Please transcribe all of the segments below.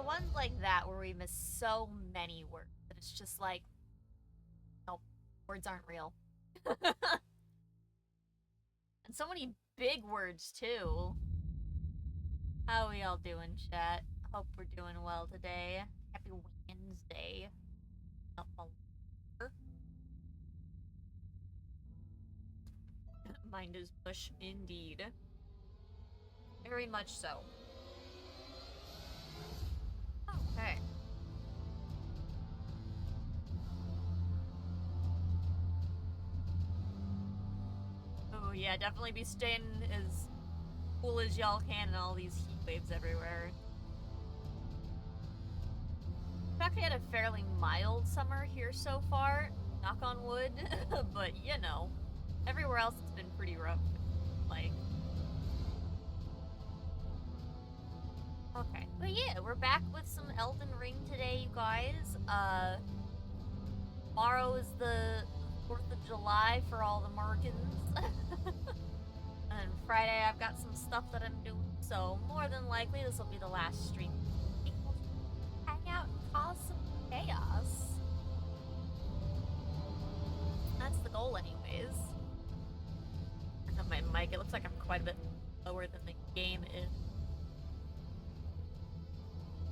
ones like that where we miss so many words that it's just like, nope, words aren't real. And so many big words too. How are we all doing, chat? Hope we're doing well today. Happy Wednesday. Mind is mush indeed. Very much so. Okay. Oh yeah, definitely be staying as cool as y'all can in all these heat waves everywhere. We've actually had a fairly mild summer here so far, knock on wood, but you know, everywhere else it's been pretty rough. Like, okay, but yeah, we're back with some Elden Ring today, you guys. Tomorrow is the 4th of July for all the Americans. And Friday I've got some stuff that I'm doing, so more than likely this will be the last stream. Hang out and cause some chaos. That's the goal anyways. Turn up my mic, it looks like I'm quite a bit lower than the game is.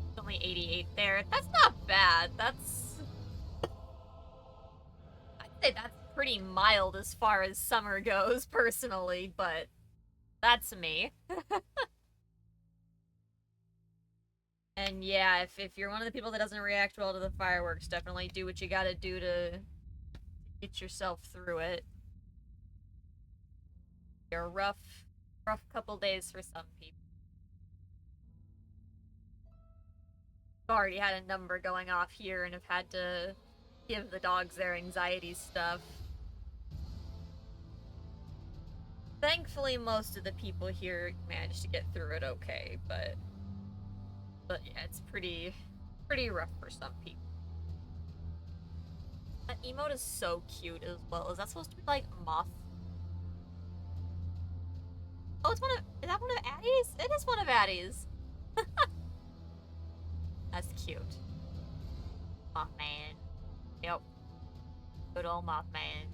It's only 88 there. That's not bad. I'd say that's pretty mild as far as summer goes, personally, but that's me. And yeah, if you're one of the people that doesn't react well to the fireworks, definitely do what you gotta do to get yourself through it. You're a rough couple days for some people. I've already had a number going off here and have had to give the dogs their anxiety stuff. Thankfully, most of the people here managed to get through it okay, but yeah, it's pretty rough for some people. That emote is so cute as well. Is that supposed to be like moth? Oh, is that one of Addie's? It is one of Addie's. That's cute. Mothman. Yep. Good old Mothman.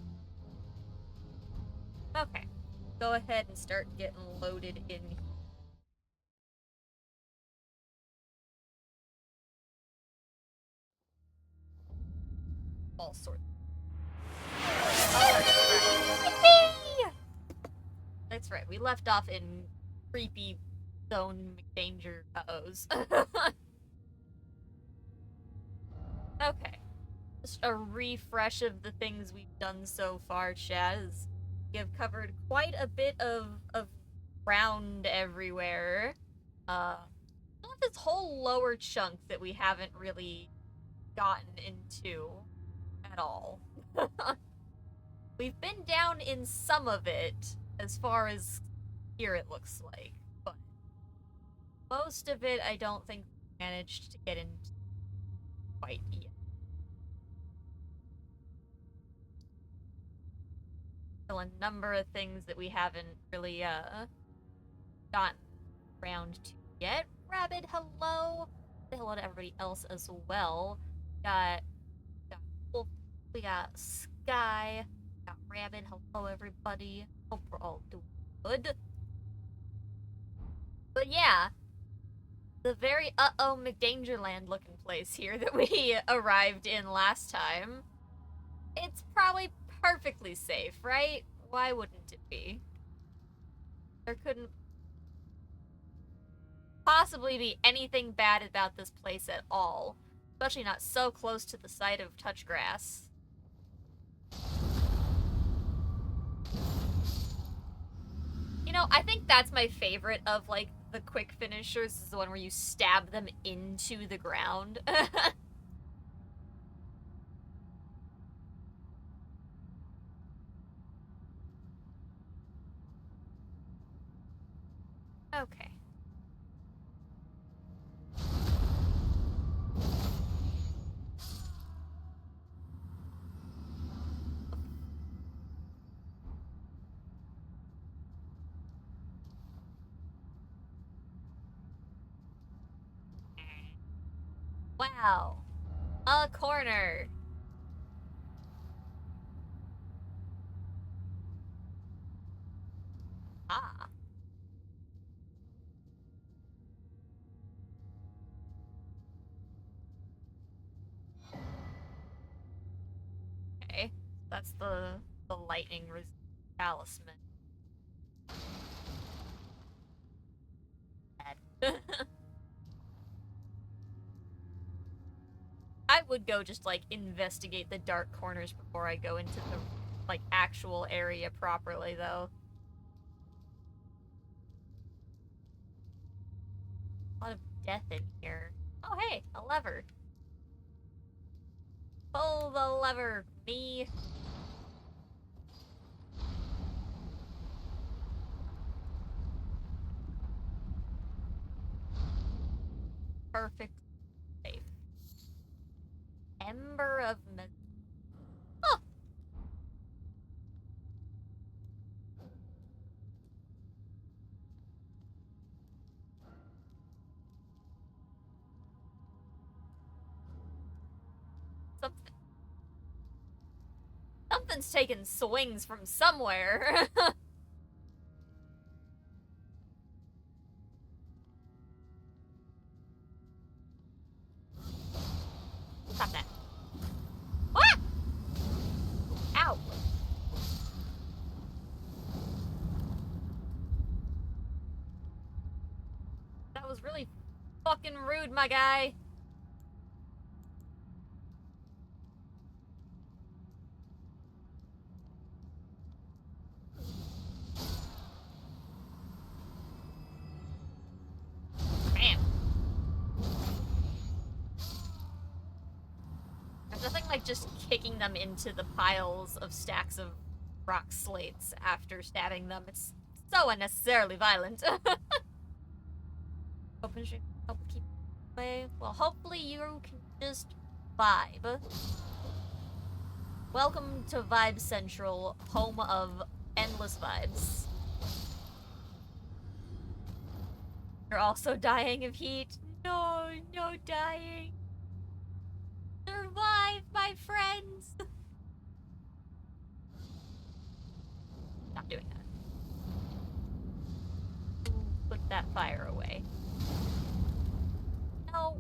Okay. Go ahead and start getting loaded in. All sorts. Oh, that's right. We left off in creepy zone McDanger uh-ohs. Okay. Just a refresh of the things we've done so far, Chaz. We have covered quite a bit of ground everywhere. This whole lower chunk that we haven't really gotten into at all. We've been down in some of it, as far as here it looks like, but most of it I don't think we managed to get into quite yet. Still a number of things that we haven't really gotten around to yet. Rabbit, hello. Say hello to everybody else as well. Got Wolf, we got Sky, we got Rabbit, hello everybody. Hope we're all doing good. But yeah, the very uh-oh McDangerland looking place here that we arrived in last time. It's probably perfectly safe, right? Why wouldn't it be? There couldn't possibly be anything bad about this place at all. Especially not so close to the site of Touchgrass. You know, I think that's my favorite of, like, the quick finishers, is the one where you stab them into the ground. Okay. Wow. A corner. Ah. Okay. That's the lightning talisman. I would go just like investigate the dark corners before I go into the like actual area properly though. A lot of death in here. Oh hey, a lever. Pull the lever, me. Perfect. Safe. Ember of oh. Something. Something's taking swings from somewhere. Stop that. Ah! Ow. That was really fucking rude, my guy. Bam. There's nothing like just kicking them into the piles of stacks of rock slates after stabbing them. It's so unnecessarily violent. Open stream, help keep away. Well, hopefully you can just vibe. Welcome to Vibe Central, home of endless vibes. You're also dying of heat. No, no dying. Survive, my friends. Not doing that. Put that fire away. No.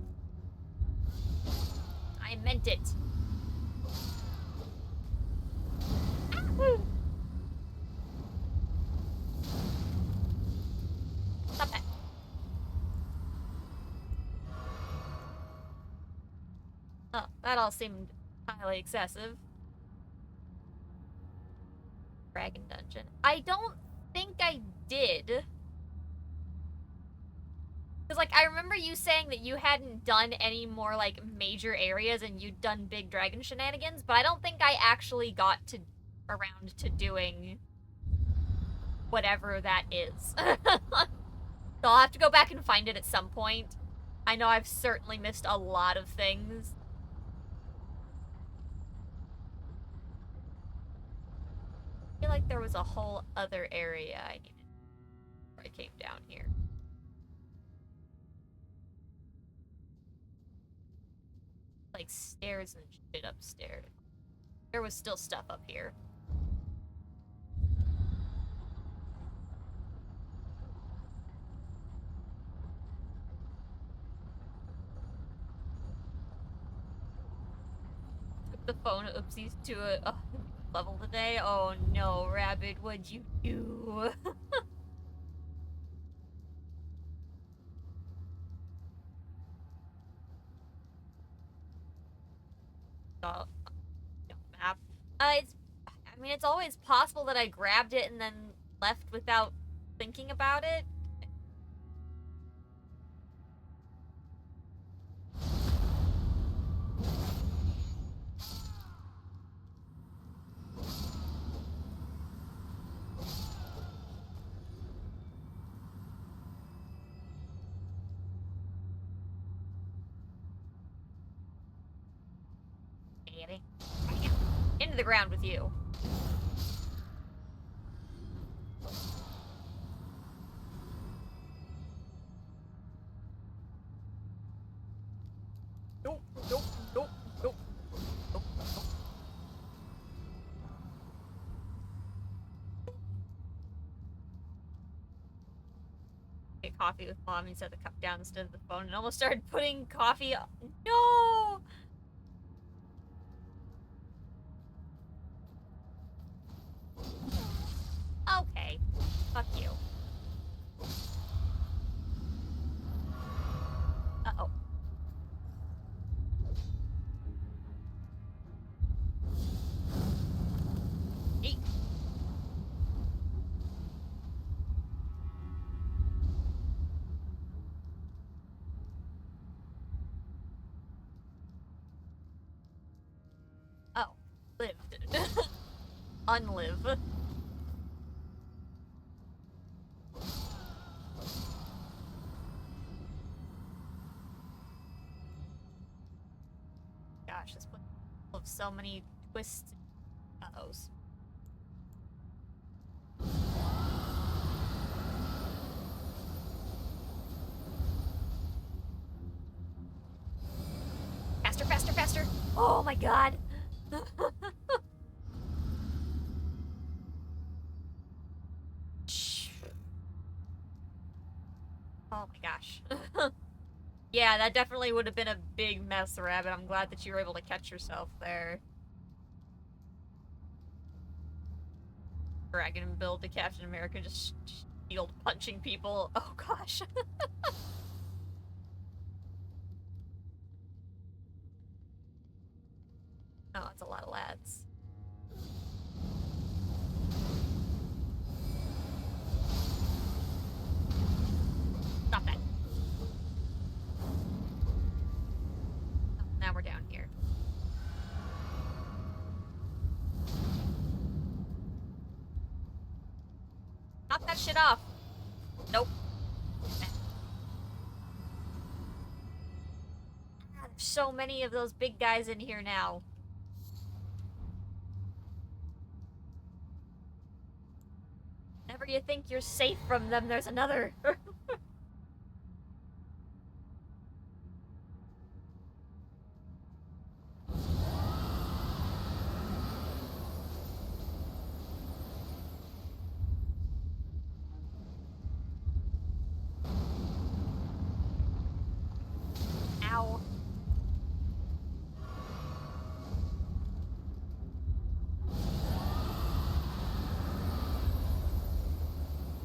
I meant it. Stop that. Oh, that all seemed highly excessive. Dragon Dungeon. I don't think I did. Because, like, I remember you saying that you hadn't done any more, like, major areas and you'd done big dragon shenanigans, but I don't think I actually got to around to doing whatever that is. So I'll have to go back and find it at some point. I know I've certainly missed a lot of things. I feel like there was a whole other area I needed before I came down here. Like stairs and shit upstairs. There was still stuff up here. Took the phone oopsies to a level today. Oh no, Rabbit, what'd you do? Oh, no, map. I mean, it's always possible that I grabbed it and then left without thinking about it. Into the ground with you. Nope. get coffee with mom and set the cup down instead of the phone and almost started putting coffee. No! Okay. Fuck you. Uh-oh. Eat. Oh. Lived. Unlive. Gosh, this book is full of so many twists. Uh-ohs. Faster, faster, faster! Oh my god! Oh my gosh. Yeah, that definitely would have been a big mess, Rabbit. I'm glad that you were able to catch yourself there. Dragon build to Captain America just shield punching people. Oh gosh. Oh, that's a lot of lads. Stop that. Oh, now we're down here. Knock that shit off. Nope. Ah, there's so many of those big guys in here now. Whenever you think you're safe from them, there's another. Ow.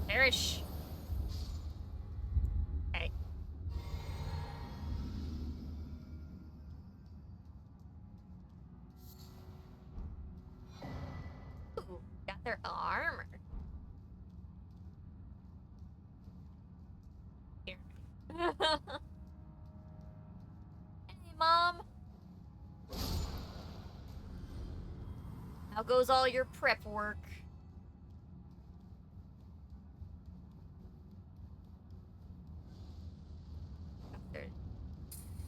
Perish. Okay. Ooh, got their armor. Here. Hey, Mom. How goes all your prep work? There's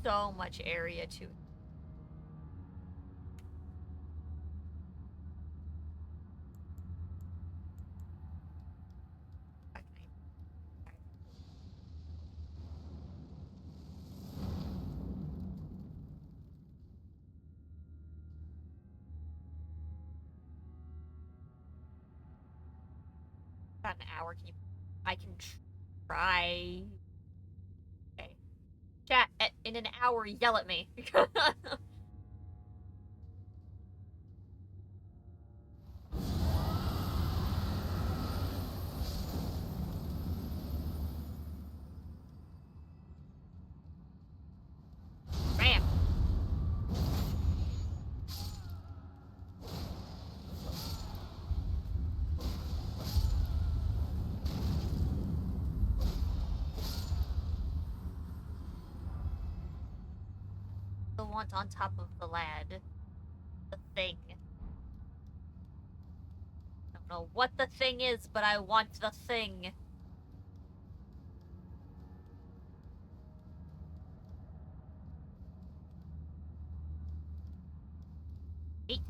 so much area to. Okay. About an hour. I can try. Okay. Chat, in an hour, yell at me. Bam. The want on top of the lad. The thing. I don't know what the thing is, but I want the thing. Eat.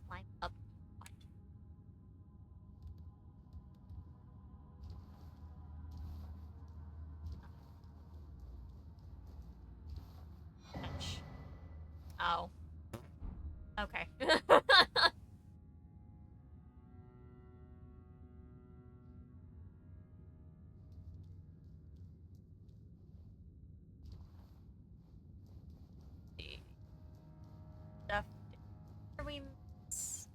Climb up. Touch. Oh. Okay. Stuff we miss.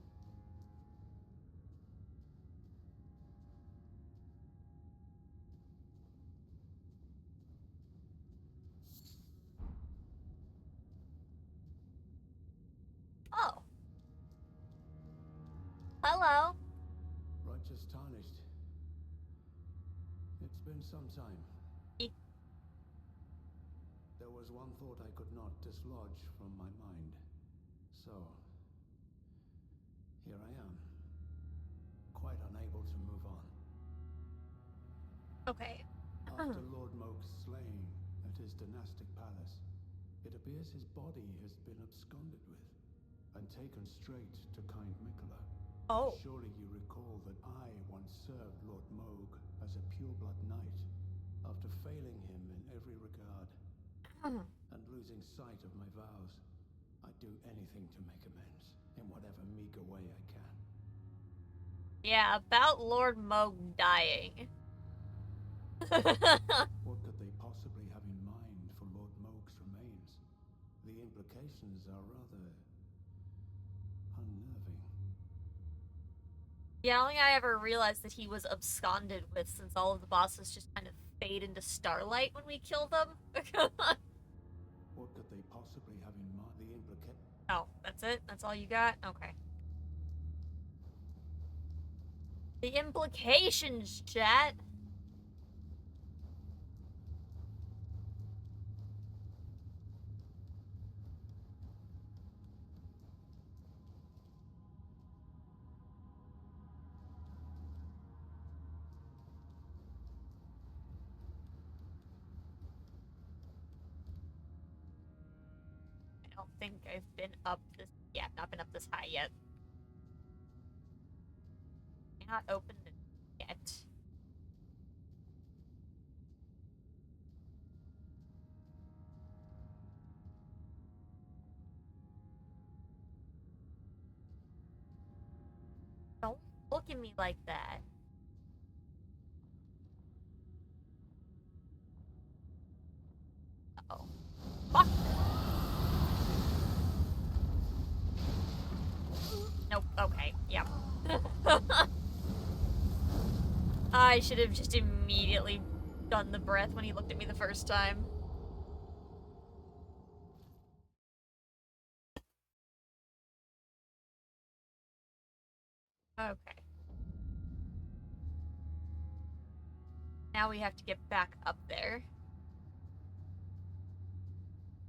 Oh. Hello. Righteous Tarnished. It's been some time. E- There was one thought I could not dislodge from my mind. So, here I am. Quite unable to move on. Okay. After Lord Moke's slaying at his dynastic palace, it appears his body has been absconded with and taken straight to Kind Mikola. Oh. Surely you recall that I once served Lord Moog as a pureblood knight. After failing him in every regard and losing sight of my vows, I'd do anything to make amends in whatever meager way I can. Yeah, about Lord Moog dying. What could they possibly have in mind for Lord Moog's remains? The implications are rather unnerving. Yeah, I don't think I ever realized that he was absconded with, since all of the bosses just kind of fade into starlight when we kill them. What could they possibly have in mind? The implication. Oh, that's it? That's all you got? Okay. The implications, chat. I don't think I've been up this. Yeah, I've not been up this high yet. Cannot open it yet. Don't look at me like that. Uh-oh. Fuck! Nope. Okay. Yep. I should have just immediately done the breath when he looked at me the first time. Okay. Now we have to get back up there.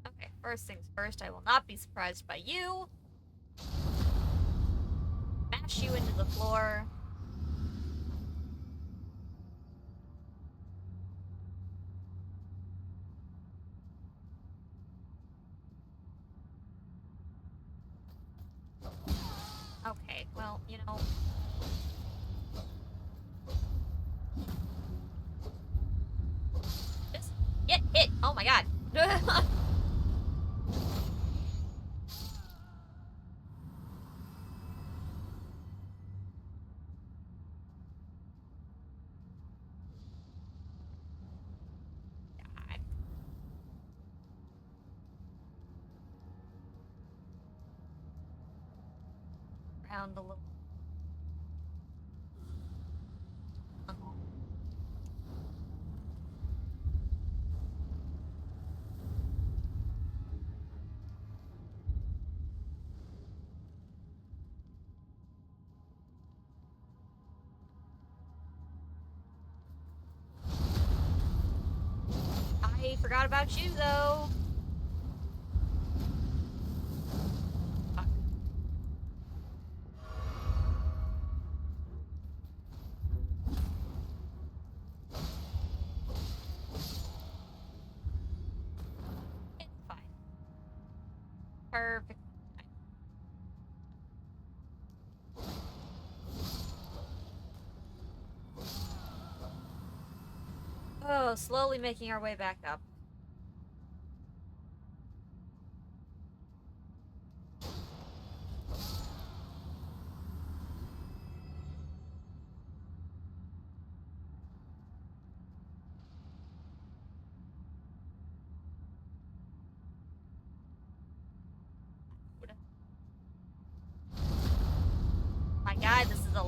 Okay, first things first, I will not be surprised by you. Mash you into the floor. Okay, well, you know. Just get hit. Oh my god. God. Round a little. I forgot about you, though. Fuck. It's fine. Perfect. Oh, slowly making our way back up.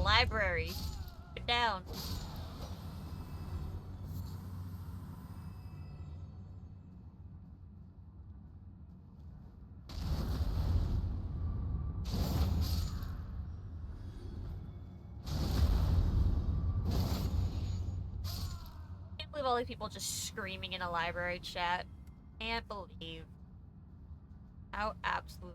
library. Put down. Can't believe all these people just screaming in a library chat. Can't believe how absolute.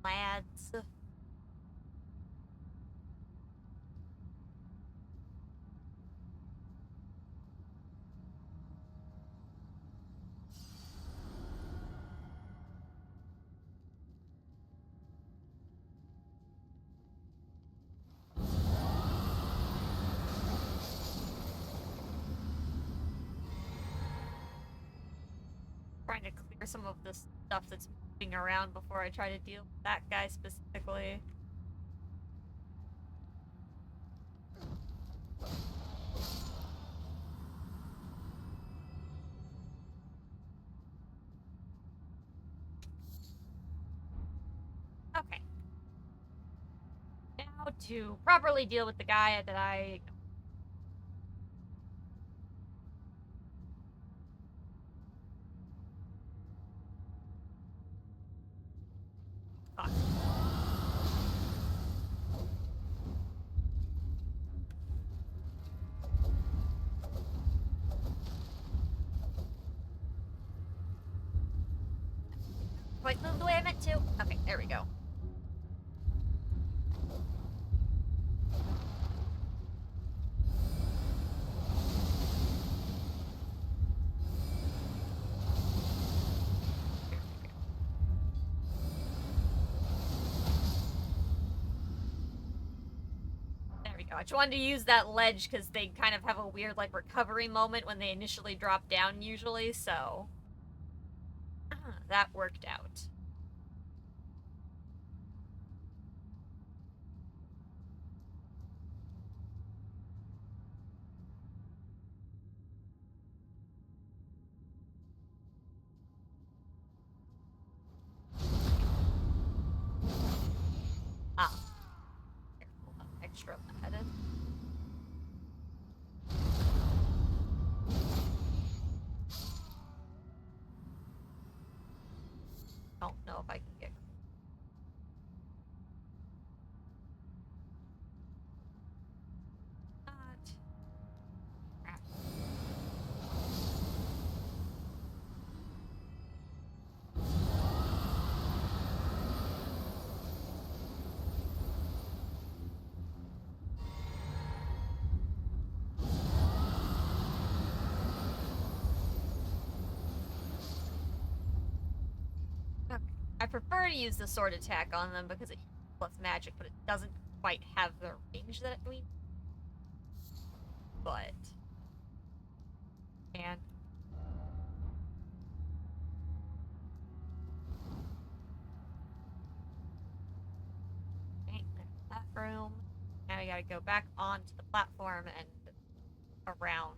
Lads. Trying to clear some of the stuff that's moving around before I try to deal with that guy specifically. Okay. Now to properly deal with the guy that I... Fuck. Quite move the way I meant to. Okay, there we go. There we go. I just wanted to use that ledge because they kind of have a weird, like, recovery moment when they initially drop down, usually, so... that worked out. Ah. Careful, extra lead. Don't know if I can get... Not. Crap. Okay. I prefer to use the sword attack on them because it plus magic, but it doesn't quite have the range that we... But... And... Okay, there's that room. Now we gotta go back onto the platform and around.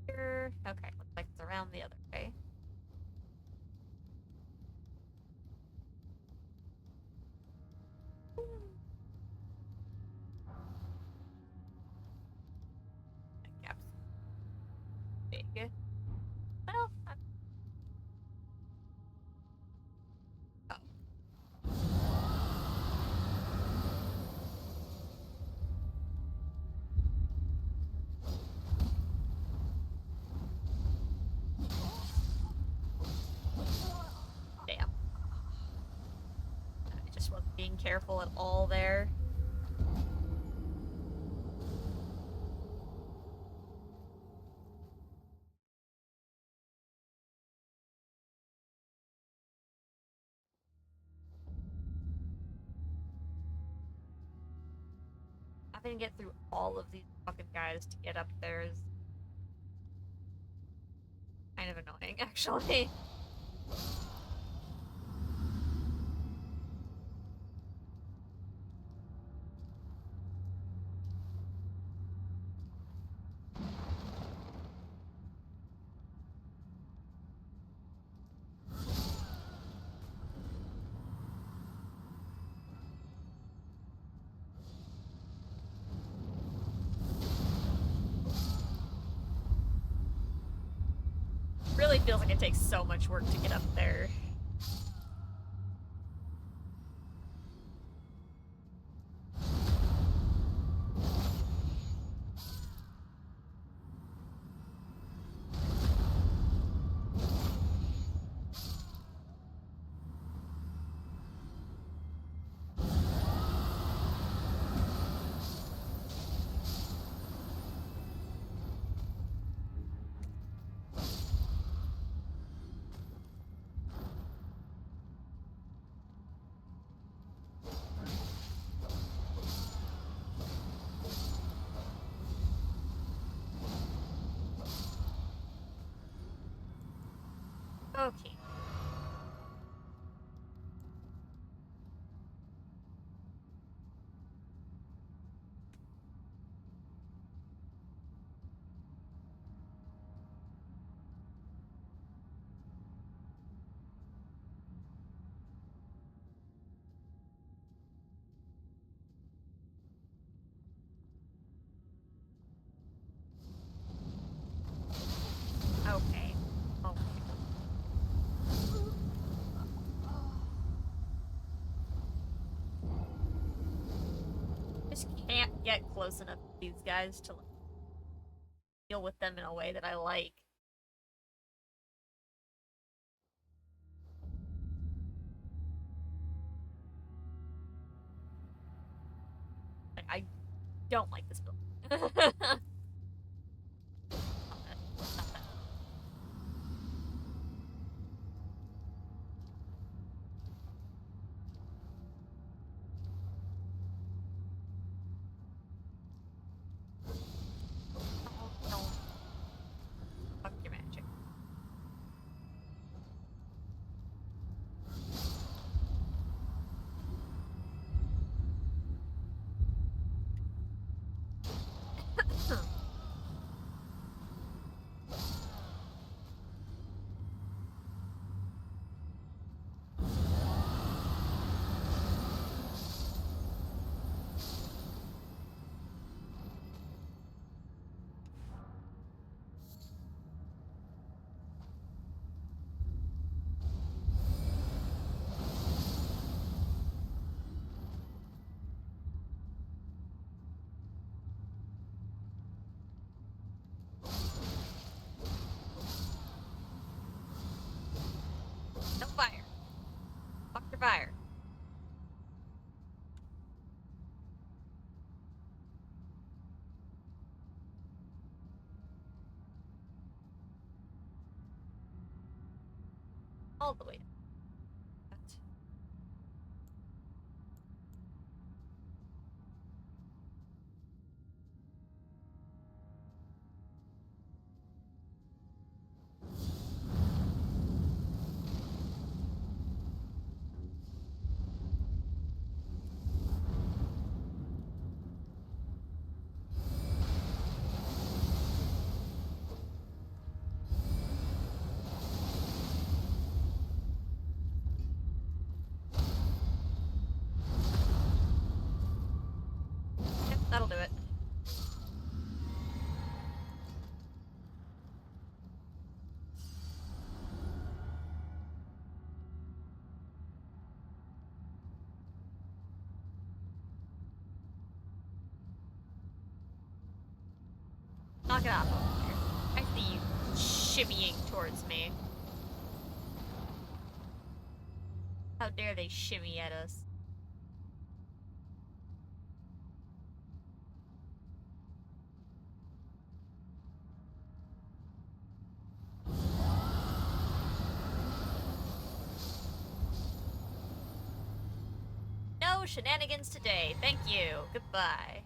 Here. Okay, looks like it's around the other way. That gap's big. Well, being careful at all there. Having to get through all of these fucking guys to get up there is kind of annoying, actually. Really feels like it takes so much work to get up there. Okay. Okay. Okay. Just can't get close enough to these guys to like, deal with them in a way that I like. Like, I don't like this building. Not that. Not that. No, no. Fuck your magic. No fire. Fuck your fire. All the way down. Yep, that'll do it. Knock it off over here. I see you shimmying towards me. How dare they shimmy at us? No shenanigans today. Thank you. Goodbye.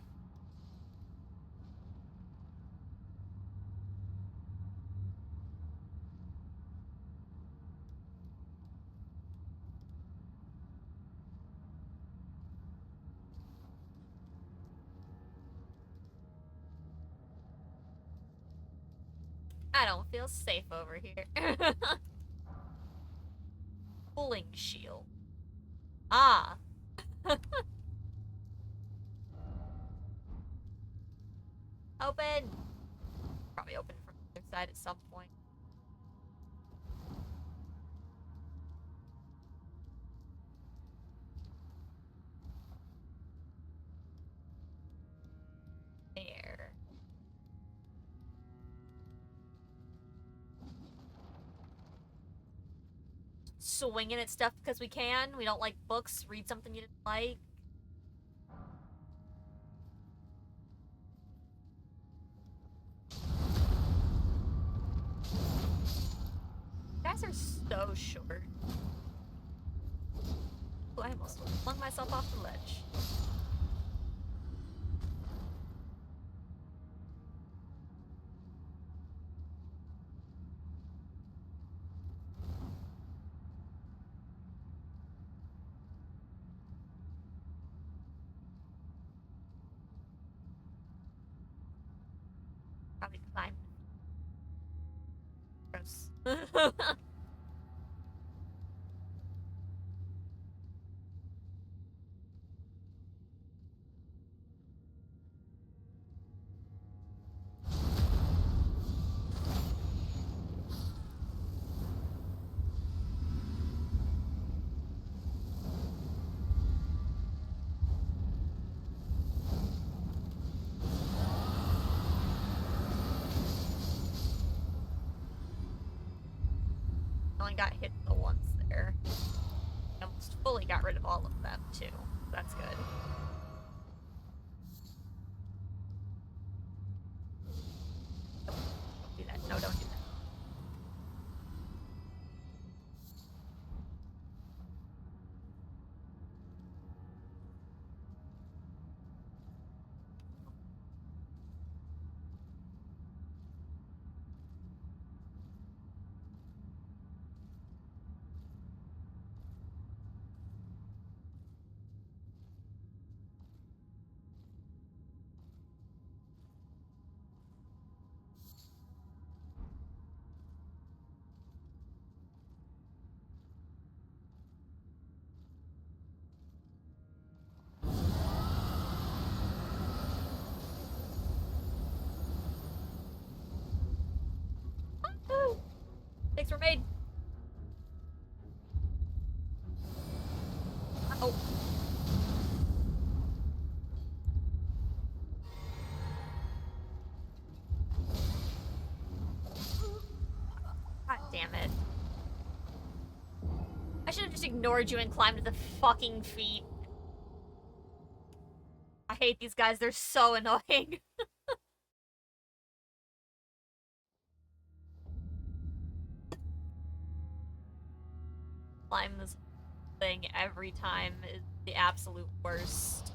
I don't feel safe over here. Pulling shield. Ah. Open. Probably open from the other side at some point. There. Swinging at stuff because we can. We don't like books. Read something you didn't like. Guys are so short. Ooh, I almost flung myself off the ledge. Probably climb. Gross. Only got hit the once there. Almost fully got rid of all of them too. That's good. Don't do that. No, don't do that. Mistakes were made. Oh. God damn it. I should have just ignored you and climbed to the fucking feet. I hate these guys, they're so annoying. Climb this thing every time is the absolute worst.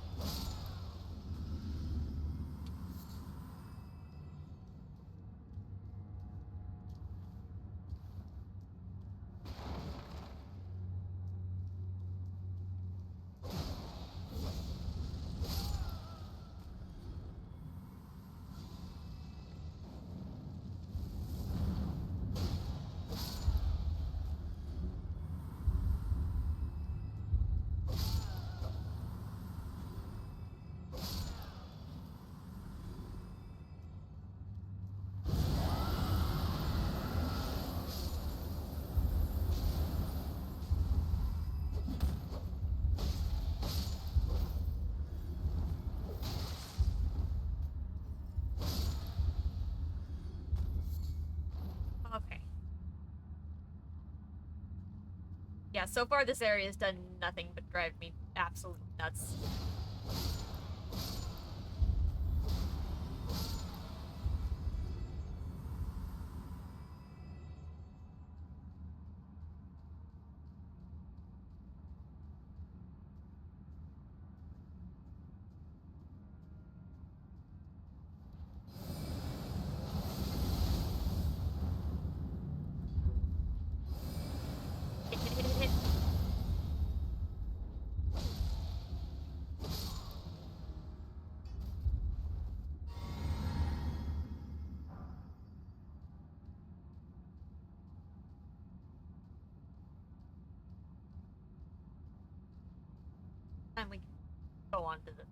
Okay. Yeah, so far this area has done nothing but drive me absolutely nuts. time we can go on to this.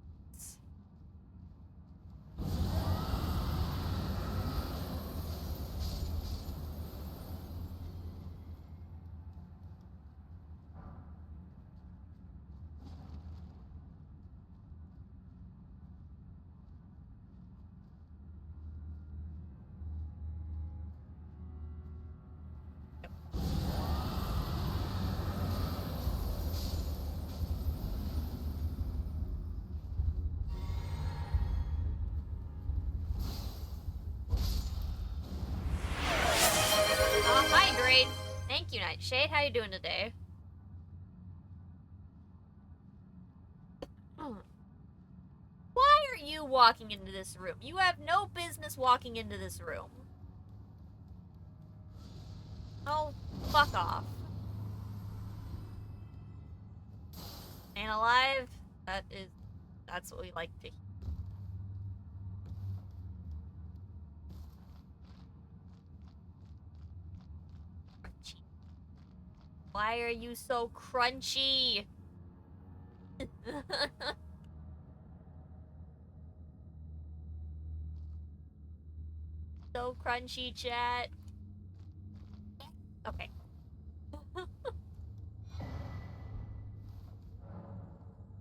Hi, Grade. Thank you, Nightshade. How you doing today? Why are you walking into this room? You have no business walking into this room. Oh, fuck off. And alive? That's what we like to hear. Crunchy. Why are you so crunchy? So crunchy, chat. Okay.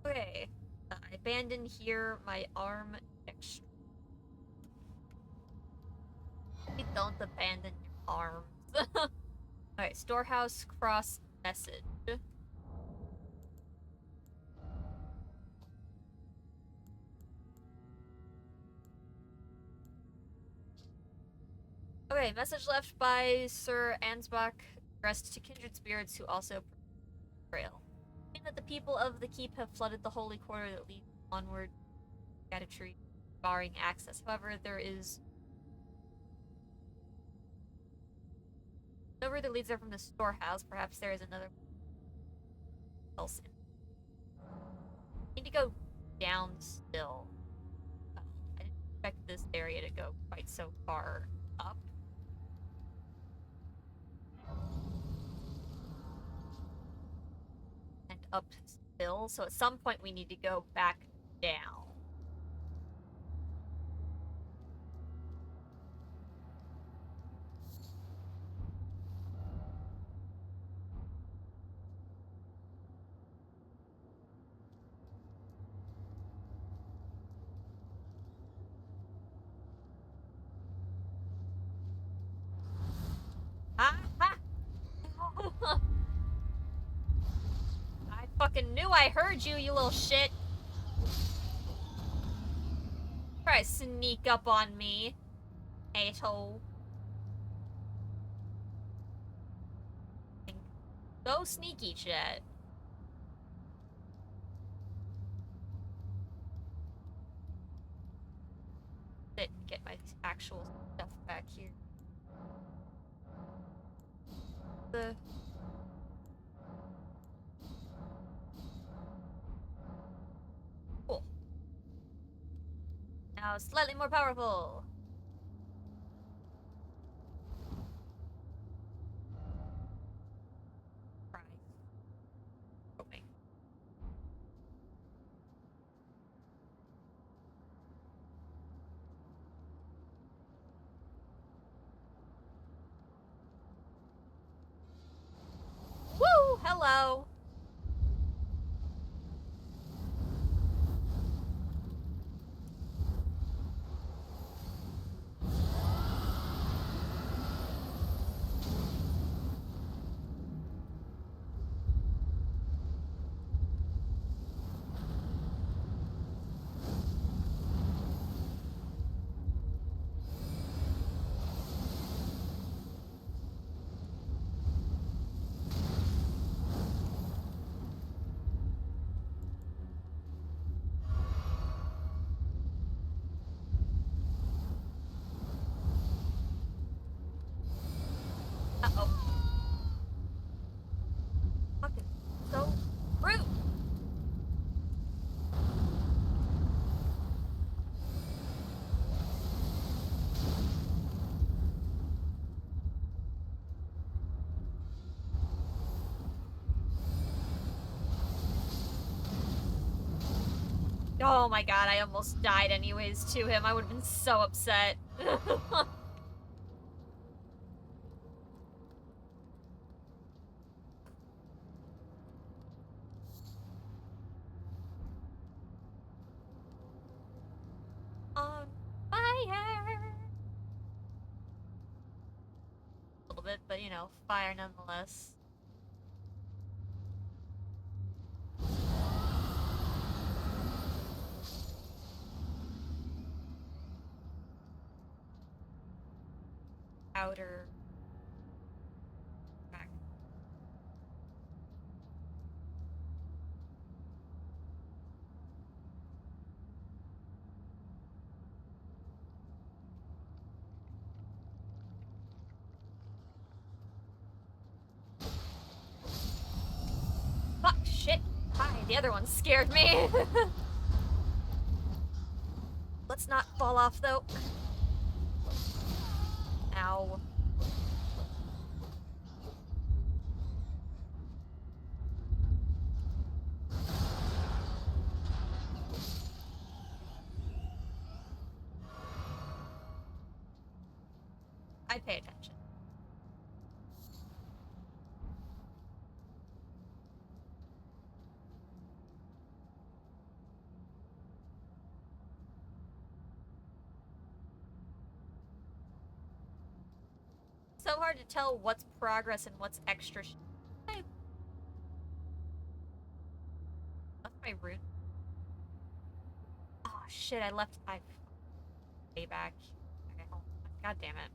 Okay. I abandoned here my arm extra. Don't abandon your arms. Alright, storehouse cross message. Okay, message left by Sir Ansbach, addressed to kindred spirits who also trail. That the people of the keep have flooded the holy quarter that leads onward to Scadutree, barring access. However, there is no route that leads there from the storehouse. Perhaps there is another else. I need to go down still. I didn't expect this area to go quite so far up. And up still, so at some point we need to go back down. Ah! I fucking knew I heard you, you little shit. Try to sneak up on me, asshole. Go sneaky, chat. Get my actual stuff back here. Cool. Now slightly more powerful. Right. Okay. Woo! Hello! Oh my god, I almost died anyways to him. I would have been so upset. On fire! A little bit, but you know, fire nonetheless. Outer. Back. Fuck, shit. Hi, the other one scared me. Let's not fall off, though. Ow. I pay attention. So hard to tell what's progress and what's extra. I left my route. Oh shit! I left. I way back. Okay, hold on. God damn it.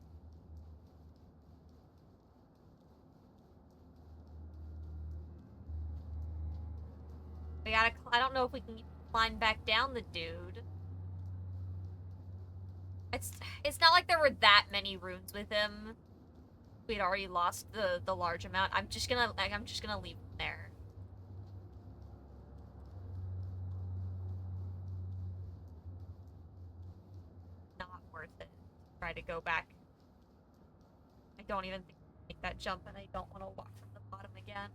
We gotta. I don't know if we can climb back down the dude. It's not like there were that many runes with him. We'd already lost the large amount. I'm just gonna leave him there. Not worth it. Try to go back. I don't even think I make that jump, and I don't want to walk from the bottom again.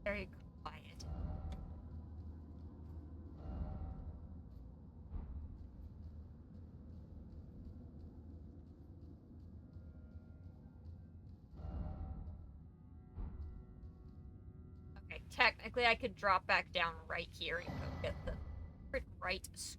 Very quiet. Okay, technically I could drop back down right here and go get the right scroll.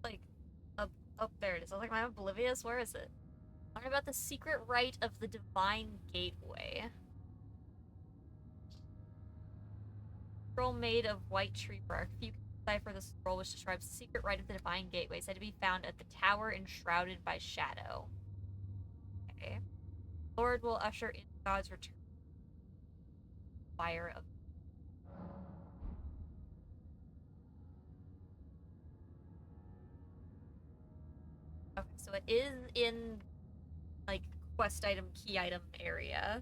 Like, up, oh, there it is. I was like, am I oblivious? Where is it? Learn about the secret rite of the Divine Gateway. Scroll made of white tree bark. If you can decipher the scroll which describes the secret rite of the Divine Gateway, said to be found at the tower enshrouded by shadow. Okay. Lord will usher in God's return. Fire of so it is in, like, quest item, key item area.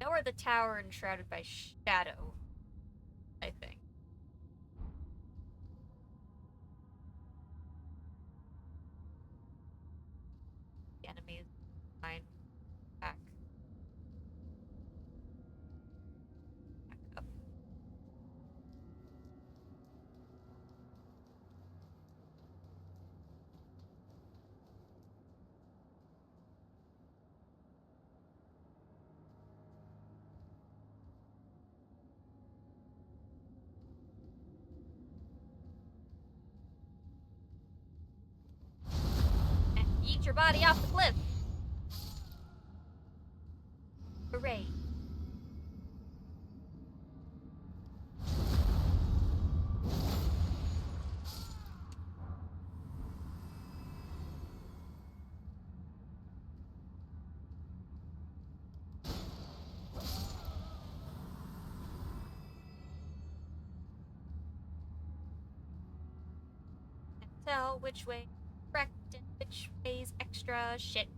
Now we're the tower enshrouded by shadow, I think. The enemies fine. Back. Back up. And eat your body off the cliff. Hooray. Can't tell which way correct and which way's extra shit.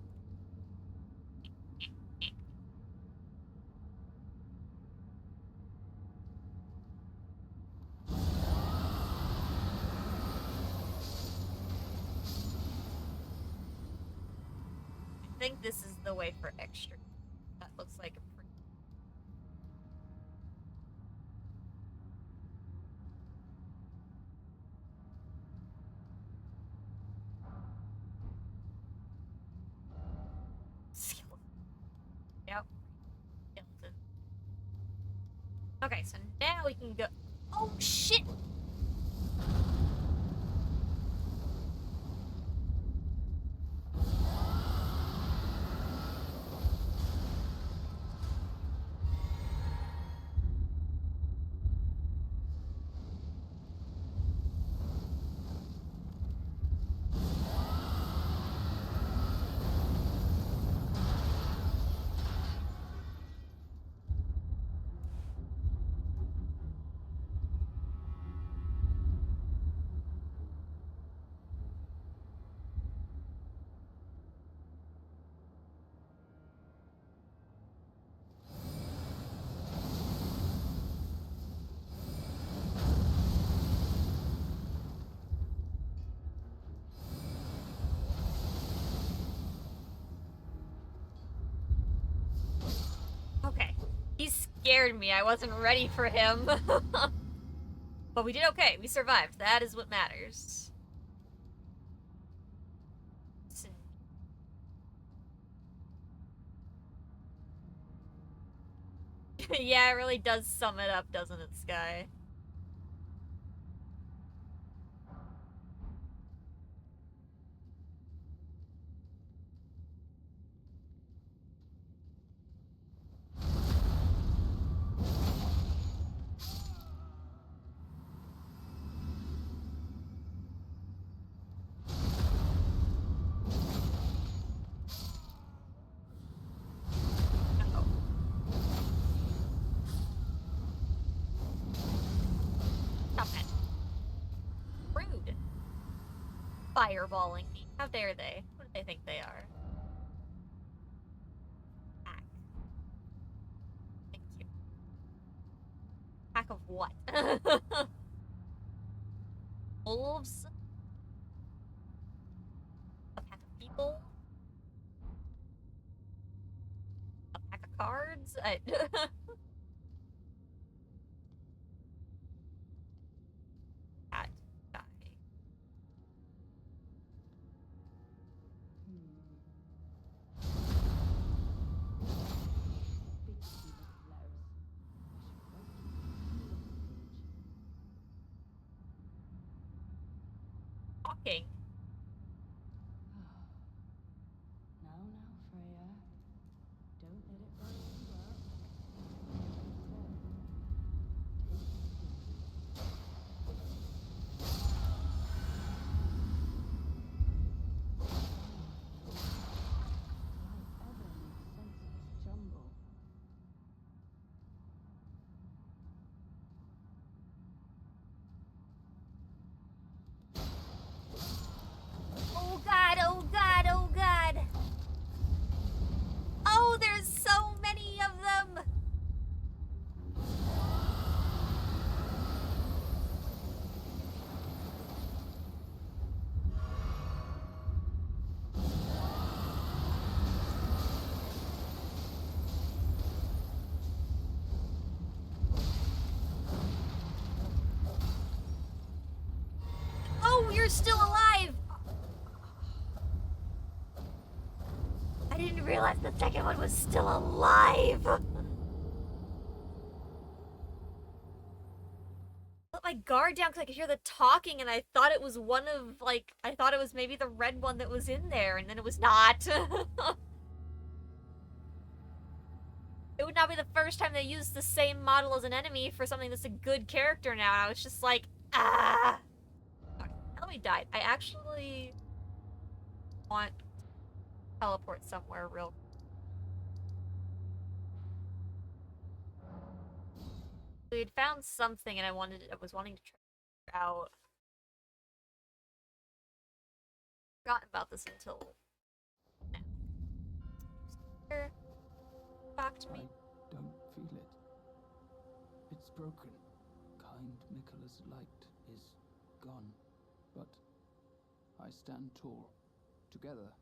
I think this is the way for extra. That looks like a pretty... Yep. Skeleton. Okay, so now we can go... Oh, shit! Okay. He scared me. I wasn't ready for him. But we did okay. We survived. That is what matters. Yeah, it really does sum it up, doesn't it, Sky? Uh-oh. Stop it. Rude. Fireballing me. How dare they? What do they think they are? Hack. Thank you. Hack of what? Wolves? A pack of people? A pack of cards? Cat. Die. Talking. Now, Freya. Don't let it rise you up. Like ever makes senseless jumble. you're still alive! I didn't realize the second one was still alive! Put my guard down because I could hear the talking and I thought it was one of, like, I thought it was maybe the red one that was in there, and then it was not. It would not be the first time they used the same model as an enemy for something that's a good character now. I was just like, ah! Okay, now we died. I actually want to teleport somewhere real. We had found something and I was wanting to try to figure out. Forgotten about this until now. Here, talk to me. I don't feel it. It's broken. Kind Miquella's light is gone. But I stand tall. Together,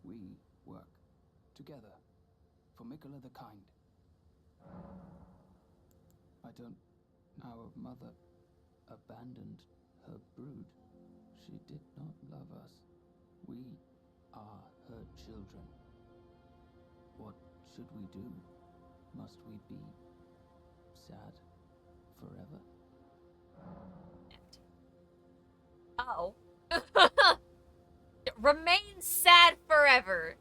we work. Together. For Miquella the Kind. I don't... Our mother abandoned her brood. She did not love us. We are her children. What should we do? Must we be sad forever? Oh. Remain sad forever.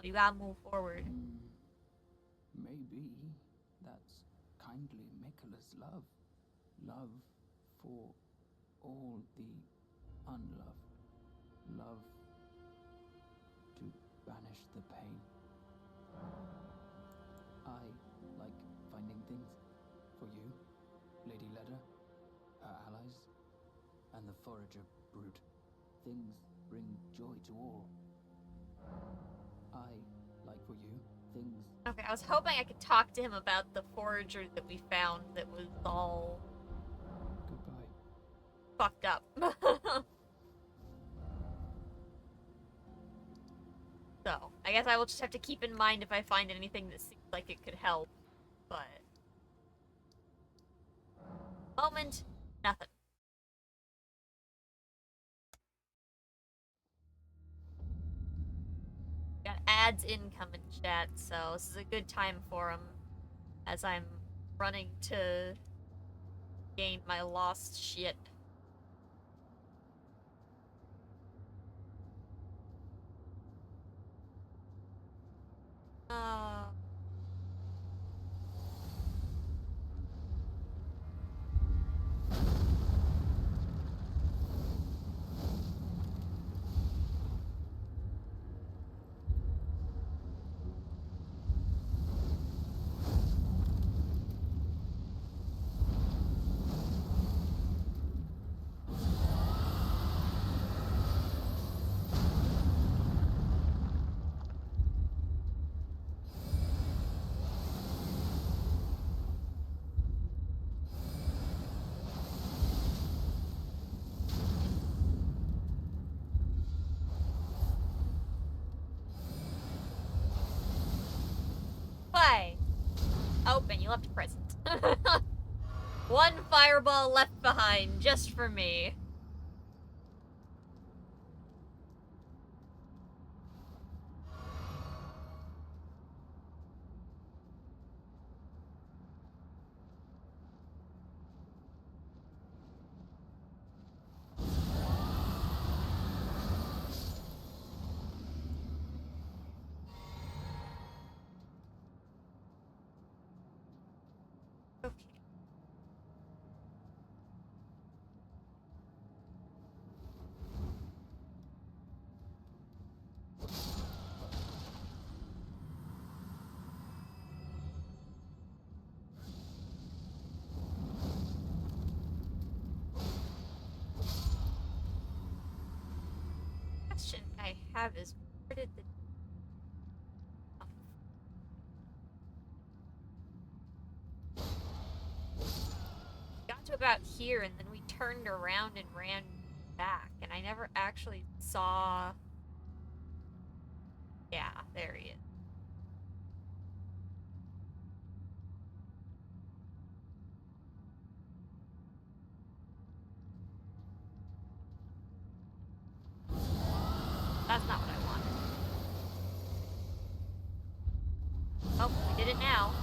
You gotta move forward. Maybe that's kindly Miquella's love. Love for all the unloved. Love to banish the pain. I like finding things for you, Lady Leda, her allies, and the Forager brood. Things bring joy to all. I like for you things. Okay, I was hoping I could talk to him about the forager that we found that was all Goodbye. fucked up. So, I guess I will just have to keep in mind if I find anything that seems like it could help. But... moment, nothing. Got ads incoming, chat, so this is a good time for them as I'm running to gain my lost shit. Why? Open, you left a present. One fireball left behind, just for me. Okay. Question I have is, where did the... got to about here and then we turned around and ran back and I never actually saw... Yeah, there he is. That's not what I wanted. Oh, we did it now.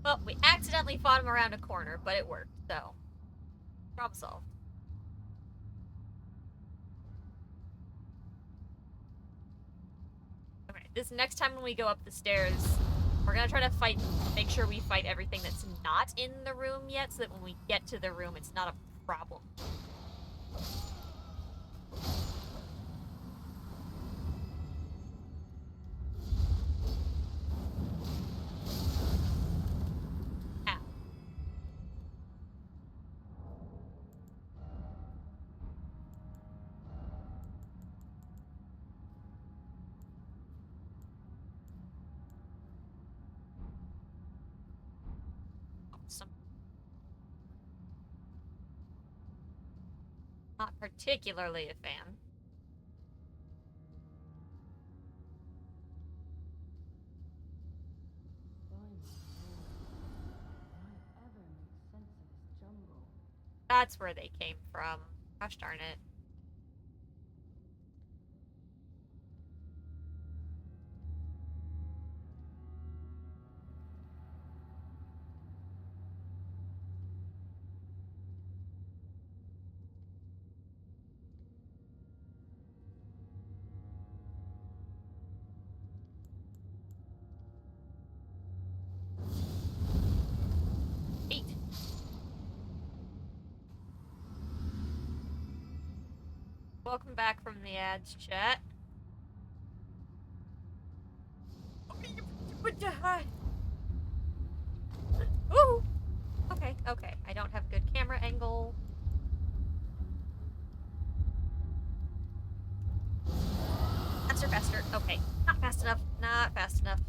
Well, we accidentally fought him around a corner, but it worked, so. Problem solved. Okay, this next time when we go up the stairs, we're gonna try to make sure we fight everything that's not in the room yet, so that when we get to the room, it's not a problem. Not particularly a fan. That's where they came from. Gosh darn it. Welcome back from the ads, chat. Ooh! Okay, okay. I don't have good camera angle. Faster, faster. Okay. Not fast enough. Not fast enough.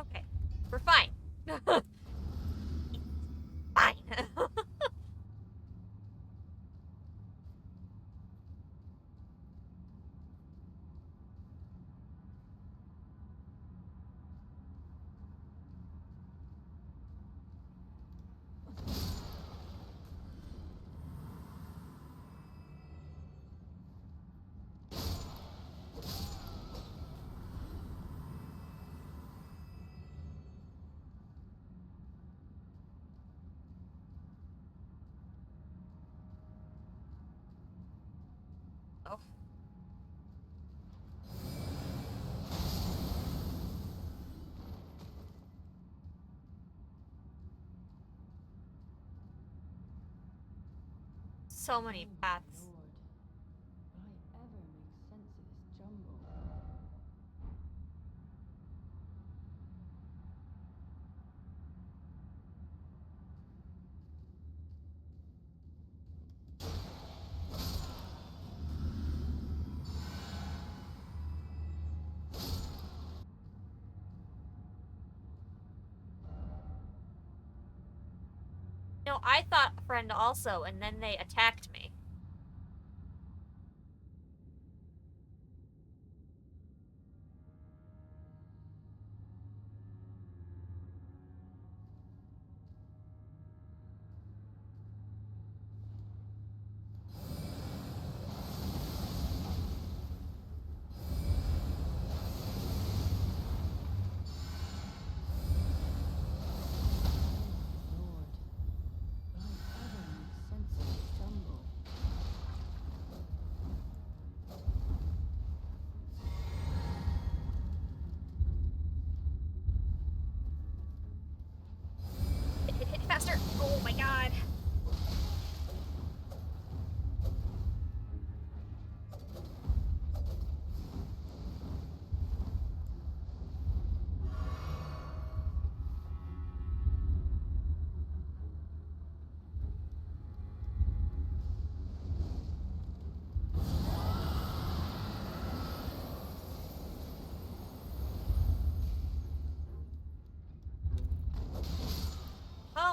Okay. We're fine. Fine. Oh. So many paths. No, I thought friend also, and then they attacked me.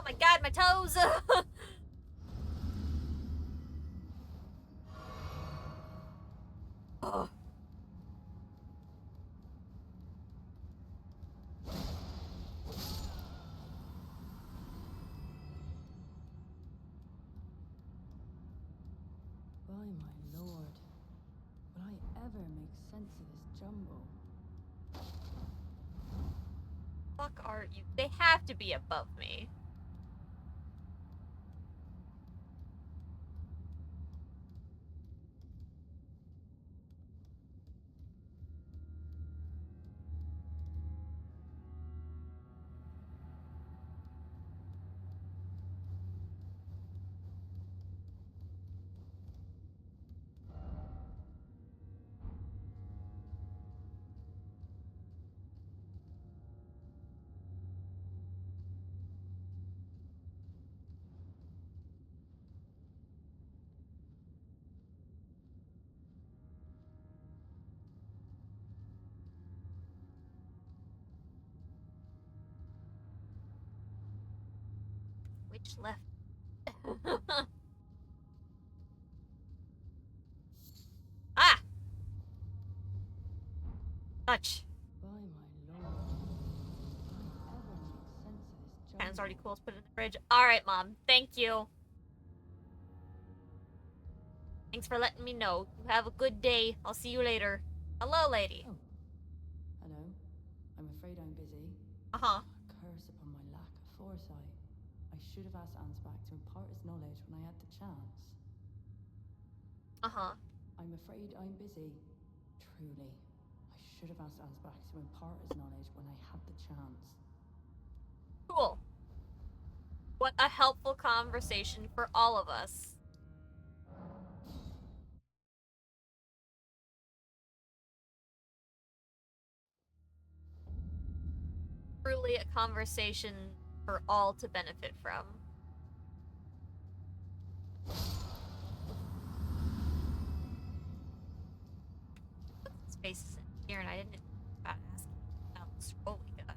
my god, my toes! Oh. By my lord, will I ever make sense of this jumble? Fuck are you? They have to be above me. Which left? Ah! Touch. By my lord, will I ever make sense of this jumble? Cannon's already cool. Let's put it in the fridge. Alright, Mom. Thank you. Thanks for letting me know. You have a good day. I'll see you later. Hello, lady. Oh, hello. I'm afraid I'm busy. Uh-huh. A curse upon my lack of foresight. I should have asked Ansbach to impart his knowledge when I had the chance. Uh-huh. I'm afraid I'm busy. Truly. I should have asked Ansbach to impart his knowledge when I had the chance. Cool. What a helpful conversation for all of us. Truly a conversation for all to benefit from. Spaces in here, and I didn't about asking about this. Holy god.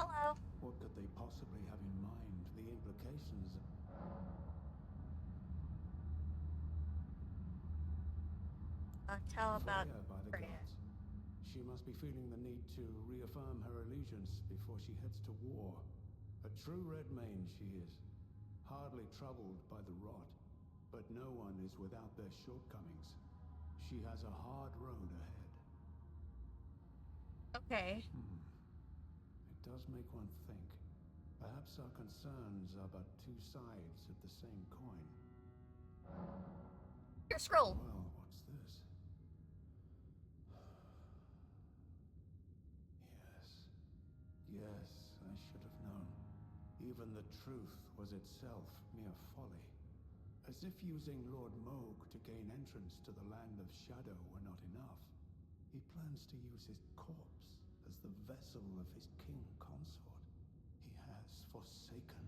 Hello. What could they possibly have in mind? The implications. Tell about Freya, by the Freya. gods. She must be feeling the need to reaffirm her allegiance before she heads to war. A true Redmane she is, hardly troubled by the rot. But no one is without their shortcomings. She has a hard road ahead. Okay. It does make one think. Perhaps our concerns are but two sides of the same coin. Your scroll. Well, what's this? Yes, I should have known. Even the truth was itself mere folly. As if using Lord Moog to gain entrance to the Land of Shadow were not enough, he plans to use his corpse as the vessel of his king consort. He has forsaken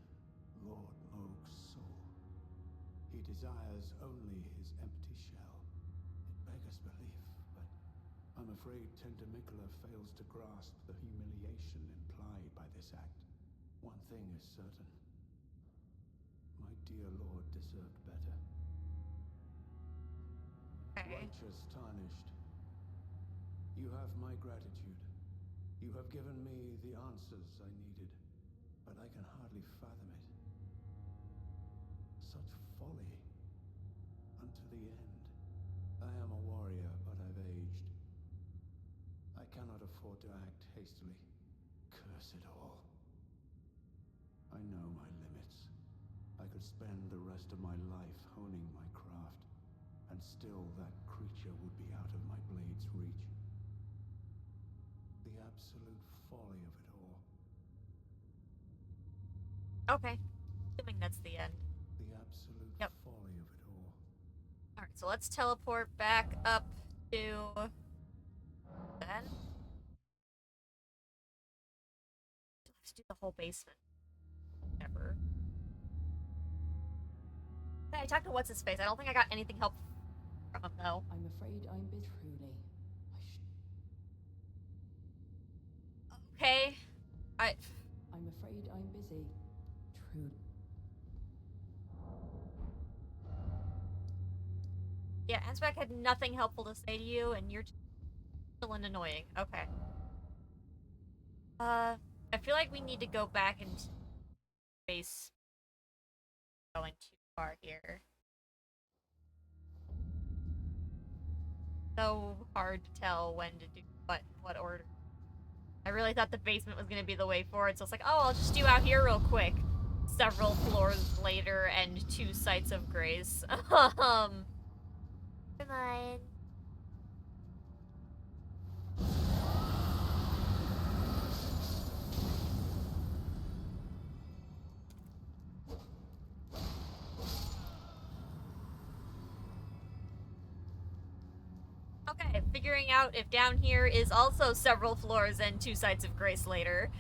Lord Moog's soul. He desires only his empty shell. It beggars belief, but I'm afraid Tentamicola fails to grasp the humiliation implied by this act. One thing is certain. My dear lord deserved better. Okay. Righteous tarnished. You have my gratitude. You have given me the answers I needed, but I can hardly fathom it. Such folly. Unto the end. I am a warrior, but I've aged. I cannot afford to act hastily. Curse it all. I know my limits. I could spend the rest of my life honing my craft, and still that creature would be out of my blade's reach. The absolute folly of it all. Okay. Assuming that's the end. The absolute Yep. folly of it all. Alright, so let's teleport back up to... then? Let's do the whole basement. Never. Hey, I talked to what's-his-face. I don't think I got anything helpful from him, though. I'm afraid I'm busy. Truly. Okay. I'm afraid I'm busy. Truly. Yeah, Ansbach had nothing helpful to say to you, and you're still annoying. Okay. I feel like we need to go back into space. Going too far here. So hard to tell when to do what order. I really thought the basement was gonna be the way forward, so it's like, oh, I'll just do out here real quick. Several floors later and 2 sites of grace. Come on. Okay, figuring out if down here is also several floors and 2 sites of grace later.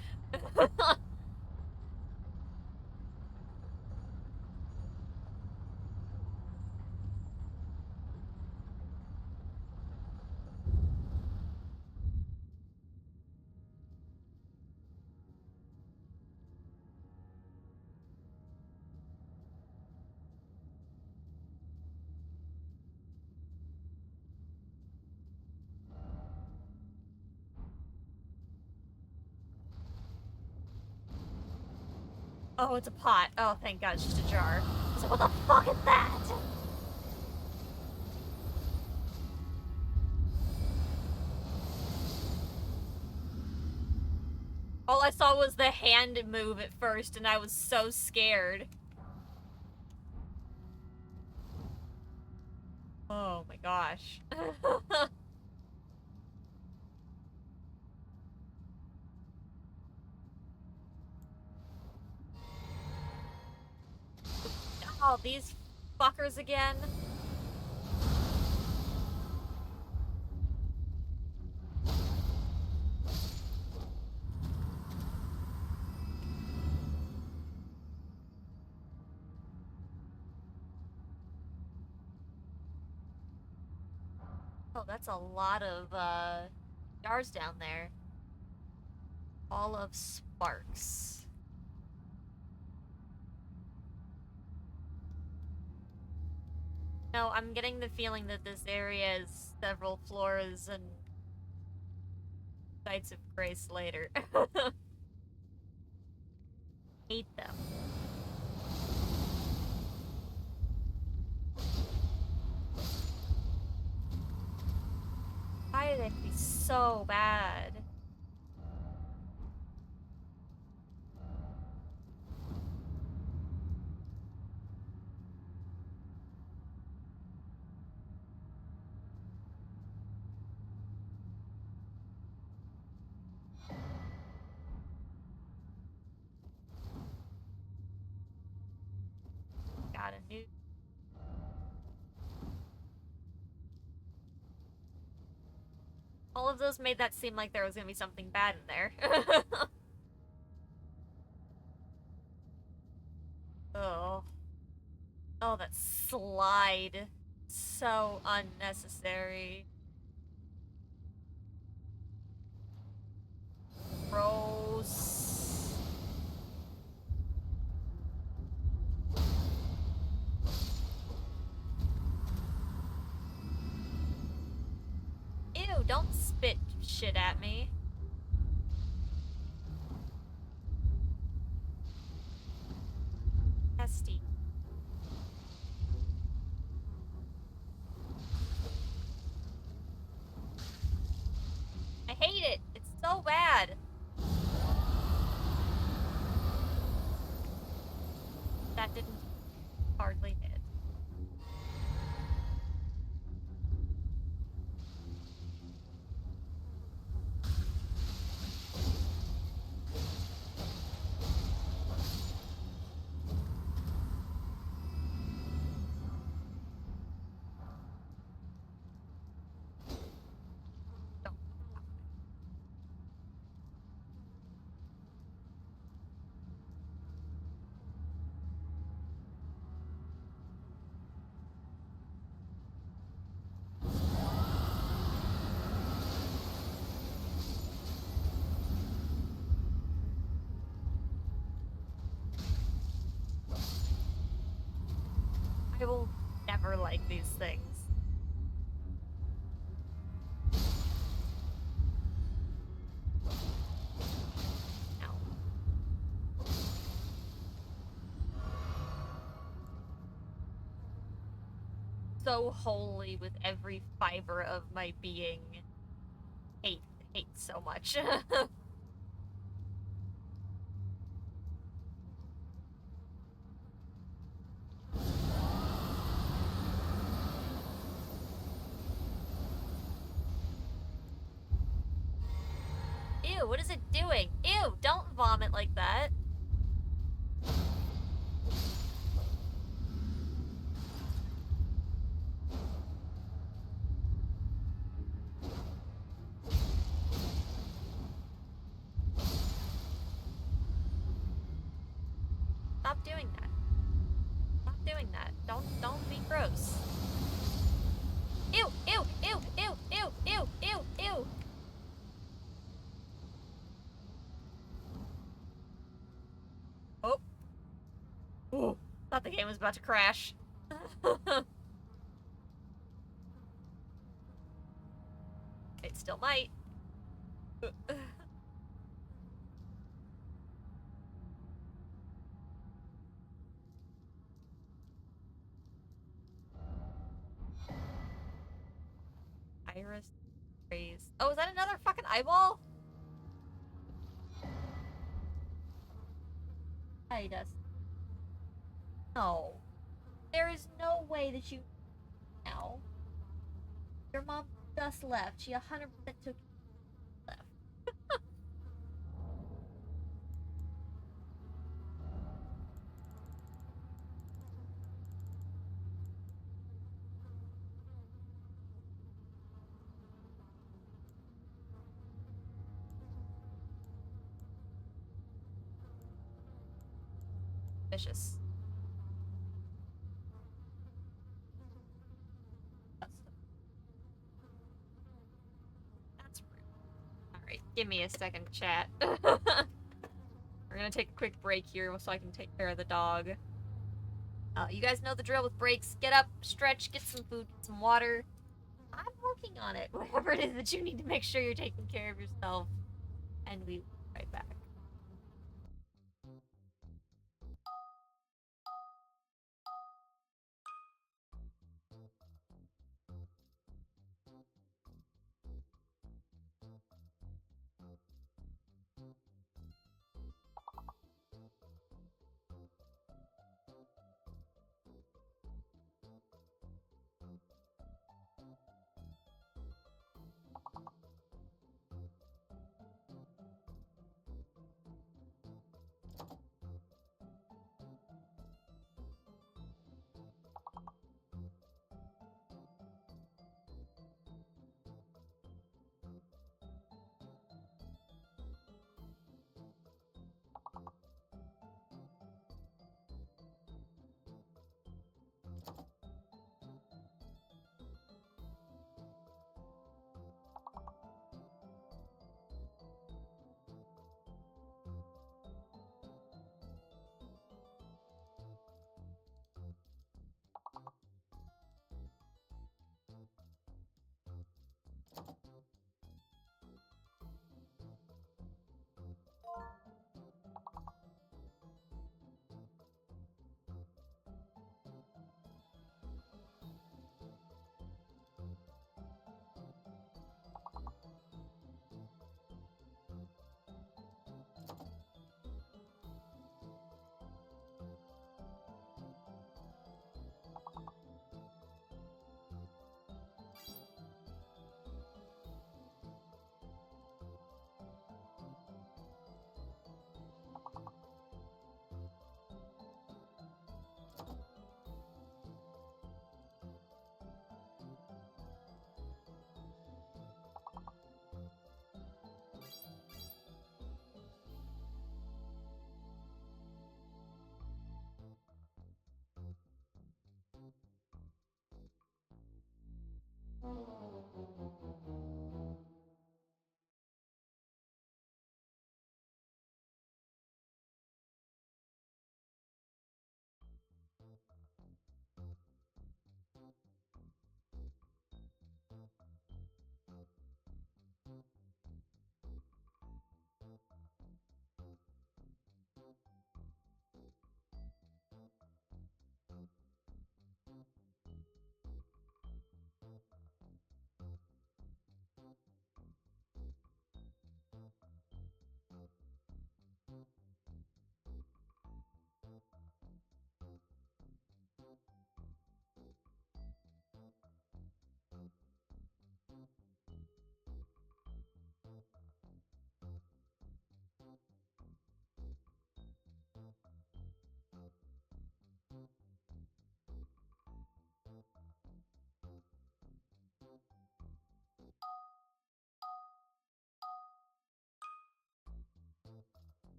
Oh, it's a pot. Oh, thank God, it's just a jar. So what the fuck is that? All I saw was the hand move at first, and I was so scared. Oh my gosh. Oh, these fuckers again. Oh, that's a lot of, jars down there. All of sparks. No, I'm getting the feeling that this area is several floors and sites of grace later. Hate them. Why did it be so bad? Got a new... All of those made that seem like there was gonna be something bad in there. Oh. Oh, that slide. So unnecessary. Gross. Ew, don't spit shit at me. Nasty. I hate it. It's so bad. That didn't hardly hit. like these things. Ow. So wholly with every fiber of my being. Hate so much. Ew, what is it doing? Ew, don't vomit like that. Stop doing that. Stop doing that. Don't be gross. Ew, ew, ew, ew, ew, ew, ew, ew. Oh. Ooh, thought the game was about to crash. It still might. Iris raise. Oh, is that another fucking eyeball? Hi, Dust. No. There is no way that you now. Your mom just left. She 100% took left. Vicious. That's rude. Alright, give me a second, chat. We're gonna take a quick break here so I can take care of the dog. You guys know the drill with breaks. Get up, stretch, get some food, get some water. I'm working on it. Whatever it is that you need to make sure you're taking care of yourself. And we will be right back.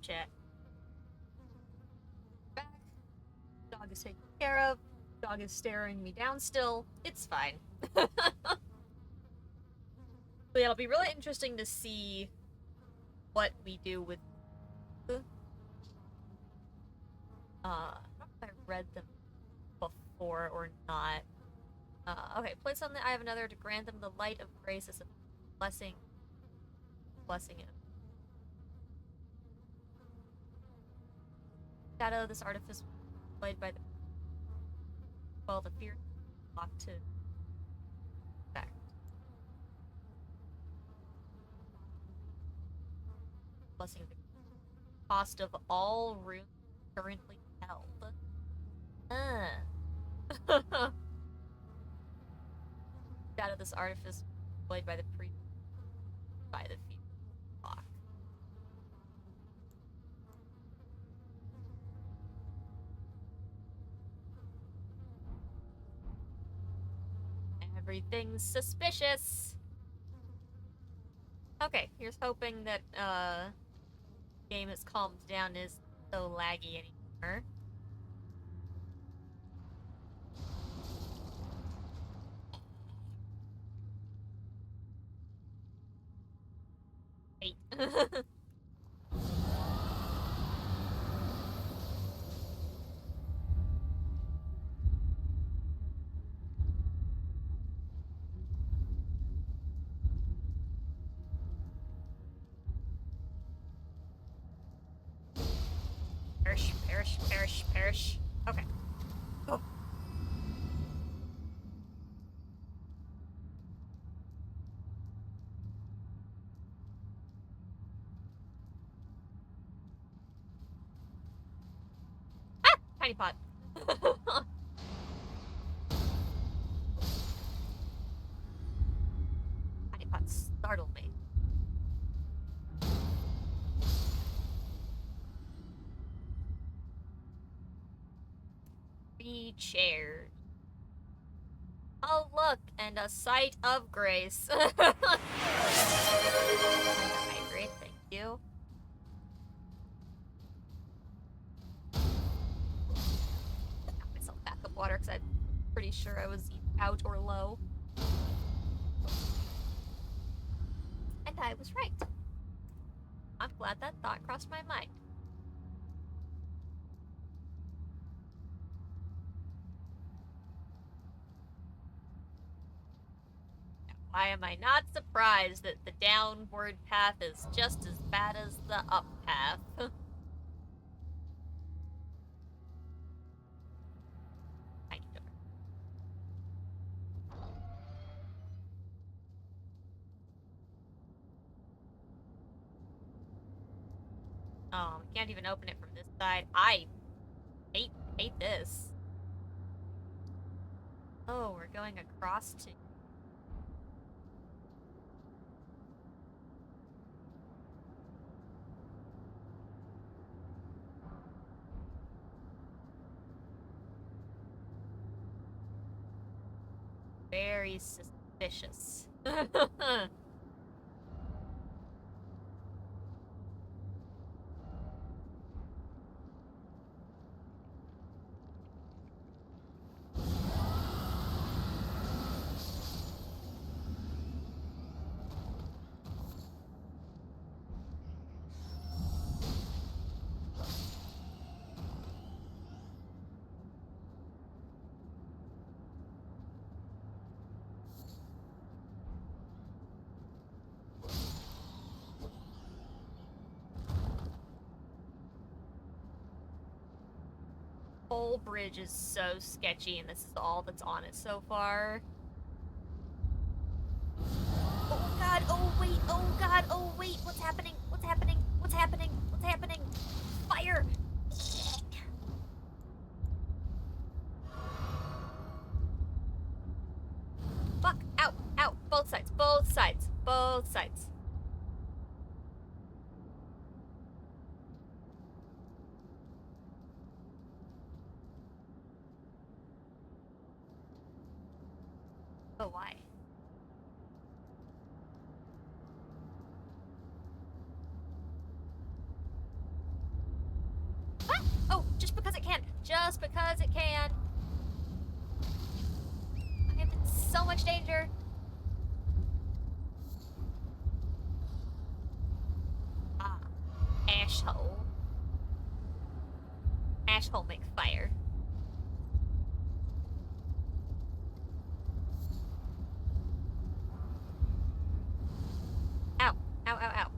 chat. Back. Dog is taken care of. Dog is staring me down still. It's fine. But yeah, it'll be really interesting to see what we do with. I don't know if I read them before or not. Okay, place on the eye of another to grant them the light of grace as a blessing. Blessing him. Shadow of this artifice played by the fear locked to back. Blessing the cost of all runes currently held. Shadow of this artifice played by the priest by the fear lock. Everything's suspicious. Okay, here's hoping that game has calmed down, is so laggy anymore. Eight. Perish, perish, perish, perish. Okay. Oh. Ah! Tiny pot. Tiny pot startled me. Be chaired. Oh, look, and a sight of grace. Hydrate, thank you. Got myself backup water because I'm pretty sure I was out or low. And I was right. I'm glad that thought crossed my mind. Why am I not surprised that the downward path is just as bad as the up path? Tiny door. We can't even open it from this side. I hate this. Oh, we're going across to... Very suspicious. Whole bridge is so sketchy, and this is all that's on it so far. Oh god, oh wait, oh god, oh wait, what's happening? What's happening? What's happening? What's happening? Fire! Fuck, out, out, both sides, both sides, both sides. Oh, why? just because it can. I am in so much danger. Ah, ashhole. Ashhole make fire. Ow, ow, ow, ow.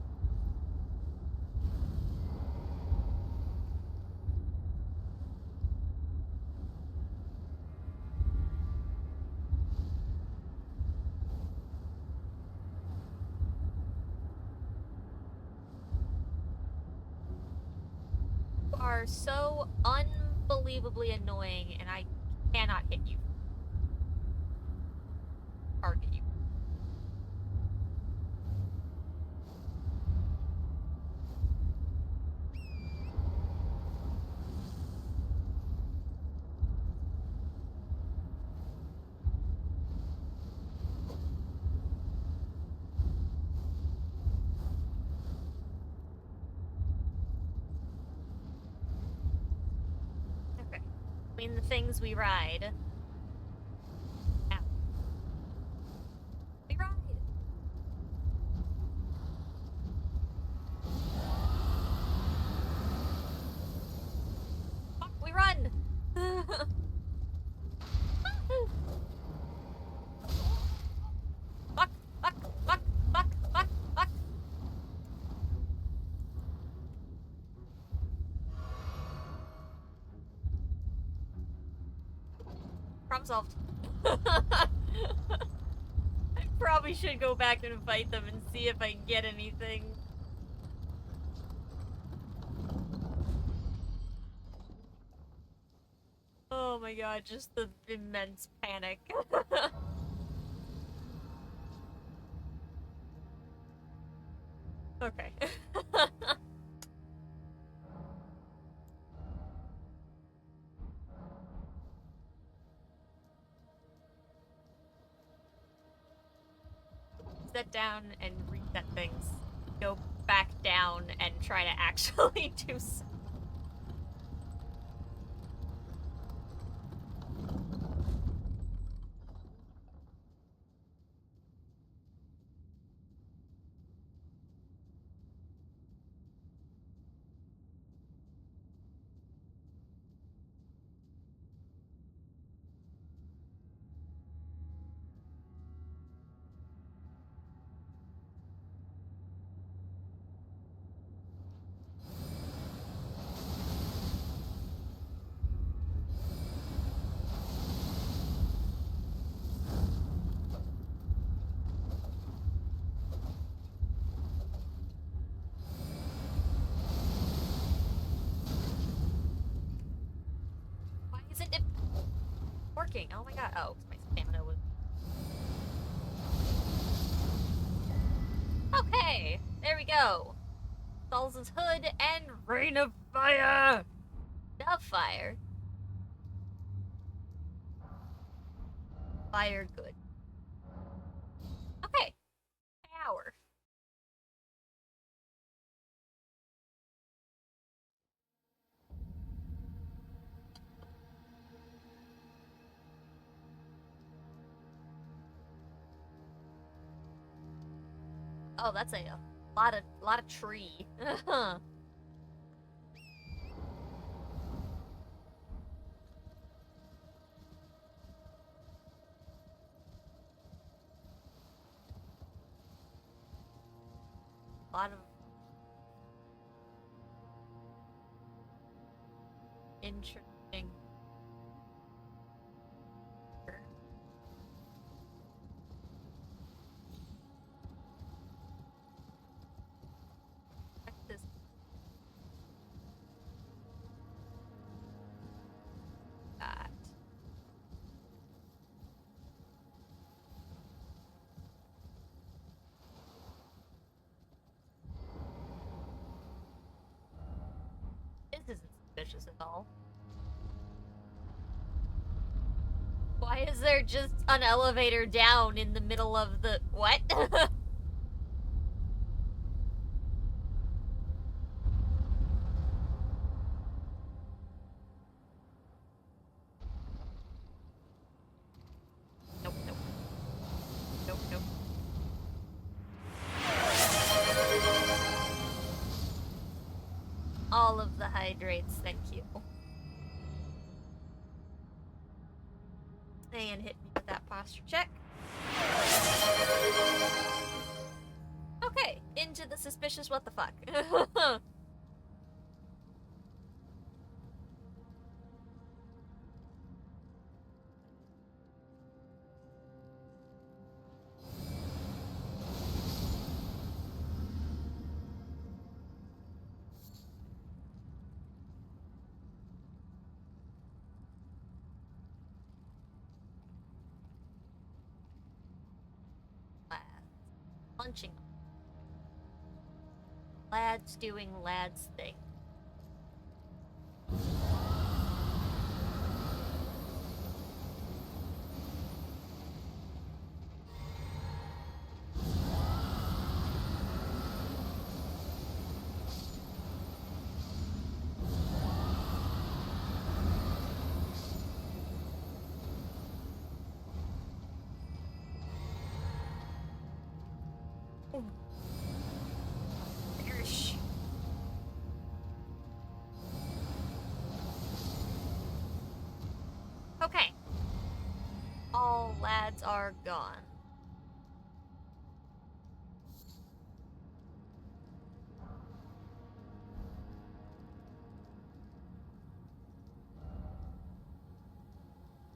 You are so unbelievably annoying, and I cannot hit you. Target you. Okay. Between the things we ride. Ow. We ride! Fuck, we run! Fuck, fuck, fuck, fuck, fuck, fuck. Problem solved. I probably should go back and fight them and see if I can get anything. Oh my god, just the immense panic. Okay. Set down and reset things. Go back down and try to actually do so. Why isn't it working? Oh my god. Oh, my stamina was. Okay, there we go. Saul's hood and rain of fire. Of fire. Fire good. Okay. Power. Oh, that's a lot of tree. Lot of interesting. This that. This isn't suspicious at all. Why is there just an elevator down in the middle of the what? all of the hydrates, thank you. And hit me with that posture check. Okay, into the suspicious what the fuck. Lunching. Lads doing lads thing. Perish. Okay. All lads are gone.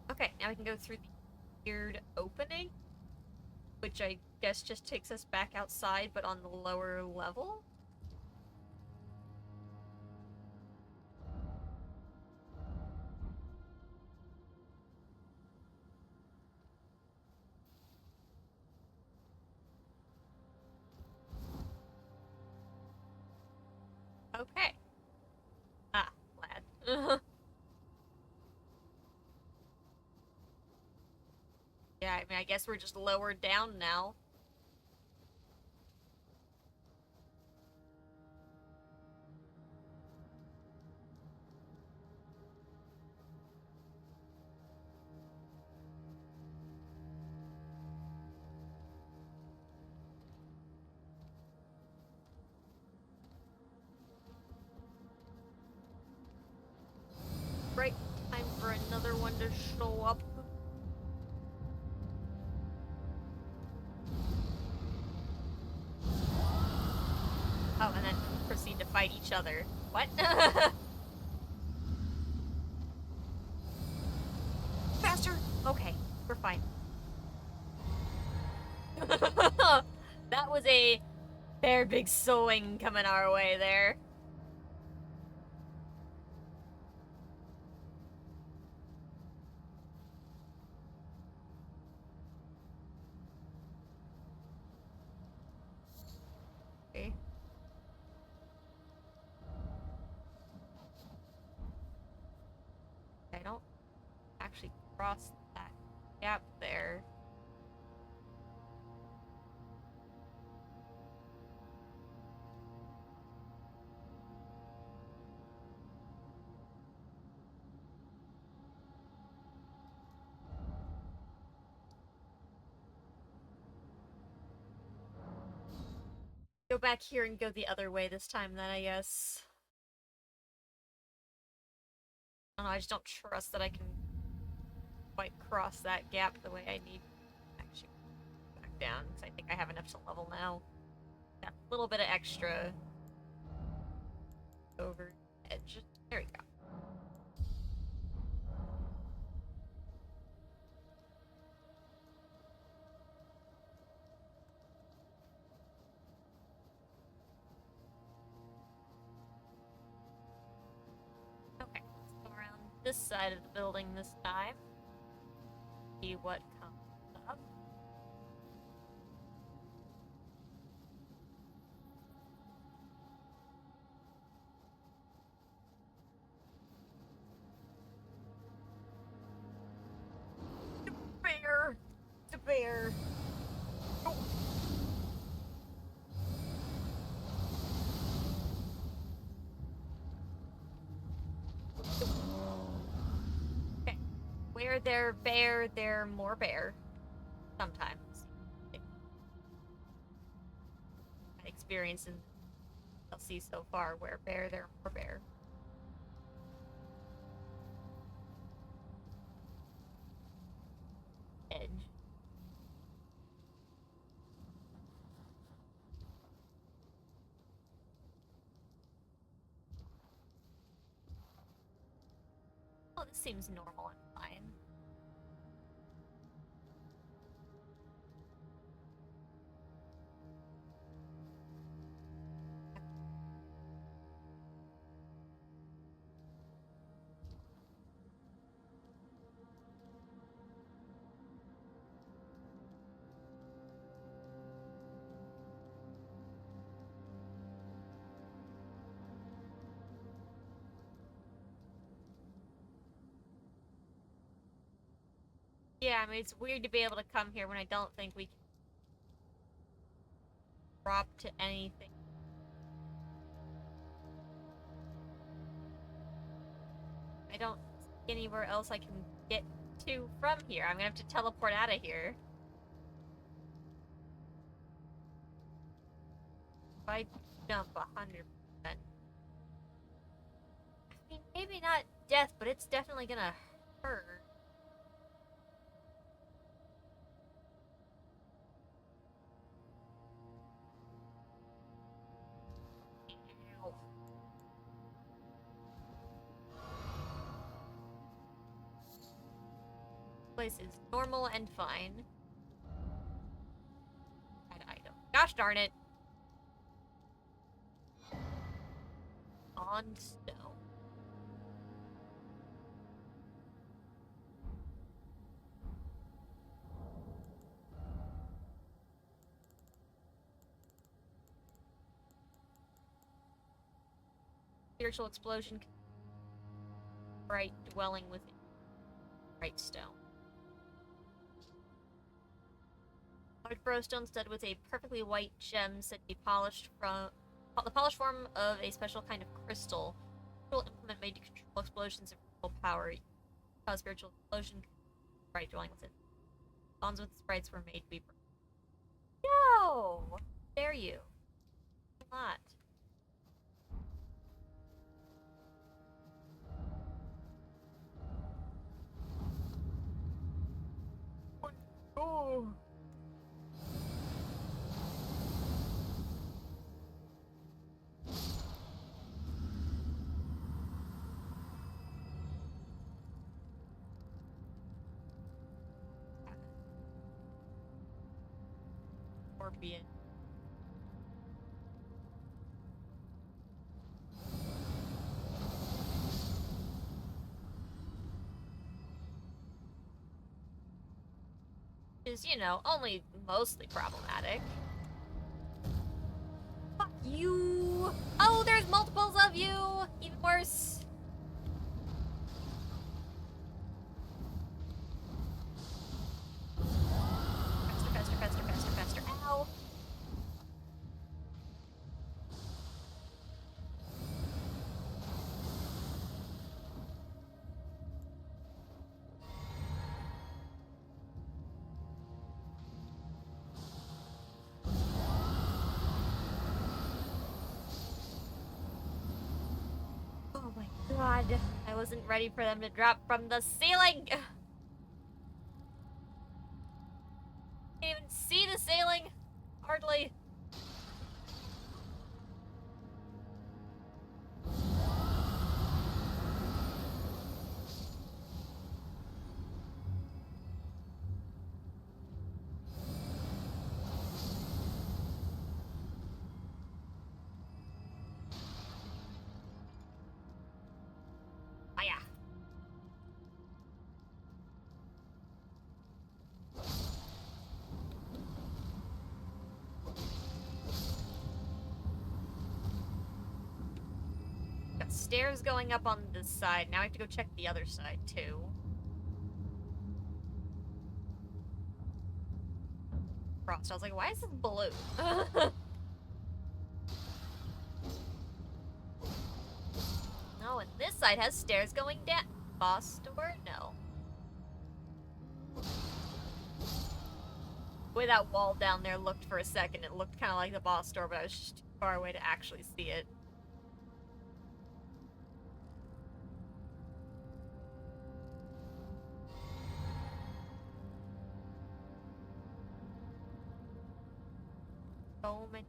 Okay, now we can go through the weird opening, which I guess just takes us back outside, but on the lower level. Okay. Ah, lad. Yeah, I mean, I guess we're just lower down now. Right time for another one to show up. Oh, and then proceed to fight each other. What? Faster! Okay, we're fine. That was a fair big swing coming our way there. Okay. I don't actually cross that gap there. Go back here and go the other way this time then, I guess. I don't know, I just don't trust that I can quite cross that gap the way I need to actually back down, because I think I have enough to level now. That little bit of extra over edge. There we go. Okay, let's go around this side of the building this time. See what comes up. The bear! The bear! Oh. Okay. Where they're bear, they're more bear. Sometimes. I experience in see so far. Where bear, there more bear. Edge. Well, this seems normal and fine. Yeah, I mean, it's weird to be able to come here when I don't think we can drop to anything. I don't see anywhere else I can get to from here. I'm gonna have to teleport out of here. If I jump 100%. I mean, maybe not death, but it's definitely gonna hurt. Ow. Place is normal and fine. Add item. Gosh darn it. On stone. Spiritual explosion. Bright dwelling within. Bright stone. Large stone stud with a perfectly white gem said to be polished from the polished form of a special kind of crystal. Crystal implement made to control explosions of crystal power. How spiritual explosion bright dwelling within. Bonds with sprites were made to be. No! Dare you? Not. Oh. Scorpion. Is, you know, only mostly problematic. Fuck you! Oh, there's multiples of you! Even worse. Faster, faster, faster, faster, faster. Ow! Oh my god. I wasn't ready for them to drop from the ceiling! Can't even see the ceiling! Hardly. Hiya. Got stairs going up on this side. Now I have to go check the other side, too. Frost. I was like, why is this blue? No, and this side has stairs going down. Boss door? No. The way that wall down there looked for a second, it looked kind of like the boss door, but I was just too far away to actually see it. So many.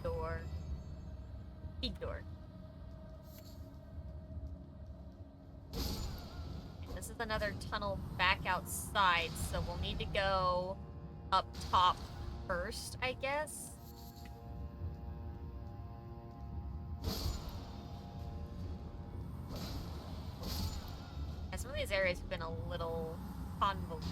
Door. Big door. This is another tunnel back outside, so we'll need to go up top first, I guess. Yeah, some of these areas have been a little convoluted.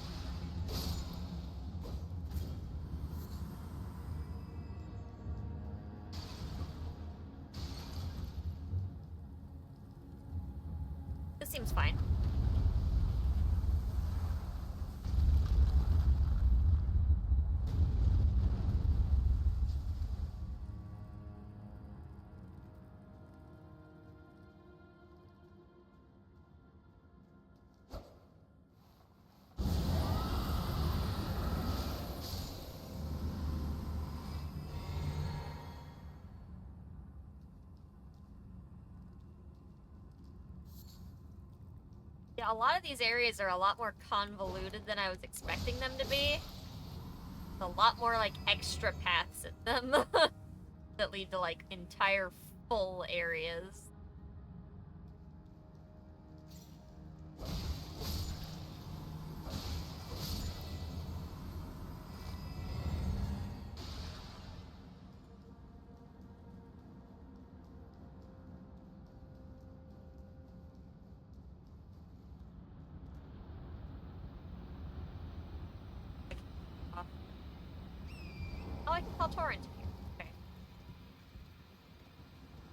This seems fine. Yeah, a lot of these areas are a lot more convoluted than I was expecting them to be. A lot more, like, extra paths in them that lead to, like, entire full areas. Oh, I can call Torrent here. Okay.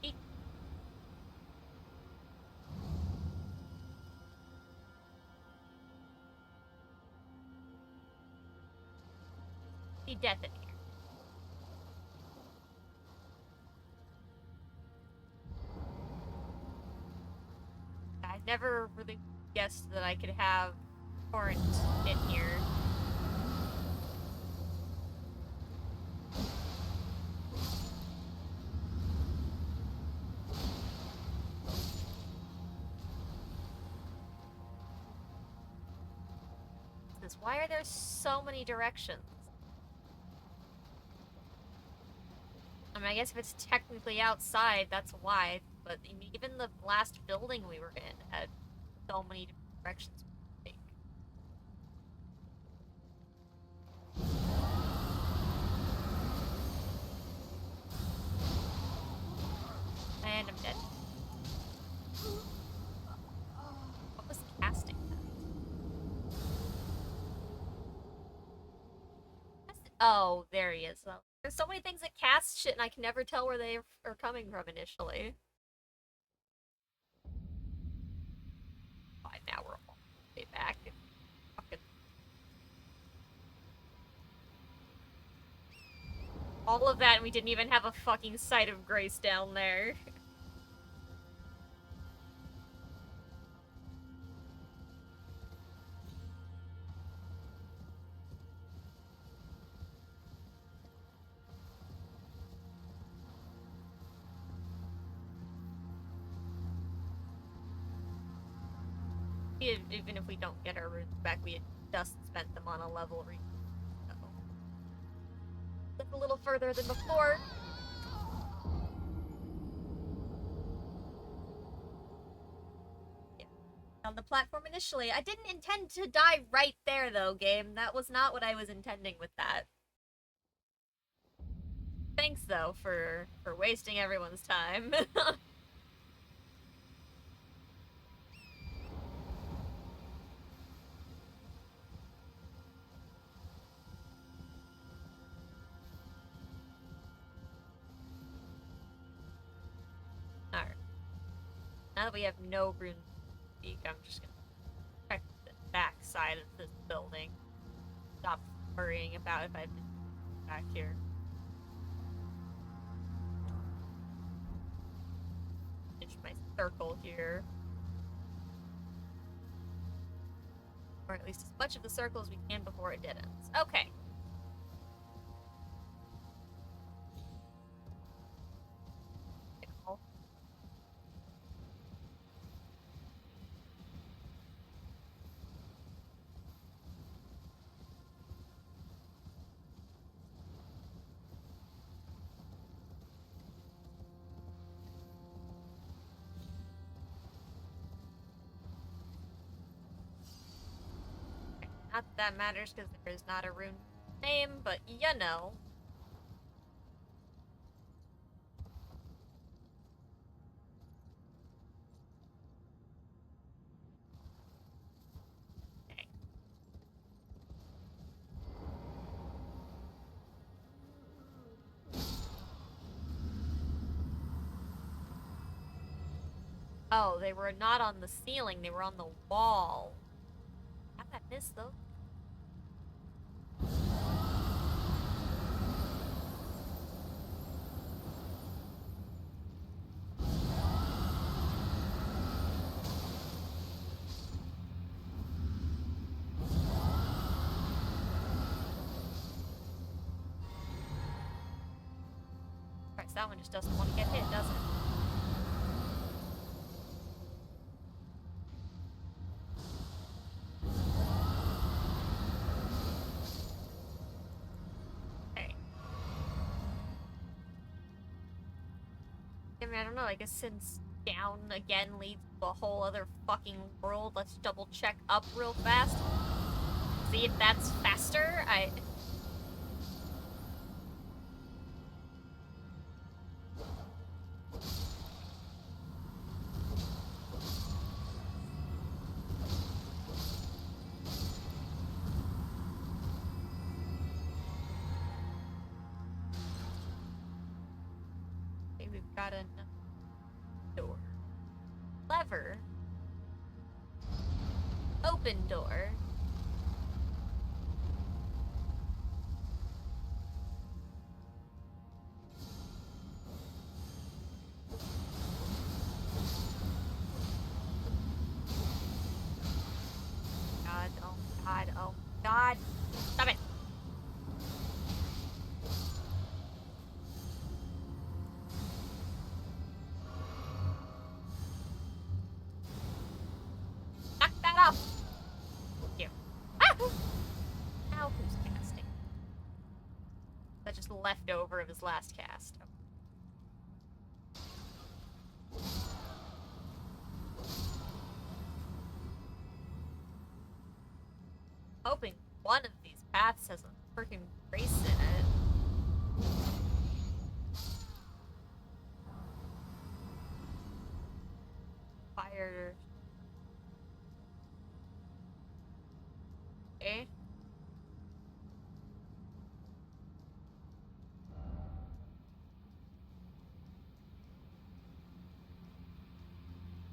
Eat. See death in here. I never really guessed that I could have Torrent in here. Why are there so many directions? I mean, I guess if it's technically outside, that's why. But I mean, even the last building we were in had so many different directions to take. And I'm dead. What was casting that? Oh, there he is. Oh, there's so many things that cast shit, and I can never tell where they are coming from initially. Fine, now we're all the way back. And fucking all of that, and we didn't even have a fucking sight of Grace down there. Even if we don't get our runes back, we had just spent them on a level re. It's a little further than before. Yeah. On the platform initially. I didn't intend to die right there, though, game. That was not what I was intending with that. Thanks, though, for wasting everyone's time. Alright. Now that we have no rune speak, I'm just gonna check the back side of this building. Stop worrying about if I've been back here. circle here. Or at least as much of the circle as we can before it dead ends. Okay. Not that that matters because there is not a rune name, but you know. Okay. Oh, they were not on the ceiling, they were on the wall. How did I miss those? Christ, that one just doesn't want to get hit, does it? Okay. I mean, I don't know, I guess since down again leads to a whole other fucking world, let's double check up real fast. See if that's faster. Okay, we've got a door. Lever. Open door. God, oh God, oh God. Stop it. Knock that off. Here. Ah! Now who's casting? That's just leftover of his last cast. Hoping one of these paths has a freaking grace in it. Fire. Okay.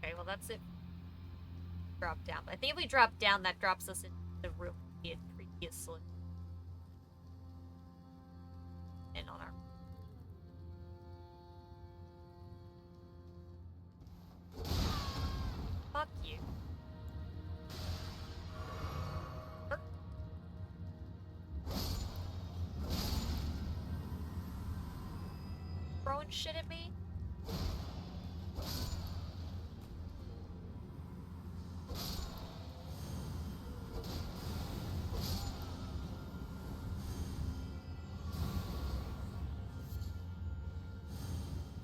Okay, well that's it. Drop down. But I think if we drop down, that drops us into the room we had previously. And on our. Fuck you. Throwing shit at me?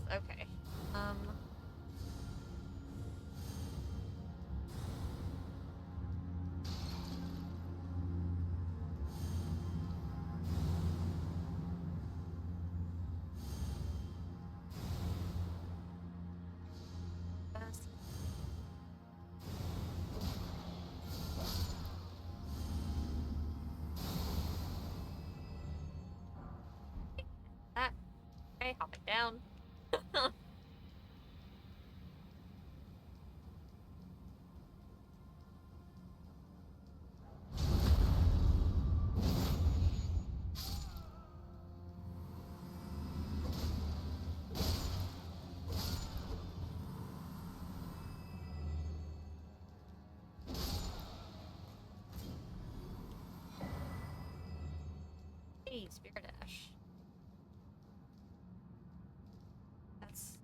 Okay. That. Okay, hop it down. Spirit Ash. That's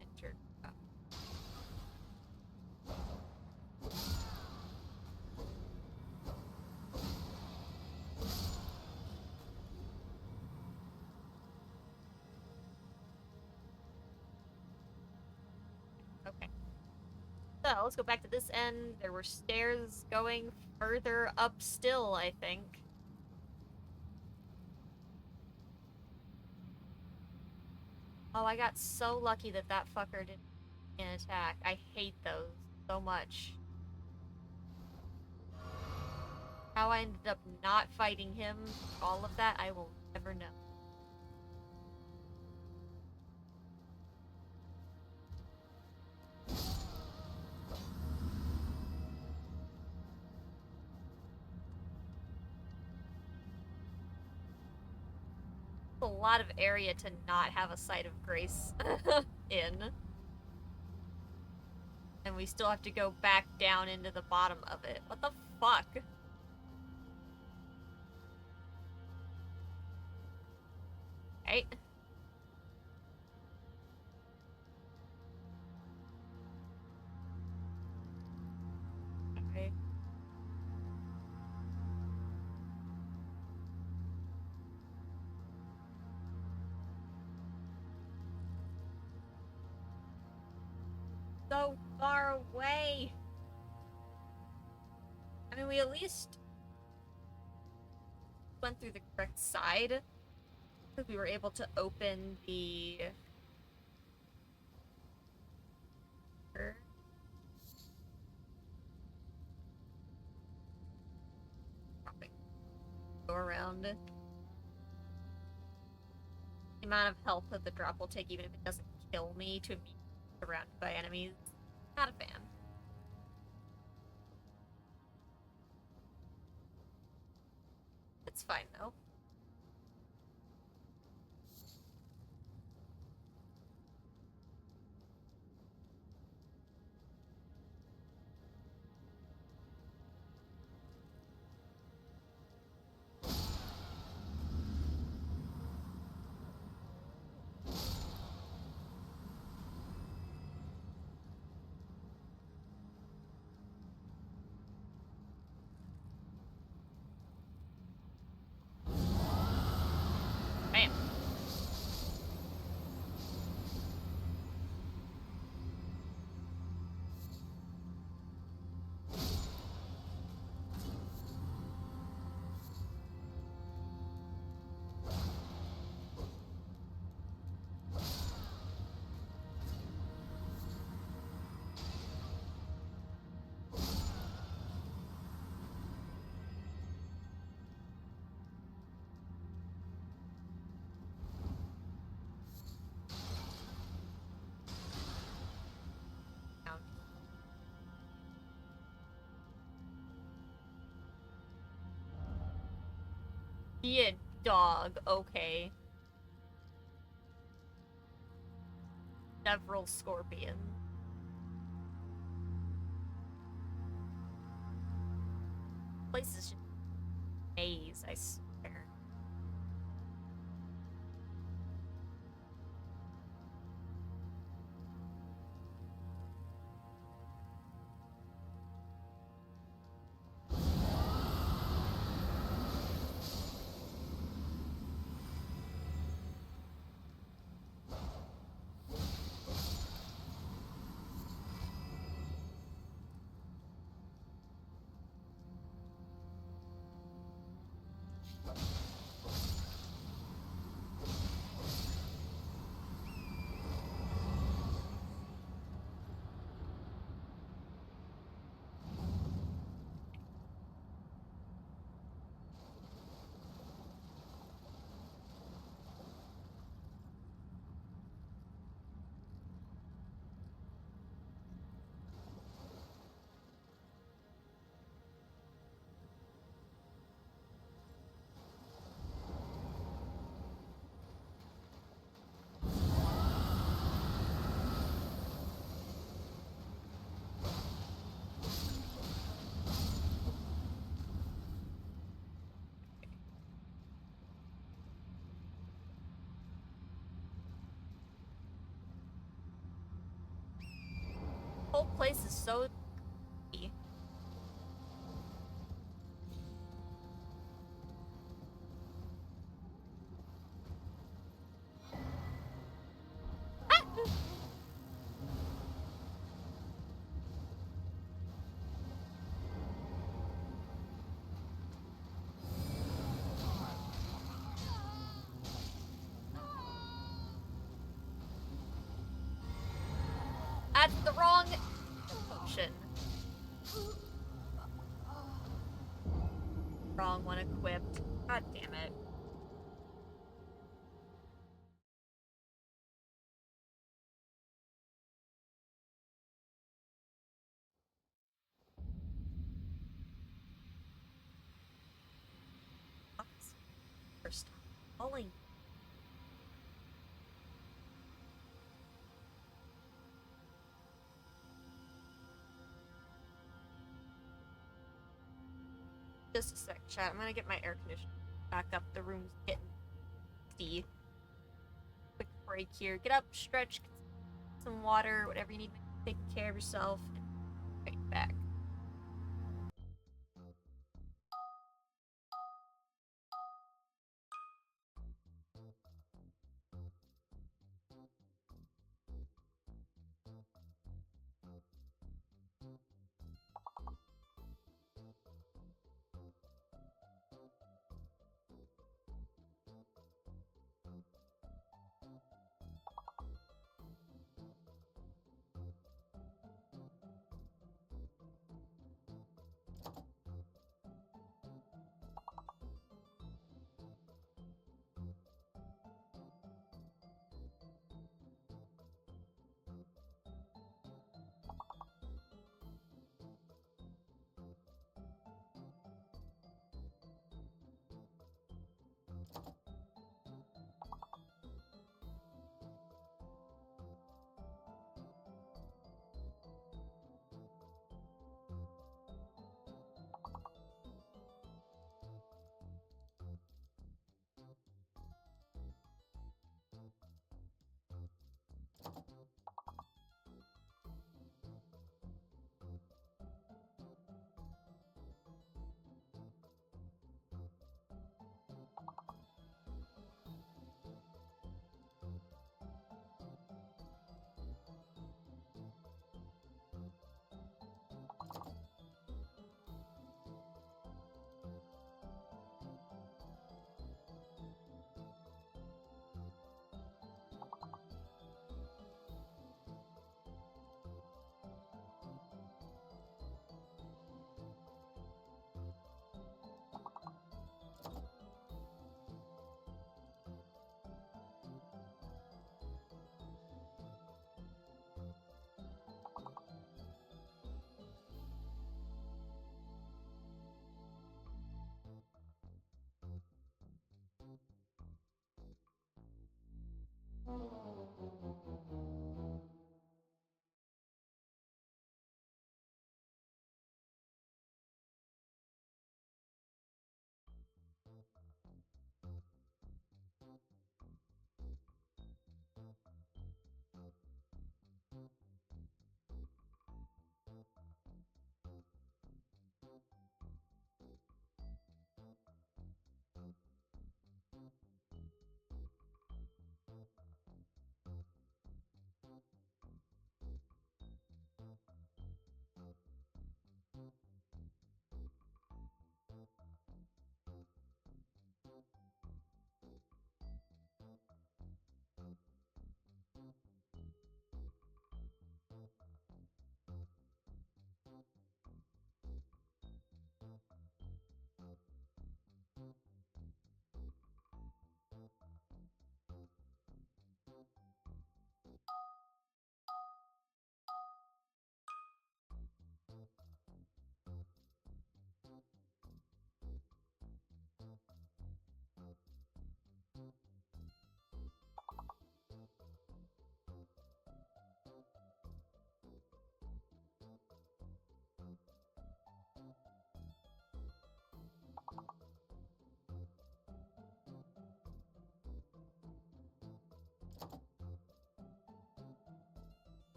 entered. Okay. So let's go back to this end. There were stairs going further up still, I think. Oh, I got so lucky that that fucker didn't attack. I hate those so much. How I ended up not fighting him, all of that, I will never know. A lot of area to not have a Site of Grace in. And we still have to go back down into the bottom of it. What the fuck? Right? Okay. So far away. I mean, we at least went through the correct side. Because we were able to open the... Probably go around. The amount of health that the drop will take, even if it doesn't kill me, to be surrounded by enemies. Not a fan. It's fine, though. Bam. Be a dog, okay. Several scorpions. Place is just a maze, I swear. place is so dirty. That's the wrong potion. Wrong one equipped. God damn it. First falling. Just a sec, chat. I'm gonna get my air conditioner back up. The room's getting steamy. Quick break here. Get up, stretch, get some water, whatever you need. Take care of yourself. And right back.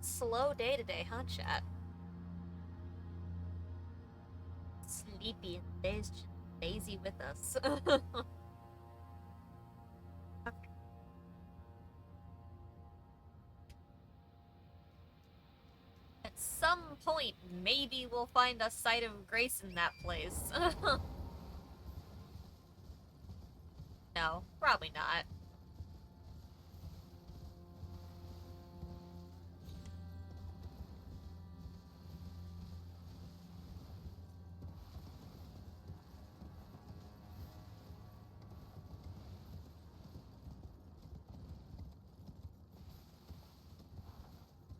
slow day today, huh, chat? Sleepy and today's just lazy with us. Okay. At some point, maybe we'll find a site of grace in that place. No, probably not.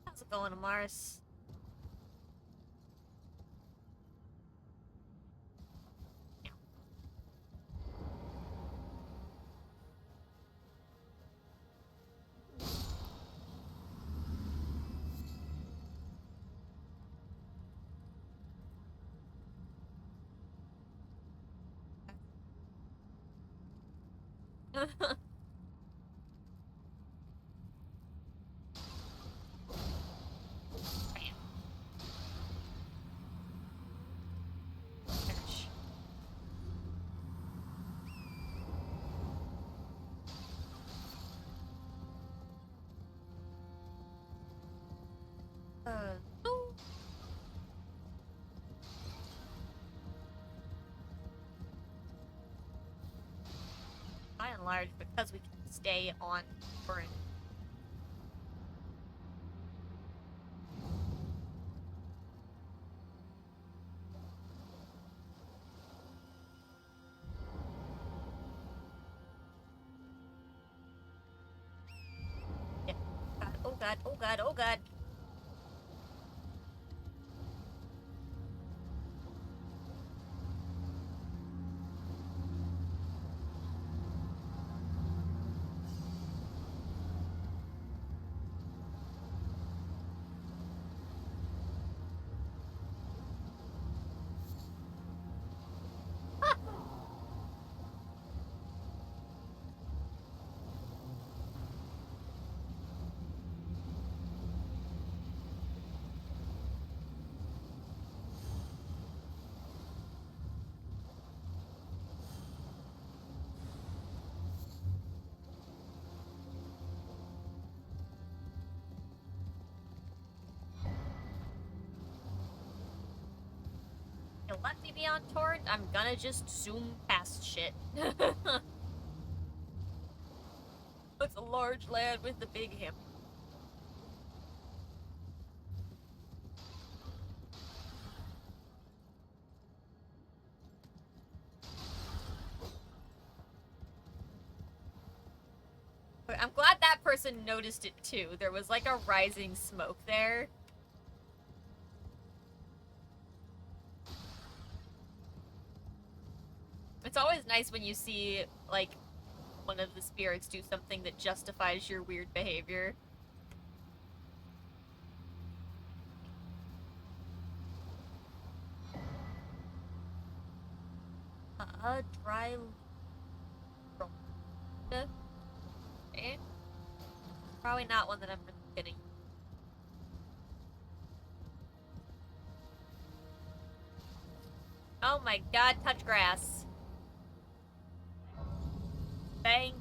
How's it going, Mars? Gosh. Ooh. By and large, because we can stay on current. Yeah. God, oh god, oh god, oh god. You let me be on torrent, I'm gonna just zoom past shit. It's a large lad with the big hip. I'm glad that person noticed it too. There was like a rising smoke there. It's always nice when you see, like, one of the spirits do something that justifies your weird behavior. Dry... Okay. Probably not one that I'm really gonna use. Oh my god, touch grass. Thank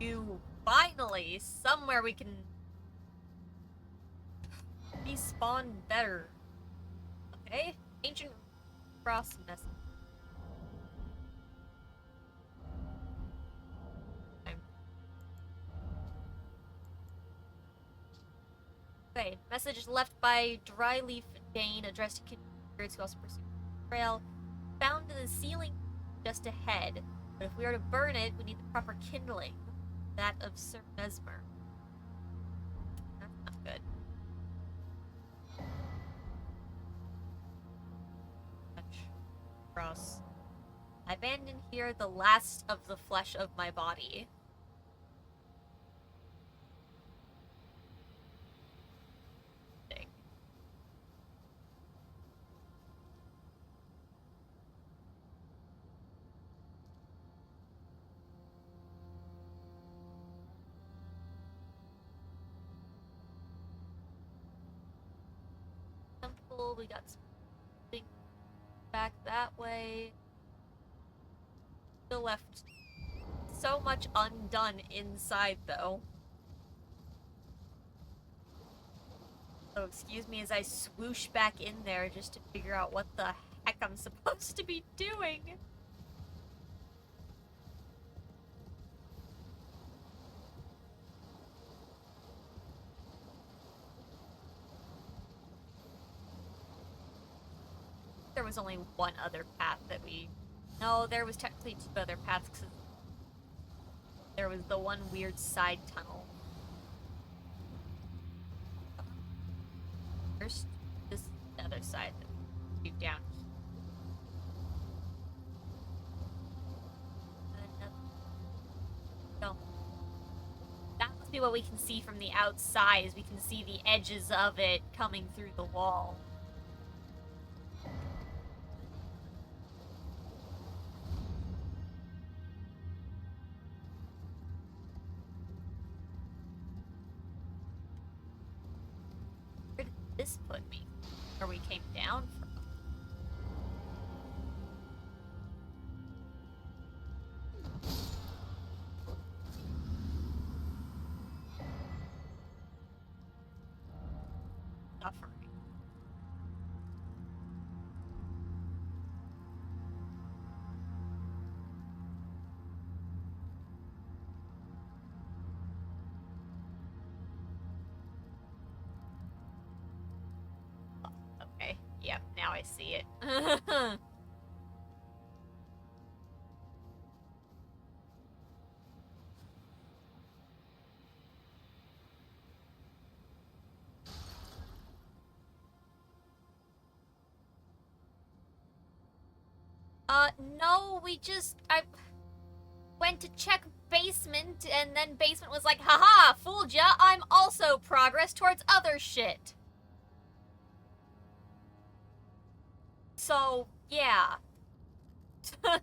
you. Finally, somewhere we can respawn better. Okay, ancient frost message. Okay, message left by Dryleaf Dane addressed to spirits who also pursue the trail. Found in the ceiling just ahead, but if we are to burn it, we need the proper kindling. That of Sir Mesmer. That's not good. Gross. I abandon here the last of the flesh of my body. Dang. probably got something back that way. Still left so much undone inside, though. So excuse me as I swoosh back in there just to figure out what the heck I'm supposed to be doing. There was only one other path that we... No, there was technically two other paths, because there was the one weird side tunnel. First, this other side that we do down here. So, that must be what we can see from the outside, is we can see the edges of it coming through the wall. Where did this put me? Where we came down from? Suffering. Okay, yep, now I see it. No, I went to check basement, and then basement was like, haha, fooled ya, I'm also progress towards other shit. So, yeah. So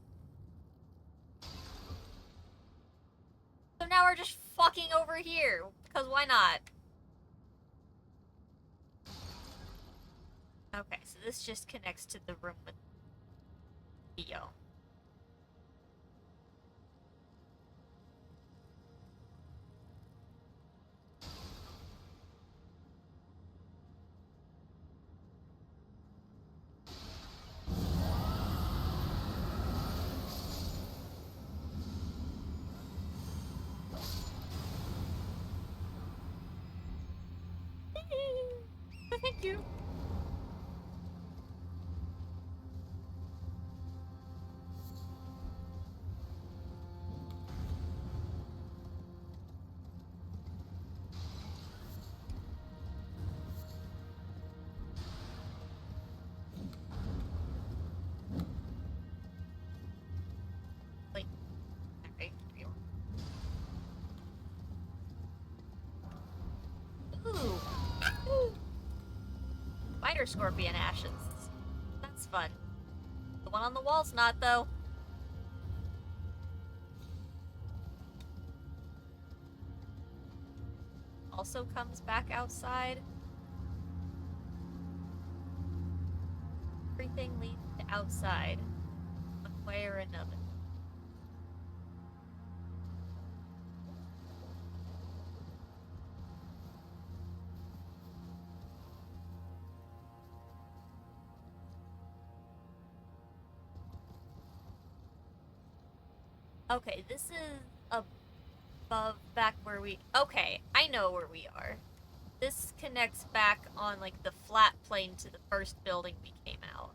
now we're just fucking over here, because why not? Okay, so this just connects to the room with Theo. Thank you. Wait. Alright, here we go. Ooh. Spider scorpion ashes. That's fun. The one on the wall's not, though. Also comes back outside. Everything leads to outside, one way or another. Okay, this is above, back where we... Okay, I know where we are. This connects back on, like, the flat plane to the first building we came out.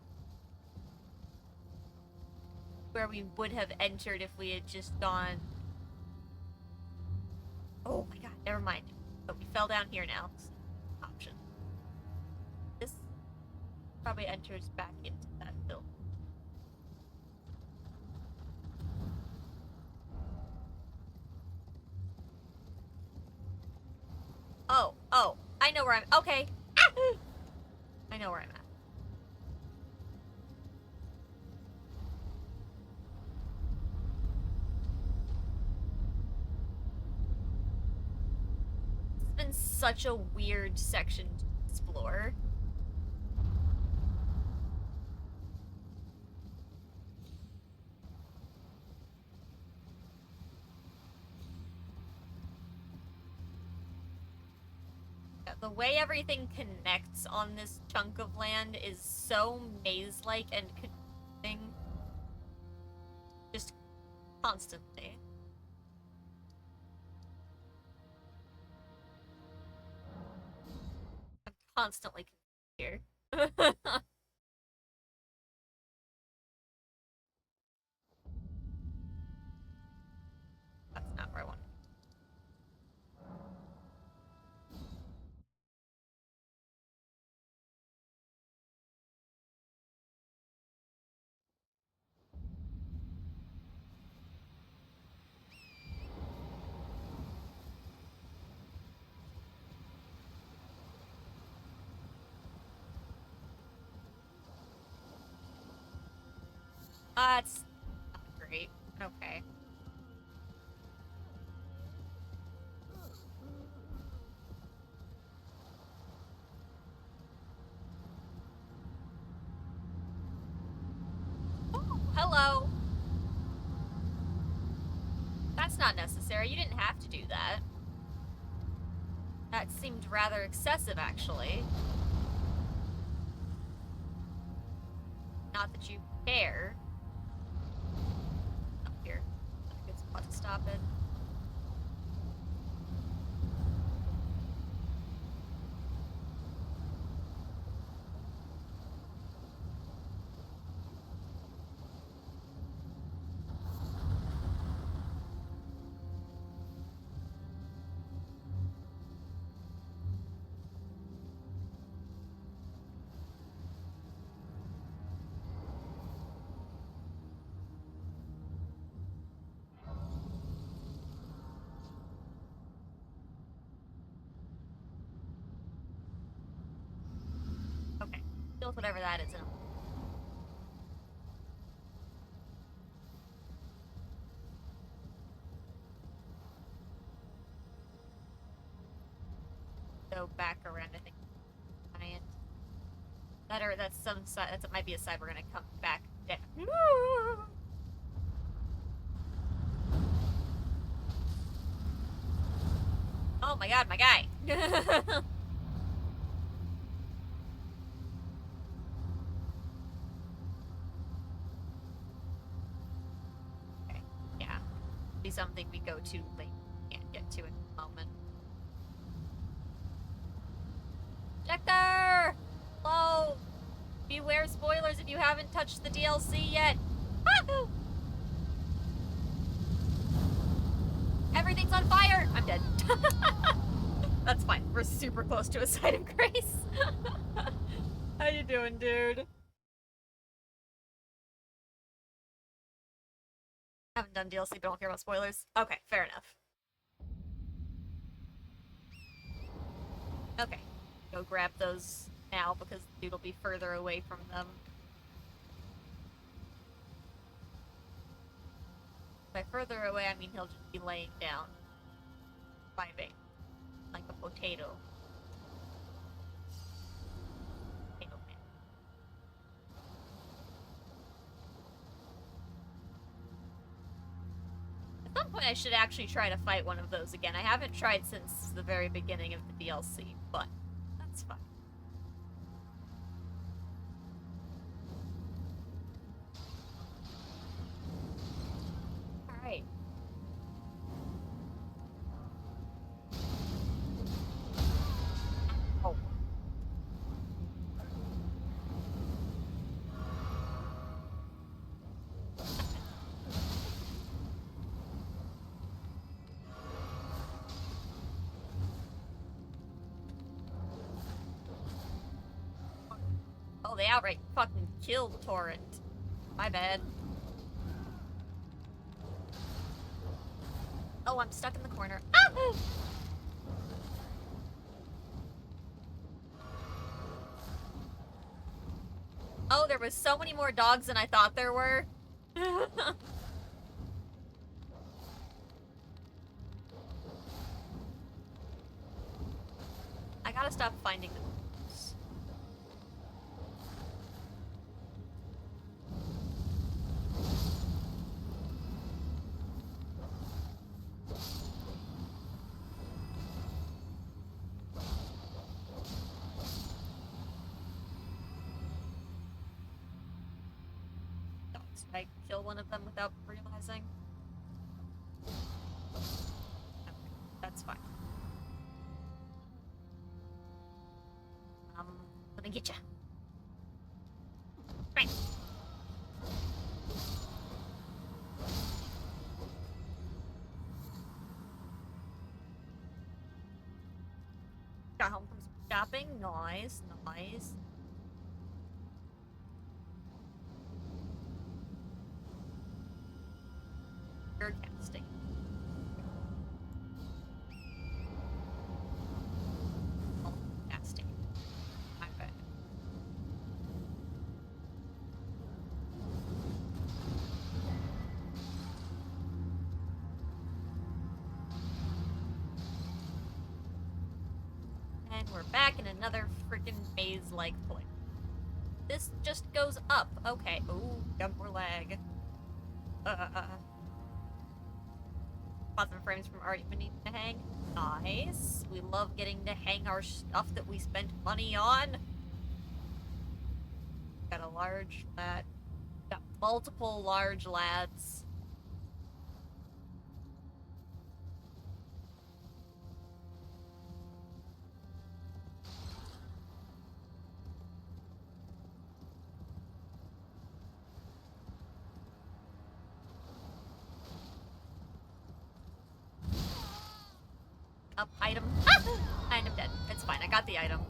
Where we would have entered if we had just gone... Oh my god, never mind. But we fell down here now. So, option. This probably enters back into that building. Oh, I know where I'm... Okay. Ah! I know where I'm at. It's been such a weird section to explore. Yeah, the way everything connects on this chunk of land is so maze-like and confusing. Just constantly. I'm constantly confused here. That's not where I want. That's not great. Okay. Oh, hello. That's not necessary. You didn't have to do that. That seemed rather excessive, actually. Not that you care. Up here. That's a good spot to stop it. Okay. Deal with whatever that is in a moment. Go back around, I think. Giant. That's some side. That might be a side we're gonna come back down. Oh my god, my guy. Okay, yeah. Be something we go to late. Can't get to in a moment. Jector! Hello! Beware spoilers if you haven't touched the DLC yet. Wahoo! Everything's on fire! I'm dead. That's fine. We're super close to a site of grace. How you doing, dude? Haven't done DLC, but don't care about spoilers. Okay, fair enough. Okay. Go grab those now because the dude will be further away from them. By further away, I mean he'll just be laying down. Vibing. Like a potato. Potato man. At some point I should actually try to fight one of those again. I haven't tried since the very beginning of the DLC, but that's fine. Alright. Oh. Oh, they outright fucking killed Torrent. My bad. Oh, I'm stuck in the corner. Ah! Oh, there was so many more dogs than I thought there were. I gotta stop finding them. Did I kill one of them without realizing? Okay, that's fine. I'm gonna get ya. Right. Got home from shopping. Nice, nice. You're casting. Oh, casting. My bad. And we're back in another freaking maze-like place. This just goes up. Okay. Ooh, got more lag. Bought some frames from Art Beneath to hang. Nice. We love getting to hang our stuff that we spent money on. Got a large lad. Got multiple large lads. Up, item. Ah! And I'm dead. It's fine, I got the item.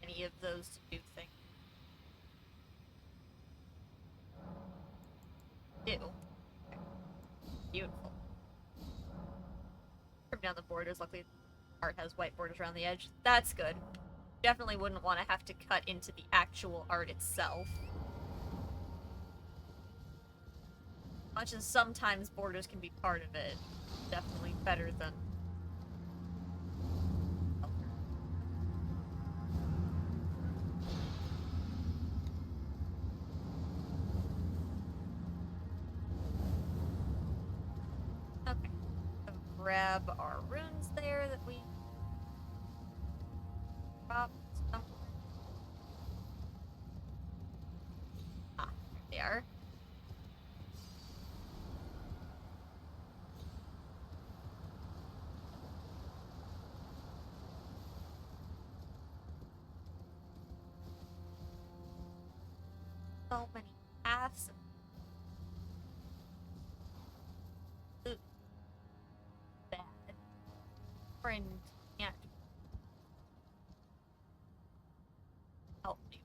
Any of those to do things. Do. Beautiful. Trim down the borders. Luckily, art has white borders around the edge. That's good. Definitely wouldn't want to have to cut into the actual art itself. Much as sometimes borders can be part of it, definitely better than... Okay. Grab our runes there that we... dropped. Ah, there they are. So many paths. Ooh. Bad. Friend can't help me.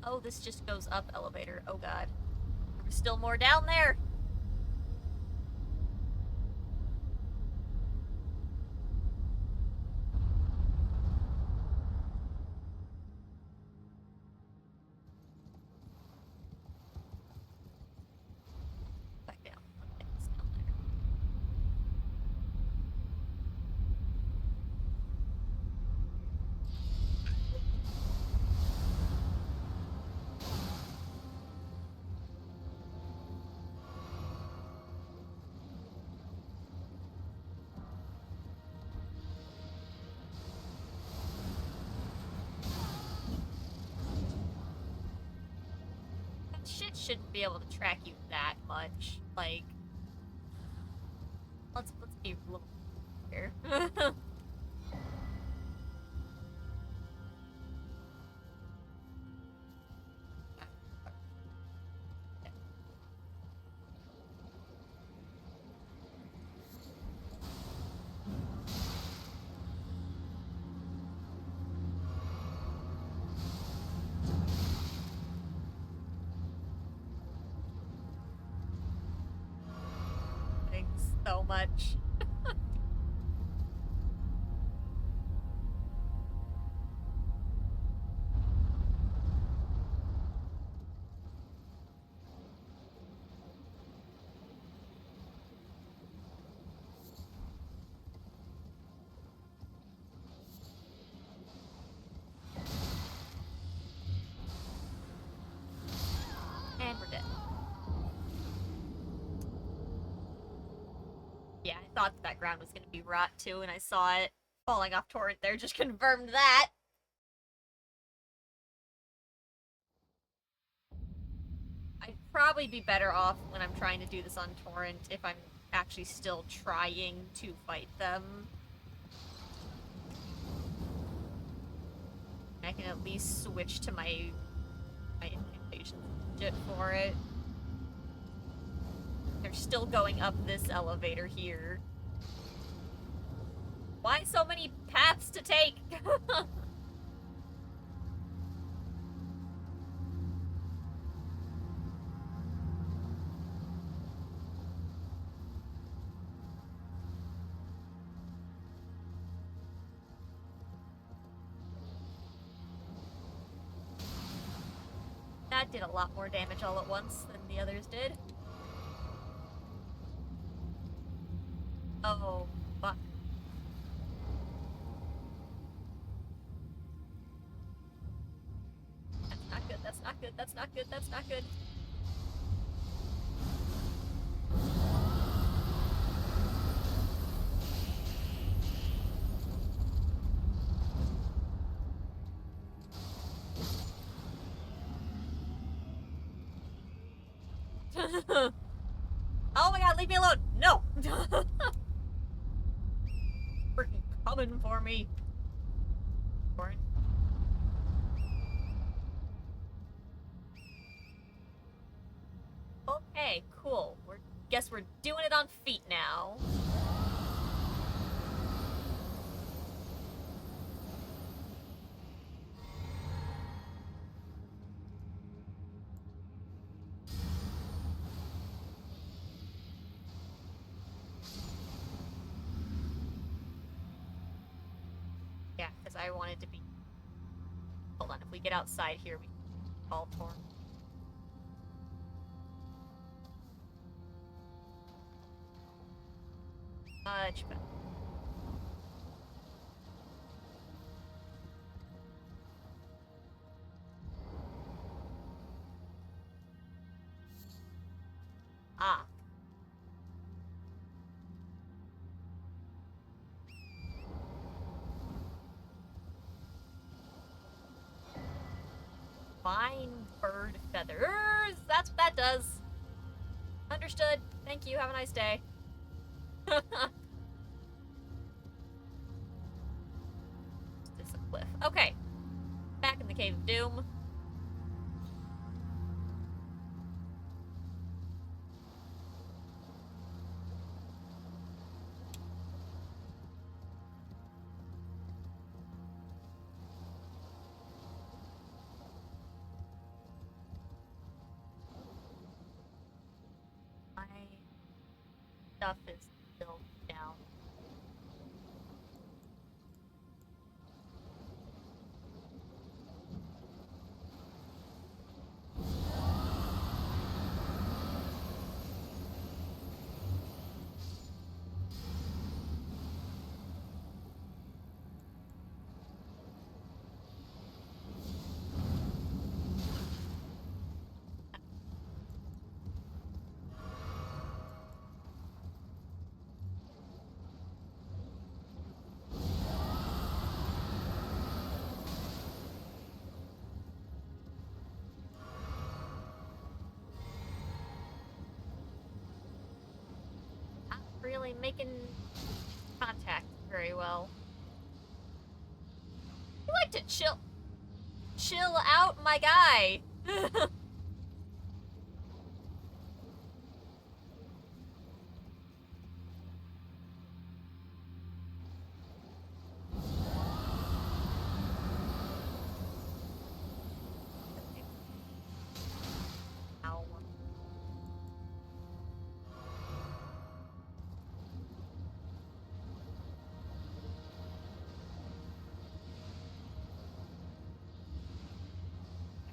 Oh, this just goes up elevator. Oh god. There's still more down there. Back down. Okay, it's down there. That shit shouldn't be able to track you that much. Like, let's be a little here. Thanks so much. thought that ground was gonna be rot too, and I saw it falling off torrent there, just confirmed that. I'd probably be better off when I'm trying to do this on torrent if I'm actually still trying to fight them. I can at least switch to my incantation legit for it. They're still going up this elevator here. Why so many paths to take? That did a lot more damage all at once than the others did. Oh, fuck. That's not good, that's not good, that's not good, that's not good. Oh my god, leave me alone! No! Freaking coming for me. Okay, cool. Guess we're doing it on feet now. Yeah, because I wanted to be... Hold on, if we get outside here, we can call torn. Much better. Ah. Fine bird feathers. That's what that does. Understood. Thank you. Have a nice day. It's a cliff. Okay. Back in the Cave of Doom. My stuff is still down. Really making contact very well. You like to chill out, my guy. Ow.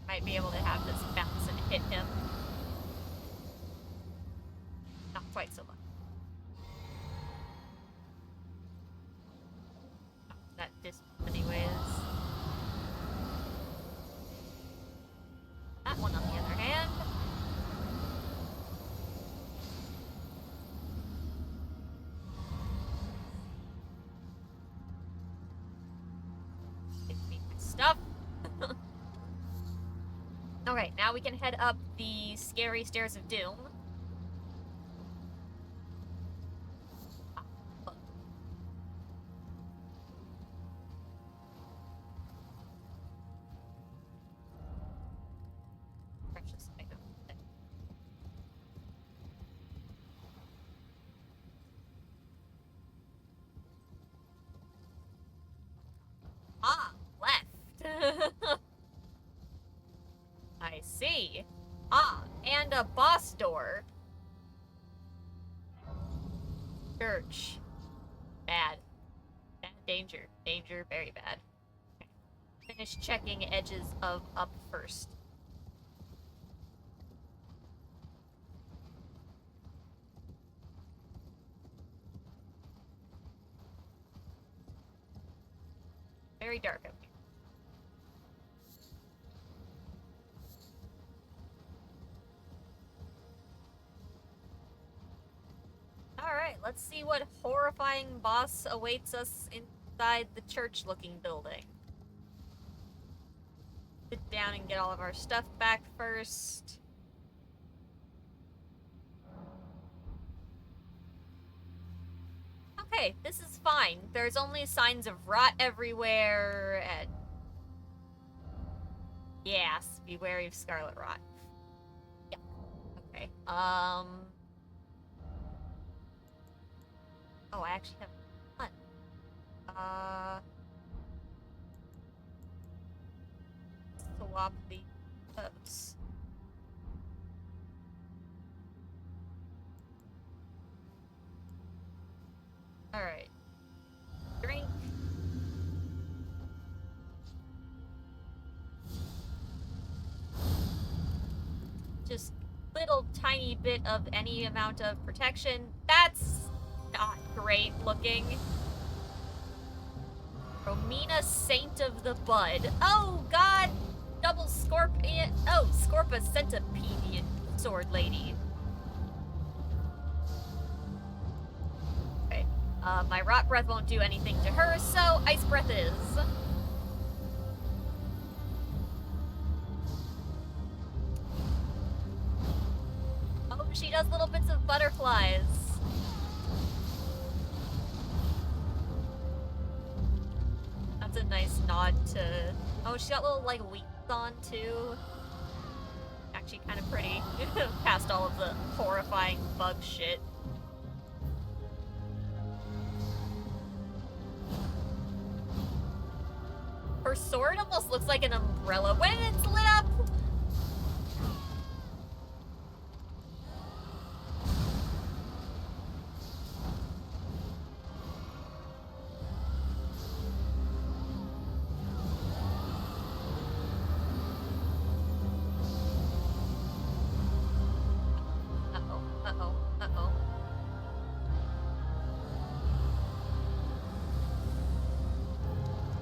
Might be able to have this bounce and hit him. Not quite so much. That distance anyways. That one on the other hand. Alright, now we can head up the scary stairs of doom. Precious item. Ah, left. I see. Ah, and a boss door. Church. Bad. Bad danger. Danger, very bad. Okay. Finish checking edges of up first. Very dark up here. Alright, let's see what horrifying boss awaits us inside the church-looking building. Sit down and get all of our stuff back first. Okay, this is fine. There's only signs of rot everywhere, and... yes, be wary of scarlet rot. Yeah. Okay. Oh, I actually have a ton. Swap the boats. Alright. Drink. Just little tiny bit of any amount of protection. That's not great looking. Romina, Saint of the Bud. Oh god! Double Scorpion. Oh, Scorpa Centipedian Sword Lady. Okay. My Rot Breath won't do anything to her, so Ice Breath is. Oh, she does little bits of butterflies. That's a nice nod to... oh, she got little, like, wheats on, too. Actually kind of pretty. Past all of the horrifying bug shit. Her sword almost looks like an umbrella when it's lit up.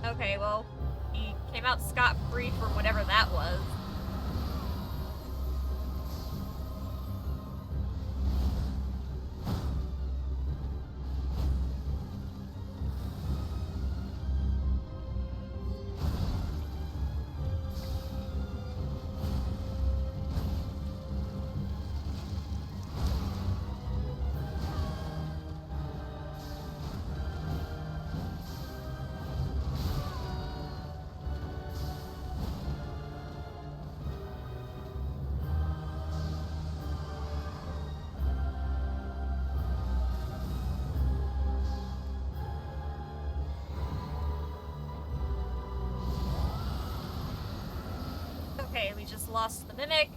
Okay, well, he came out scot-free for whatever that was. Okay, we just lost the Mimic.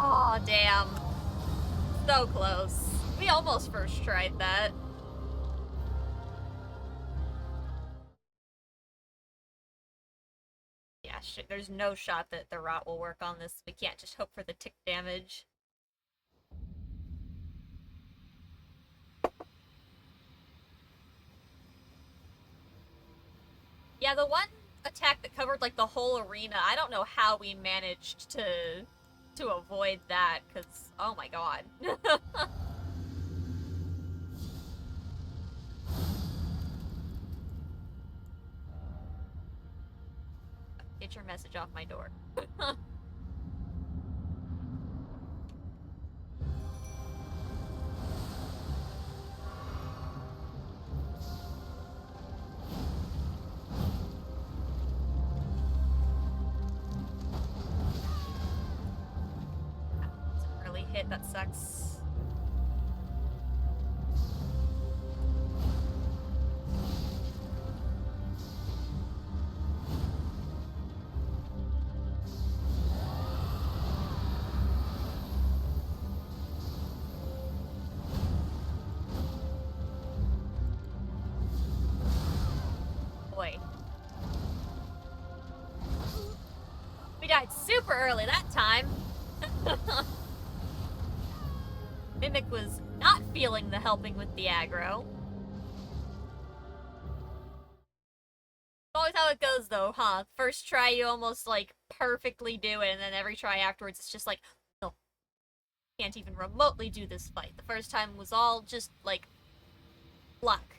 Aw, damn. So close. We almost first tried that. shit. There's no shot that the rot will work on this. We can't just hope for the tick damage. Yeah, the one attack that covered like the whole arena, I don't know how we managed to avoid that, because oh my god. Get your message off my door. It's an early hit, that sucks. Boy. We died super early that time. Mimic was not feeling the helping with the aggro. Always how it goes though, huh? First try you almost like perfectly do it, and then every try afterwards it's just like, no, can't even remotely do this fight. The first time was all just like luck.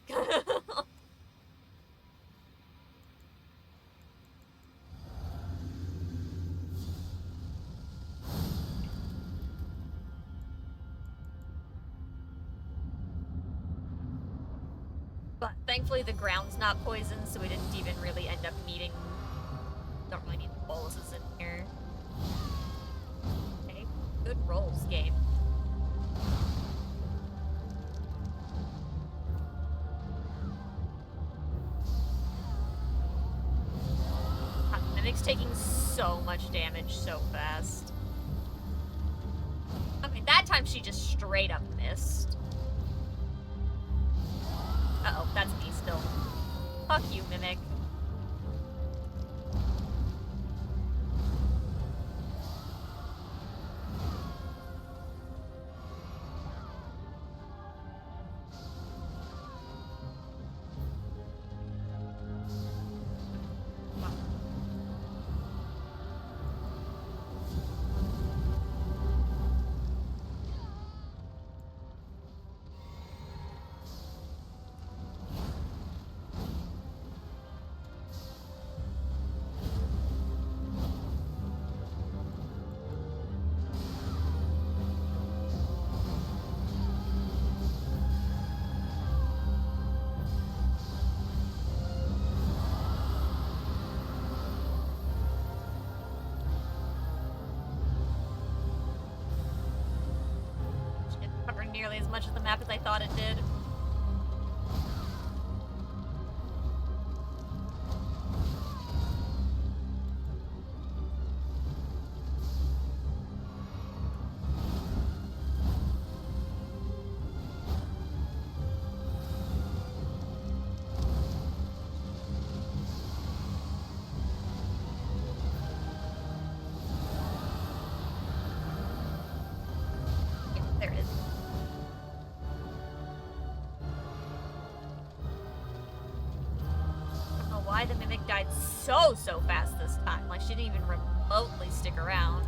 But thankfully the ground's not poisoned, so we didn't even really end up needing... Don't really need the boluses in here. Okay, good rolls, game. Mimic's taking so much damage so fast. Okay, that time she just straight up missed. Uh-oh, that's me still. Fuck you, Mimic. Nearly as much of the map as I thought it did. Yeah, there it is. Why the Mimic died so fast this time. Like, she didn't even remotely stick around.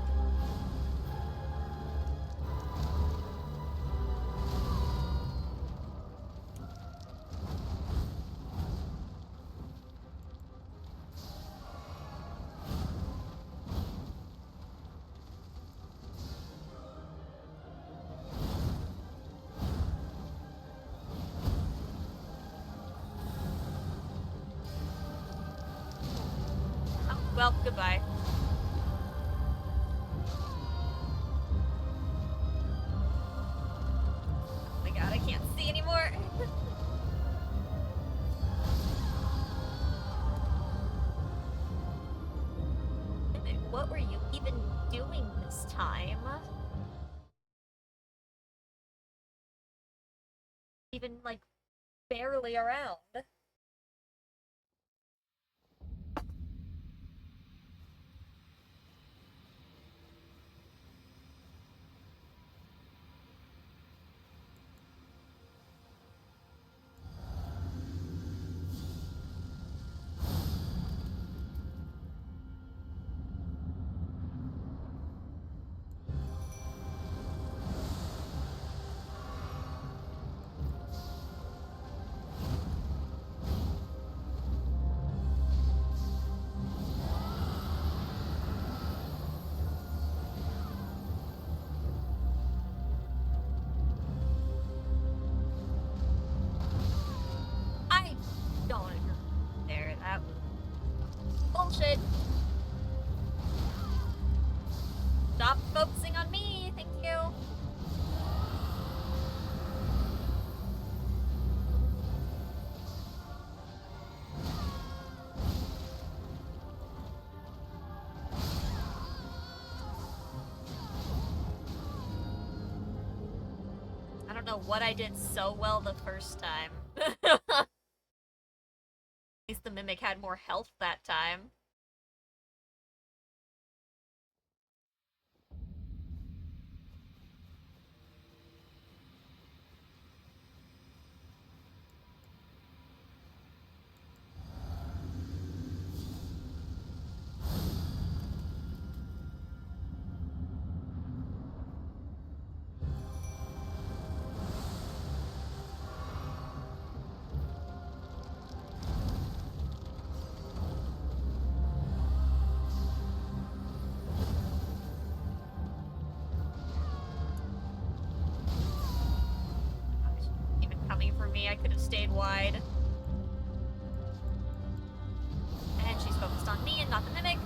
Well, goodbye. Oh my god, I can't see anymore. What were you even doing this time? Even, like, barely around. bullshit. Stop focusing on me, thank you. I don't know what I did so well the first time. At least the Mimic had more health that time. Even coming for me, I could have stayed wide. And she's focused on me and not the Mimic.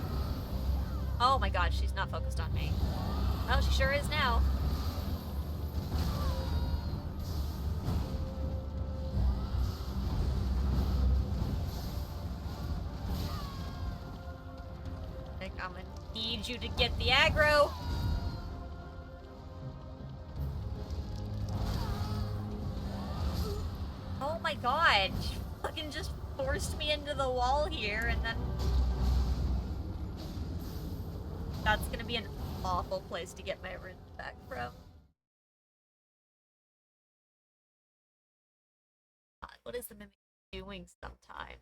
Oh my god, she's not focused on me. Oh, she sure is now. Like, I'm gonna need you to get the aggro. Oh my god, she fucking just forced me into the wall here, and then... That's gonna be an awful place to get my rune back from. God, what is the Mimic doing sometimes?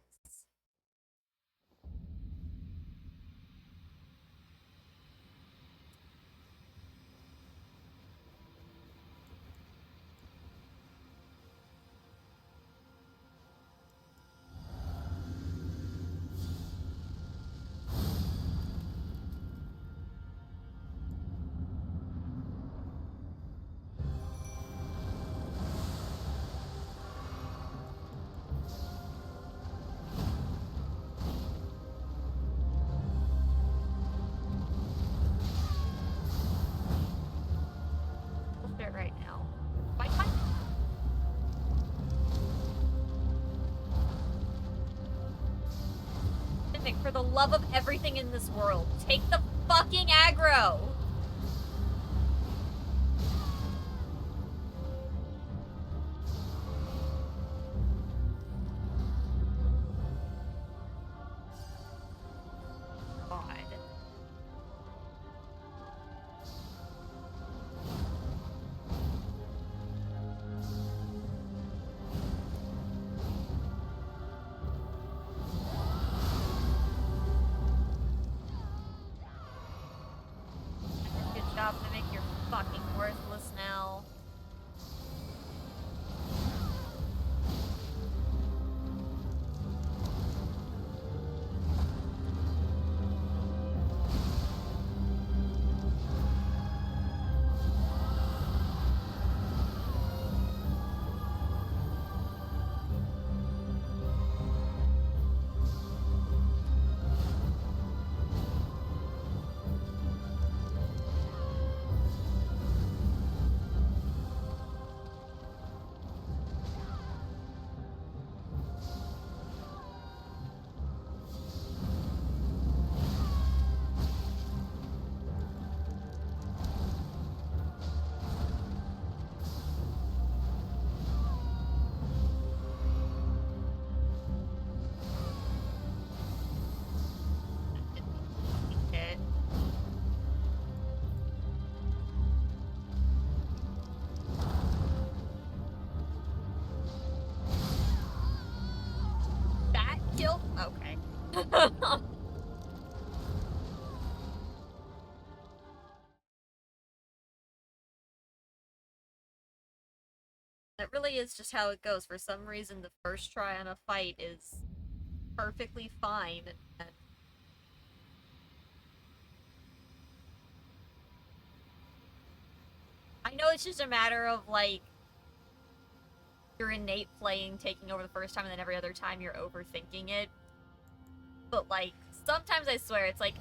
Bullshit right now. Fight, fight. Mimic, for the love of everything in this world, take the fucking aggro! God. Good job, Mimic, you're fucking worthless now. Shit. That killed? Okay. That really is just how it goes. For some reason, the first try on a fight is perfectly fine. And I know it's just a matter of, like, your innate playing taking over the first time, and then every other time you're overthinking it. But, like, Sometimes I swear it's like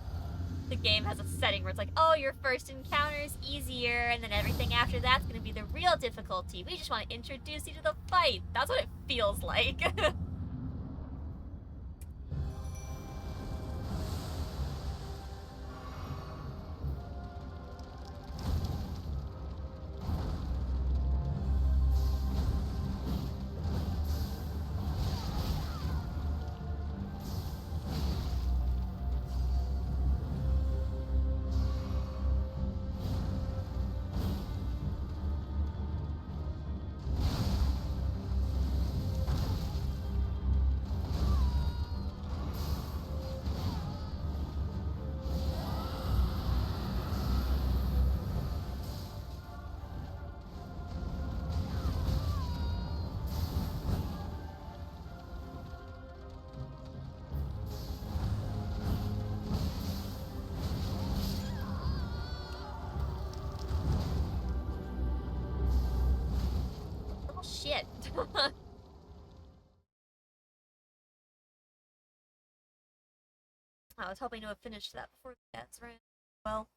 the game has a setting where it's like, oh, your first encounter is easier, and then everything after that's gonna be the real difficulty. We just want to introduce you to the fight. That's what it feels like. Oh shit. I was hoping to have finished that before the ads ran. Well.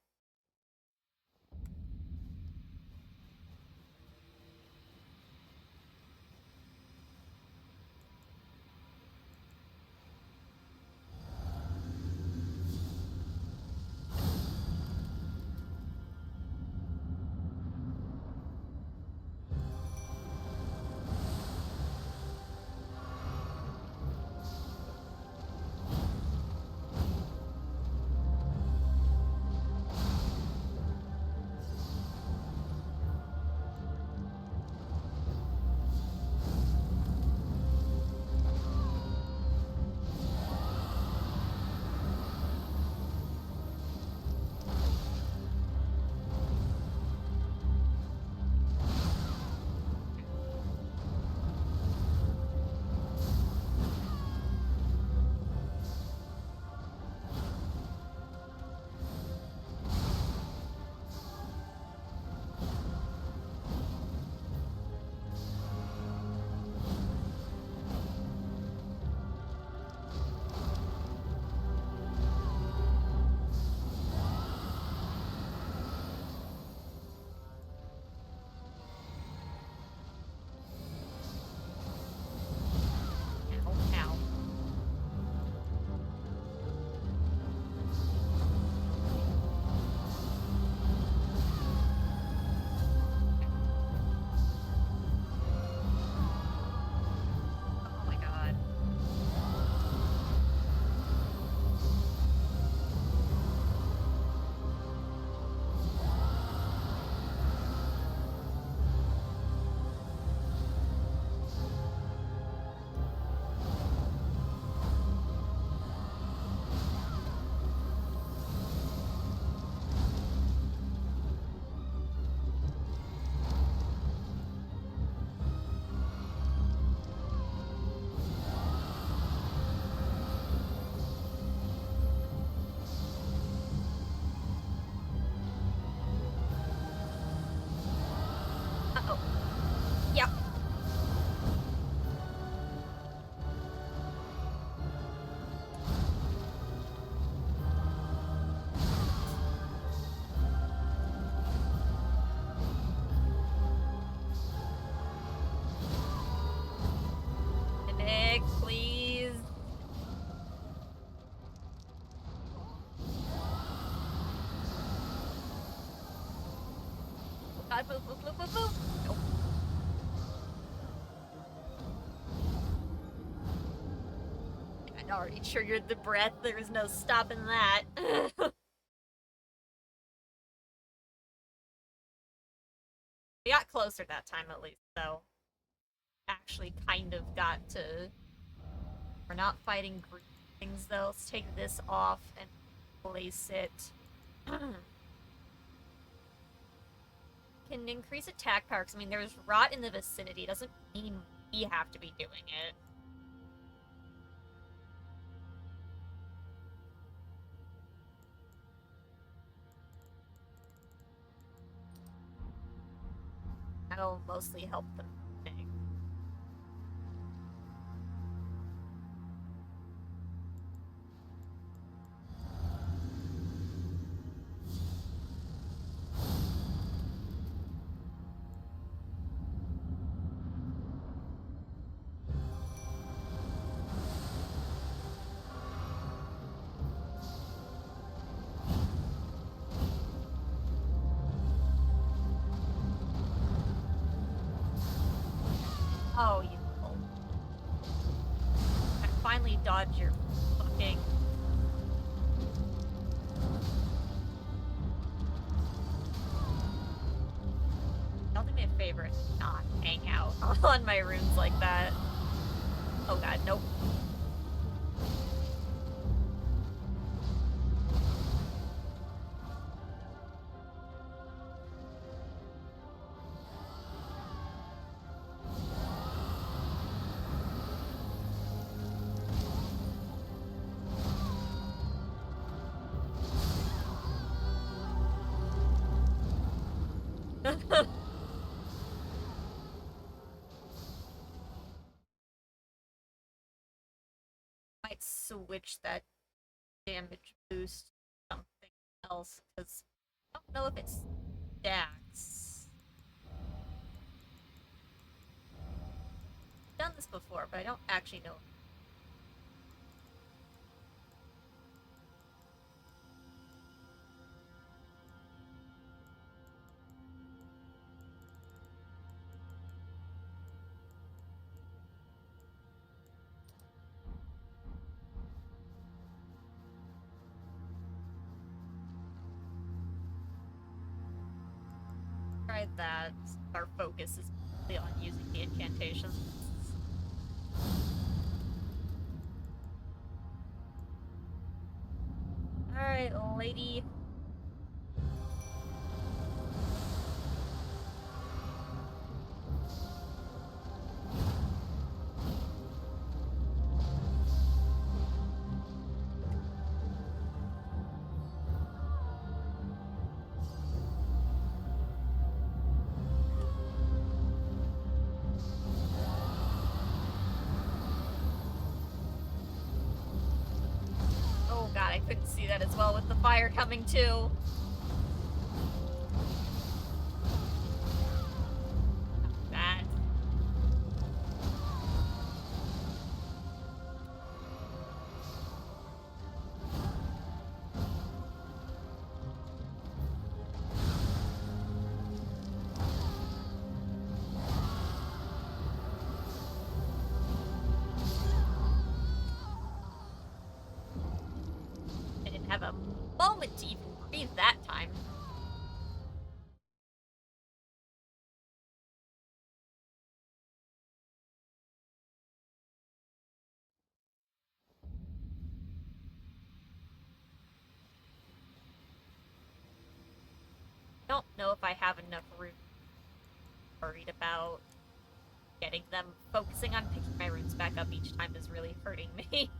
Ow, ow. Oh my god. Uh-oh. Yep. Nick, please. God, move, move, move, move, move. Nope. I'd already triggered the breath. There was no stopping that. We got closer that time at least, though. Actually kind of got to... We're not fighting green things, though. Let's take this off and place it. Can increase attack power, because, I mean, there's rot in the vicinity. Doesn't mean we have to be doing it. That'll mostly help them. finally dodge your fucking... Y'all do me a favor and not hang out on my runes like that. Oh god, nope. Might switch that damage boost to something else, because I don't know if it stacks. I've done this before, but I don't actually know. Try that. Our focus is mostly on using the incantations. Alright, lady. Oh god, I couldn't see that as well with the fire coming too. That. I didn't have a moment to even breathe that time. I don't know if I have enough room. Worried about getting them. Focusing on picking my runes back up each time is really hurting me.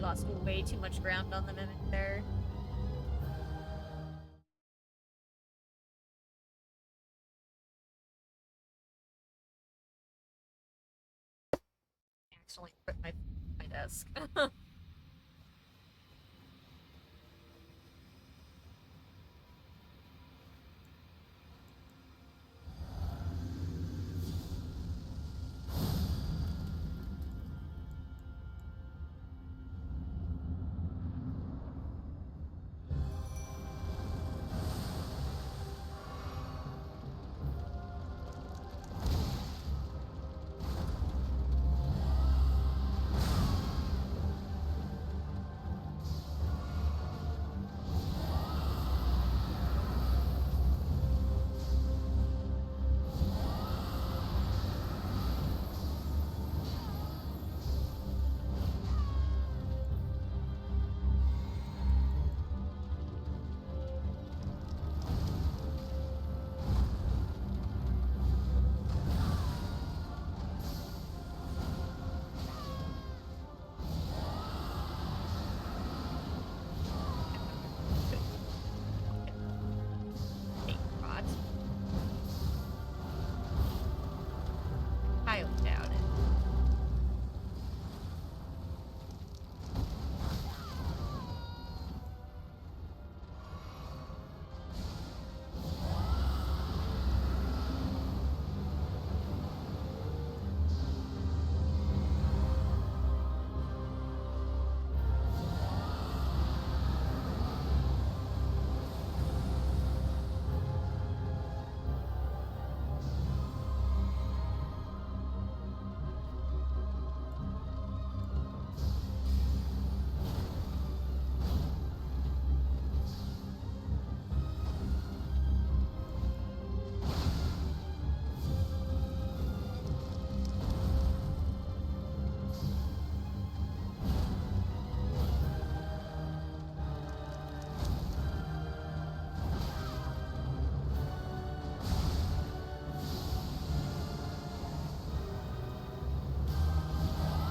lost way too much ground on the Mimic there. Actually put my desk.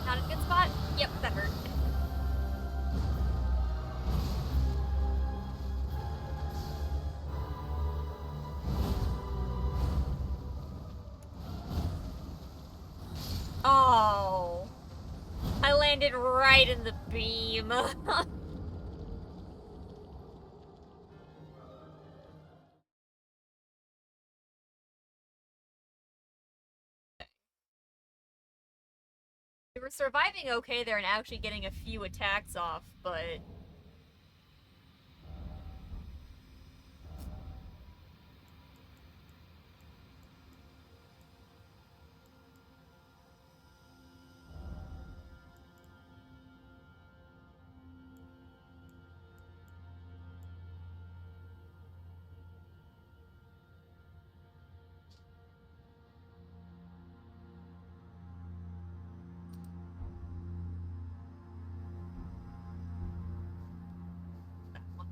Not a good spot? Yep, that hurt. Oh. I landed right in the beam. We were surviving okay there and actually getting a few attacks off, but...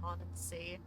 on and see.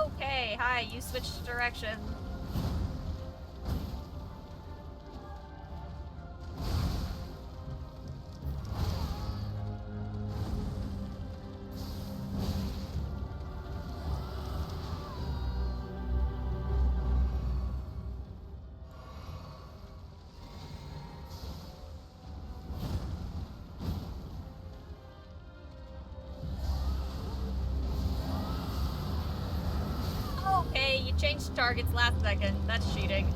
Okay, hi, you switched direction. Okay, you changed targets last second. That's cheating.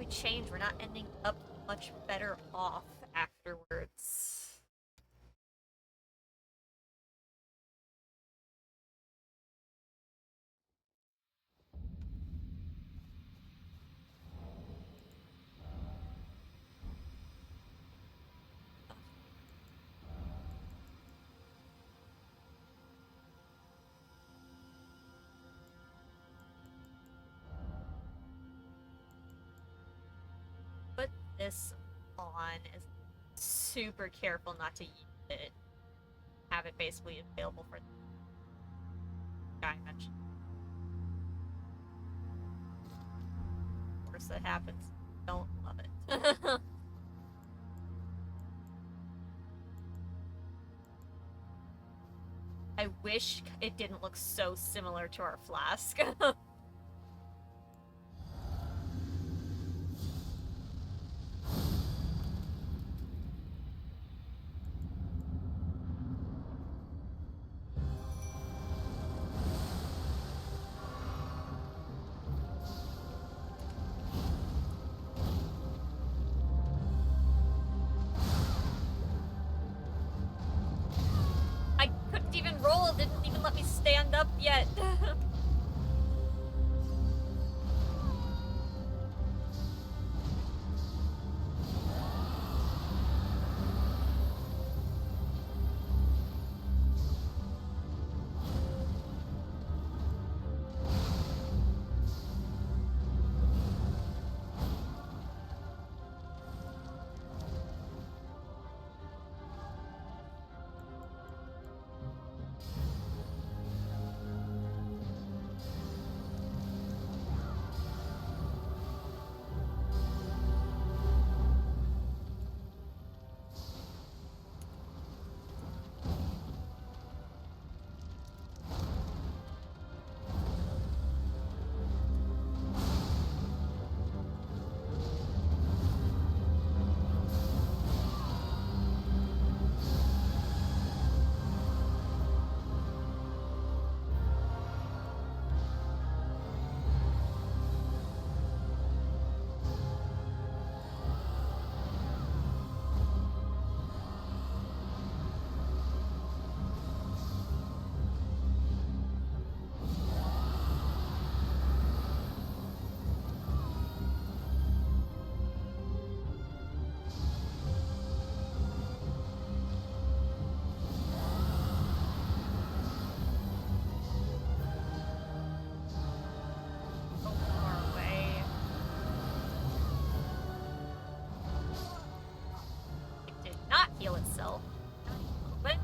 we change, we're not ending up much better off afterwards. Put this on as super careful not to use it. Have it basically available for the guy mentioned. Of course that happens. Don't love it. I wish it didn't look so similar to our flask. I couldn't even roll, it didn't even let me stand up yet. Not heal itself. But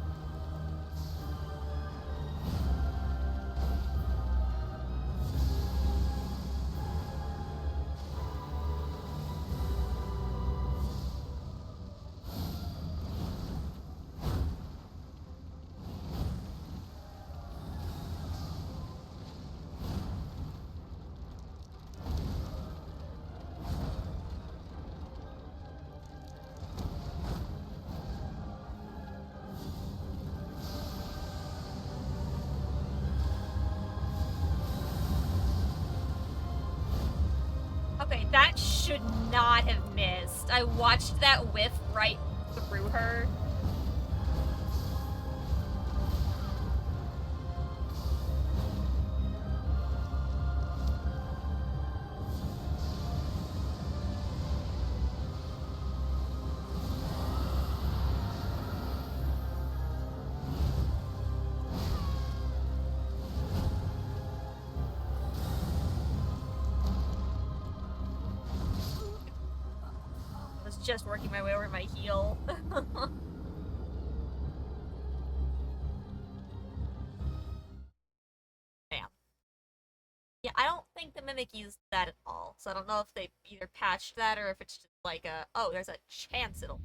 okay, that should not have missed. I watched that whiff right through her. Just working my way over my heel. Bam. Yeah, I don't think the Mimic used that at all, so I don't know if they either patched that or if it's just like a, oh, there's a chance it'll.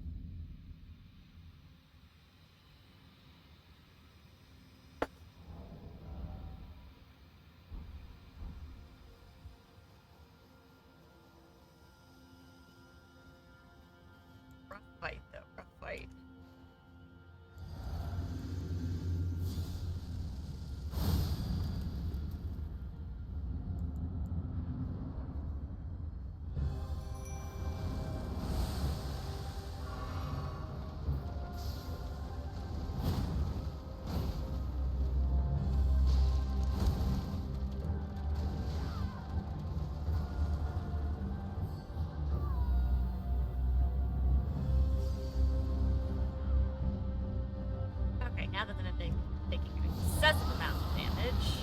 Rough fight, though. Rough fight. now that the mimic is taking an excessive amount of damage.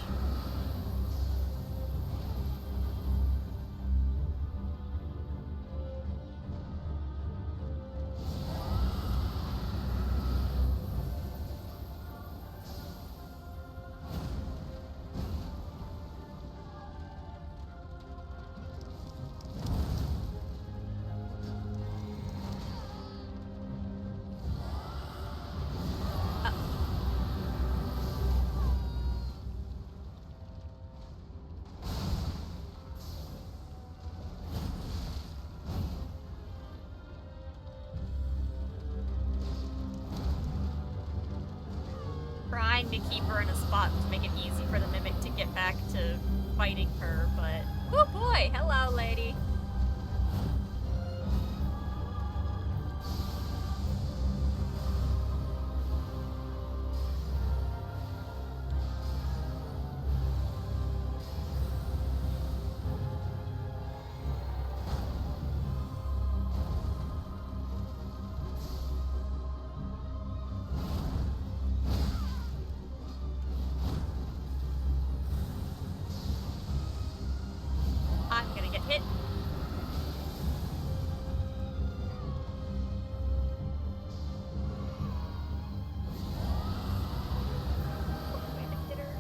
Trying to keep her in a spot to make it easy for the mimic to get back to fighting her, but oh boy, hello, lady. I'm gonna get hit. Oh, way to hit her.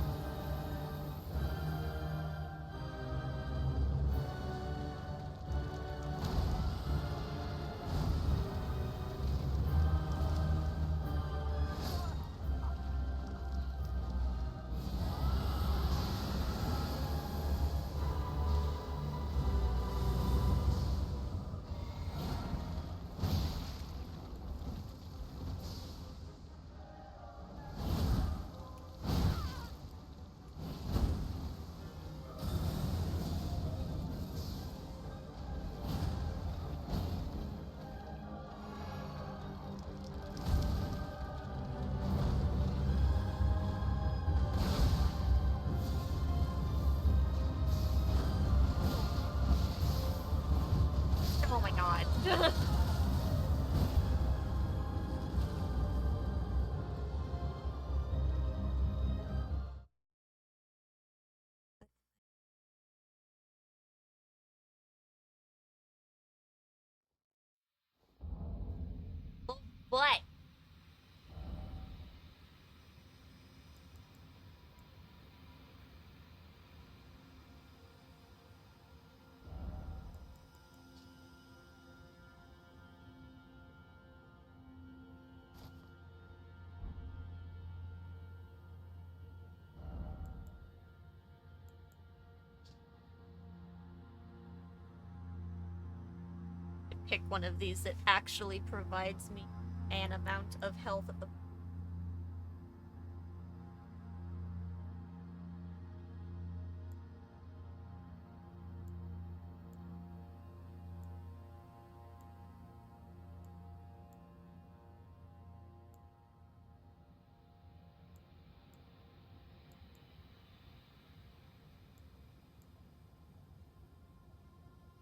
Oh my god. What? Pick one of these that actually provides me an amount of health at the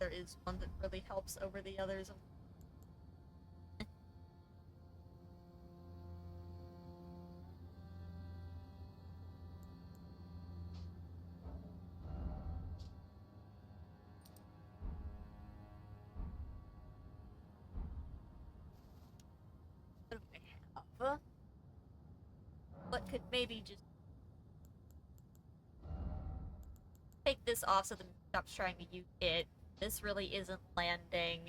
there is one that really helps over the others. What do I have? What could maybe just take this off so the mimic stops trying to use it. This really isn't landing.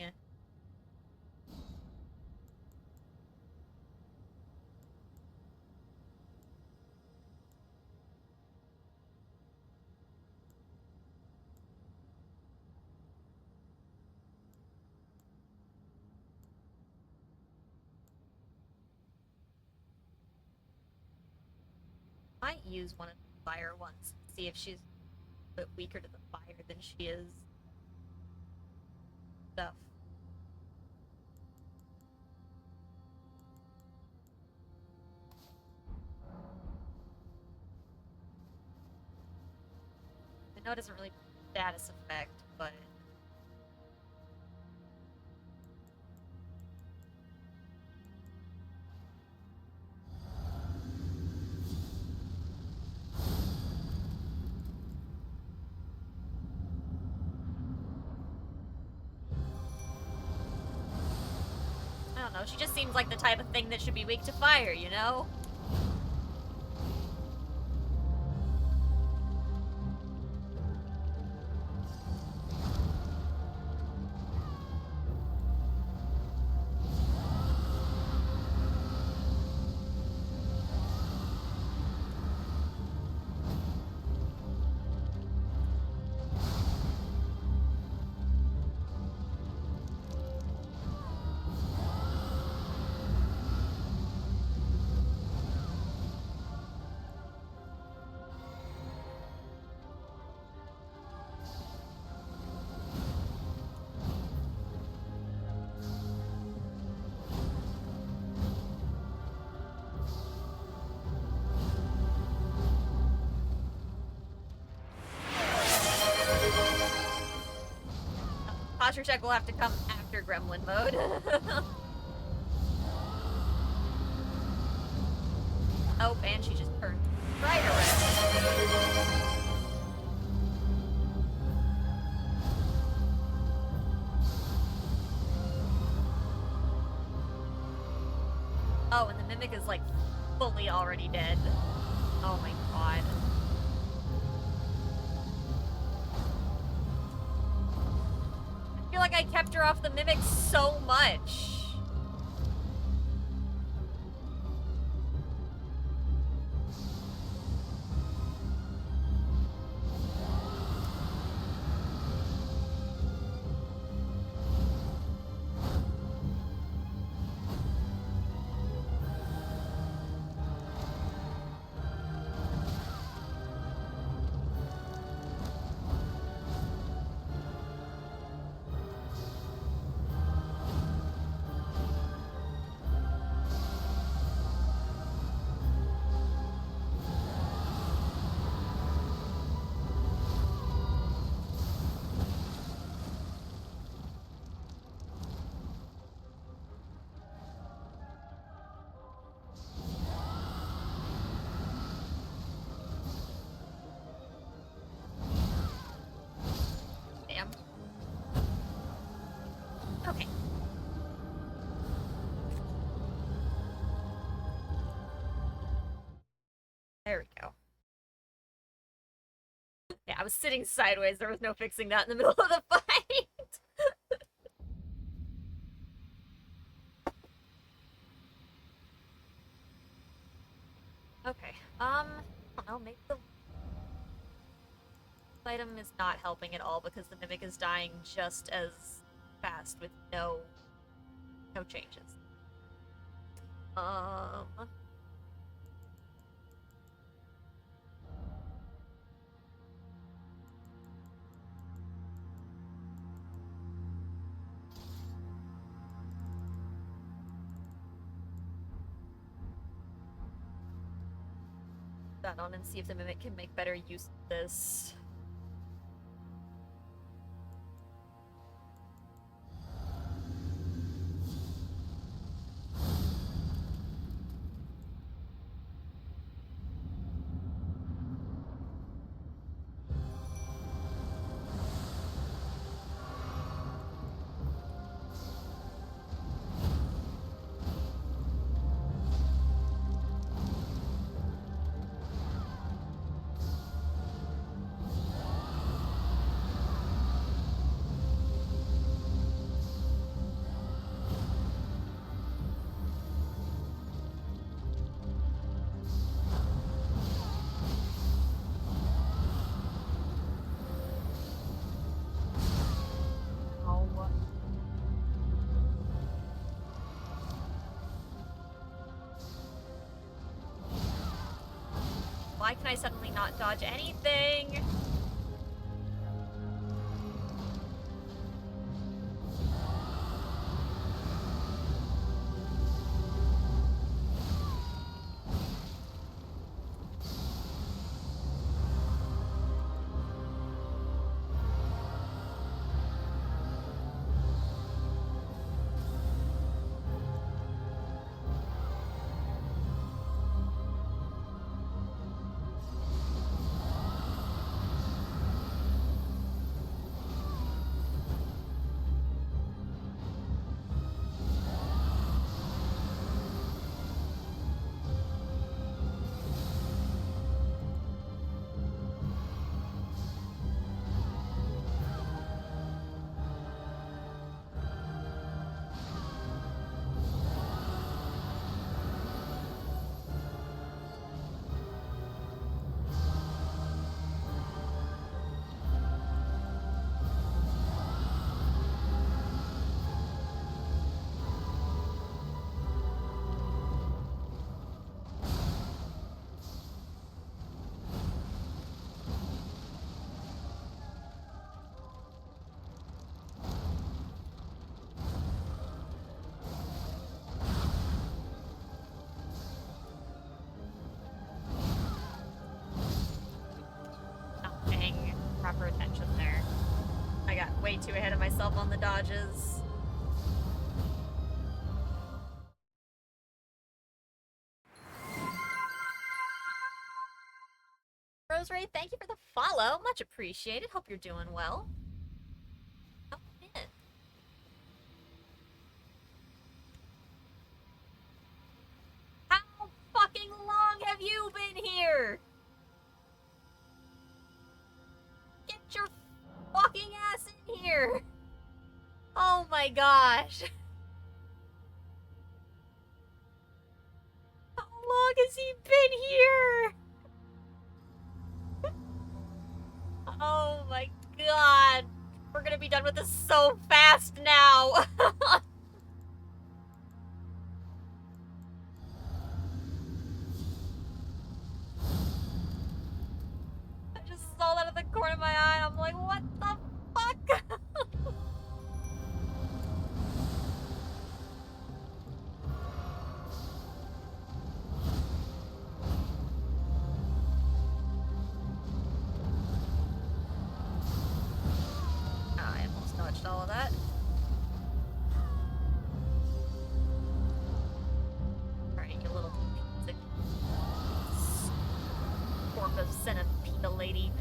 Might use one of the fire ones, see if she's a bit weaker to the fire than she is stuff. I know it doesn't really status effect, but don't know, she just seems like the type of thing that should be weak to fire, you know? Posture check will have to come after gremlin mode. Oh, and she just turned right around. Oh, and the mimic is like fully already dead. Oh my god. I feel like I kept her off the mimic so much. Damn. Okay. There we go. Yeah, I was sitting sideways. There was no fixing that in the middle of the fight. Okay. I don't know, maybe the item is not helping at all because the mimic is dying just as fast with no changes. That on and see if the mimic can make better use of this. Why can I suddenly not dodge anything? too ahead of myself on the dodges. Roseray, thank you for the follow. Much appreciated. Hope you're doing well. Oh, man. How fucking long have you been here? Get your fucking ass in here! Oh my gosh. How long has he been here? Oh my god. We're gonna be done with this so fast now. I just saw that at the corner of my eye and I'm like, what the fuck? I almost dodged all of that. Alright, you little pizza fork of centipede lady.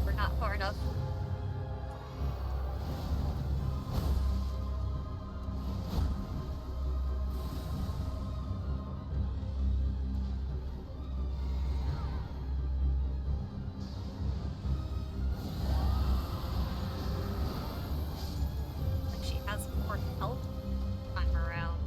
We're not far enough. Like she has more health time around.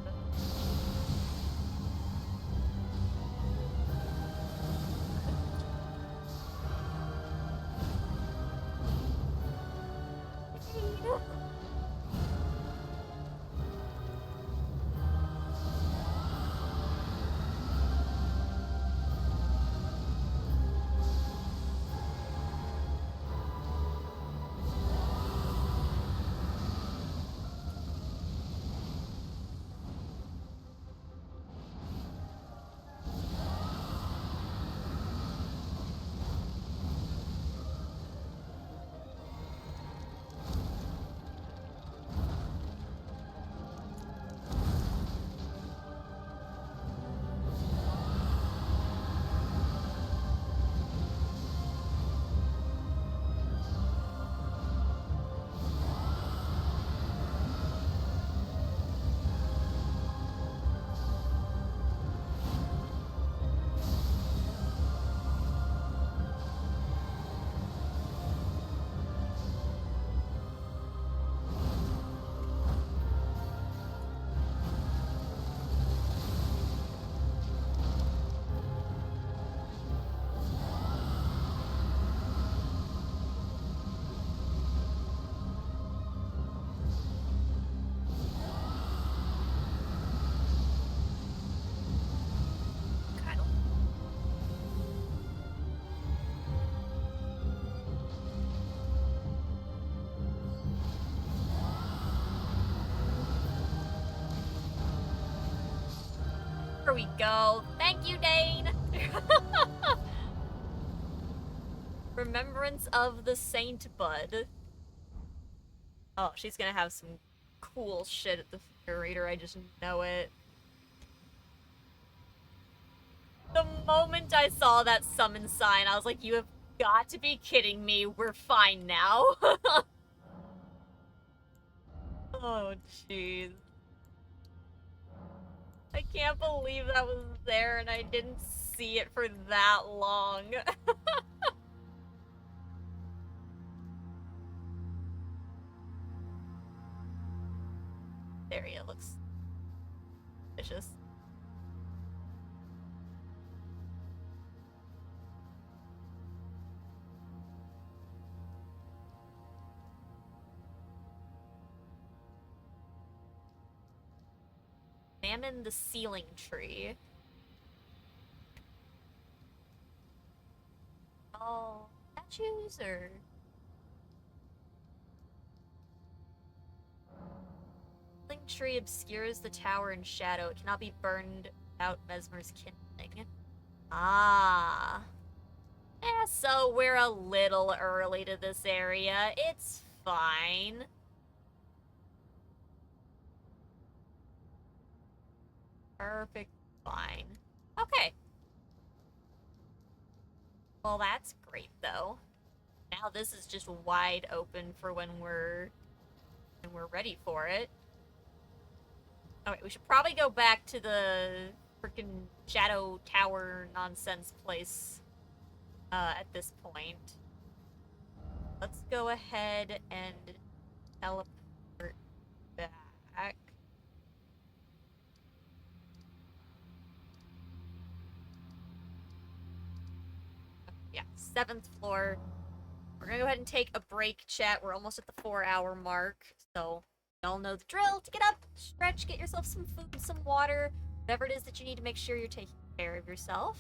Kind of. Here we go. Thank you, Dane. Remembrance of the Saint Bud. Oh, she's gonna have some cool shit at the reader. I just know it. The moment I saw that summon sign, I was like, you have got to be kidding me. We're fine now. Oh, jeez. I can't believe that was there and I didn't see it for that long. There he looks vicious. Examine the ceiling tree. Oh, statues or... Ceiling tree obscures the tower in shadow. It cannot be burned without Mesmer's kindling. Ah. So we're a little early to this area. It's fine. Perfect fine. Okay. Well, that's great, though. Now this is just wide open for when we're ready for it. Okay, we should probably go back to the freaking Shadow Tower nonsense place at this point. Let's go ahead and teleport back. Yeah, 7th floor. We're gonna go ahead and take a break, chat. We're almost at the 4-hour mark, so y'all know the drill. To get up, stretch, get yourself some food, some water, whatever it is that you need to make sure you're taking care of yourself.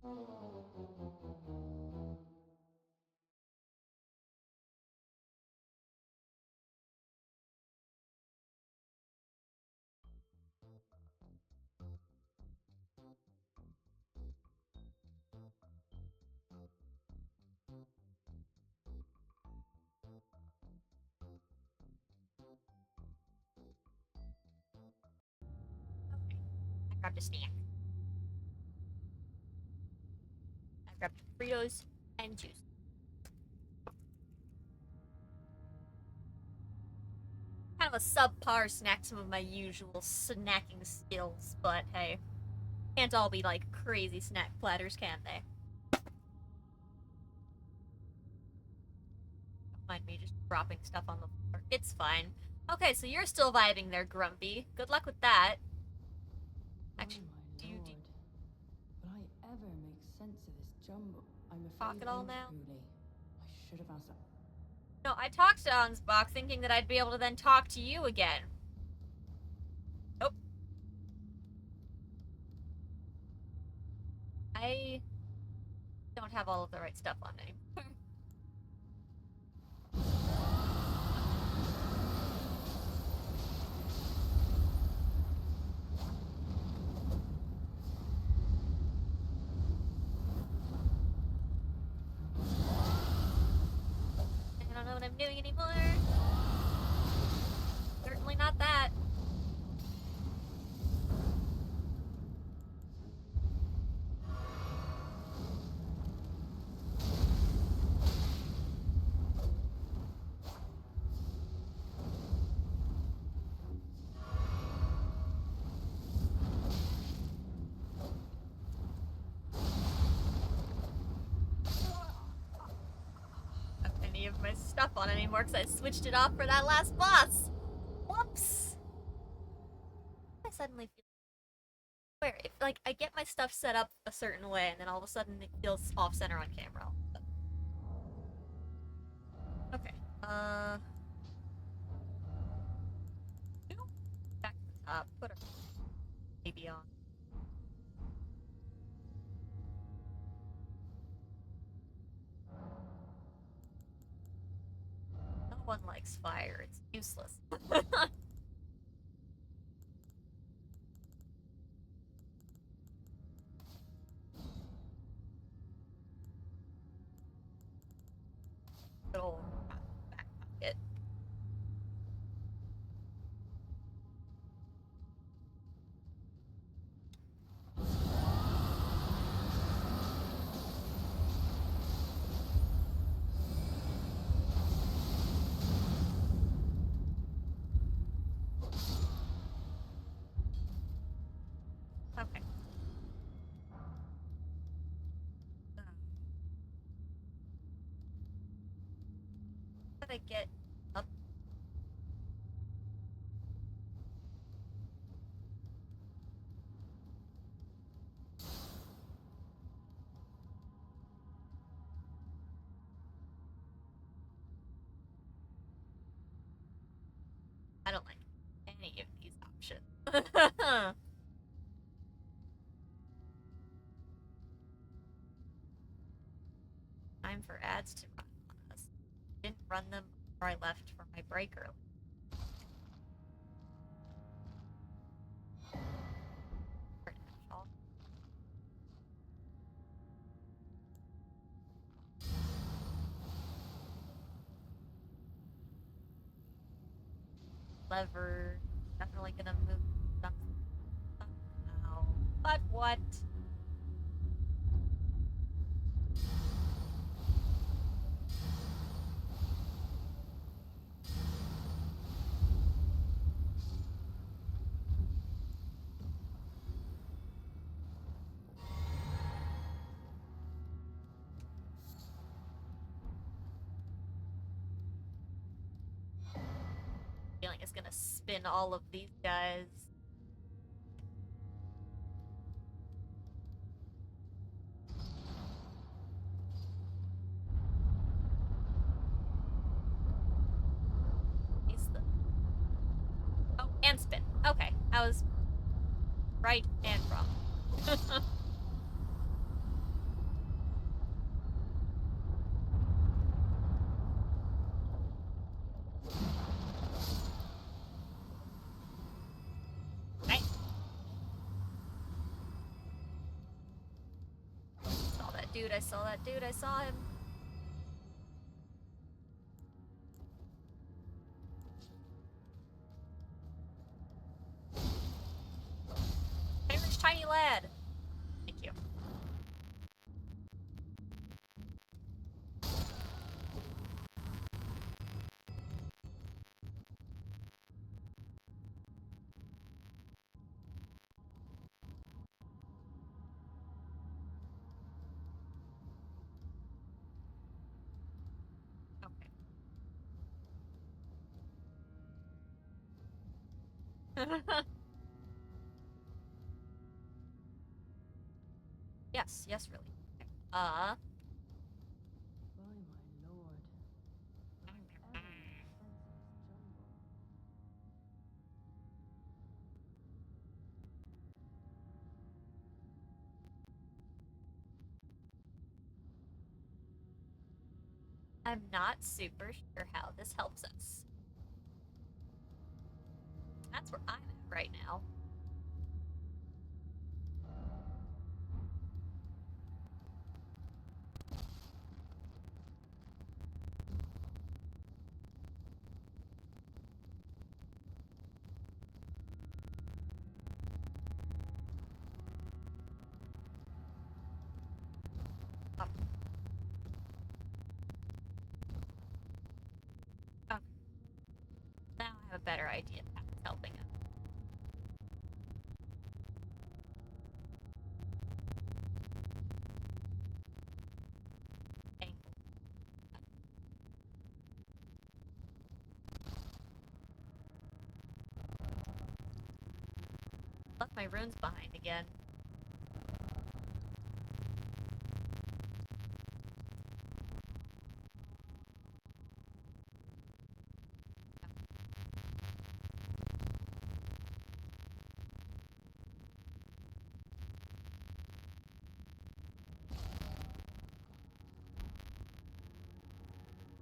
I grabbed a snack. I grabbed Fritos and juice. Kind of a subpar snack, some of my usual snacking skills, but hey, can't all be like crazy snack platters, can they? Don't mind me just dropping stuff on the floor. It's fine. Okay, so you're still vibing there, Grumpy. Good luck with that. Actually, Oh do my you lord. Will I ever make sense of this jumble? I'm talk afraid at all I'm now? truly. I should have asked that. No, I talked to Ansbach thinking that I'd be able to then talk to you again. Nope. I don't have all of the right stuff on anymore. I don't know what I'm doing anymore. Certainly not that. Have any of my stuff on anymore because I switched it off for that last boss. Whoops. I suddenly feel where if like I get my stuff set up a certain way and then all of a sudden it feels off center on camera. Okay. Back to the top. Put our baby on. No one likes fire. It's useless. Good old back pocket. Okay. How did I get up? I don't like any of these options. Time for ads to run on us. Didn't run them before I left for my break early. Lever. Definitely gonna move something somehow. But what? Feeling it's gonna spin all of these guys. He's the oh, and spin. Okay, I was right and wrong. dude, I saw that dude, I saw him. Irish tiny lad. Thank you. Okay. Yes, yes, really. Okay. By my lord. Will I ever make sense of this jumble? I'm not super sure how this helps us. That's where I'm at right now. Oh. Okay. Now I have a better idea of how it's helping us. Angle. Left my runes behind again.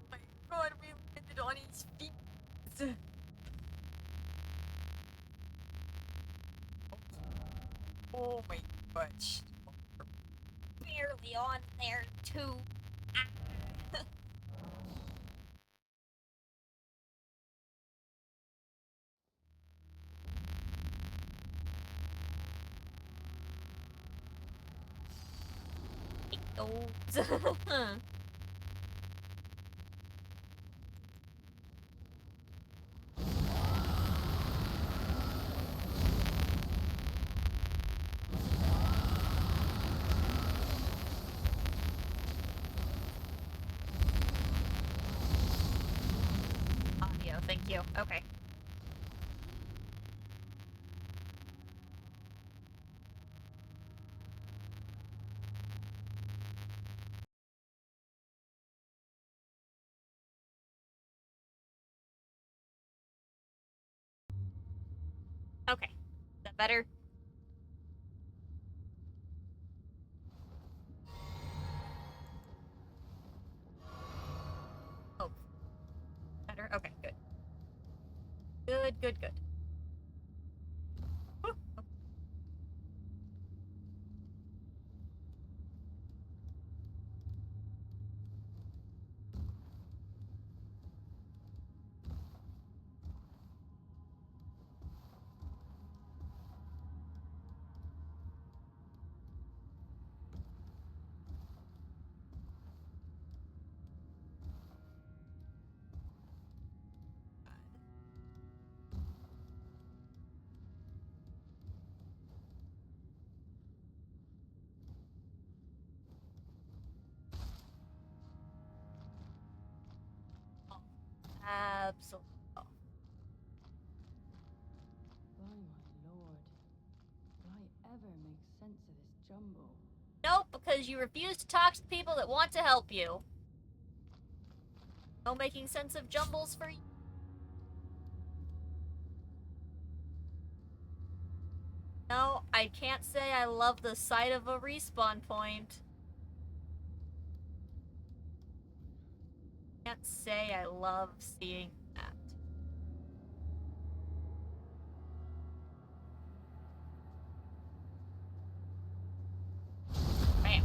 Oh my god, we landed on his feet. Oh my gosh. Barely on there too. Those. Audio, thank you. Okay. Okay. Is that better? Oh. Better? Okay, good. Good, good, good. Whew. Absolutely. By my lord. Will I ever make sense of this jumble? Nope, because you refuse to talk to people that want to help you. No making sense of jumbles for you. No, I can't say I love the sight of a respawn point. Can't say I love seeing that. Bam.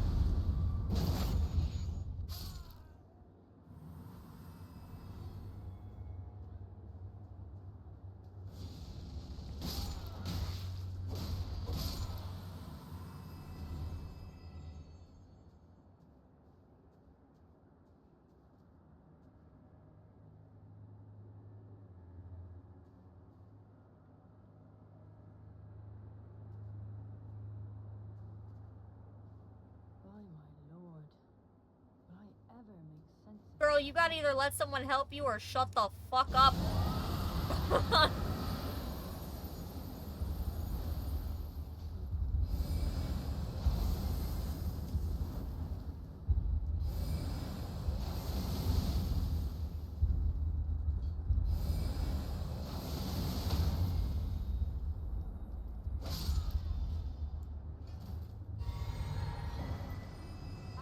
Girl, you gotta either let someone help you or shut the fuck up.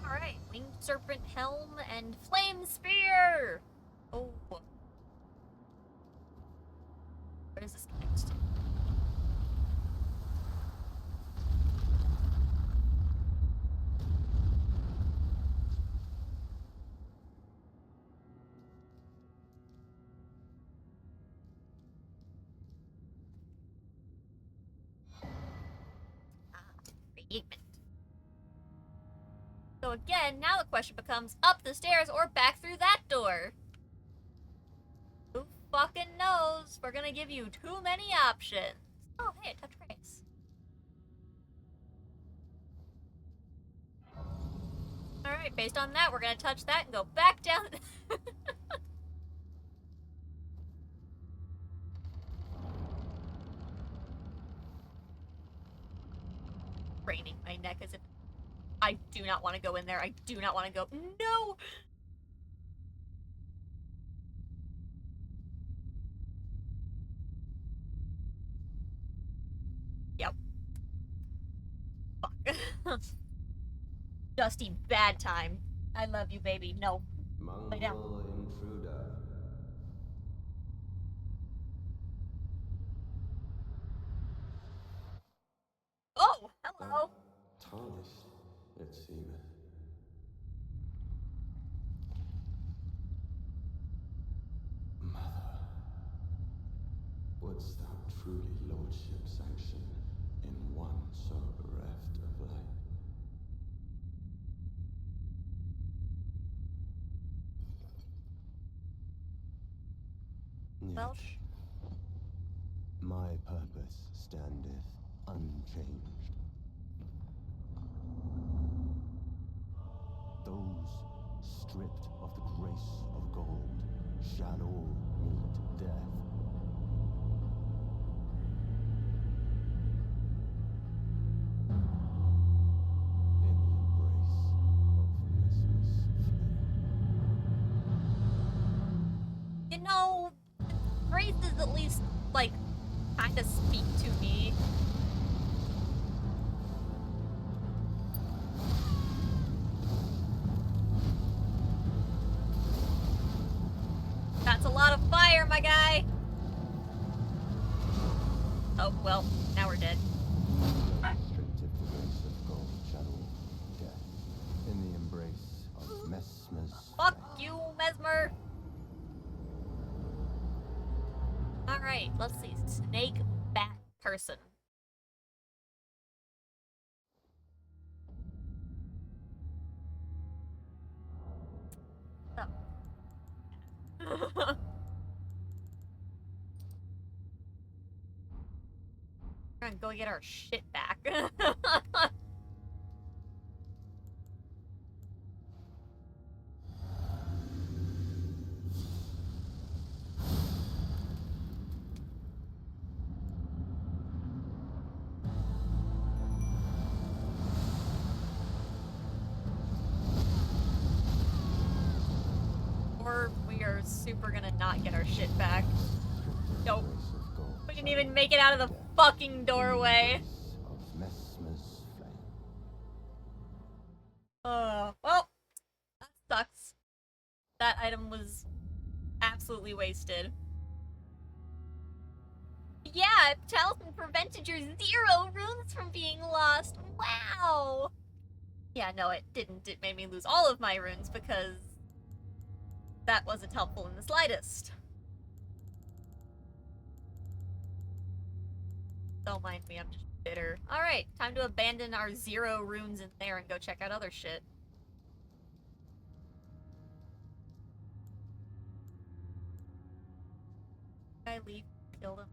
Alright, winged serpent helm and flame spear! Oh. Where does this connect to? Radiant. So again, now the question becomes up the stairs or back through that door. Who fucking knows? We're gonna give you too many options. Oh, hey, touch grace. Alright, based on that, we're gonna touch that and go back down. Craning my neck as if I do not want to go in there. I do not want to go. No! Yep. Fuck. Dusty, bad time. I love you, baby. No. Lay down. Mongol intruder. Oh, hello. Tarnished, it seemeth. Mother, wouldst thou truly lordship sanction in one so bereft of light? Well, Yet, my purpose standeth unchanged. Those stripped of the grace of gold shall all meet death. In the embrace of Messmer's flame. you know, Grace is at least, like, kind of speak to me. That's a lot of fire, my guy. Oh, well, now we're dead. Stripped of the grace of gold shall all meet death. In the embrace of Messmer's Fuck flame. you, Mesmer. Alright, let's see. Snake bat person. Oh. We're gonna go get our shit back. Or we are super gonna not get our shit back. Nope. We didn't even make it out of the fucking doorway. Of Messmer's flame. Well, that sucks. That item was absolutely wasted. Yeah, Talisman prevented your 0 runes from being lost. Wow! Yeah, no, it didn't. It made me lose all of my runes because that wasn't helpful in the slightest. Don't mind me, I'm just bitter. Alright, time to abandon our 0 runes in there and go check out other shit. Did I leave? Killed him.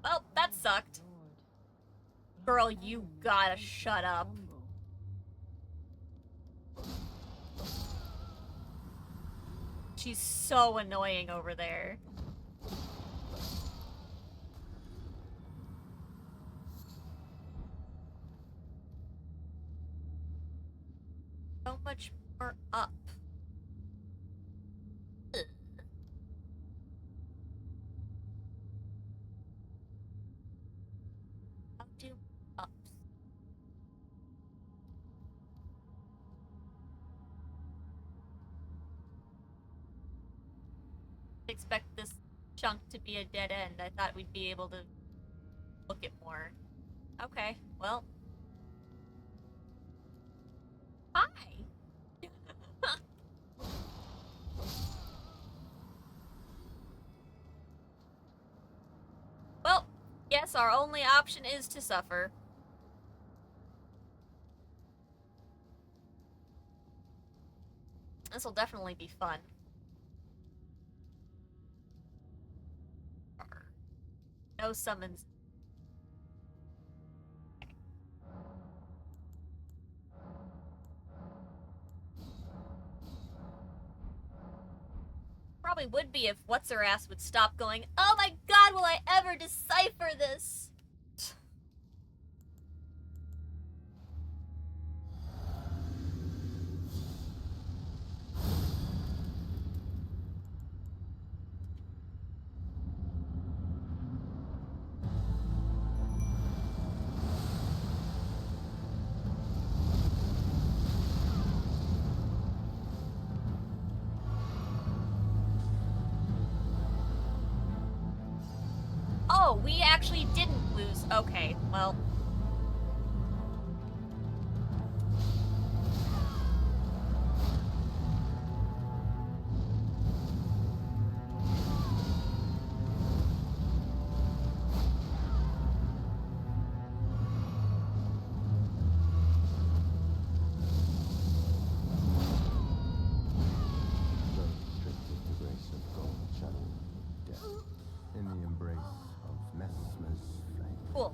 Well, that sucked. Girl, you gotta shut up. she's so annoying over there. So much more up. Ugh. How do ups? Expect this chunk to be a dead end. I thought we'd be able to look at more. Okay, well. Hi! Well, yes, our only option is to suffer. This'll definitely be fun. No summons. Probably would be if What's-Her-Ass would stop going, oh my god, will I ever decipher this? Oh, we actually didn't lose. Okay, well. Restricted the grace of gold channel death in the embrace of Messmer's flame. Cool.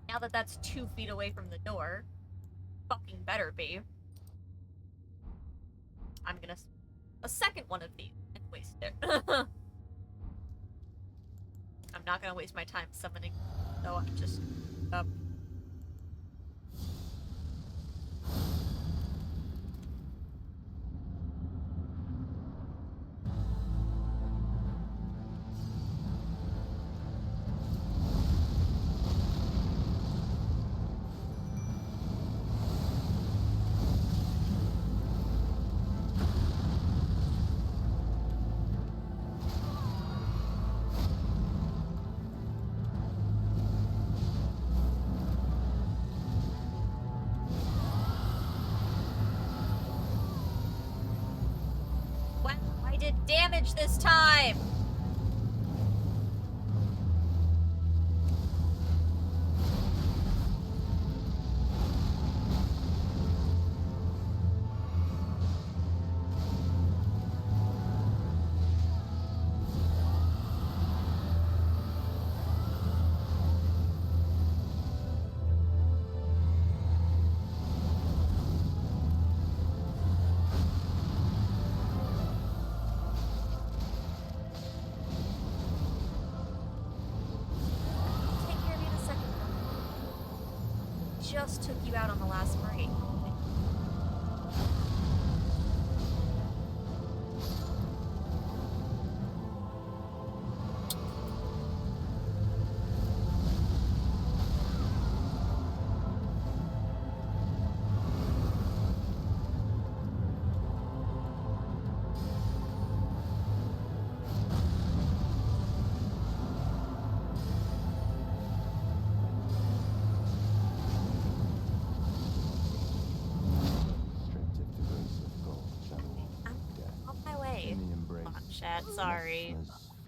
Now that that's 2 feet away from the door, fucking better be. I'm gonna a second one of these and waste it. I'm not gonna waste my time summoning, so I'm just wow, I did damage this time! Take care of you in a second. Just took you out on the last break. Restricted the grace of gold channel death On my way. in the embrace Come on, chat, of sorry. Messmer's flame.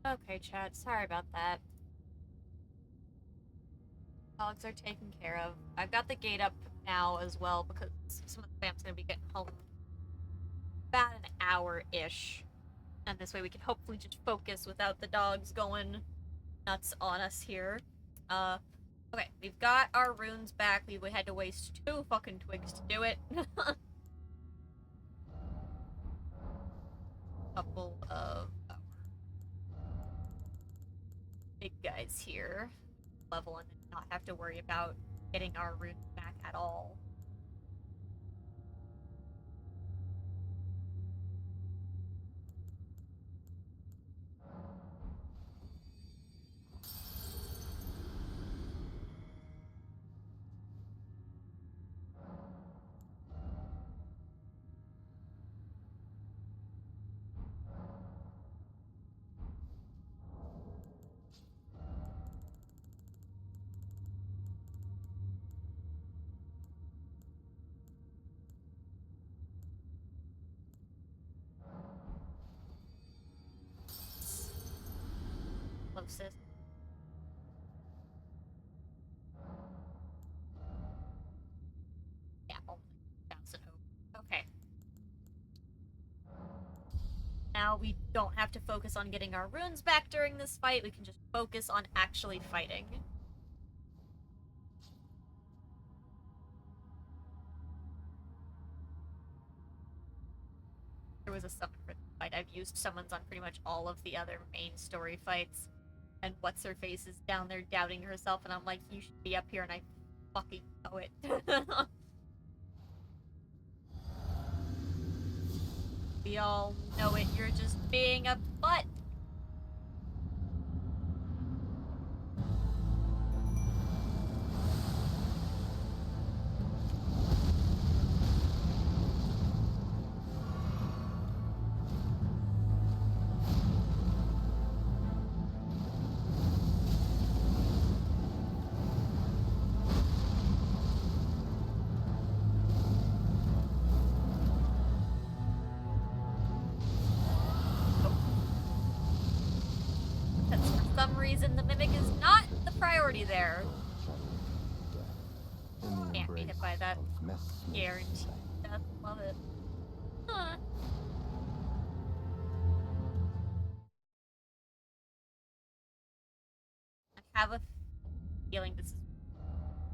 Okay, chat. Sorry about that. Dogs are taken care of. I've got the gate up now as well because some of the fam's gonna be getting home about an hour-ish. And this way we can hopefully just focus without the dogs going nuts on us here. Okay, we've got our runes back. We had to waste 2 fucking twigs to do it. Couple of big guys here. Level and not have to worry about getting our runes back at all. Closest. Yeah, only bouncing over. Okay. Now we don't have to focus on getting our runes back during this fight. We can just focus on actually fighting. There was a summon for the fight. I've used summons on pretty much all of the other main story fights. And what's-her-face is down there doubting herself, and I'm like, you should be up here, and I fucking know it. We all know it, you're just being a butt. Reason the mimic is not the priority there. Can't be hit by that. Guaranteed death. Love it. Huh. I have a feeling this is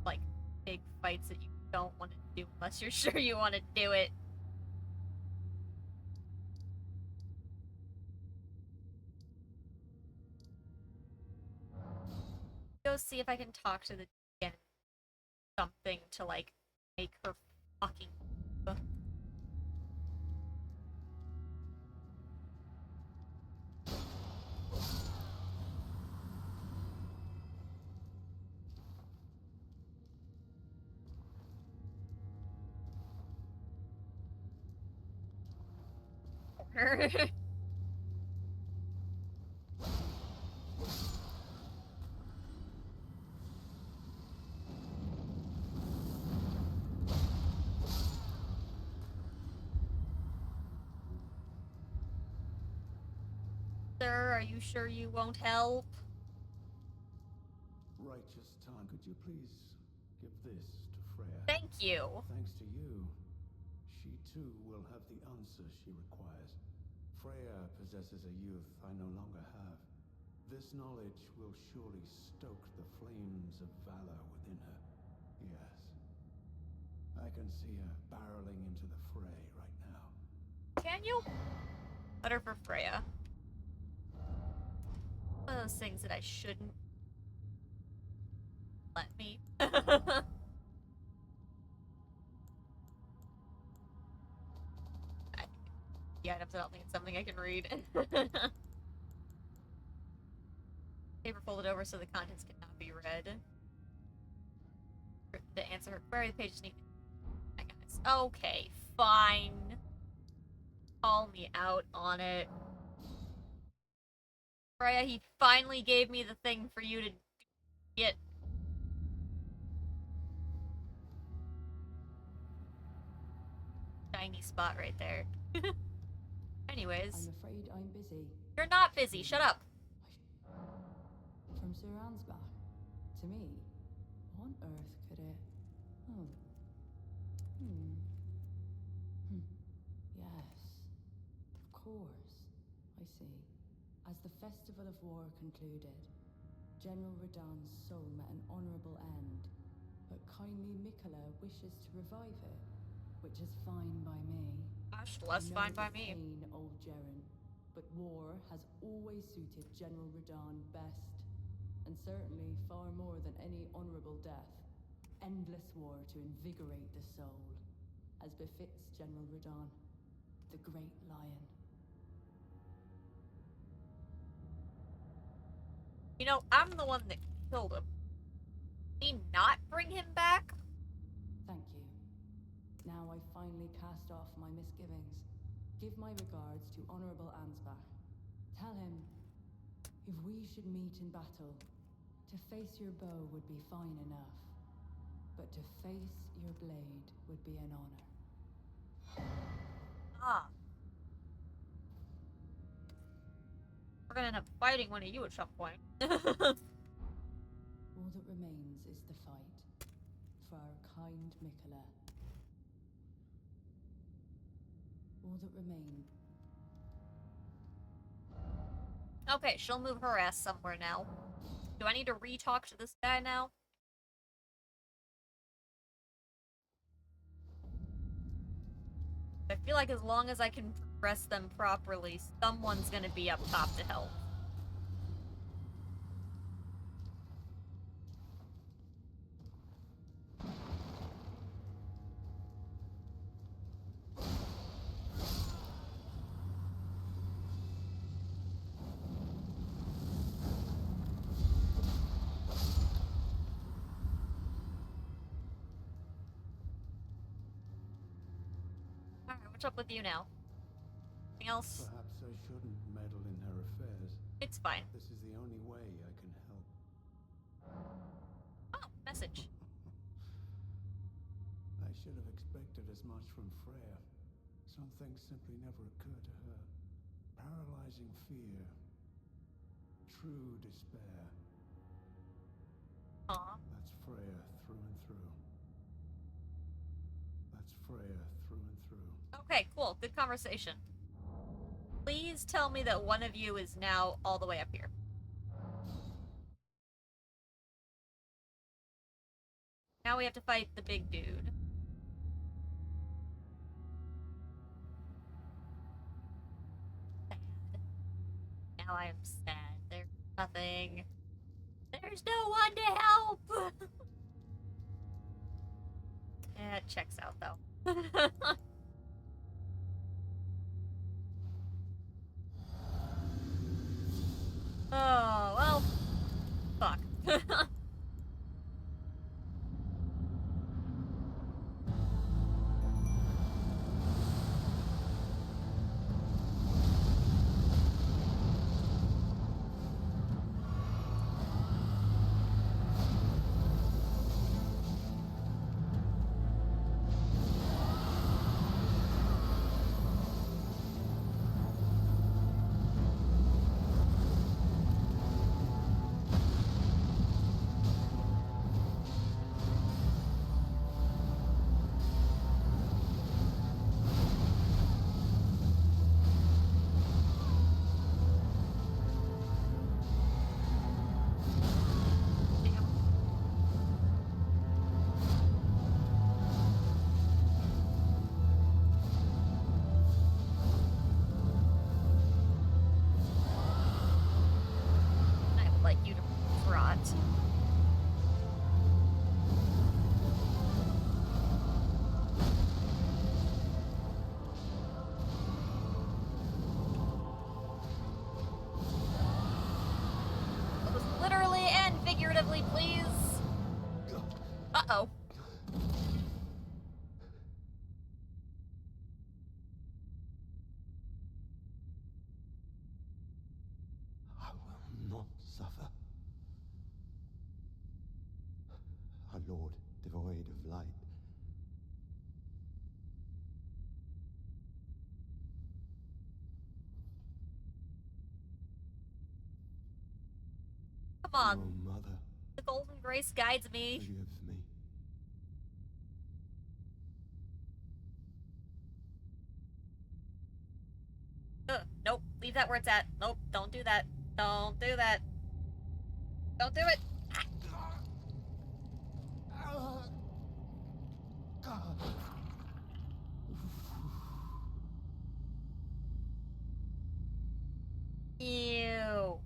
like big fights that you don't want to do unless you're sure you want to do it. Go see if I can talk to the again something to like make her fucking Sir, are you sure you won't help? Righteous time, could you please give this to Freya? Thank you. Thanks to you, she too will have the answer she requires. Freya possesses a youth I no longer have. This knowledge will surely stoke the flames of valor within her. Yes. I can see her barreling into the fray right now. Can you? Better for Freya. One of those things that I shouldn't let me. Yeah, I don't think it's something I can read. Paper folded over so the contents cannot be read. To answer her query, the pages need. Guys. Okay, fine. Call me out on it. Freya, he finally gave me the thing for you to get. Shiny spot right there. Anyways. I'm afraid I'm busy. You're not busy, shut up. I from Sir Ansbach. To me, what on earth could it... Oh. Yes. Of course. I see. As the Festival of War concluded, General Radahn's soul met an honorable end, but kindly Mikola wishes to revive it, which is fine by me. Much less I know fine by the me. pain, old Jaren, but war has always suited General Radahn best, and certainly far more than any honorable death. Endless war to invigorate the soul, as befits General Radahn, the Great Lion. You know, I'm the one that killed him. Did he not bring him back? Thank you. Now I finally cast off my misgivings. Give my regards to Honorable Ansbach. Tell him, if we should meet in battle, to face your bow would be fine enough. But to face your blade would be an honor. Ah. We're gonna end up fighting one of you at some point. All that remains is the fight. For our kind Mikola. All that remains. Okay, she'll move her ass somewhere now. Do I need to re-talk to this guy now? I feel like as long as I can progress them properly, someone's gonna be up top to help. Alright, what's up with you now? Anything else? Perhaps I shouldn't meddle in her affairs. It's fine. This is the only way I can help. Oh, message. I should have expected as much from Freya. Some things simply never occur to her. Paralyzing fear. True despair. Aw. That's Freya through and through. That's Freya through and through. Okay, cool. Good conversation. Please tell me that one of you is now all the way up here. Now we have to fight the big dude. Sad. Now I am sad. There's nothing. There's no one to help! Yeah, it checks out though. Oh, well. Fuck. I would like you to rot. It was literally and figuratively, please. Uh-oh. I will not suffer. A lord devoid of light. on. Oh, Mother, The golden grace guides me. forgive me. Nope, leave that where it's at. Nope, don't do that. Don't do that. Don't do it. Ew.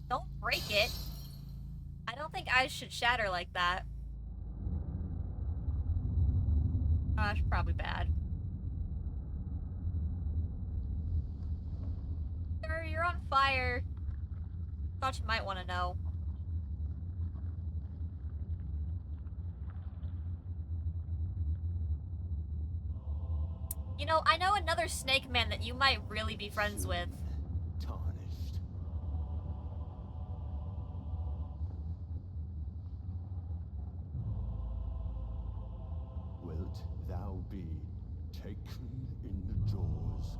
Don't break it. I don't think eyes should shatter like that. Gosh, probably bad. Sir, you're on fire. Thought you might want to know. You know, I know another snake man that you might really be friends with. Tarnished. Wilt thou be taken in the jaws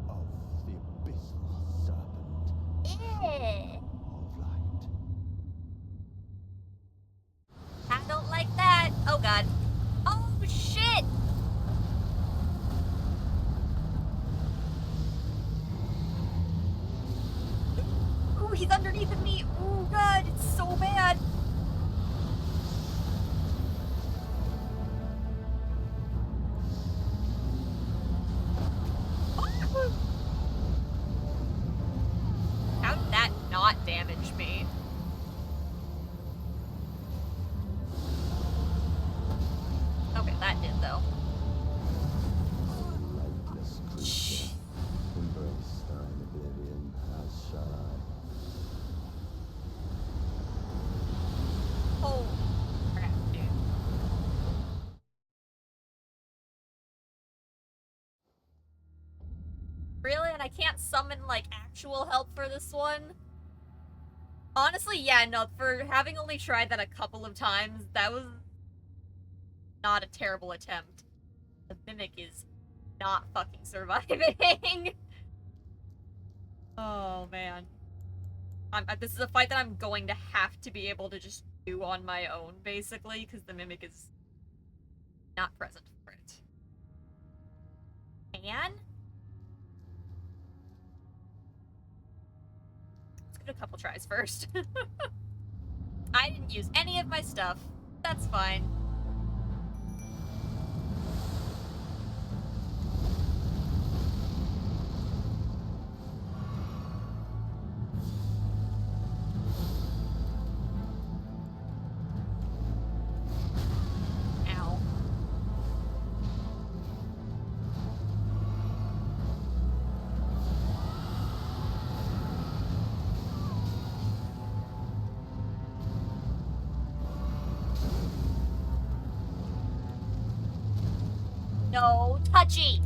of the abyssal serpent Eh. of light? I don't like that. Oh god. Oh shit! Ooh, he's underneath of me. Oh god, it's so bad. How did that not damage me? Okay, that did though. Lightless creature, embrace thine oblivion, as shall I. Oh crap, dude. Really? And I can't summon, like, actual help for this one? Honestly, yeah, no, for having only tried that a couple of times, that was not a terrible attempt. The Mimic is not fucking surviving. Oh, man. This is a fight that I'm going to have to be able to just do on my own, basically, because the Mimic is not present for it. And? Let's give it a couple tries first. I didn't use any of my stuff. That's fine. Ow. No touchy!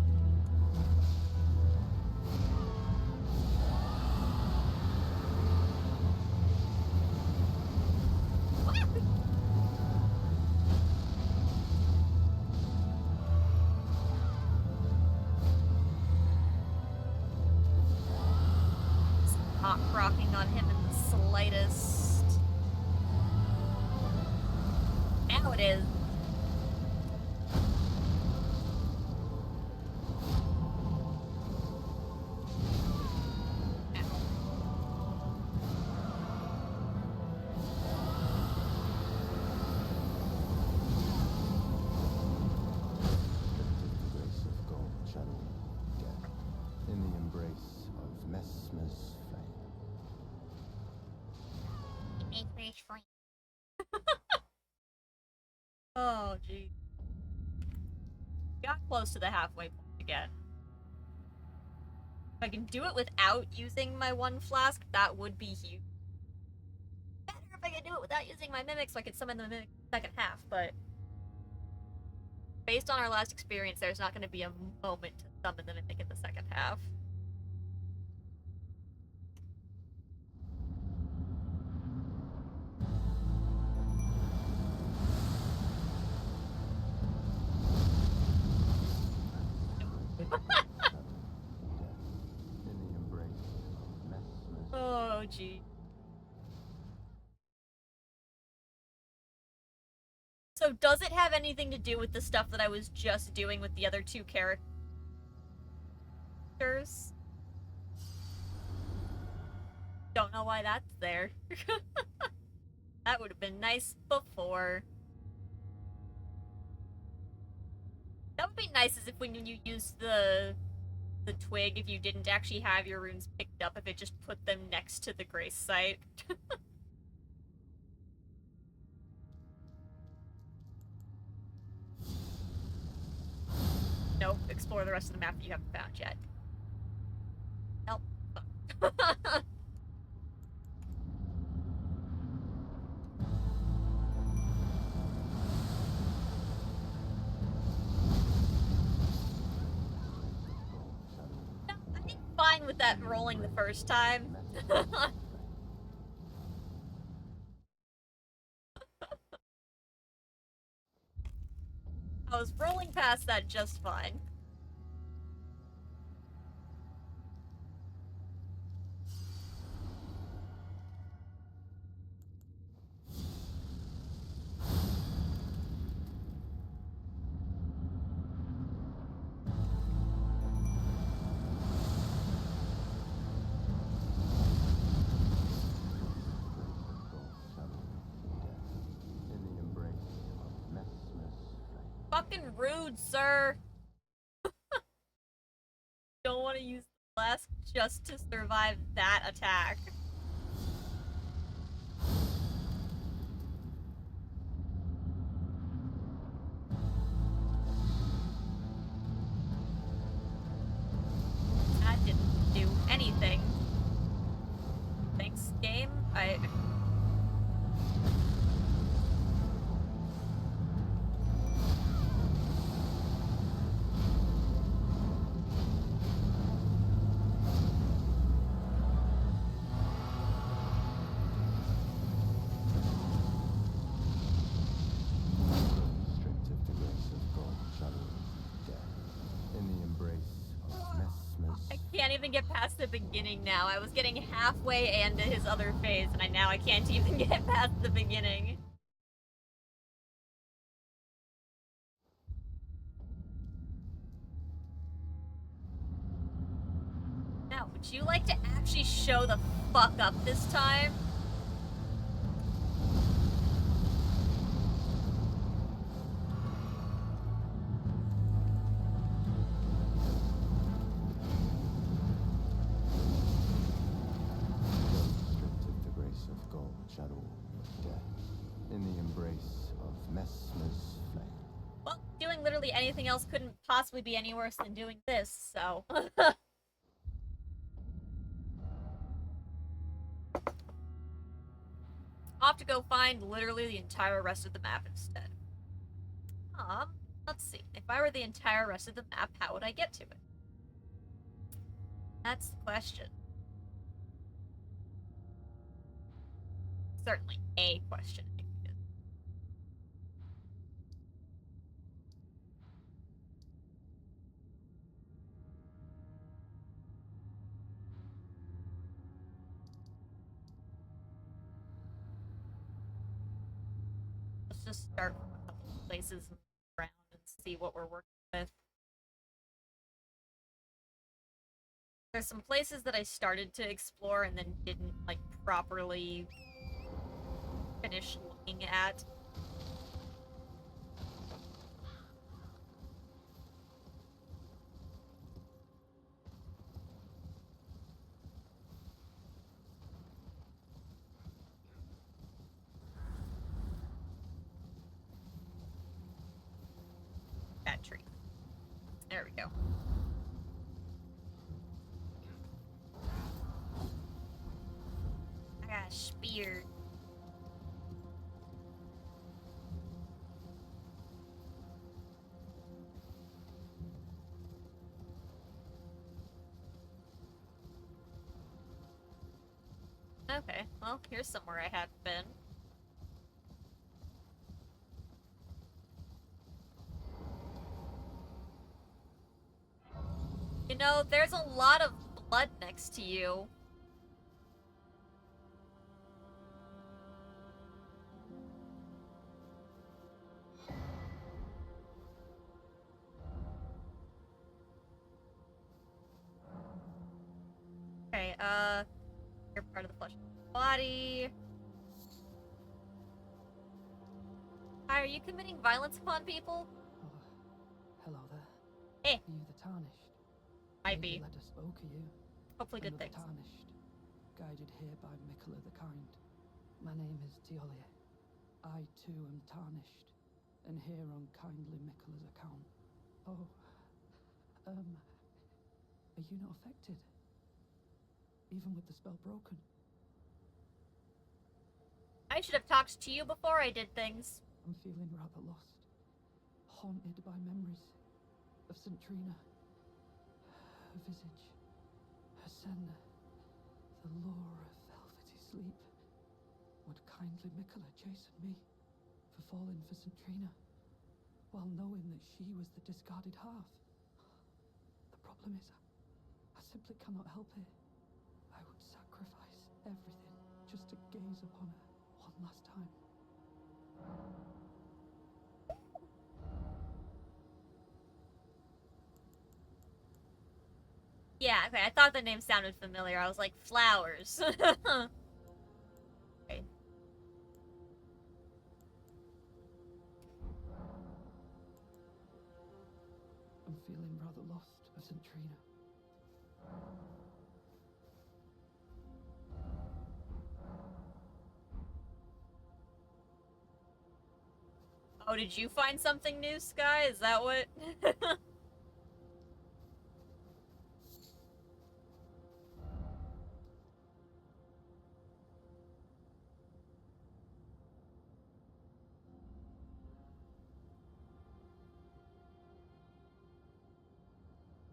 Not rocking on him in the slightest. Now it is. The grace of God channel death in the embrace of Messmer's flame. Oh, gee. Got close to the halfway point again. If I can do it without using my one flask, that would be huge. Better if I could do it without using my mimic so I could summon the mimic in the second half, but based on our last experience, there's not going to be a moment to summon the mimic in the second half. So does it have anything to do with the stuff that I was just doing with the other two characters? Don't know why that's there. That would have been nice before. That would be nice as if when you use the twig, if you didn't actually have your runes picked up, if it just put them next to the grace site. Nope, explore the rest of the map that you haven't found yet. Nope. I did fine with that rolling the first time. I was rolling past that just fine. In the embrace of Messmer's flame. Fucking rude, sir. Don't want to use the flask just to survive that attack. That didn't do anything. Thanks, game. Restrictive to grace of God, shadow, death. In the embrace of Messmer's. I can't even get past the beginning now. I was getting halfway into his other phase, and now I can't even get past the beginning. Now, would you like to actually show the fuck up this time? Restrictive to grace of God, shadow, death. In the embrace of Messmer's flame. Well, doing literally anything else couldn't possibly be any worse than doing this, so. I'll have to go find literally the entire rest of the map instead. Let's see. If I were the entire rest of the map, how would I get to it? That's the question. Certainly a question. Let's just start from a couple of places around and see what we're working with. There's some places that I started to explore and then didn't, like, properly finish looking at. That tree. There we go. I got a spear. Okay, well, here's somewhere I hadn't been. You know, there's a lot of blood next to you. Okay, you're part of the flesh of the body. Hi, are you committing violence upon people? Oh, hello there. Eh, Are you the Tarnished? might Lady be. Leda spoke of you. Hopefully good Another things. Tarnished, guided here by Miquella the Kind. My name is Teolia. I too am tarnished, and here on kindly Miquella's account. Oh, are you not affected? Even with the spell broken? I should have talked to you before I did things. I'm feeling rather lost, haunted by memories of St. Trina. Her visage, her senna, the lure of velvety sleep. Would kindly Miquella chasten me for falling for St. Trina, while knowing that she was the discarded half? The problem is, I simply cannot help it. I would sacrifice everything just to gaze upon her one last time. Yeah, okay, I thought the name sounded familiar. I was like, flowers. Okay. I'm feeling rather lost of St. Trina. Oh, did you find something new, Sky? Is that what?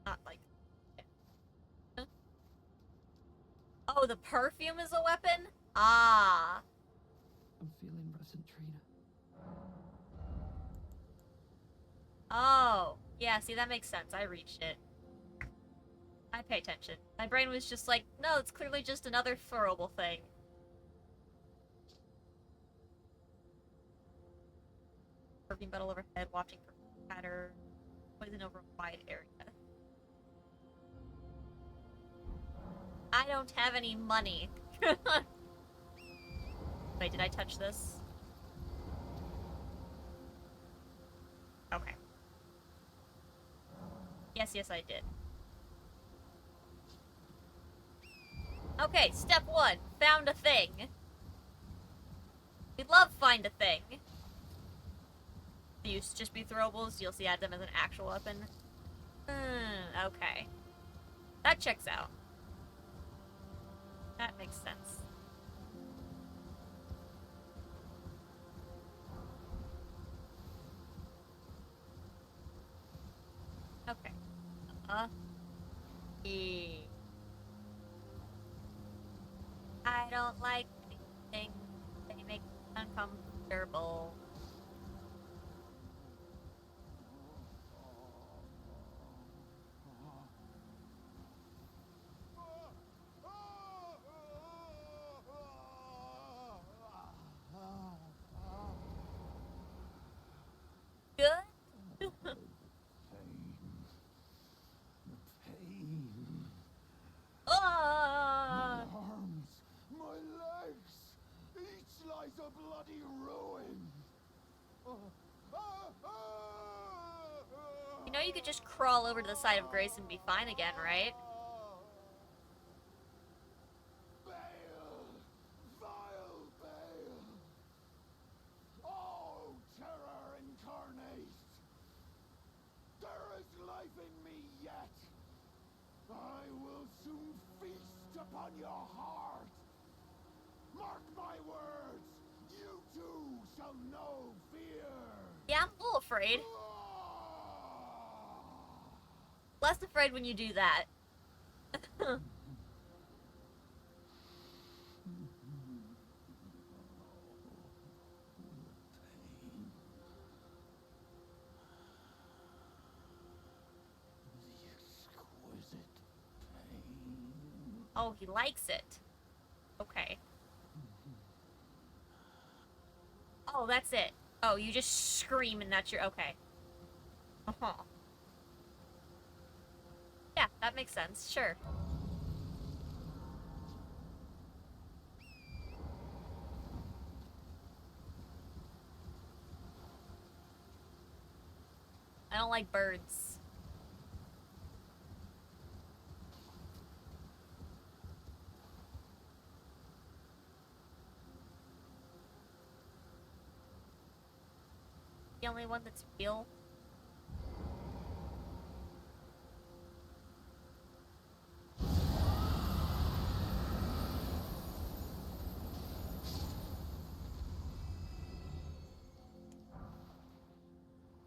Not like. Oh, the perfume is a weapon? Ah. I'm feeling rather St. Trina. Oh. Yeah, see, that makes sense. I reached it. I pay attention. My brain was just like, no, it's clearly just another throwable thing. Perfume battle overhead, wafting perfume patter, poison over a wide area. I don't have any money. Wait, did I touch this? Okay. Yes, I did. Okay, step 1. Found a thing. We love find a thing. They used to just be throwables, you'll see add them as an actual weapon. Okay. That checks out. That makes sense. Okay. E. I don't like things. They make me uncomfortable. Good? The pain. Ah! My arms, my legs, each lies a bloody ruin. You know you could just crawl over to the side of Grace and be fine again, right? Bale! Vile Bale! Oh, terror incarnate! There is life in me yet! I will soon feast upon your heart! Mark my words! You too shall know fear! Yeah, I'm a little afraid. Less afraid when you do that. The exquisite pain. Oh, he likes it. Okay. Oh, that's it. Oh, you just scream and that's your... Okay. Uh-huh. Yeah, that makes sense. Sure. I don't like birds. The only one that's real.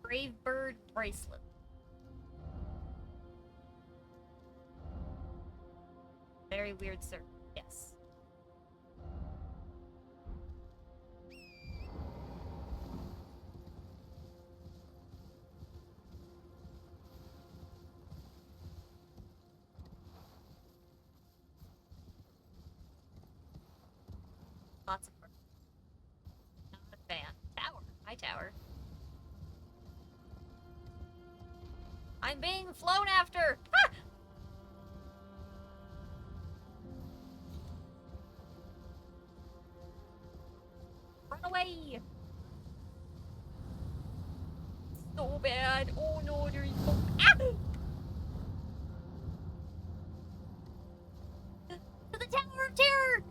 Brave bird bracelet. Very weird circle. Yes. Lots of birds. Not a fan. Tower. Hi, tower. I'm being flown after! Ah! Run away! So bad. Oh no, there's so... Ah! To the Tower of Terror!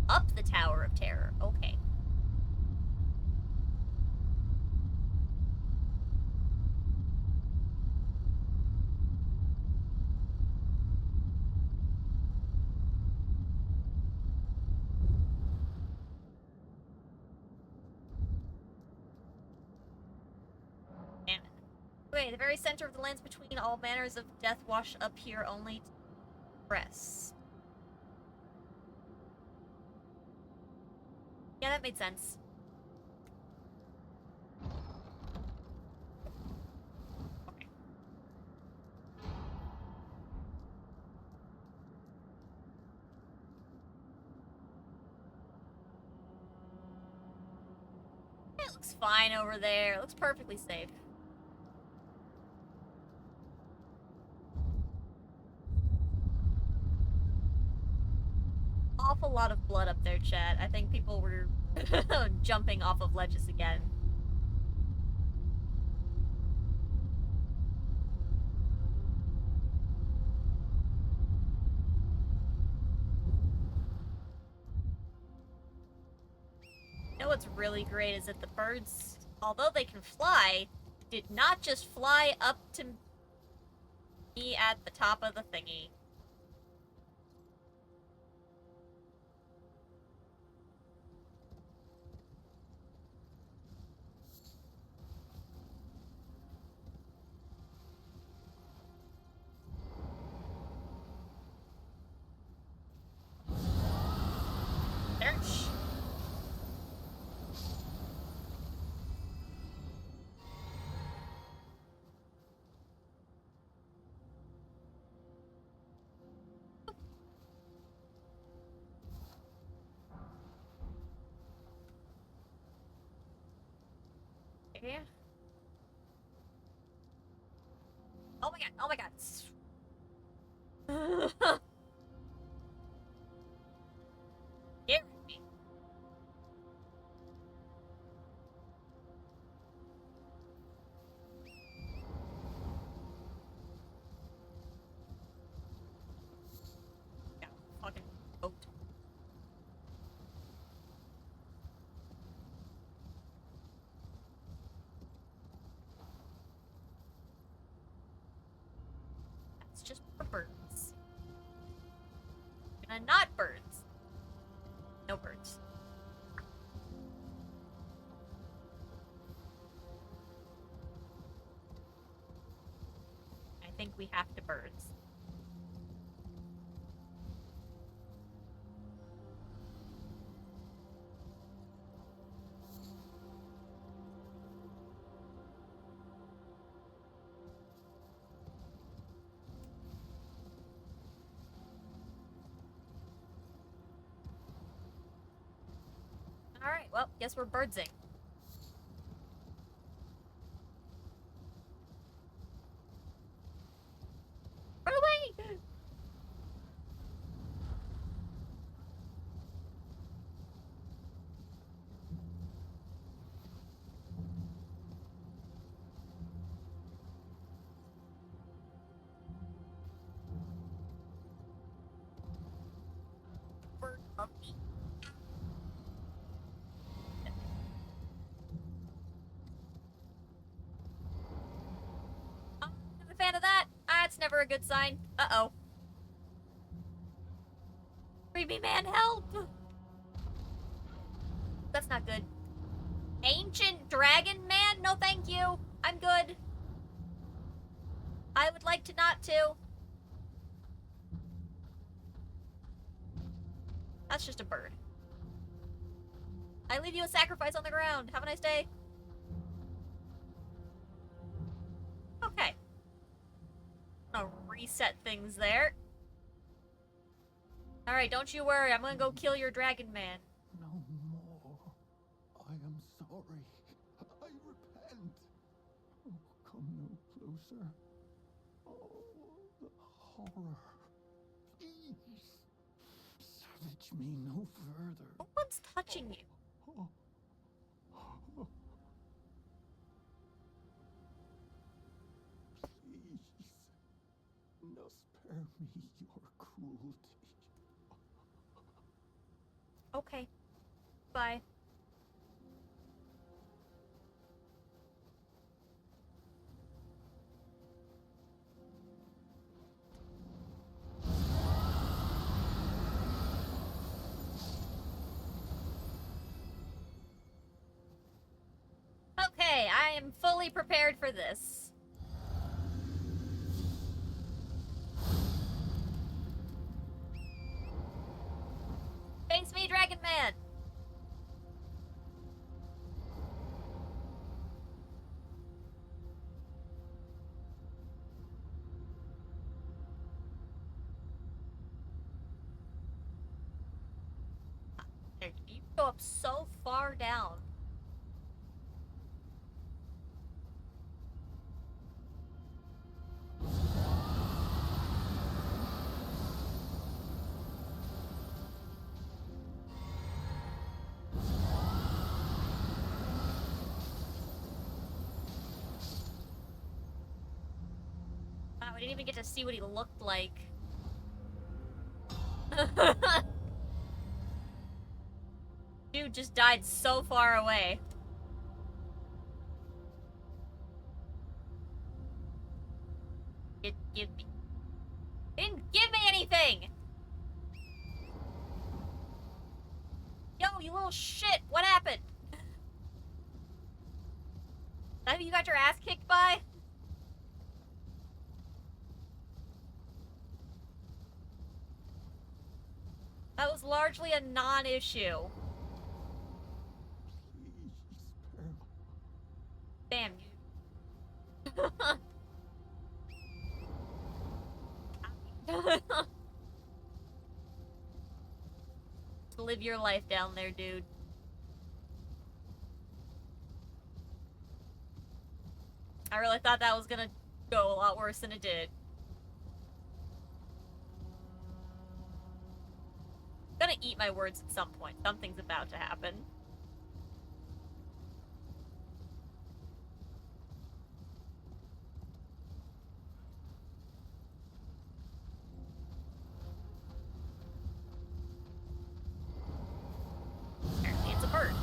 Up the Tower of Terror. Okay. Damn it. Okay, the very center of the lands between all manners of death wash up here only to press. Yeah, that made sense. Okay. It looks fine over there. It looks perfectly safe. Awful lot of blood up there, chat. I think people were jumping off of ledges again. You know what's really great is that the birds, although they can fly, did not just fly up to me at the top of the thingy. Search. Yeah. Oh my god, oh my god. Scaring me. Got fucking poked. That's just for birds. Not birds. No birds. I think we have to birds. Alright, well, guess we're birdsing. Run away! bird love me. I'm a fan of that. That's never a good sign. Uh-oh. Creepy man, help! That's not good. Ancient dragon man? No thank you. I'm good. I would like to not to. That's just a bird. I leave you a sacrifice on the ground. Have a nice day. Okay. I'm gonna reset things there. Alright, don't you worry. I'm gonna go kill your dragon man. No more. I am sorry. I repent. Oh, come no closer. Oh, the horror. Please. Savage me no further. No one's touching you. Oh, oh. Please. No spare me your cruelty. Okay. Bye. Okay, I am fully prepared for this. Face me, Dragon Man! There, you go up so far down. Wow, we didn't even get to see what he looked like. Dude just died so far away. It didn't give me anything! Yo, you little shit! What happened? That who you got your ass kicked by? That was largely a non-issue. Please spare me. Damn you. Live your life down there, dude. I really thought that was gonna go a lot worse than it did. I'm gonna eat my words at some point. Something's about to happen. Apparently it's a bird.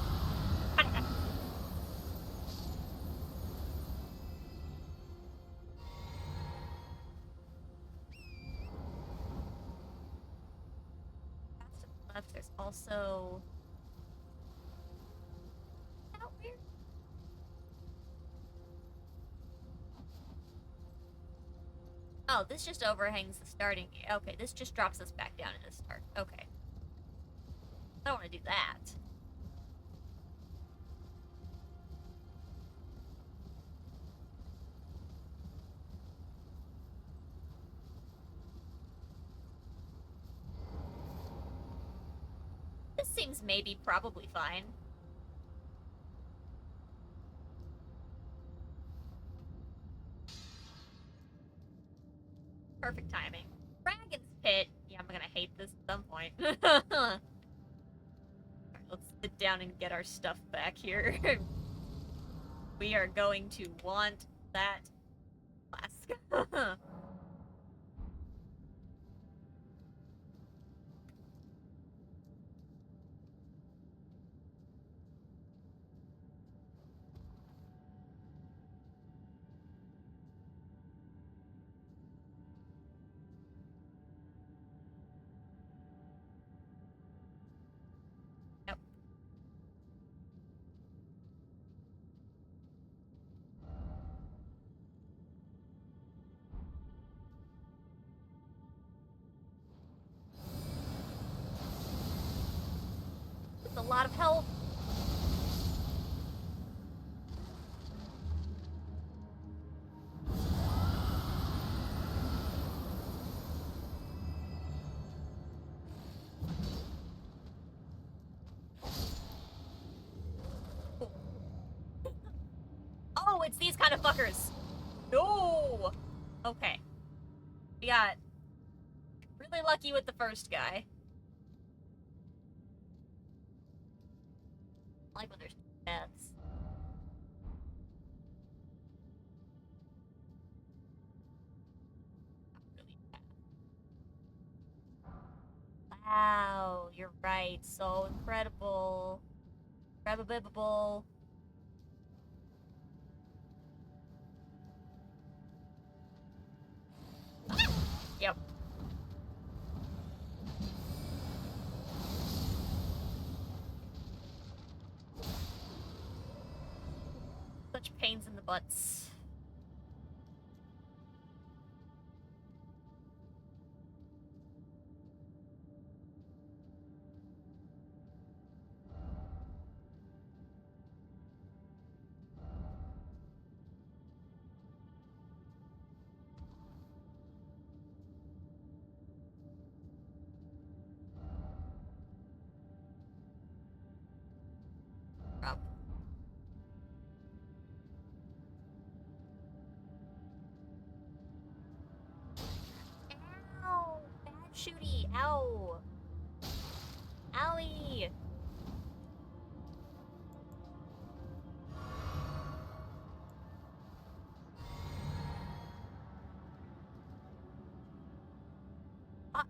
Left, there's also... Is that weird? Oh, this just overhangs the starting... Okay, this just drops us back down into start. Okay. I don't want to do that. This seems maybe probably fine. Perfect timing. Dragon's Pit. Yeah, I'm gonna hate this at some point. Alright, let's sit down and get our stuff back here. We are going to want that flask. lot of health. Oh, it's these kind of fuckers. No! Okay. We got really lucky with the first guy. I like when there's deaths. Really bad. Wow, you're right. So incredible. Grab-a-bib-a-bull. Yep. Such pains in the butts. Rob. Ow! Bad shooty! Ow! Owie! Ah.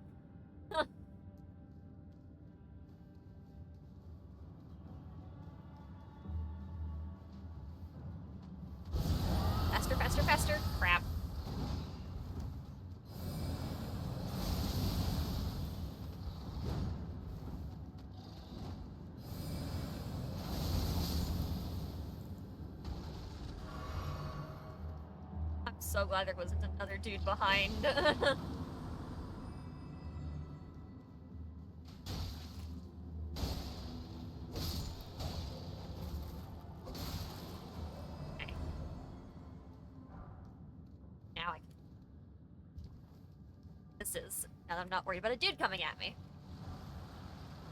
Faster, faster, faster! Crap. I'm so glad there wasn't another dude behind. Okay. Now I can... This is... Now I'm not worried about a dude coming at me.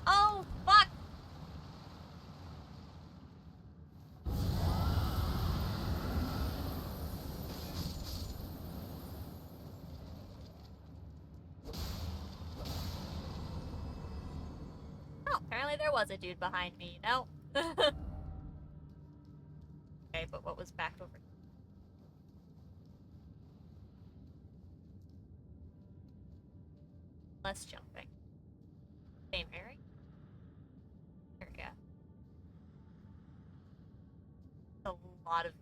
Oh, fuck! Oh, apparently there was a dude behind me, you know? Okay, but what was back over? Less jumping. Same area? Area. A lot of...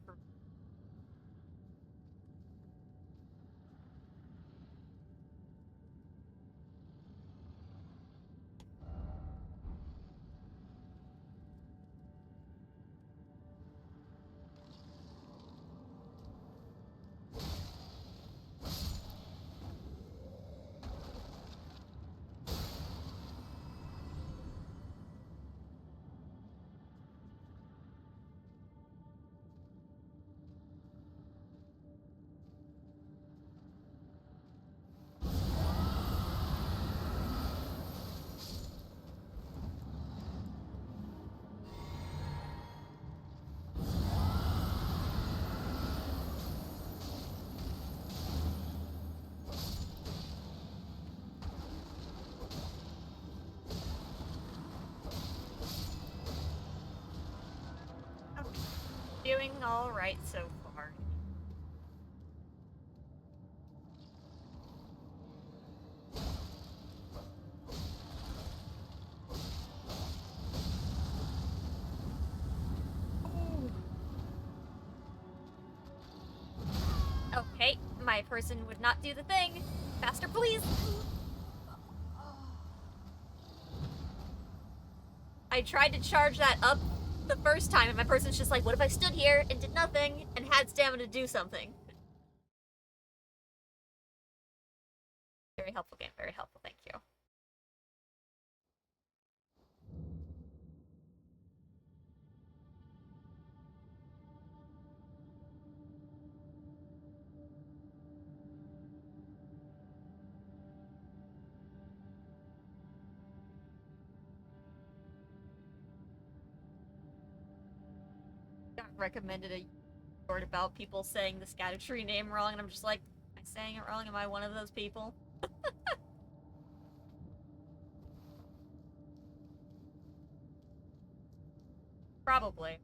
Doing alright so far. Okay, my person would not do the thing. Faster, please! I tried to charge that up the first time, and my person's just like, what if I stood here and did nothing and had stamina to do something? Very helpful game, very helpful, thank you. recommended a short about people saying the Scadutree name wrong, and I'm just like, am I saying it wrong? Am I one of those people? Probably.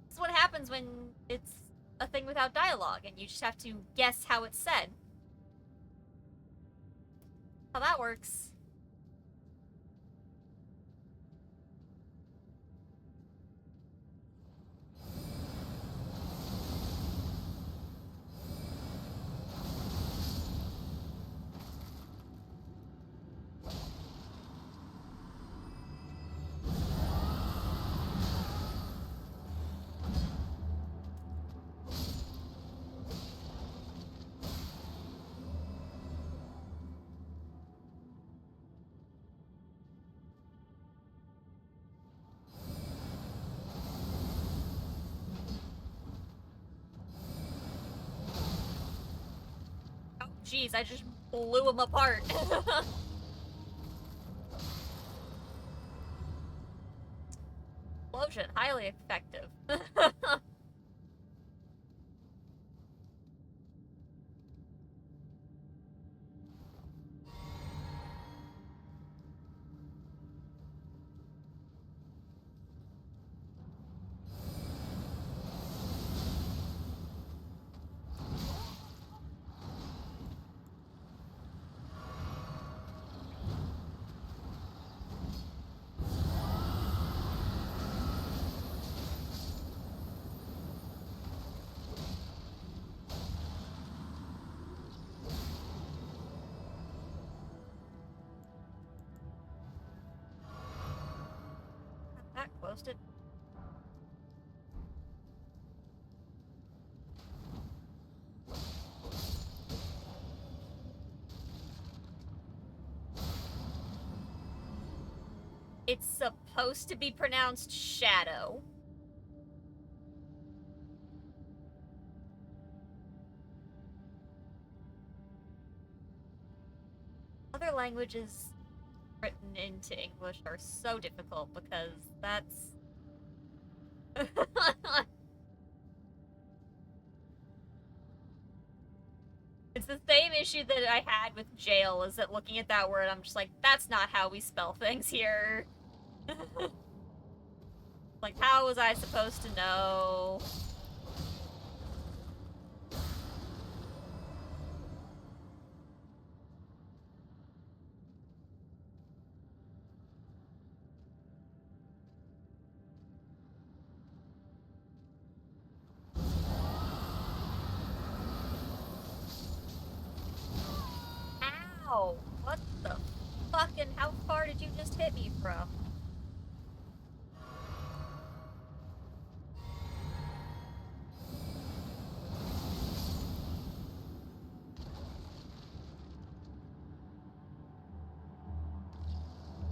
This is what happens when it's a thing without dialogue, and you just have to guess how it's said. How that works. Oh, jeez, I just blew him apart. Explosion, highly effective. That close to. It's supposed to be pronounced shadow. Other languages written into English are so difficult because that's... It's the same issue that I had with jail, is that looking at that word, I'm just like, that's not how we spell things here. Like, how was I supposed to know? Ow! What the fucking... How far did you just hit me from?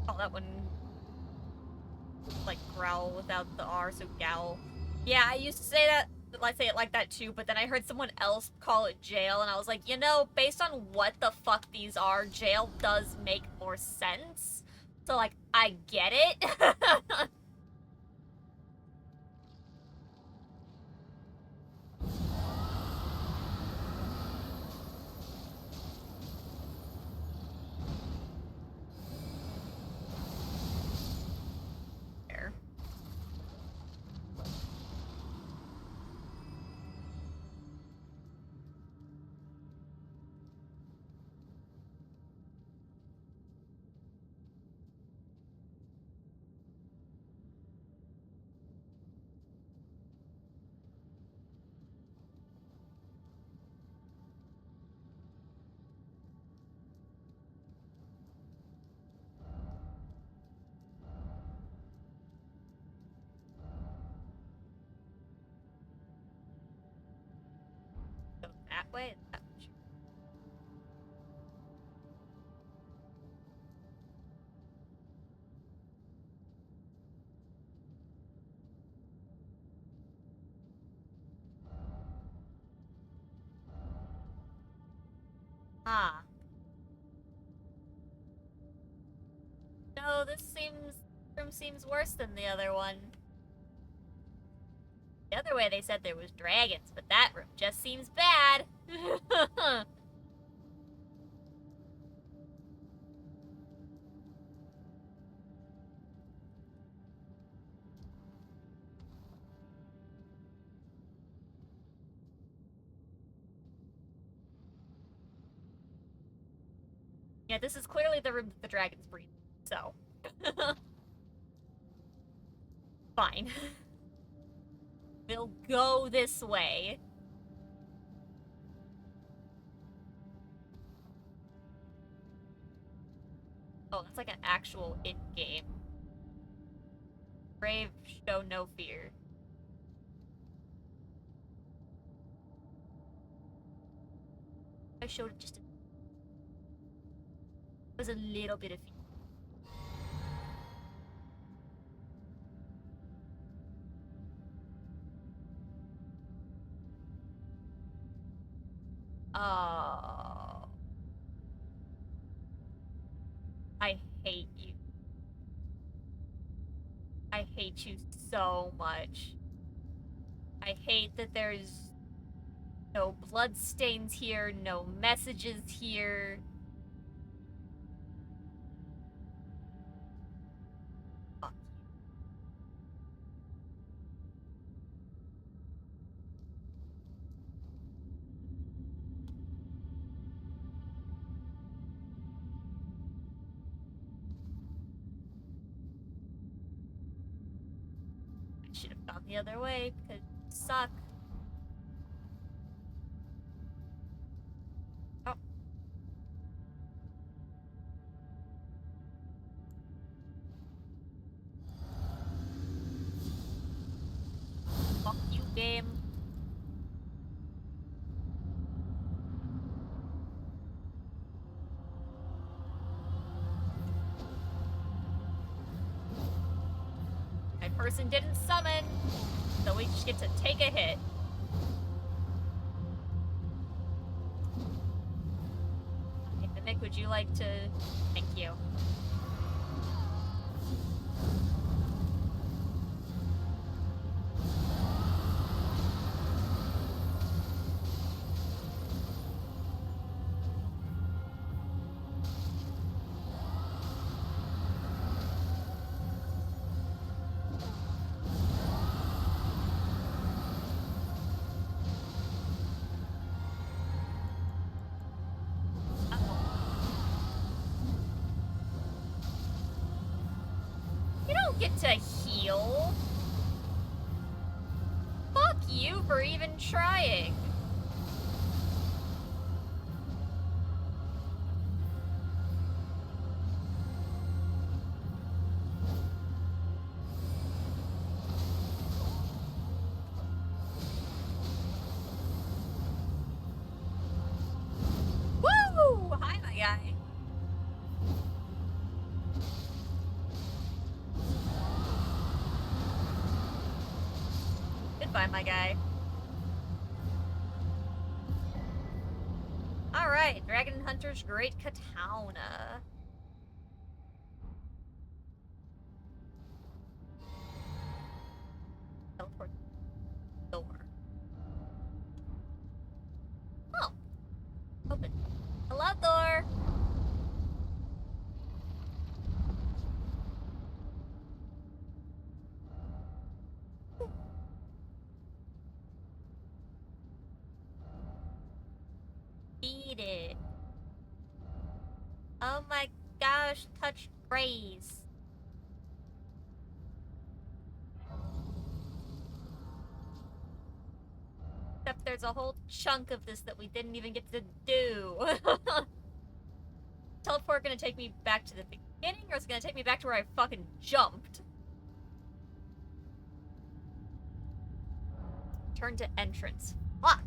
Oh, that one... like, growl without the R, so growl. Yeah, I used to say that, like, say it like that too, but then I heard someone else call it jail, and I was like, you know, based on what the fuck these are, jail does make more sense. So, like, I get it. There. Go that way? That way. Ah. No, this room seems worse than the other one. The other way they said there was dragons, but that room just seems bad. Yeah, this is clearly the room that the dragons breathe, so. Fine. We'll go this way. Oh, that's like an actual in-game. Brave, show no fear. I showed it just a... It was a little bit of fear. Oh. I hate you. I hate you so much. I hate that there's no bloodstains here, no messages here. Fuck you. I should have gone the other way because you suck. Oh. Fuck you, game. My person didn't summon, so we just get to take a hit. Hey, Mimic, would you like to... Thank you. You don't get to heal. Fuck you for even trying. Woo! Hi, my guy. Goodbye, my guy. Alright, Dragon Hunter's Great Katana. Teleport door. Oh. Open. Hello, Thor! Eat it. Oh my gosh, touch graze. Except there's a whole chunk of this that we didn't even get to do. Teleport gonna take me back to the beginning, or is it gonna take me back to where I fucking jumped? Turn to entrance. Fuck!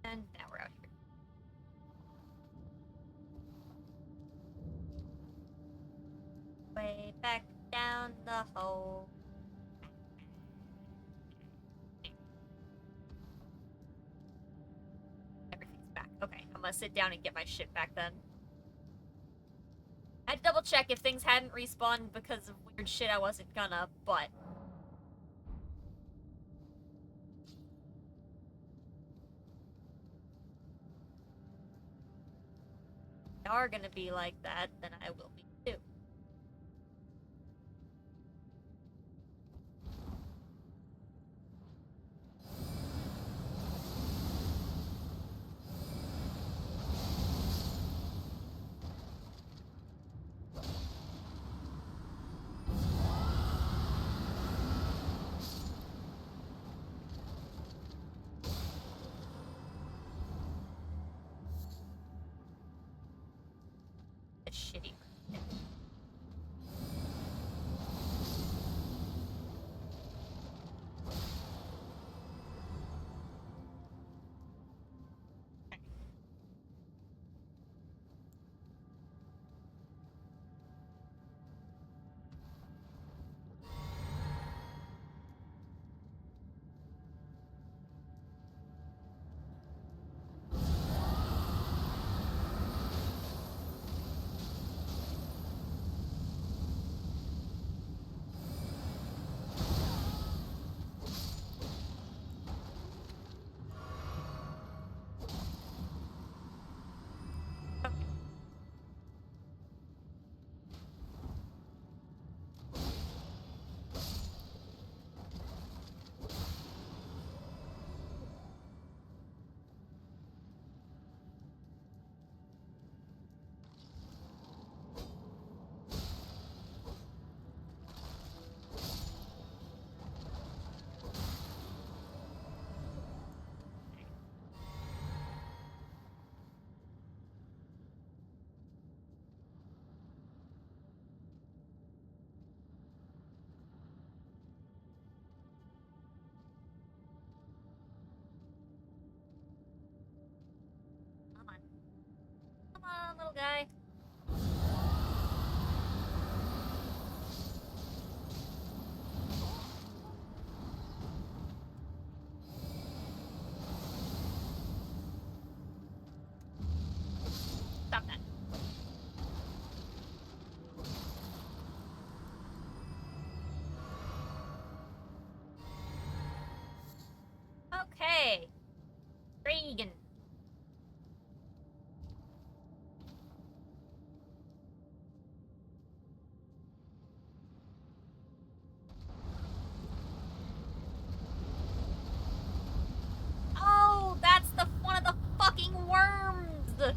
And now we're out here. back down the hole. Everything's back. Okay, I'm gonna sit down and get my shit back then. I had to double check if things hadn't respawned because of weird shit I wasn't gonna, but... if they are gonna be like that, then I will be too. It's shitty. Come on. Come on, little guy. Stop that. Okay. Regan. Oh, that's the one of the fucking worms.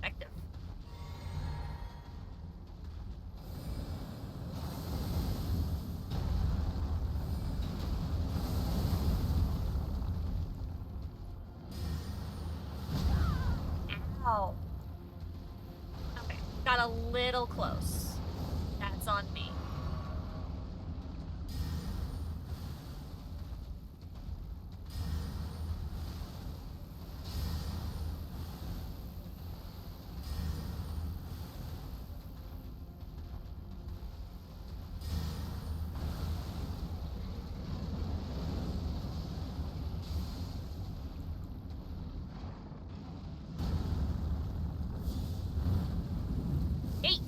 Effective. Ow. Okay, got a little close. That's on me. Eight.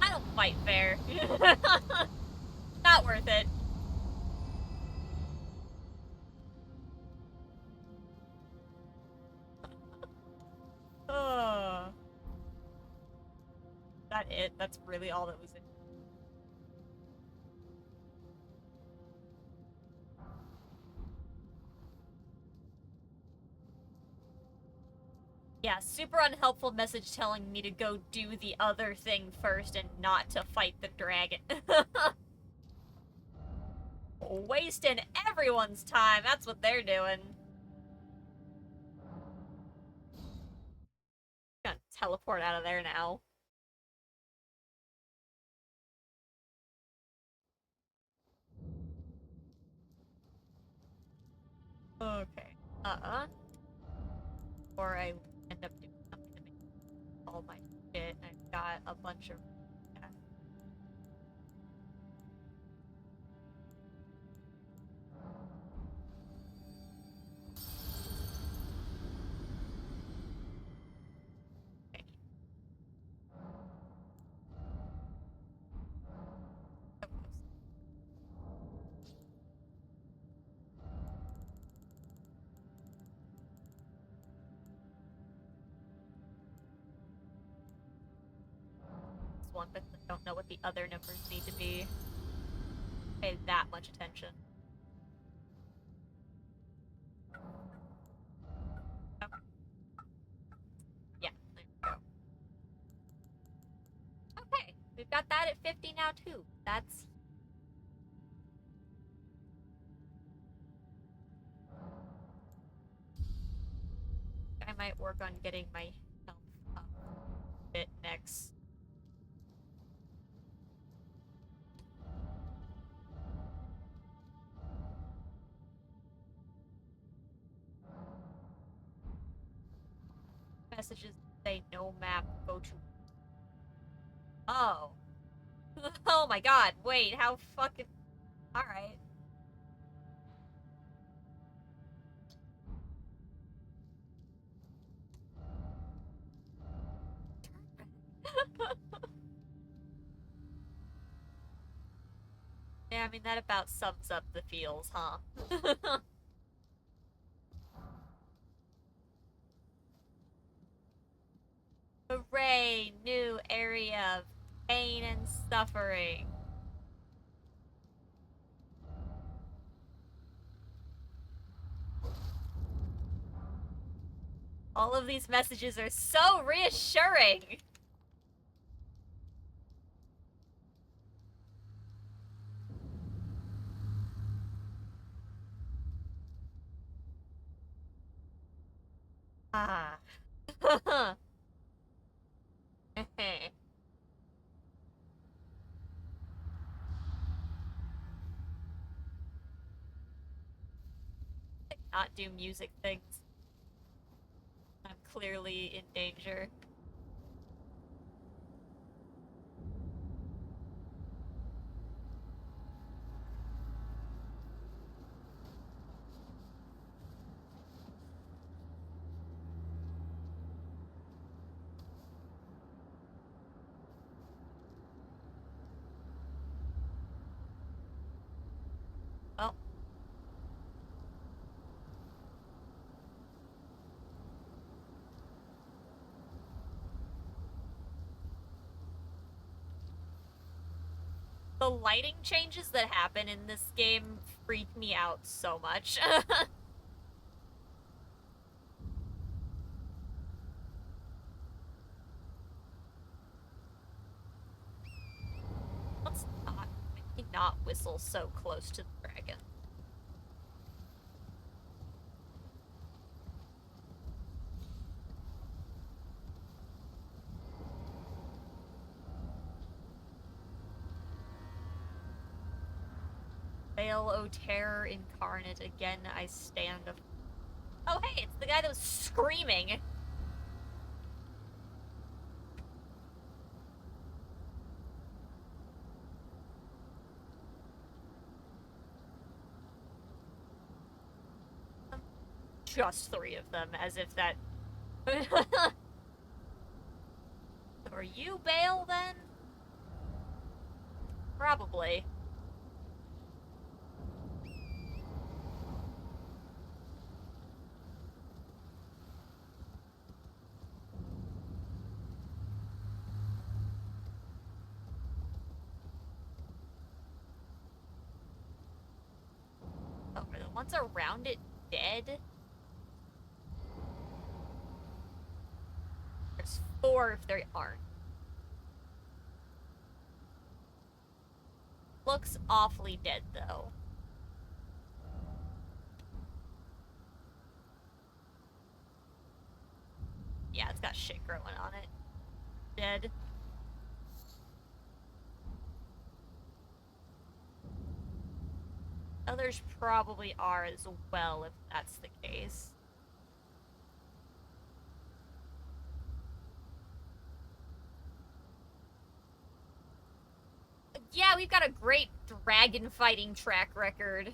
I don't fight fair. Not worth it. Oh. it. That's really all that was it. Yeah, super unhelpful message telling me to go do the other thing first and not to fight the dragon. Wasting everyone's time, that's what they're doing. Gonna teleport out of there now. Okay. Or I end up doing something to make all my shit. I've got a bunch of. Yeah. Okay. So close. This one, but I don't know what the other numbers need to be. Pay that much attention. Okay. Yeah, there we go. Okay, we've got that at 50 now too. That's I might work on getting my health up a bit next. Messages say no map, go to. Oh. Oh my god, wait, how fucking. Alright. Yeah, I mean, that about sums up the feels, huh? Hooray! New area of pain and suffering. All of these messages are so reassuring! Ah. Not do music things. I'm clearly in danger. Well. The lighting changes that happen in this game freak me out so much. Let's not whistle so close to the dragon. Veil, O terror incarnate, again I stand. Oh hey, it's the guy that was screaming. Just 3 of them, as if that... Are you Bale, then? Probably. what's around it dead? There's 4 if there aren't. Looks awfully dead, though. Yeah, it's got shit growing on it. Dead. Others probably are as well, if that's the case. Yeah, we've got a great dragon fighting track record.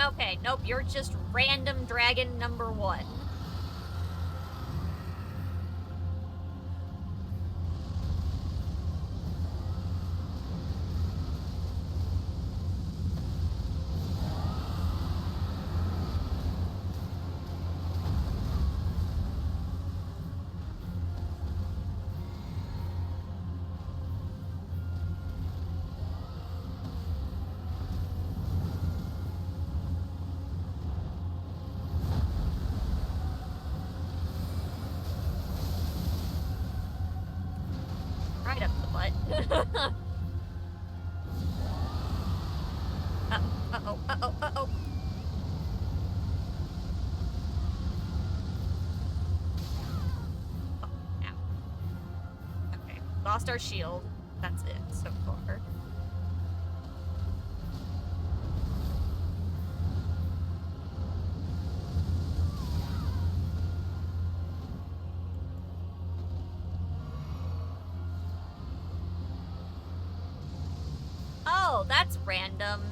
Okay, nope, you're just random dragon number 1. Right up the butt. Uh-oh, uh-oh, uh-oh. Oh, ow. Okay, lost our shield. That's it so far. Oh, that's random.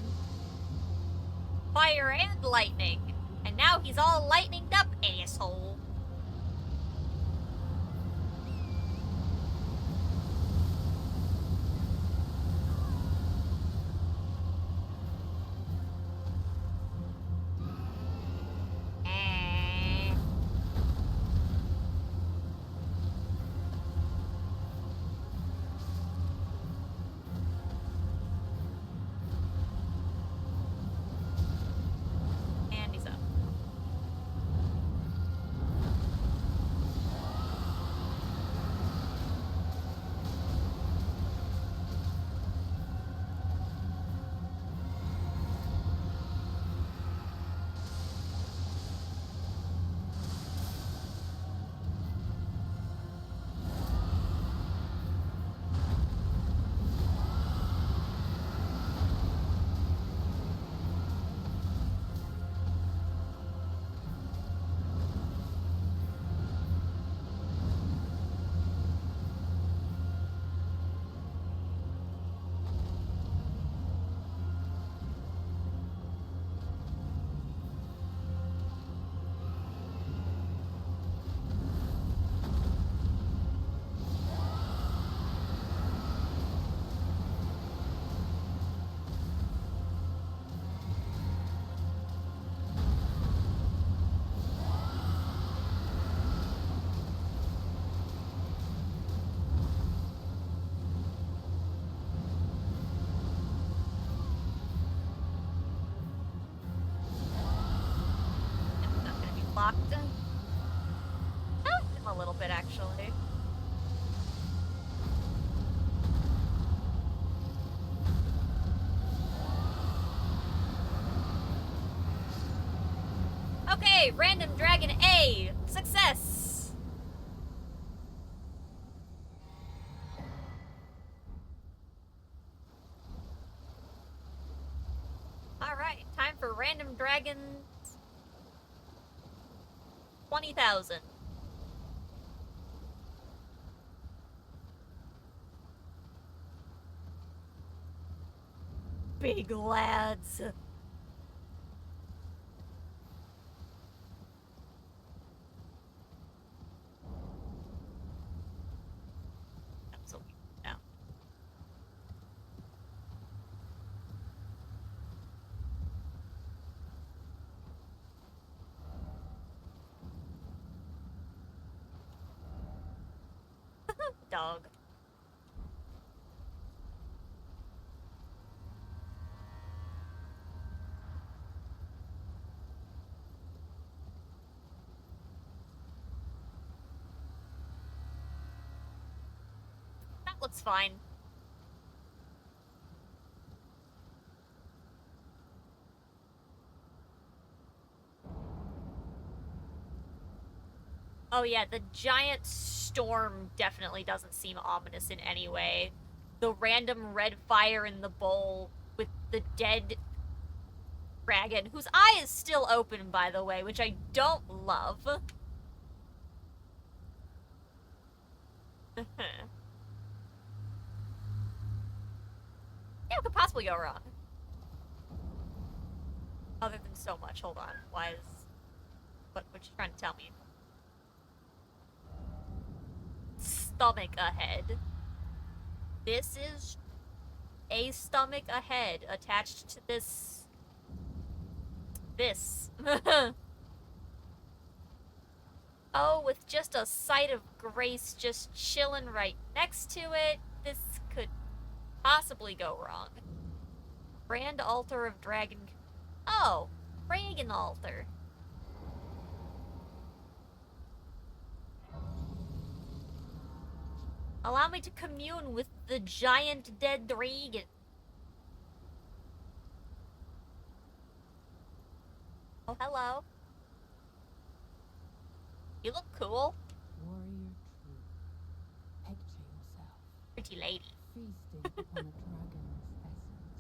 Fire and lightning. And now he's all lightninged up, asshole. Eh. And he's up. Not gonna be blocked. Oh, a little bit, actually. Okay, random dragon A. Success! Alright, time for random dragons. 20,000. big lads. Absolutely. No. Dog. That looks fine. Oh yeah, the giant storm definitely doesn't seem ominous in any way. The random red fire in the bowl with the dead dragon, whose eye is still open, by the way, which I don't love. Yeah, what could possibly go wrong? Other than so much. Hold on. Why is... What you trying to tell me? Stomach ahead. This is a stomach ahead attached to this. Oh, with just a sight of Grace just chilling right next to it, this could possibly go wrong. Grand Altar of Dragon... Oh, Reagan Altar. Allow me to commune with the giant dead dragon. Oh, hello. You look cool. Warrior true. Picture yourself Pretty lady. feasting upon a dragon's essence,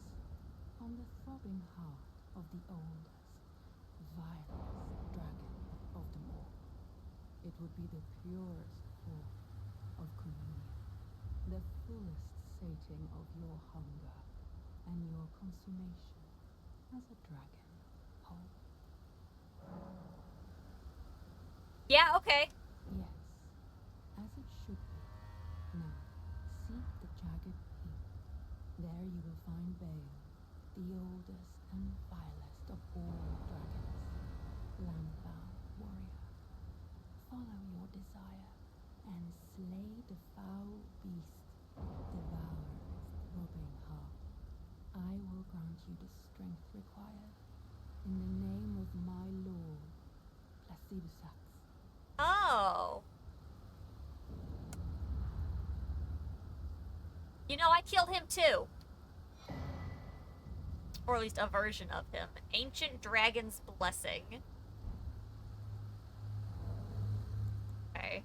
on the throbbing heart of the oldest, vilest dragon of them all. It would be the purest form of communion, the fullest sating of your hunger and your consummation as a dragon whole. Yeah, okay. Yes, as it should be. Now, seek the jagged peak. There you will find Bale, the oldest and vilest of all dragons, land-bound warrior. Follow your desire and slay the foul beast, devour its throbbing heart. I will grant you the strength required in the name of my lord, Placidusax. Oh. You know, I killed him too. Or at least a version of him. Ancient Dragon's Blessing. Okay.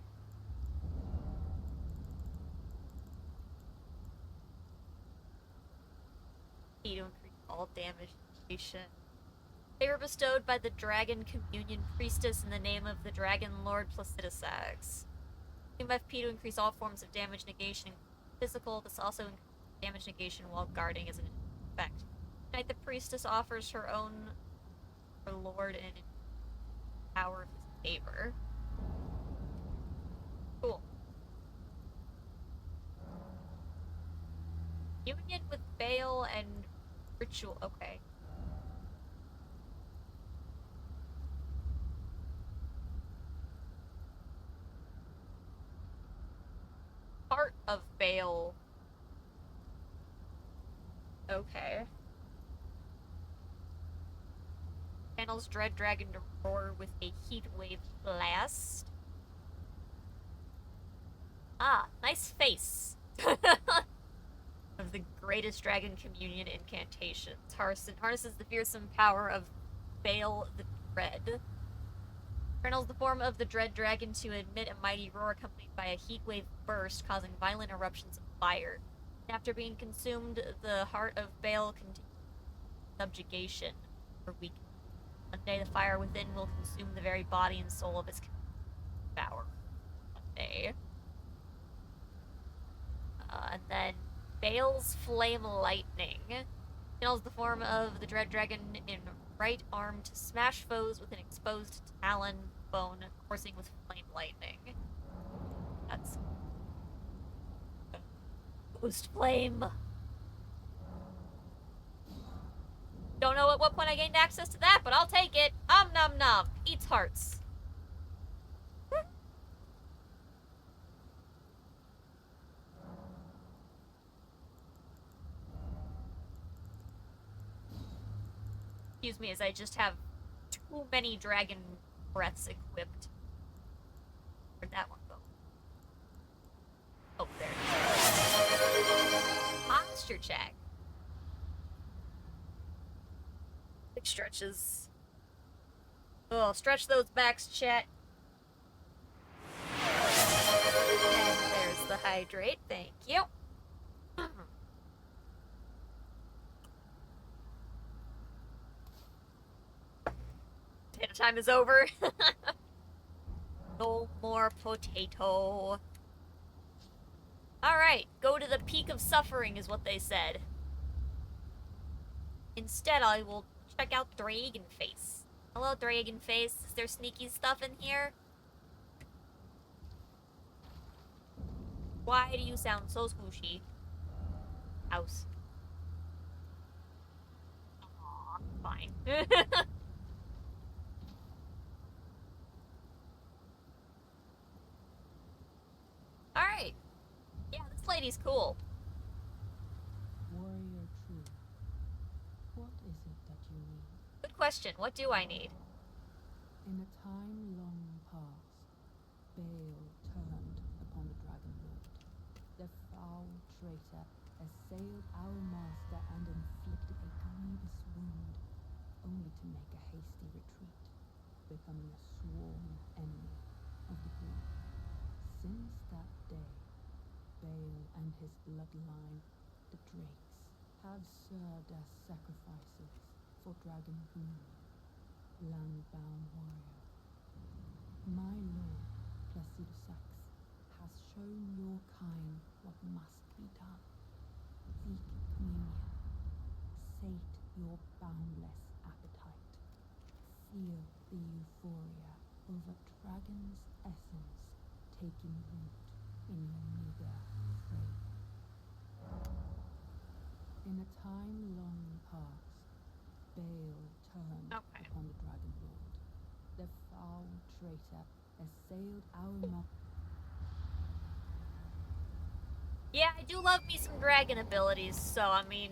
Need to increase all damage station. They were bestowed by the Dragon Communion Priestess in the name of the Dragon Lord Placidusax. MFP to increase all forms of damage negation, physical. This also increases damage negation while guarding as an effect. Tonight, the Priestess offers her own her Lord and power of his favor. Cool. Union with Bale and ritual. Okay. Part of Bale. Okay. Channels Dread Dragon to roar with a heat wave blast. Ah, nice face. Of the greatest dragon communion incantations. Harnesses the fearsome power of Bale the Dread. Channels the form of the dread dragon to emit a mighty roar accompanied by a heatwave burst, causing violent eruptions of fire. After being consumed, the heart of Bale continues subjugation or weakness. One day, the fire within will consume the very body and soul of its devourer. One day. And then Bale's Flame Lightning. Channels the form of the Dread Dragon in right arm to smash foes with an exposed talon bone coursing with flame lightning. That's Ghost Flame. Don't know at what point I gained access to that, but I'll take it. Nom nom. Eats hearts. Excuse me, as I just have too many dragon breaths equipped. Where'd that one go? Oh, there it is. Posture check. Big stretches. Oh, stretch those backs, chat. And there's the hydrate. Thank you. Potato time is over. No more potato. Alright, go to the peak of suffering is what they said. Instead, I will check out Dragonface. Hello, Dragonface. Is there sneaky stuff in here? Why do you sound so squishy? House. Aww, fine. Alright. Yeah, this lady's cool. Warrior true. What is it that you need? Good question. What do I need? In a time long past, Baal turned upon the Dragon Lord. The foul traitor assailed our master and inflicted a grievous wound, only to make a hasty retreat, becoming a sworn enemy of the group. Since that day, Baal and his bloodline, the Drakes, have served as sacrifices for Dragon Hoon, land-bound warrior. My lord, Placido Sax, has shown your kind what must be done. Seek communion, sate your boundless appetite, feel the euphoria of a dragon's essence taking root in your meager frame. In a time long past, Baal turned upon the Dragon Lord. The foul traitor assailed our Yeah, I do love me some dragon abilities, so I mean...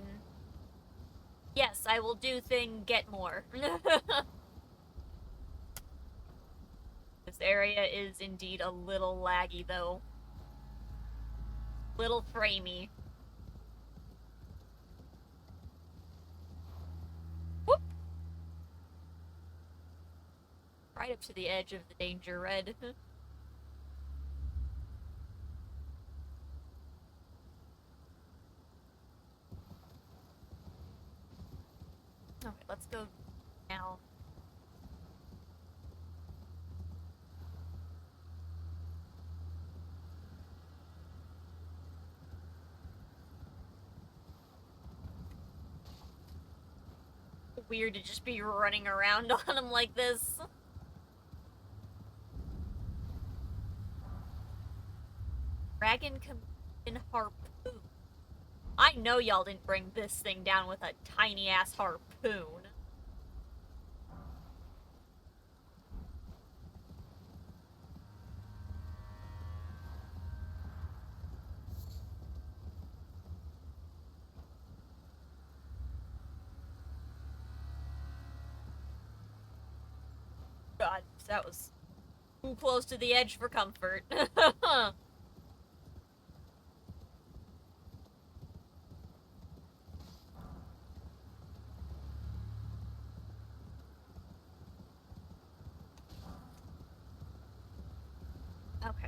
Yes, I will do thing get more. This area is indeed a little laggy, though. Little framey. Whoop! Right up to the edge of the danger red. Okay, let's go now. Weird to just be running around on him like this. Dragon Chameleon Harpoon. I know y'all didn't bring this thing down with a tiny ass harpoon. God, that was too close to the edge for comfort. Okay.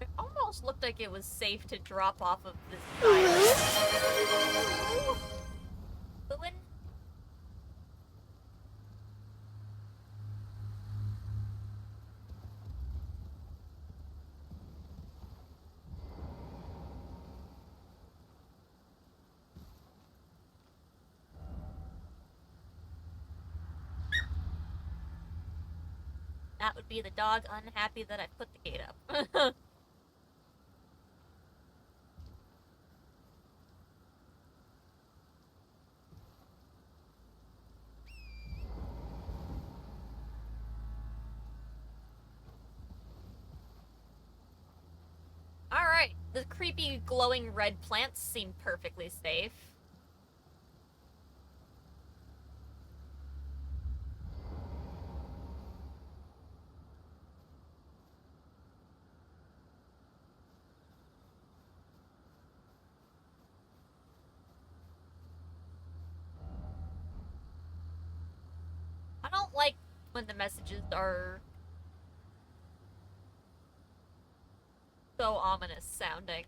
It almost looked like it was safe to drop off of this island. Lewin? That would be the dog unhappy that I put the gate up. Alright, the creepy glowing red plants seem perfectly safe. I don't like when the messages are so ominous sounding.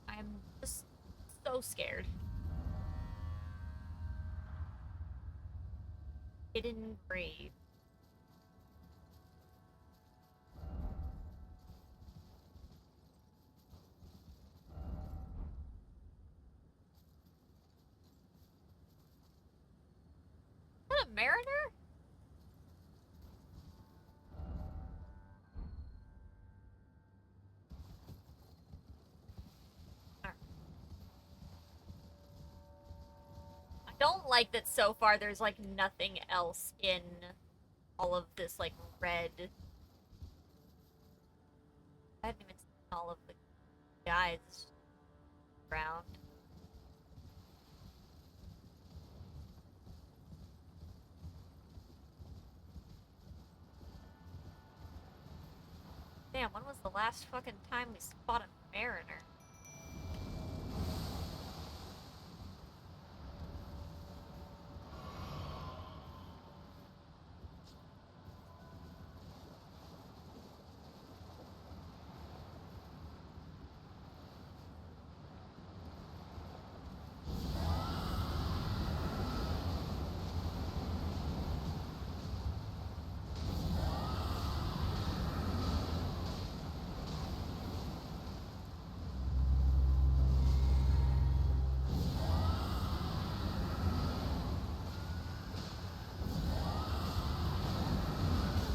I'm just so scared. Hidden grave. Is that a mariner? I don't like that so far there's like nothing else in all of this like red. I haven't even seen all of the guys around. Damn, when was the last fucking time we spotted a mariner?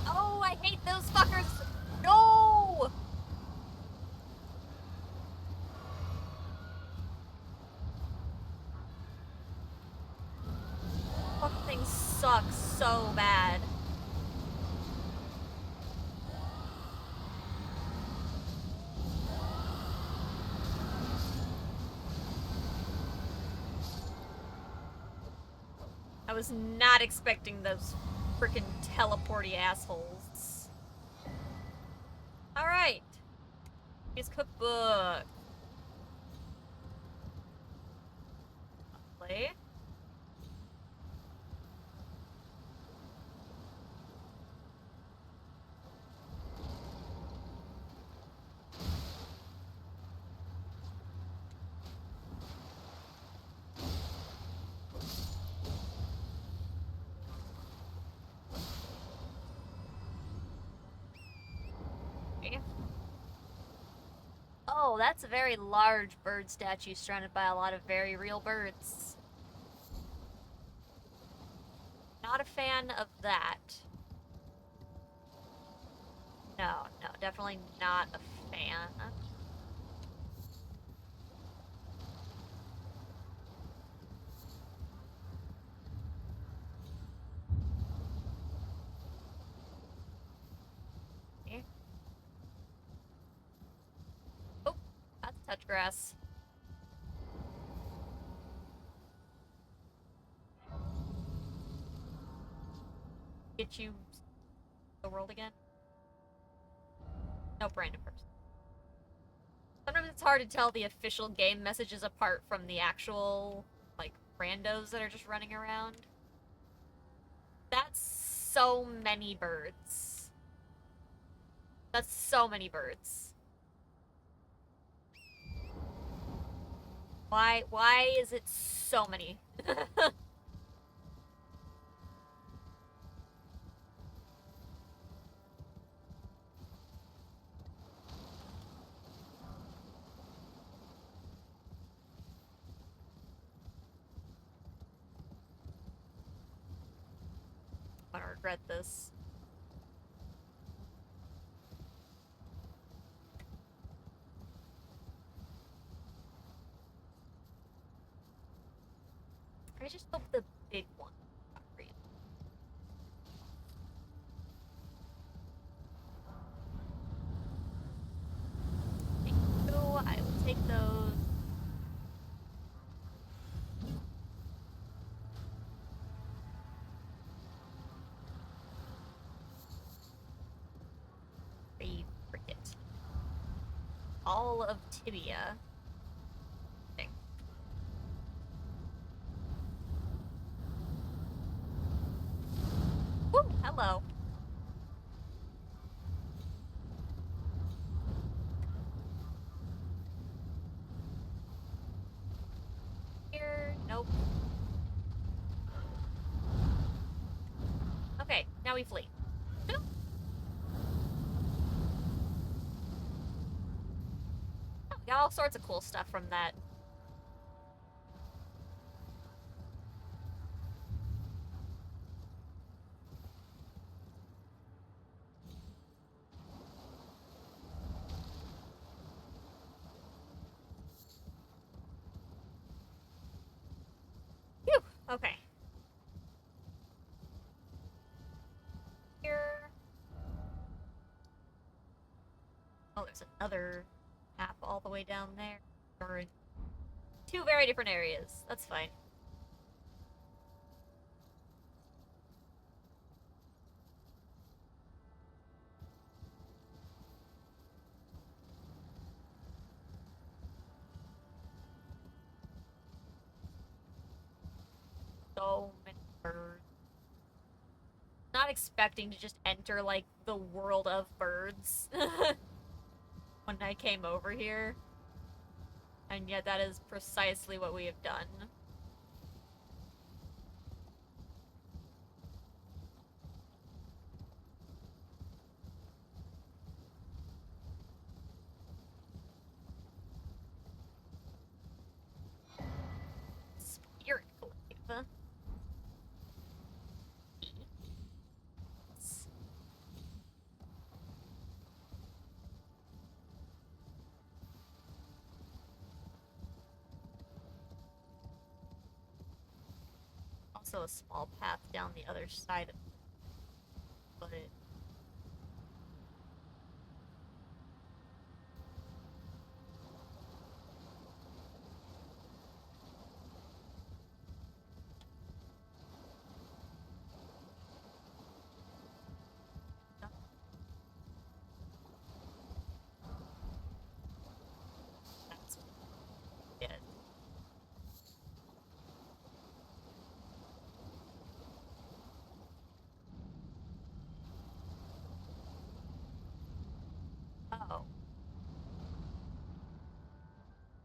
Oh, I hate those fuckers! No! Fucking thing sucks so bad. I was not expecting those freaking teleporty assholes. Alright. Here's cookbook. Lovely. Oh, that's a very large bird statue surrounded by a lot of very real birds. Not a fan of that. No, no, definitely not a fan. Okay. Oh, that's touch grass. Get you the world again? No, Brandon first. Sometimes it's hard to tell the official game messages apart from the actual, like, randos that are just running around. That's so many birds. That's so many birds. Why is it so many? I'm gonna regret this. I just hope the big one. Thank you. I will take those. Cricket. All of Tibia. Thing. Woo! Hello. Here. Nope. Okay, now we flee. Boop. Oh, we got all sorts of cool stuff from that. Phew! Okay. Here. Oh, there's another map all the way down there. Or in two very different areas. That's fine. So many birds. Not expecting to just enter, like, the world of birds when I came over here. And yet that is precisely what we have done. Spirit Glaive. Also a small path down the other side of it. But that's it. Oh.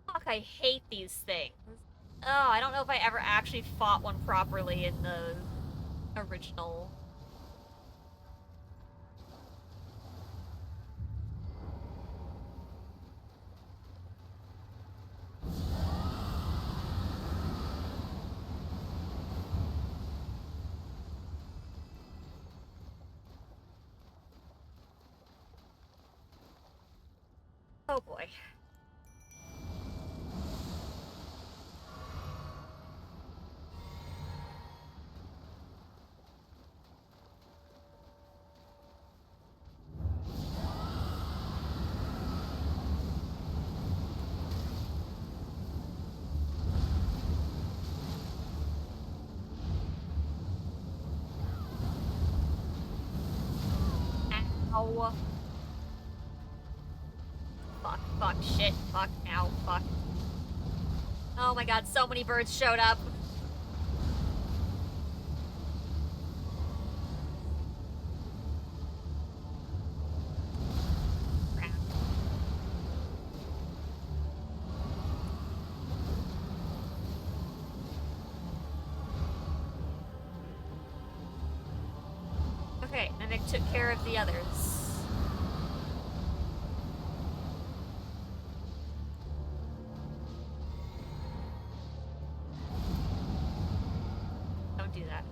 Fuck, I hate these things. Oh, I don't know if I ever actually fought one properly in the original. Oh boy. Ow. Fuck, fuck, shit, fuck, ow, fuck. Oh my god, so many birds showed up. Crap. Okay, Mimic took care of the others. Don't do that.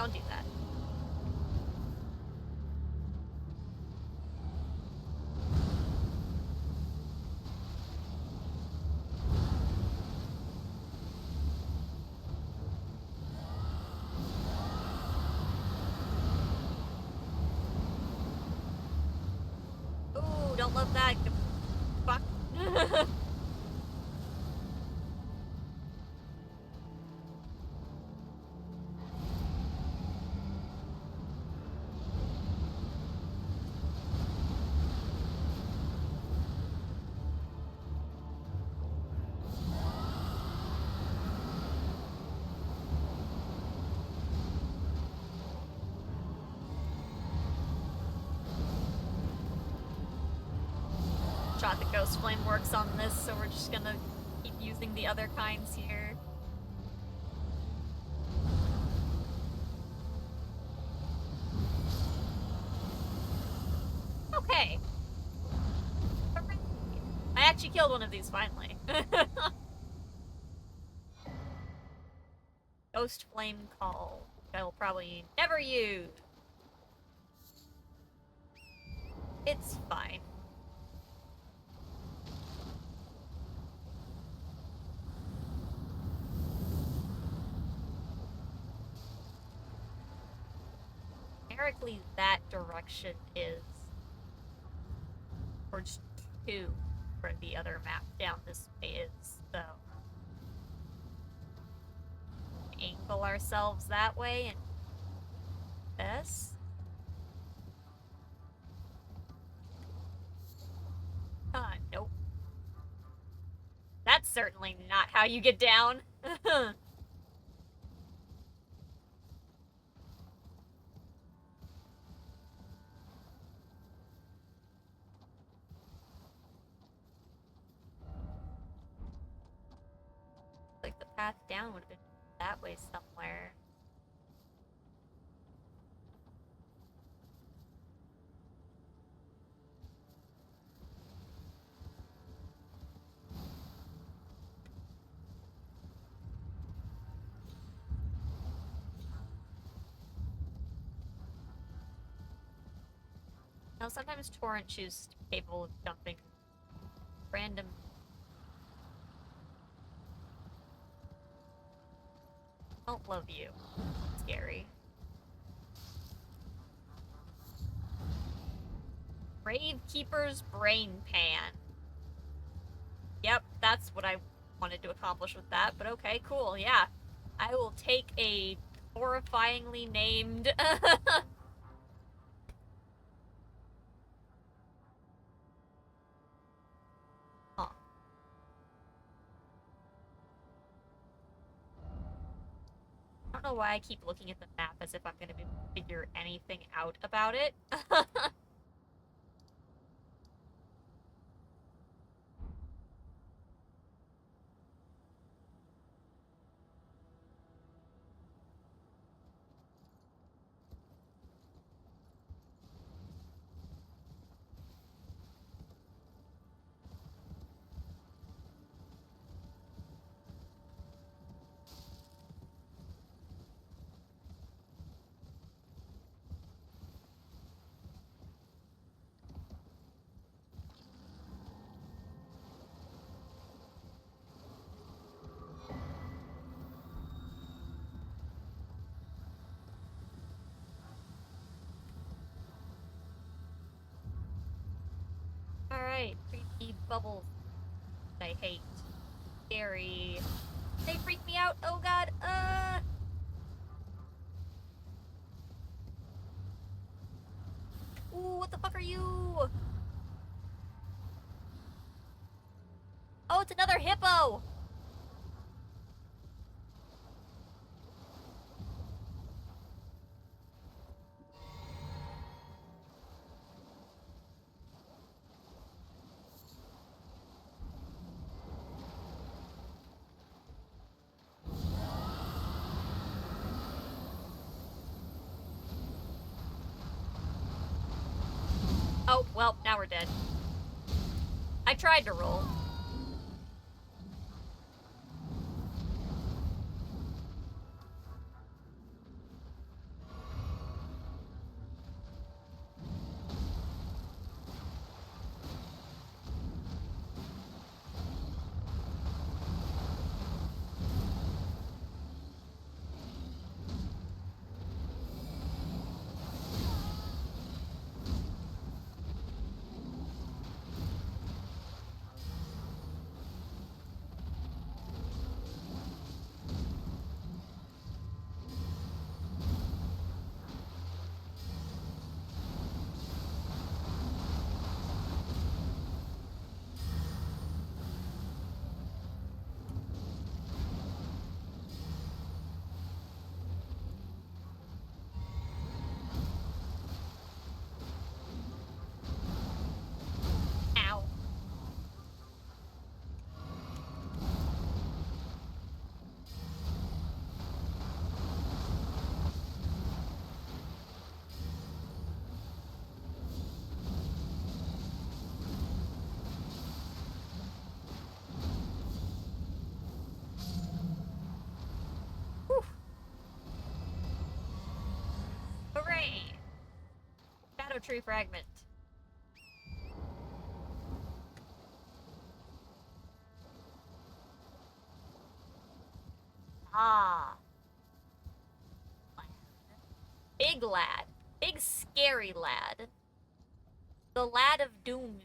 Don't do that. Ooh, don't love that. Fuck. Shot the Ghost Flame works on this, so we're just gonna keep using the other kinds here. Okay. Hooray. I actually killed one of these finally. Ghost Flame Call, which I will probably never use. It's fine. Numerically, that direction is towards 2 where the other map down this way is, so angle ourselves that way and this. Nope. That's certainly not how you get down. Like the path down would have been that way somewhere. Now, sometimes Torrent chooses to be capable of jumping random. Don't love you. Scary. Gravekeeper's Brain Pan. Yep, that's what I wanted to accomplish with that, but okay, cool, yeah. I will take a horrifyingly named... Huh. I don't know why I keep looking at the map as if I'm gonna be able to figure anything out about it. Alright, creepy bubbles I hate. Scary. They freak me out, oh god, Ooh, what the fuck are you? Oh, it's another hippo! Oh, well, now we're dead. I tried to roll. tree fragment. Ah. Big lad. Big scary lad. The lad of doom.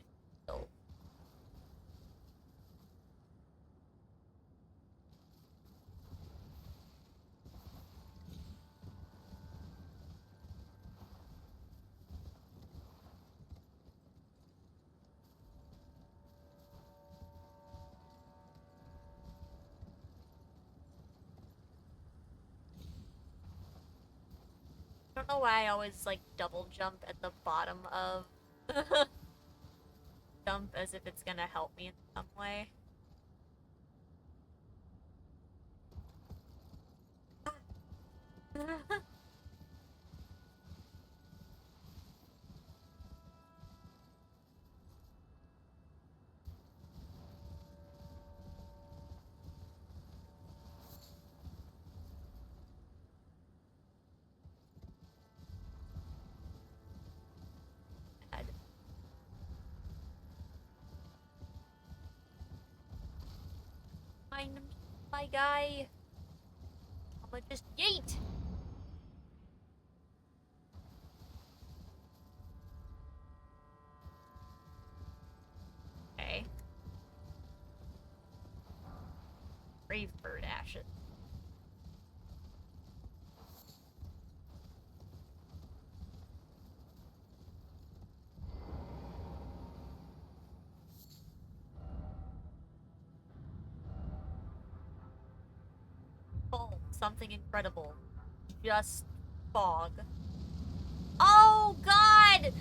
I don't know why I always like double jump at the bottom of jump as if it's gonna help me in some way. Find me, my guy. I'ma just yeet. Okay. Brave bird ashes. Oh, something incredible. Just fog. Oh, God!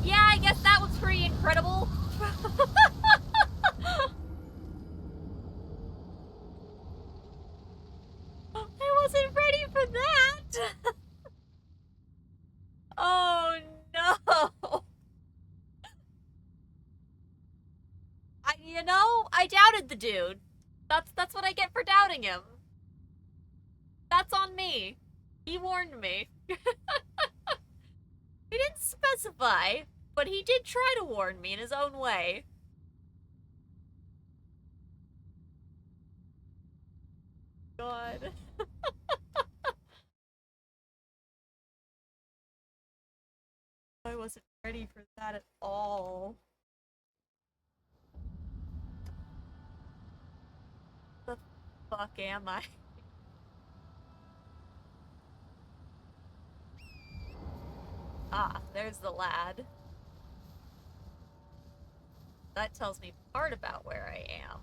Yeah, I guess that was pretty incredible. I wasn't ready for that! Oh, no! You know, I doubted the dude. That's what I get for doubting him. That's on me. He warned me. He didn't specify, but he did try to warn me in his own way. God. I wasn't ready for that at all. The fuck am I? Ah, there's the lad. That tells me part about where I am.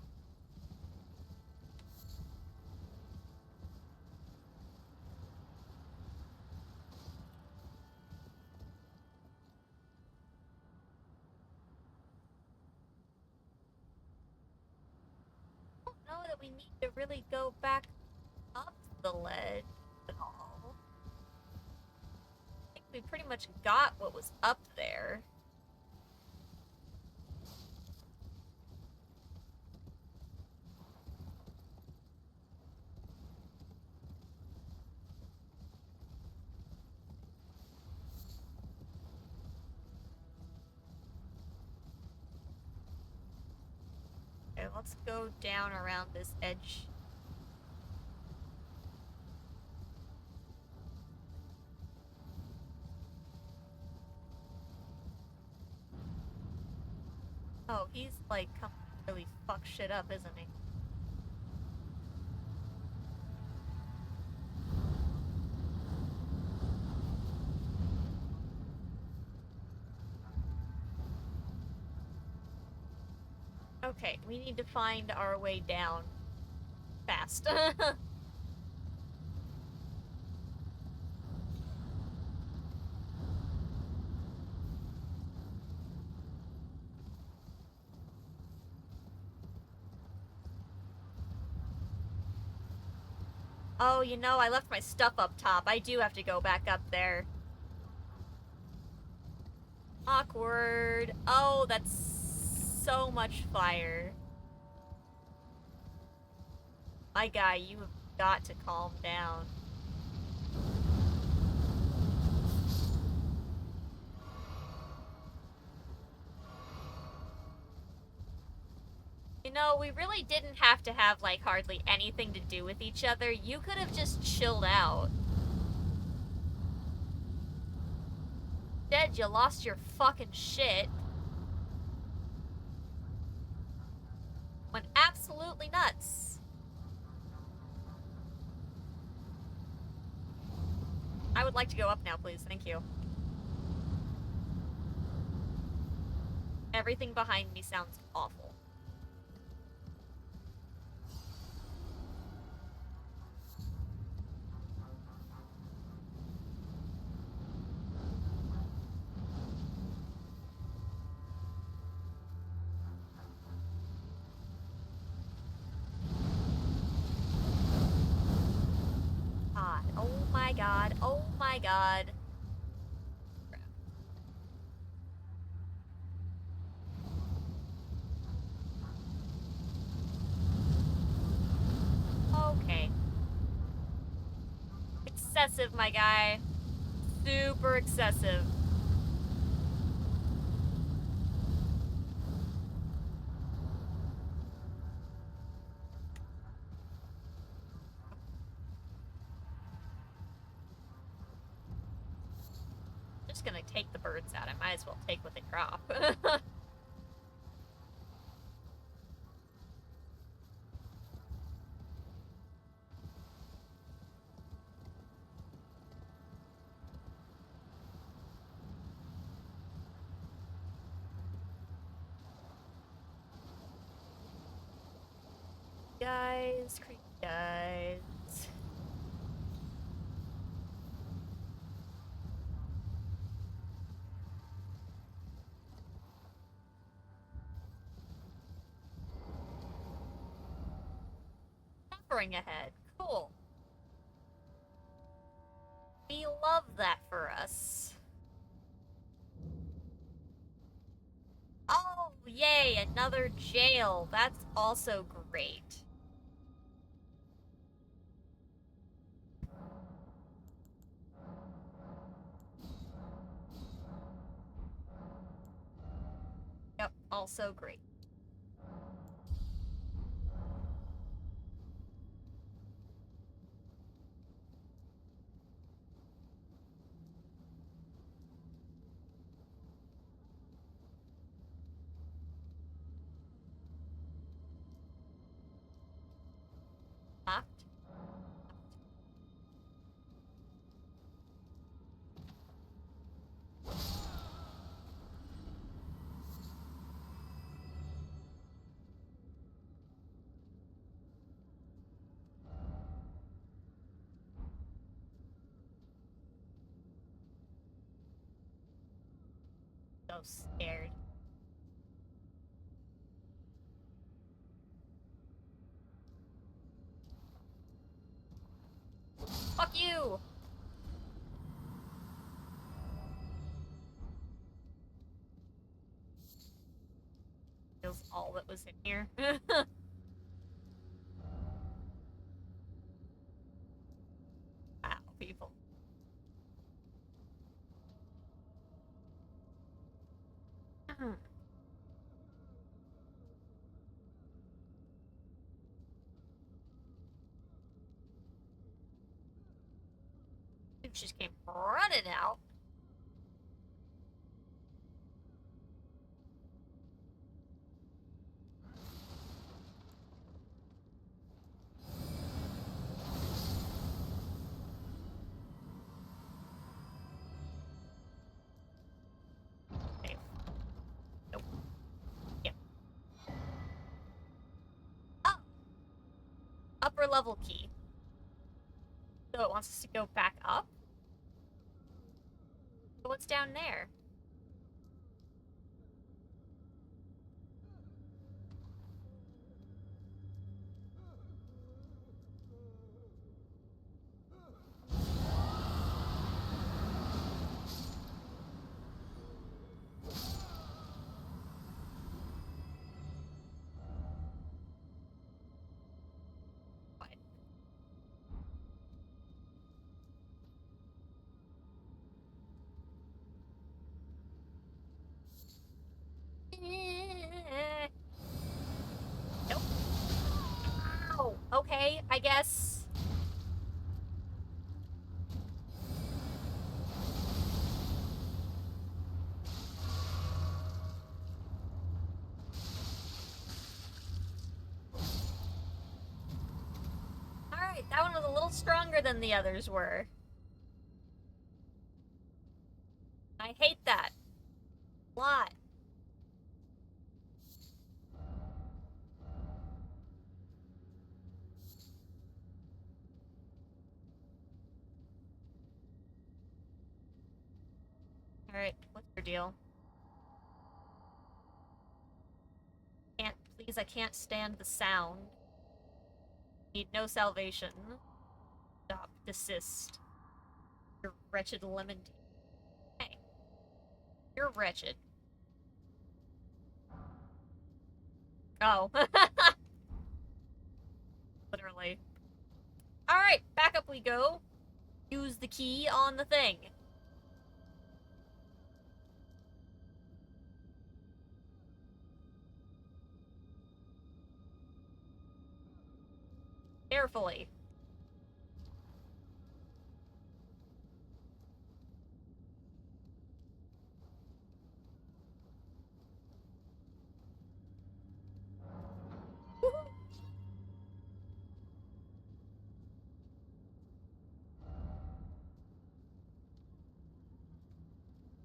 I don't know that we need to really go back up the ledge at all. I think we pretty much got what was up there. Okay, let's go down around this edge. Oh, he's like come really fuck shit up, isn't he? Okay, we need to find our way down fast. Oh, you know, I left my stuff up top. I do have to go back up there. Awkward. Oh, that's so much fire. My guy, you have got to calm down. You know, we really didn't have to have, like, hardly anything to do with each other. You could have just chilled out. Instead, you lost your fucking shit. Went absolutely nuts. I would like to go up now, please. Thank you. Everything behind me sounds awful. God. Oh my god. Oh my god. Okay. Excessive, my guy. Super excessive. Just gonna take the birds out. I might as well take what they drop. Guys, creepy guys. Suffering ahead. Cool. We love that for us. Oh, yay, another jail. That's also great. Yep, also great. Locked. So scared. Fuck you! Feels all that was in here. Wow, people. It just came running out. Safe. Nope. Yep. Oh! Upper level key. So it wants us to go back up? But what's down there? What? okay, I guess. Alright, that one was a little stronger than the others were. I hate that. A lot. Alright, what's your deal? Please, I can't stand the sound. Need no salvation. Stop. Desist. You're wretched lemon tea. Hey. You're wretched. Oh. Literally. Alright, back up we go. Use the key on the thing. Carefully.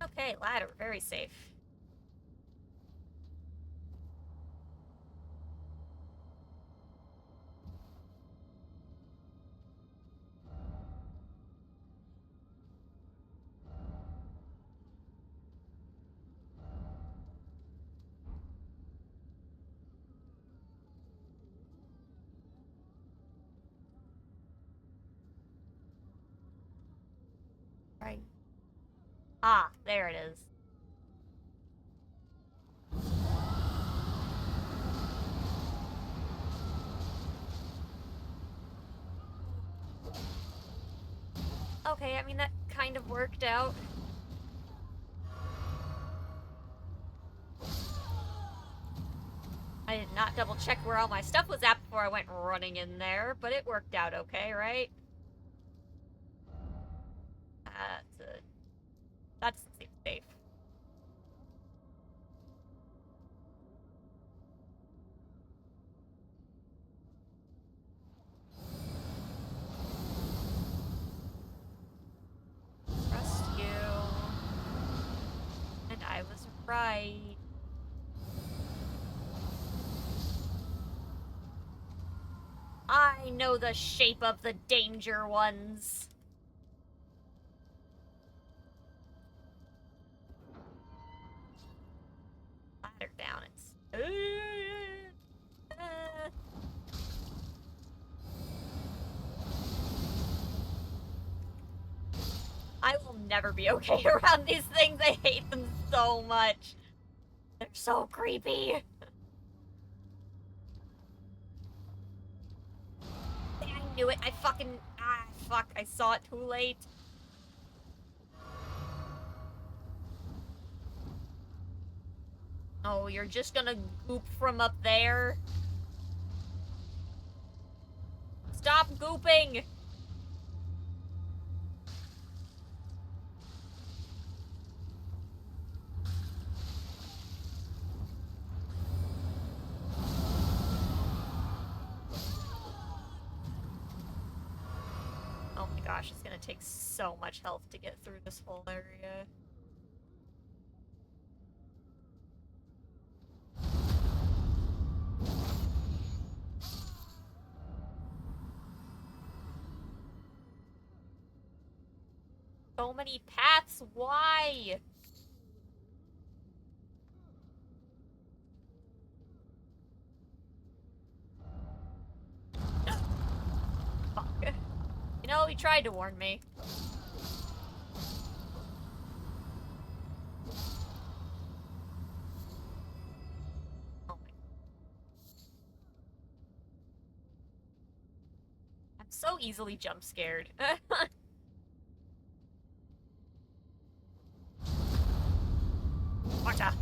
Okay, ladder, very safe. Right. Ah, there it is. Okay, I mean, that kind of worked out. I did not double check where all my stuff was at before I went running in there, but it worked out okay, right? That doesn't seem safe. Trust you. And I was right. I know the shape of the danger ones. Ladder down. It's. I will never be okay around these things. I hate them so much. They're so creepy. I knew it. I fucking. Ah, fuck. I saw it too late. Oh, you're just gonna goop from up there? Stop gooping! Oh my gosh, it's gonna take so much health to get through this whole area. So many paths, why? Fuck. You know, he tried to warn me. Oh my. I'm so easily jump scared. Watch out.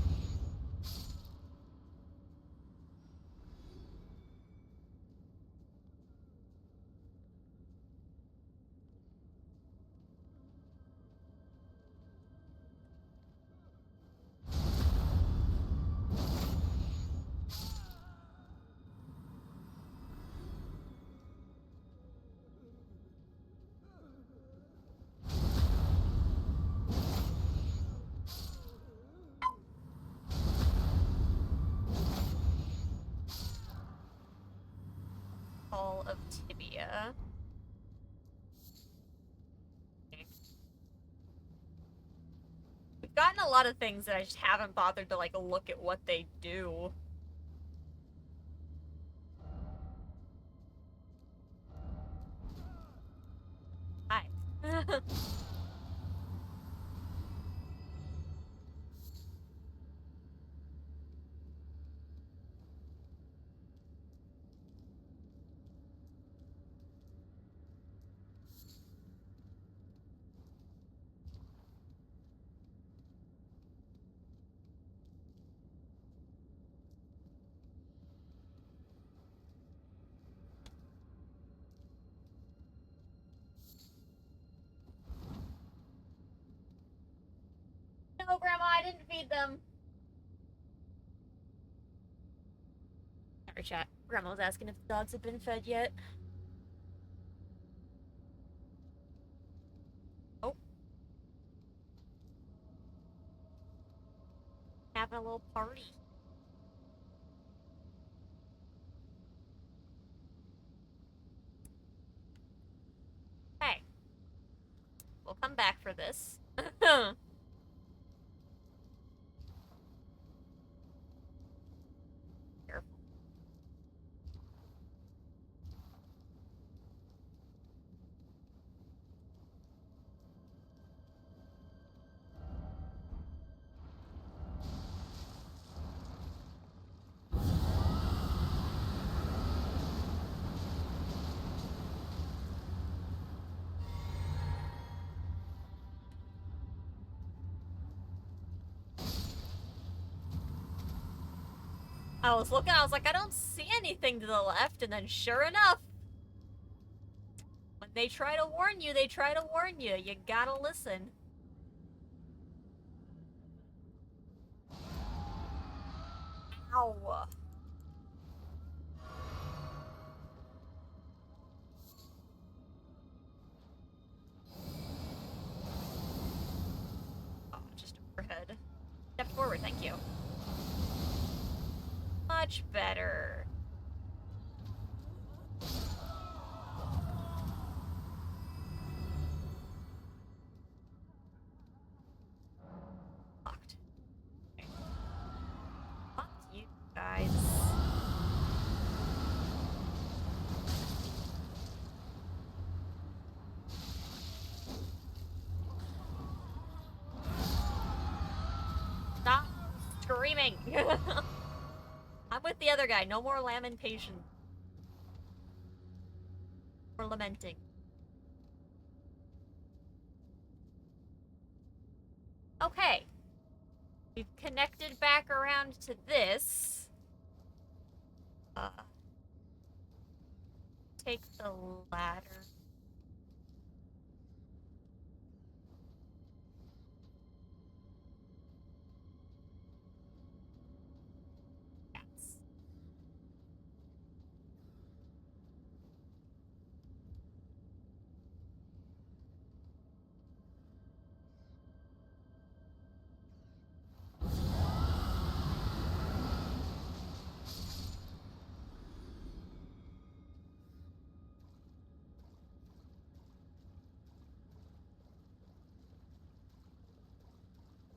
Isle of Tibia. We've gotten a lot of things that I just haven't bothered to, like, look at what they do. Hi. No, Grandma, I didn't feed them. Sorry, chat. Grandma was asking if the dogs had been fed yet. Oh. Having a little party. Hey. We'll come back for this. Careful. I was looking, I was like, I don't see anything to the left, and then sure enough, when they try to warn you, they try to warn you. You gotta listen. Ow. Oh, just overhead. Step forward, thank you. Much better. Locked. Okay. Fuck you guys. Stop screaming. I'm with the other guy. No more lamentation. Or lamenting. Okay. We've connected back around to this. Take the ladder. Yes.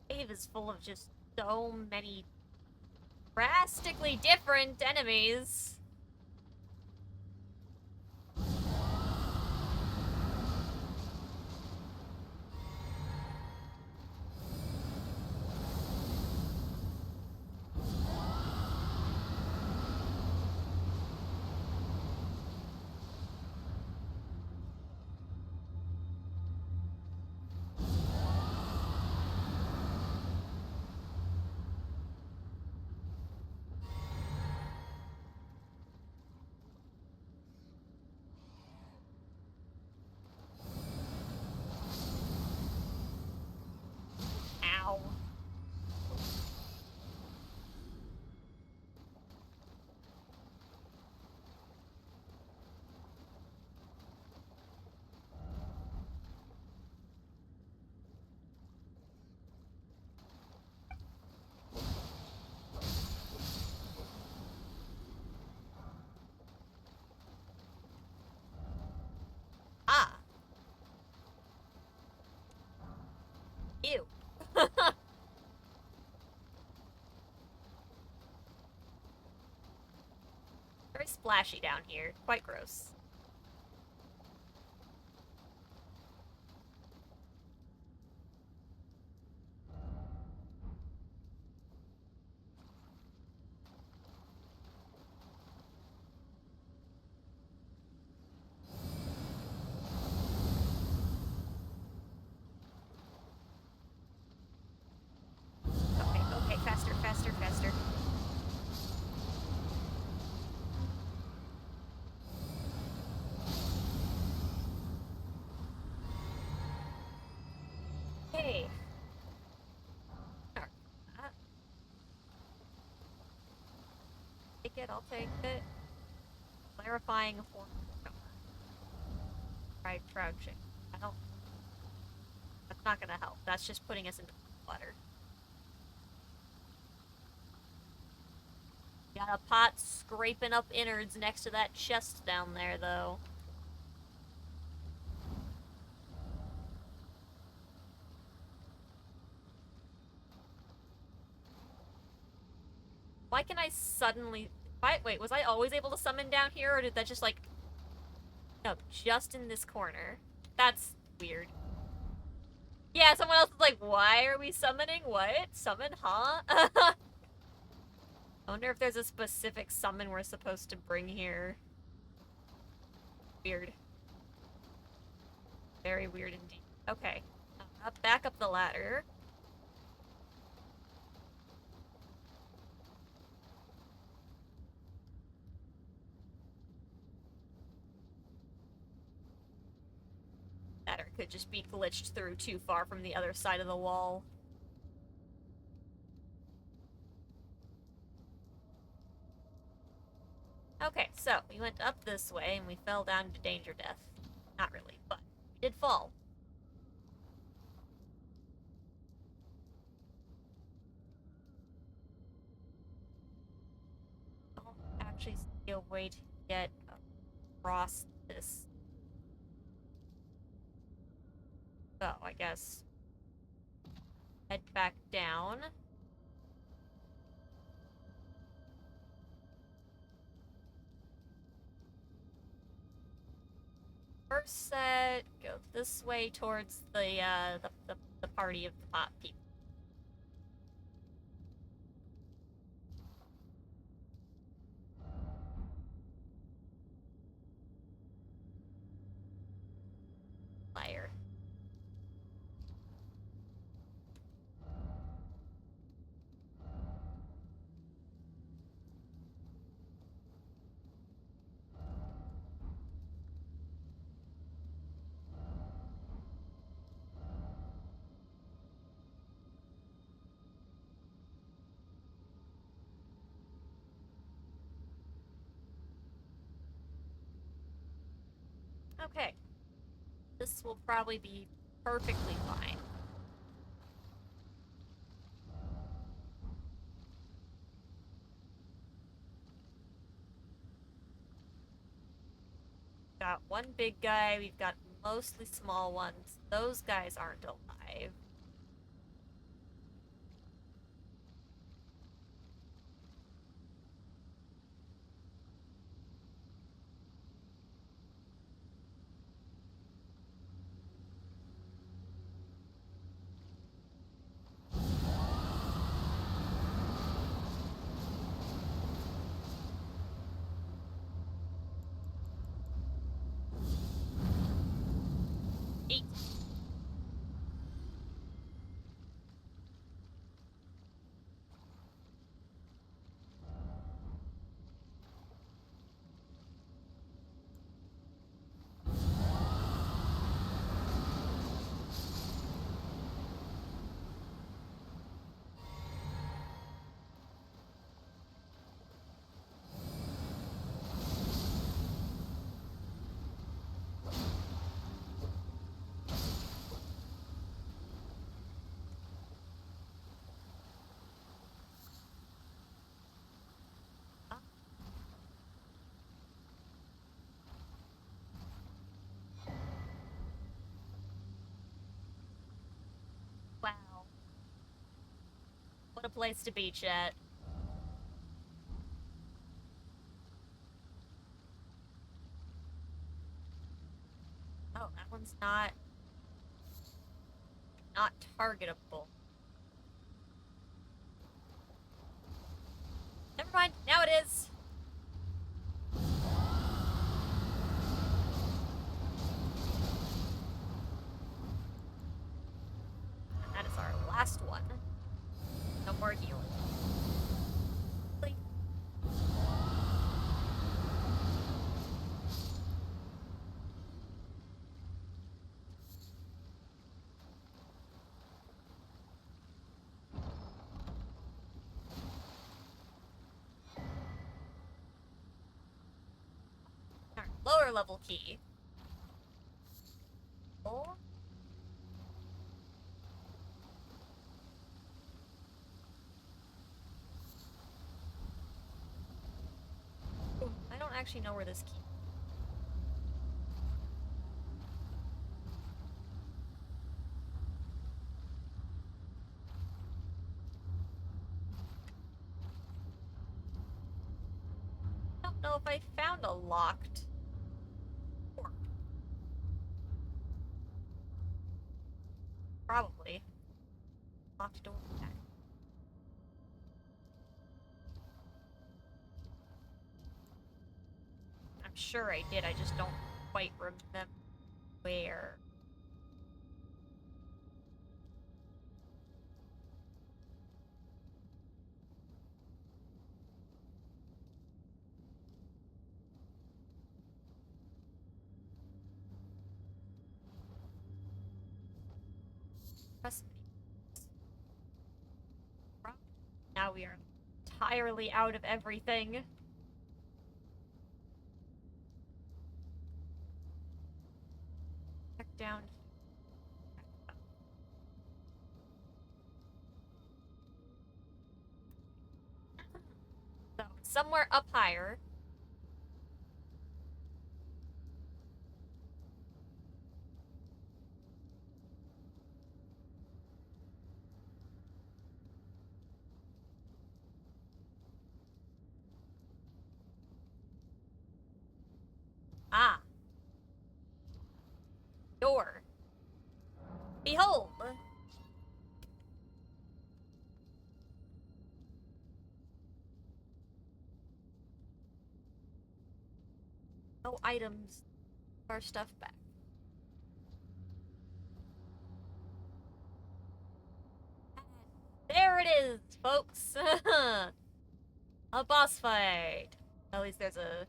Cave is full of just so many drastically different enemies. Ew. Very splashy down here. Quite gross. Okay, okay, faster, faster, faster. Hey. Alright. Take it, I'll take it. Clarifying horn. Try crouching. I don't. That's not gonna help. That's just putting us into water. Got a pot scraping up innards next to that chest down there, though. Why can I suddenly... Wait, was I always able to summon down here, or did that just, like... No, just in this corner. That's weird. Yeah, someone else is like, why are we summoning? What? Summon, huh? I wonder if there's a specific summon we're supposed to bring here. Weird. Very weird indeed. Okay. Back up the ladder. Ladder could just be glitched through too far from the other side of the wall. Okay, so we went up this way and we fell down to danger death. Not really, but we did fall. I don't actually see a way to get across this. So, I guess head back down. First set, go this way towards the party of the pot people. Liar. Okay. This will probably be perfectly fine. Got one big guy, we've got mostly small ones. Those guys aren't alive. Eight. What a place to be, chat. Oh, that one's not targetable. Never mind, now it is. And that is our last one. No more healing. Please. Our lower level key. Oh. I don't actually know where this key. I don't know if I found a locked door. Probably. Locked door. Okay. I'm sure I did, I just don't quite remember where. Trust me. Now we are entirely out of everything. Check down. So, somewhere up higher. Ah. Door. Behold! No items. Our stuff back. There it is, folks! A boss fight! At least there's a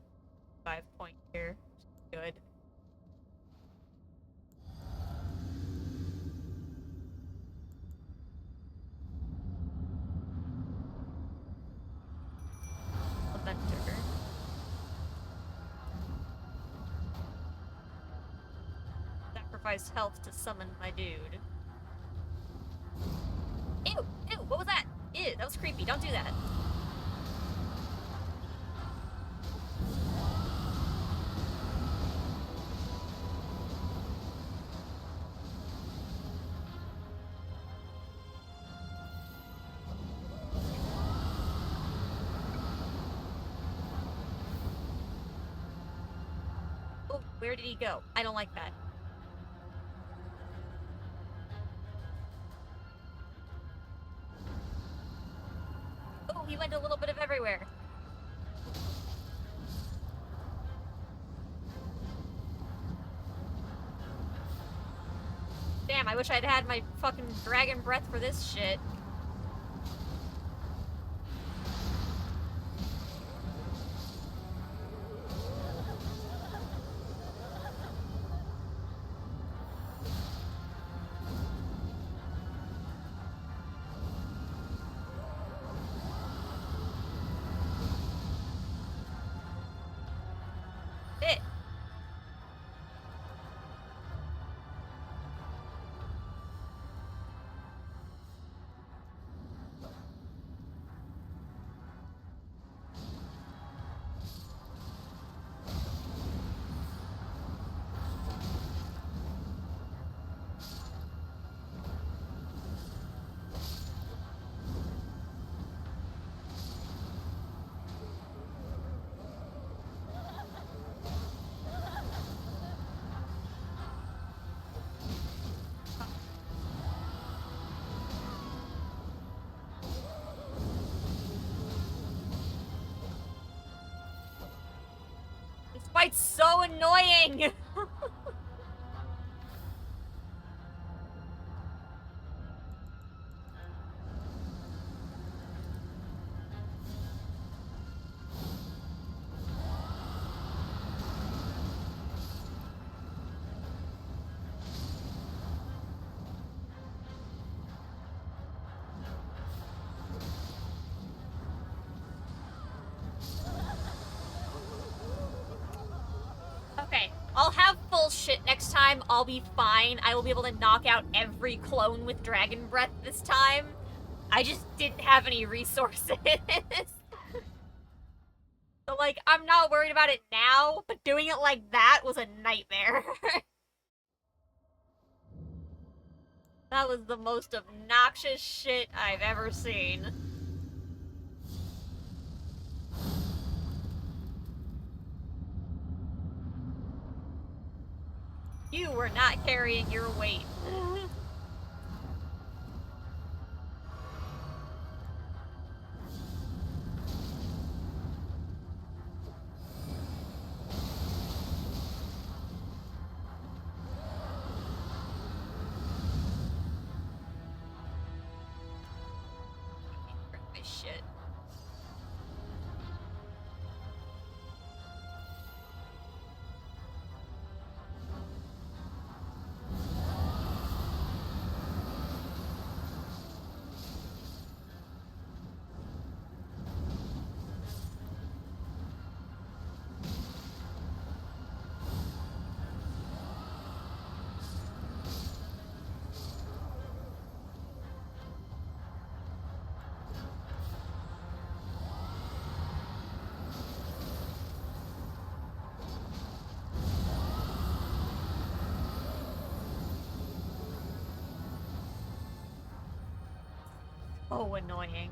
5 point here. Good. Lamenter. Sacrificed health to summon my dude. Ew! Ew! What was that? Ew! That was creepy. Don't do that. Oh, where did he go? I don't like that. Oh, he went a little bit of everywhere. Damn, I wish I'd had my fucking dragon breath for this shit. It. fight's so annoying! Okay, I'll have full shit next time. I'll be fine. I will be able to knock out every clone with Dragon Breath this time. I just didn't have any resources. So, like, I'm not worried about it now, but doing it like that was a nightmare. That was the most obnoxious shit I've ever seen. You were not carrying your weight. My shit. Oh, annoying.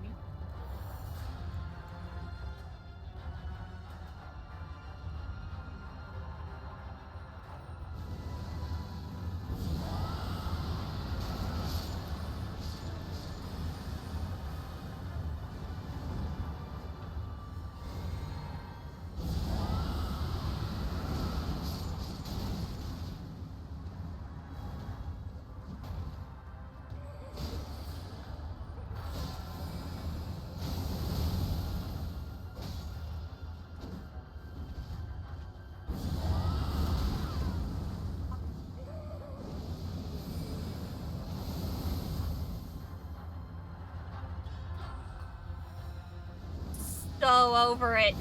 So over it.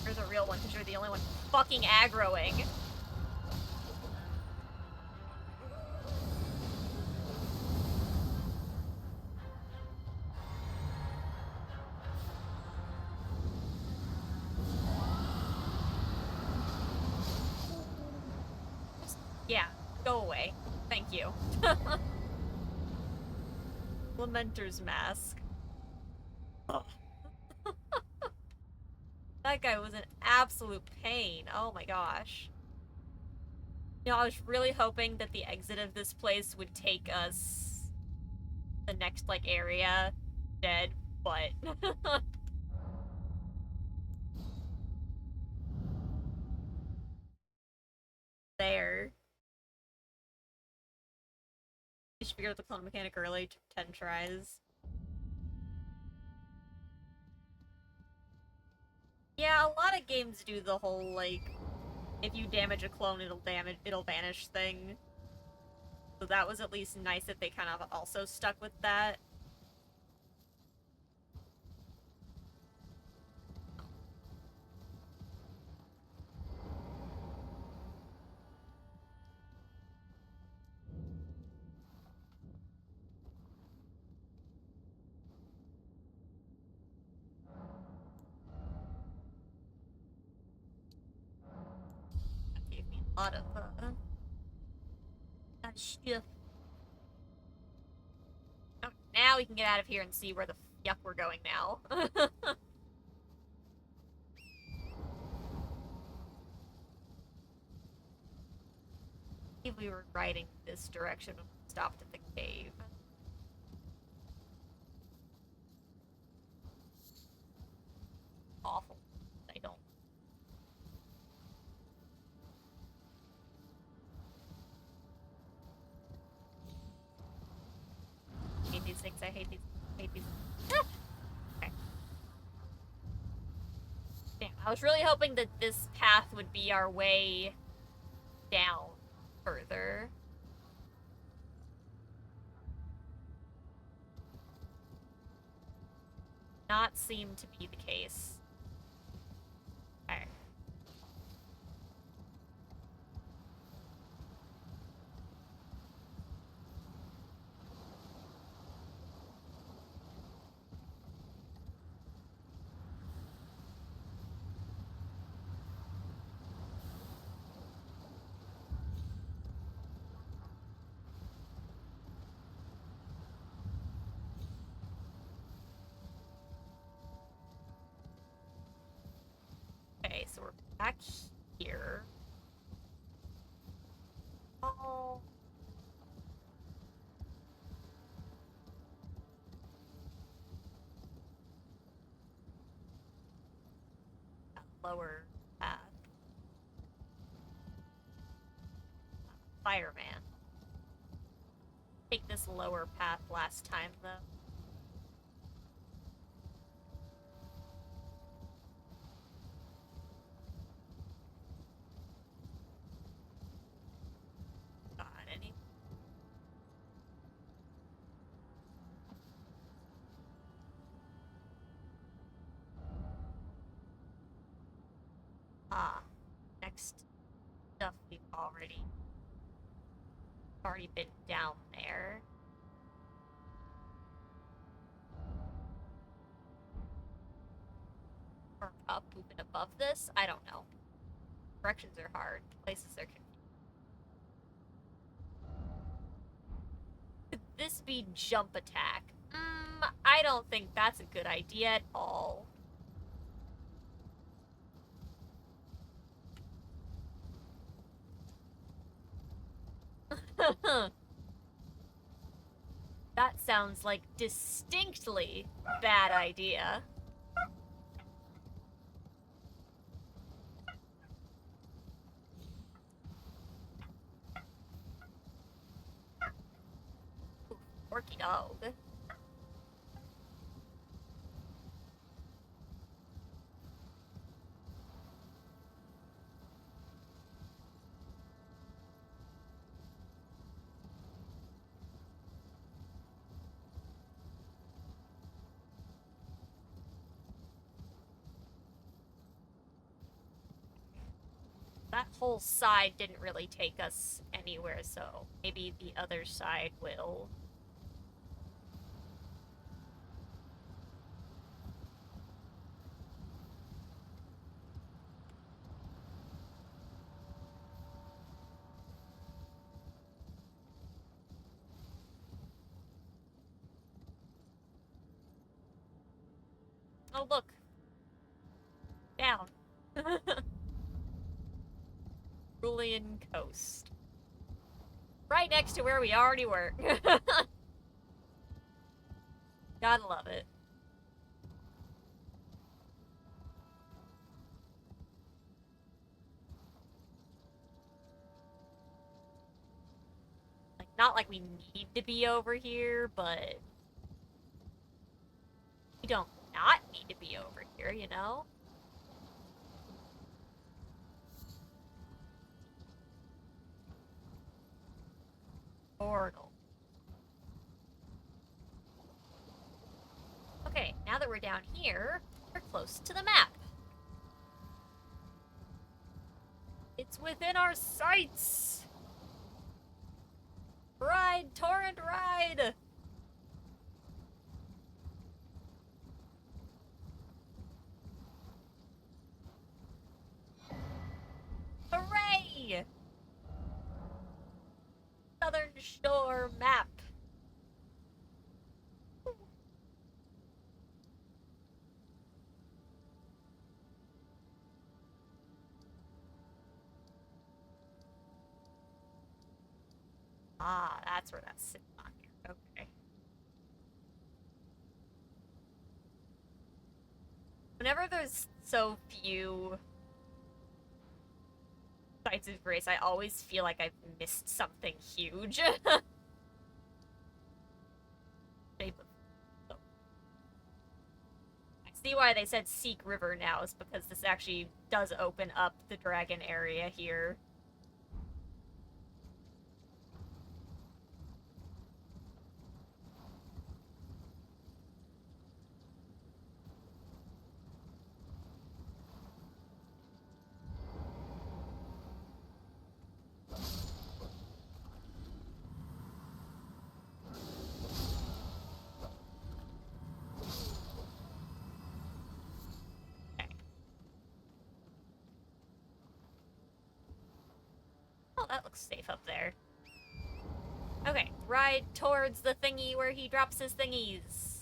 You're the real one because you're the only one fucking aggroing. Yeah, go away. Thank you. Lamenter's Mask. Ugh. That guy was an absolute pain. Oh my gosh. You know, I was really hoping that the exit of this place would take us the next, like, area dead, but... there. You should figure out the clone mechanic early. 10 tries. Yeah, a lot of games do the whole, like, if you damage a clone, it'll vanish thing. So that was at least nice that they kind of also stuck with that. That gave me a lot of, shit. Oh, now we can get out of here and see where the yuck we're going now. If we were riding this direction when we stopped at the cave. Awful. I don't. I hate these things. I hate these. I hate these. Ah! Okay. Damn, I was really hoping that this path would be our way down further. Not seem to be the case. Okay. Okay, so we're back here. Oh. That lower path. Fireman. Take this lower path last time, though. Got any? Ah, next stuff we've already been down there. Or up, moving above this? I don't know. Directions are hard. Places are confusing. Could this be jump attack? I don't think that's a good idea at all. That sounds like distinctly bad idea. Ooh, Orky dog. That whole side didn't really take us anywhere, so maybe the other side will. Oh, look. Down. Cerulean Coast. Right next to where we already were. Gotta love it. Like, not like we need to be over here, but we don't not need to be over here, you know? Portal. Okay, now that we're down here, we're close to the map. It's within our sights! Ride, Torrent, ride! Hooray! Southern Shore map. Ah, that's where that's sitting on here. Okay. Whenever there's so few sites of grace, I always feel like I've missed something huge. Shape of... oh. I see why they said Seek River now, is because this actually does open up the dragon area here. Oh, that looks safe up there. Okay, ride towards the thingy where he drops his thingies.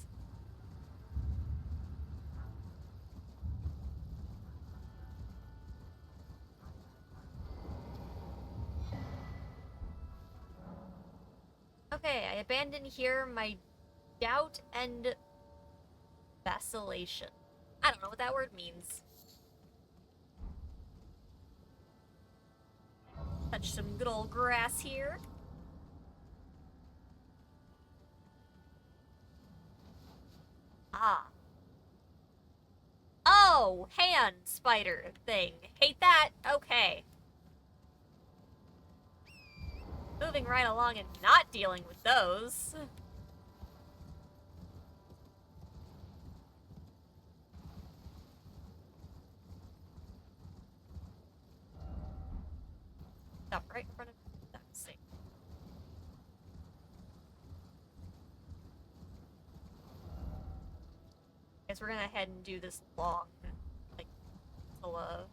Okay, I abandon here my doubt and vacillation. I don't know what that word means. Touch some good old grass here. Ah. Oh, hand spider thing. Hate that. Okay. Moving right along and not dealing with those. Stop right in front of that thing. Guess we're gonna head and do this long, like, oh,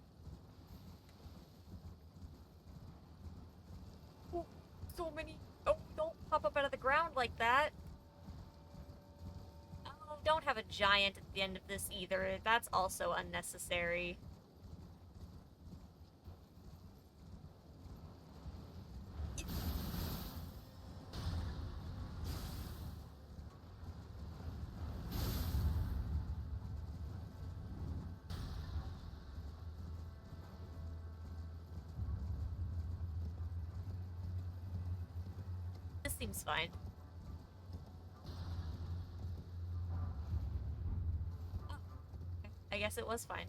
so many. Oh, don't pop up out of the ground like that. Oh, don't have a giant at the end of this either. That's also unnecessary. This seems fine. Oh, okay. I guess it was fine.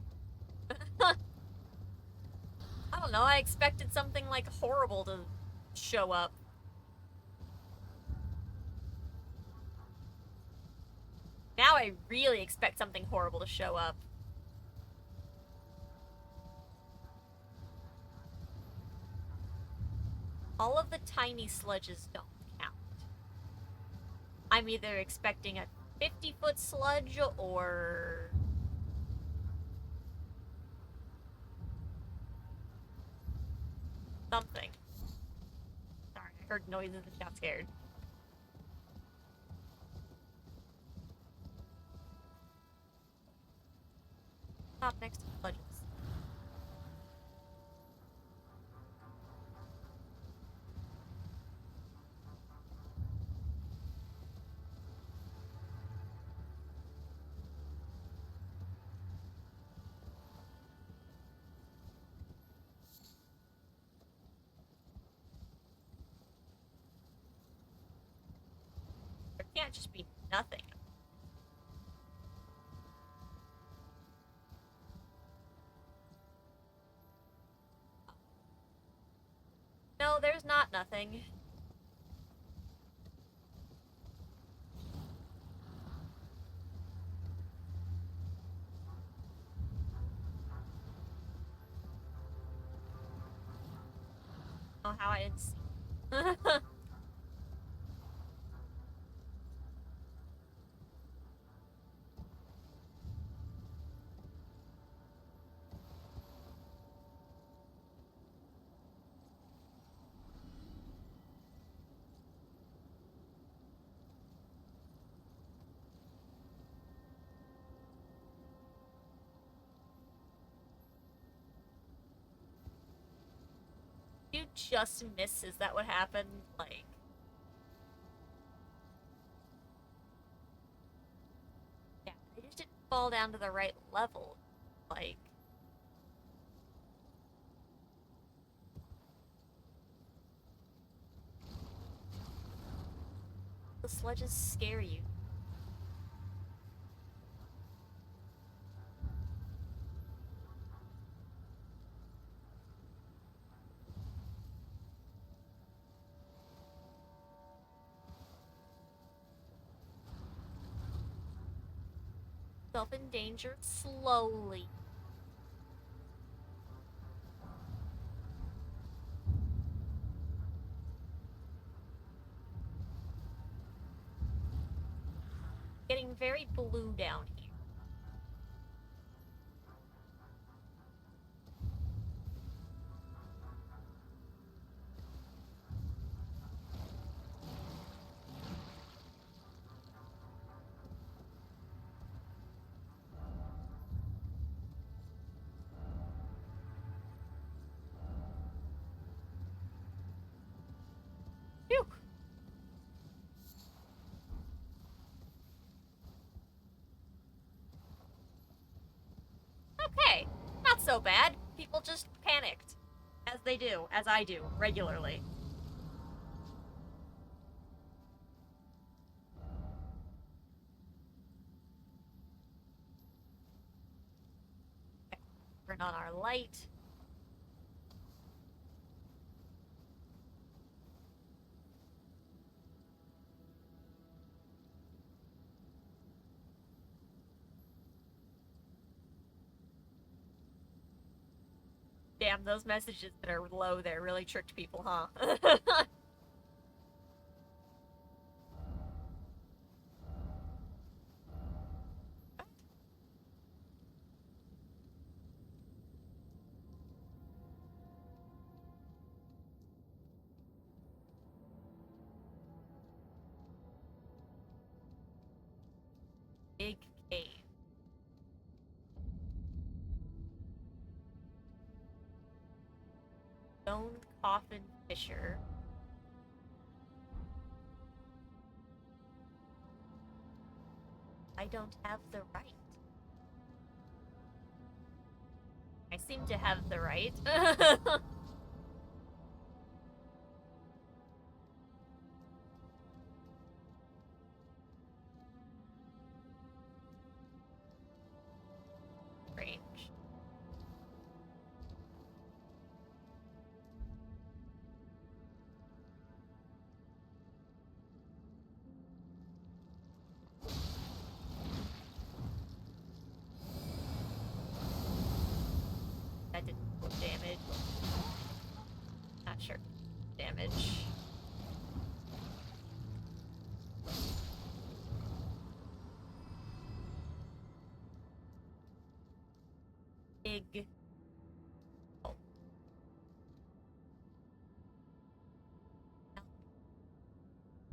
I don't know, I expected something, like, horrible to show up. Now I really expect something horrible to show up. All of the tiny sludges don't count. I'm either expecting a 50-foot sludge or... something. Sorry, I heard noises and got scared. Stop next to the sludges. There can't just be nothing. No, there's not nothing. Oh, how I didn't see. You just miss, is that what happened? Like... fall down to the right level. Like, the sledges scare you. Self-endangered slowly. Getting very blue down here. Phew. Okay, not so bad. People just panicked. As they do, as I do, regularly. Okay, turn on our light. Damn, those messages that are low there really tricked people, huh? Big cave. Stone coffin fissure. I don't have the right. I seem to have the right. Strange. That didn't do damage. Not sure. Damage. Big. Oh.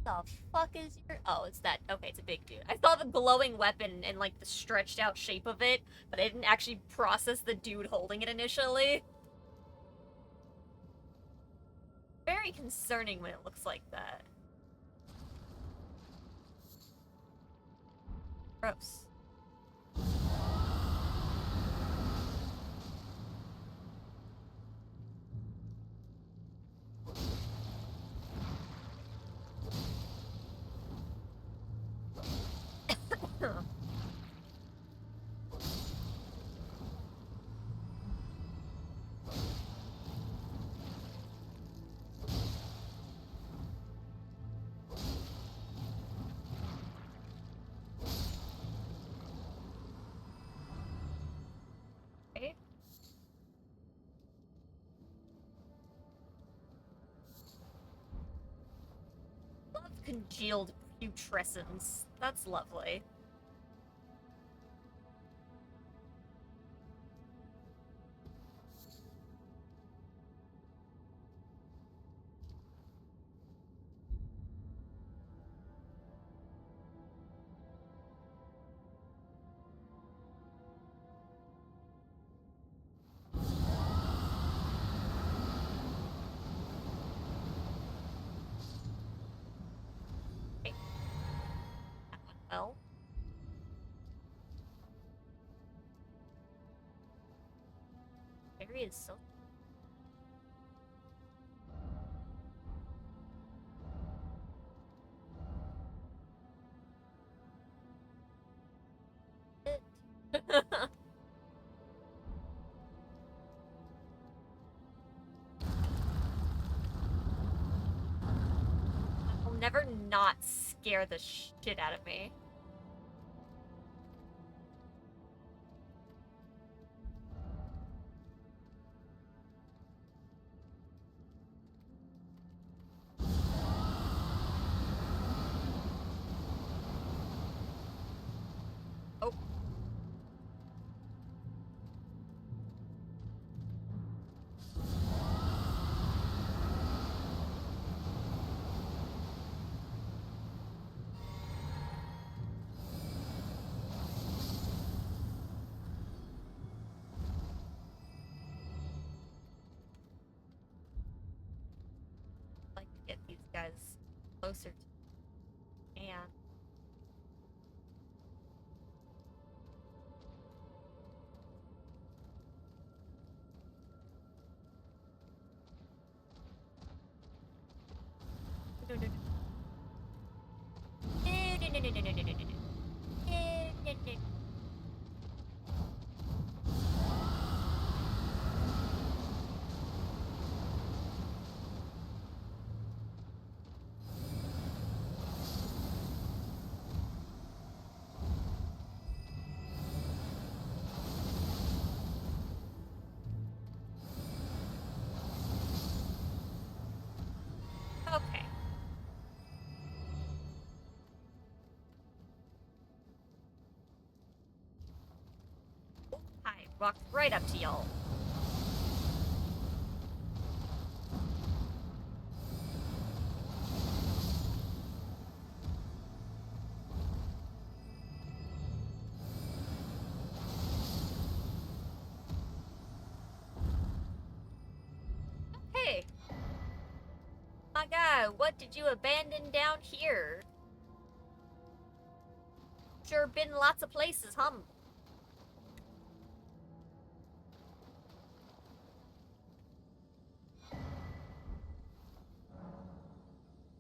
The fuck is your... Oh, it's that... Okay, it's a big dude. I saw the glowing weapon and, like, the stretched out shape of it, but I didn't actually process the dude holding it initially. Very concerning when it looks like that. Gross. Okay. Love congealed putrescence. That's lovely. Okay. That went well. area is so. I'll never not scare the shit out of me. Oh. Like to get these guys closer to and no no no no no no no no no no no no no no no. Okay. I walked right up to y'all. Hey! My guy, what did you abandon down here? Sure been lots of places, huh?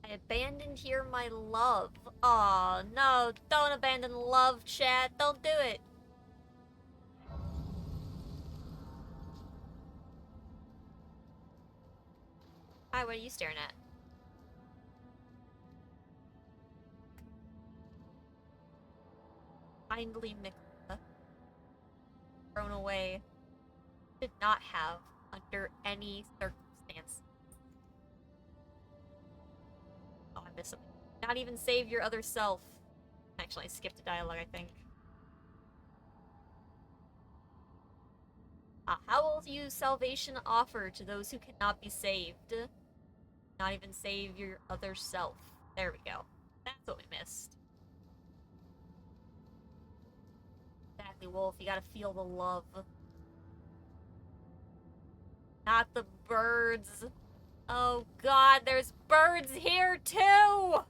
I abandoned here my love. Aw, no, don't abandon love, chat. Don't do it. Hi, what are you staring at? Kindly Mikla. Thrown away. Did not have under any circumstance. Oh, I missed something. Not even save your other self. Actually, I skipped a dialogue, I think. How will you salvation offer to those who cannot be saved? Not even save your other self. There we go. That's what we missed. Exactly, Wolf. You gotta feel the love. Not the birds. Oh god, there's birds here too!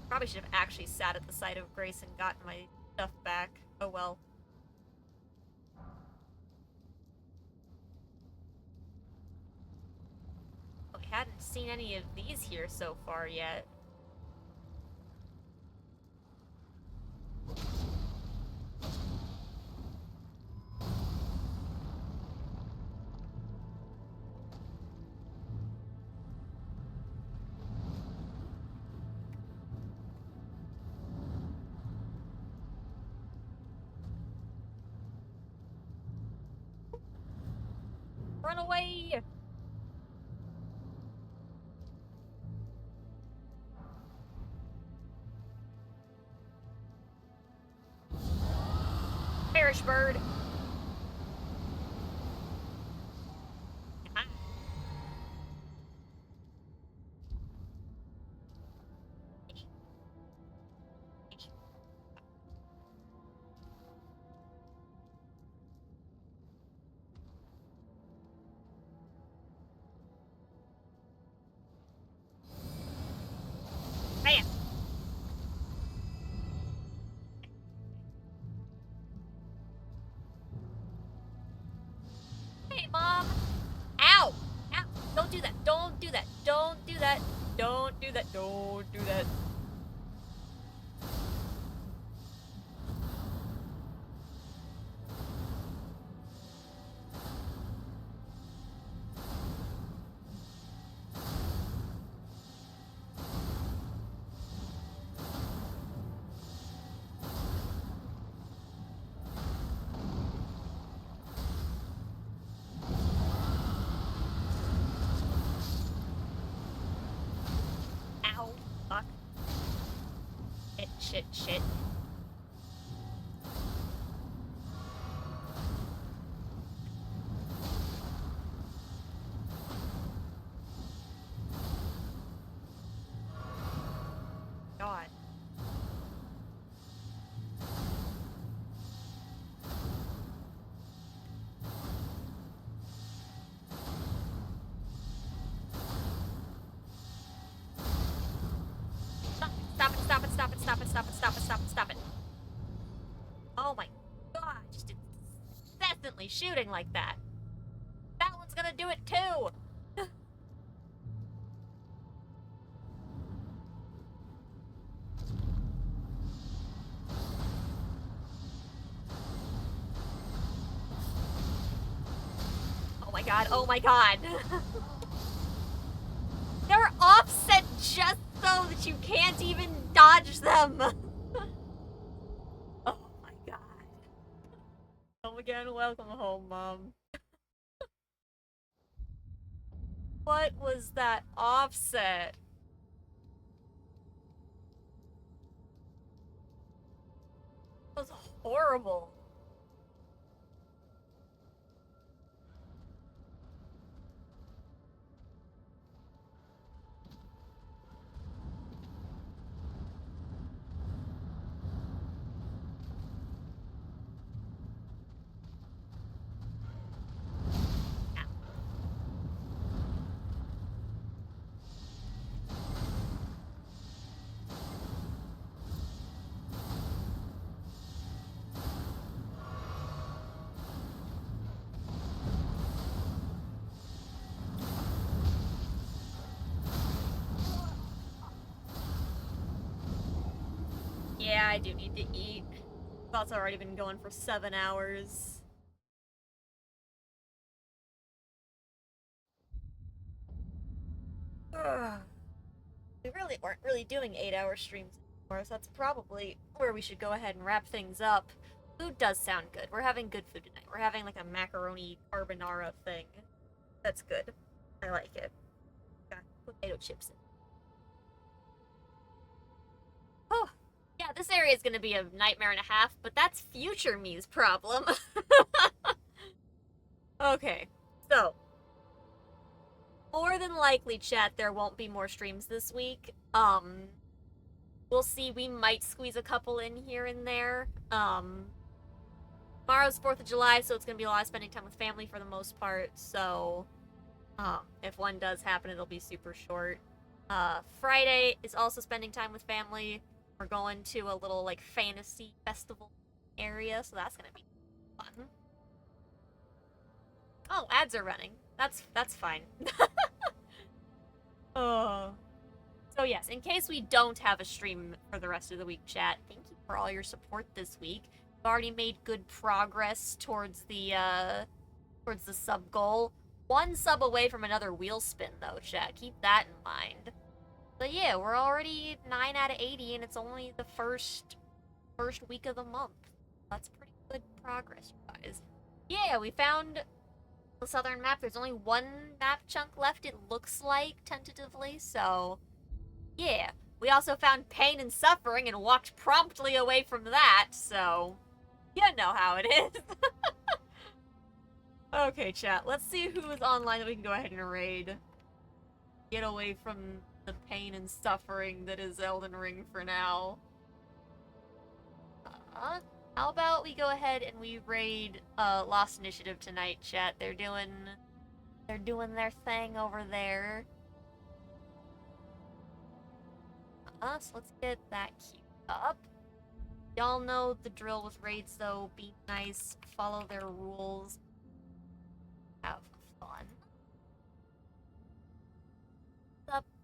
Probably should have actually sat at the side of Grace and gotten my stuff back. Oh well. We hadn't seen any of these here so far yet. Run away! Perish, bird! Ah. Don't do that. Don't do that. Don't do that. Don't do that. Ow. Fuck. Shit. God. Stop it. Oh my god, just incessantly shooting like that. That one's gonna do it too! Oh my god. They're offset just so that you can't even dodge them. Oh my god. Come again, welcome home, Mom. What was that offset? That was horrible. Yeah, I do need to eat. Thought's already been going for 7 hours. Ugh. We really weren't really doing 8-hour streams anymore, so that's probably where we should go ahead and wrap things up. Food does sound good. We're having good food tonight. We're having like a macaroni carbonara thing. That's good. I like it. Got potato chips in. Oh, yeah, this area is gonna be a nightmare and a half, but that's future me's problem. Okay, so more than likely, chat, there won't be more streams this week. We'll see. We might squeeze a couple in here and there. Tomorrow's 4th of July, so it's gonna be a lot of spending time with family for the most part. So, if one does happen, it'll be super short. Friday is also spending time with family. We're going to a little, like, fantasy festival area, so that's gonna be fun. Oh, ads are running. That's fine. Oh. So yes, in case we don't have a stream for the rest of the week, chat, thank you for all your support this week. We've already made good progress towards the sub goal. 1 sub away from another wheel spin though, chat. Keep that in mind. But yeah, we're already 9 out of 80 and it's only the first week of the month. That's pretty good progress, guys. Yeah, we found the southern map. There's only 1 map chunk left, it looks like, tentatively, so yeah. We also found pain and suffering and walked promptly away from that, so you know how it is. Okay, chat, let's see who is online that we can go ahead and raid. Get away from the pain and suffering that is Elden Ring for now. How about we go ahead and we raid Lost Initiative tonight, chat. They're doing their thing over there. So let's get that queued up. Y'all know the drill with raids though. Be nice, follow their rules, have fun.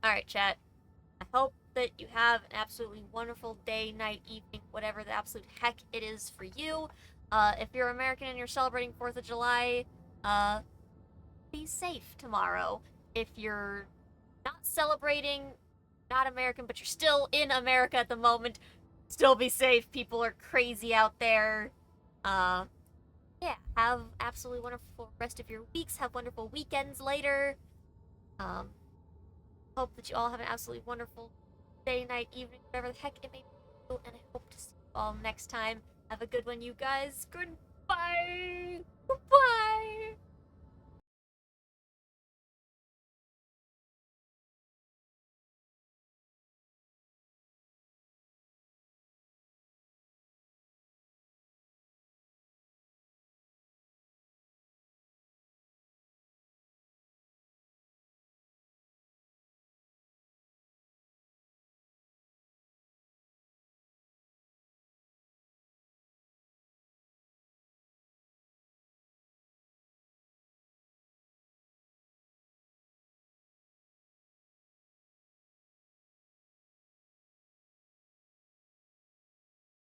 Alright, chat. I hope that you have an absolutely wonderful day, night, evening, whatever the absolute heck it is for you. If you're American and you're celebrating 4th of July, be safe tomorrow. If you're not celebrating, not American, but you're still in America at the moment, still be safe. People are crazy out there. Yeah, have absolutely wonderful rest of your weeks. Have wonderful weekends later. Hope that you all have an absolutely wonderful day, night, evening, whatever the heck it may be. And I hope to see you all next time. Have a good one, you guys. Goodbye!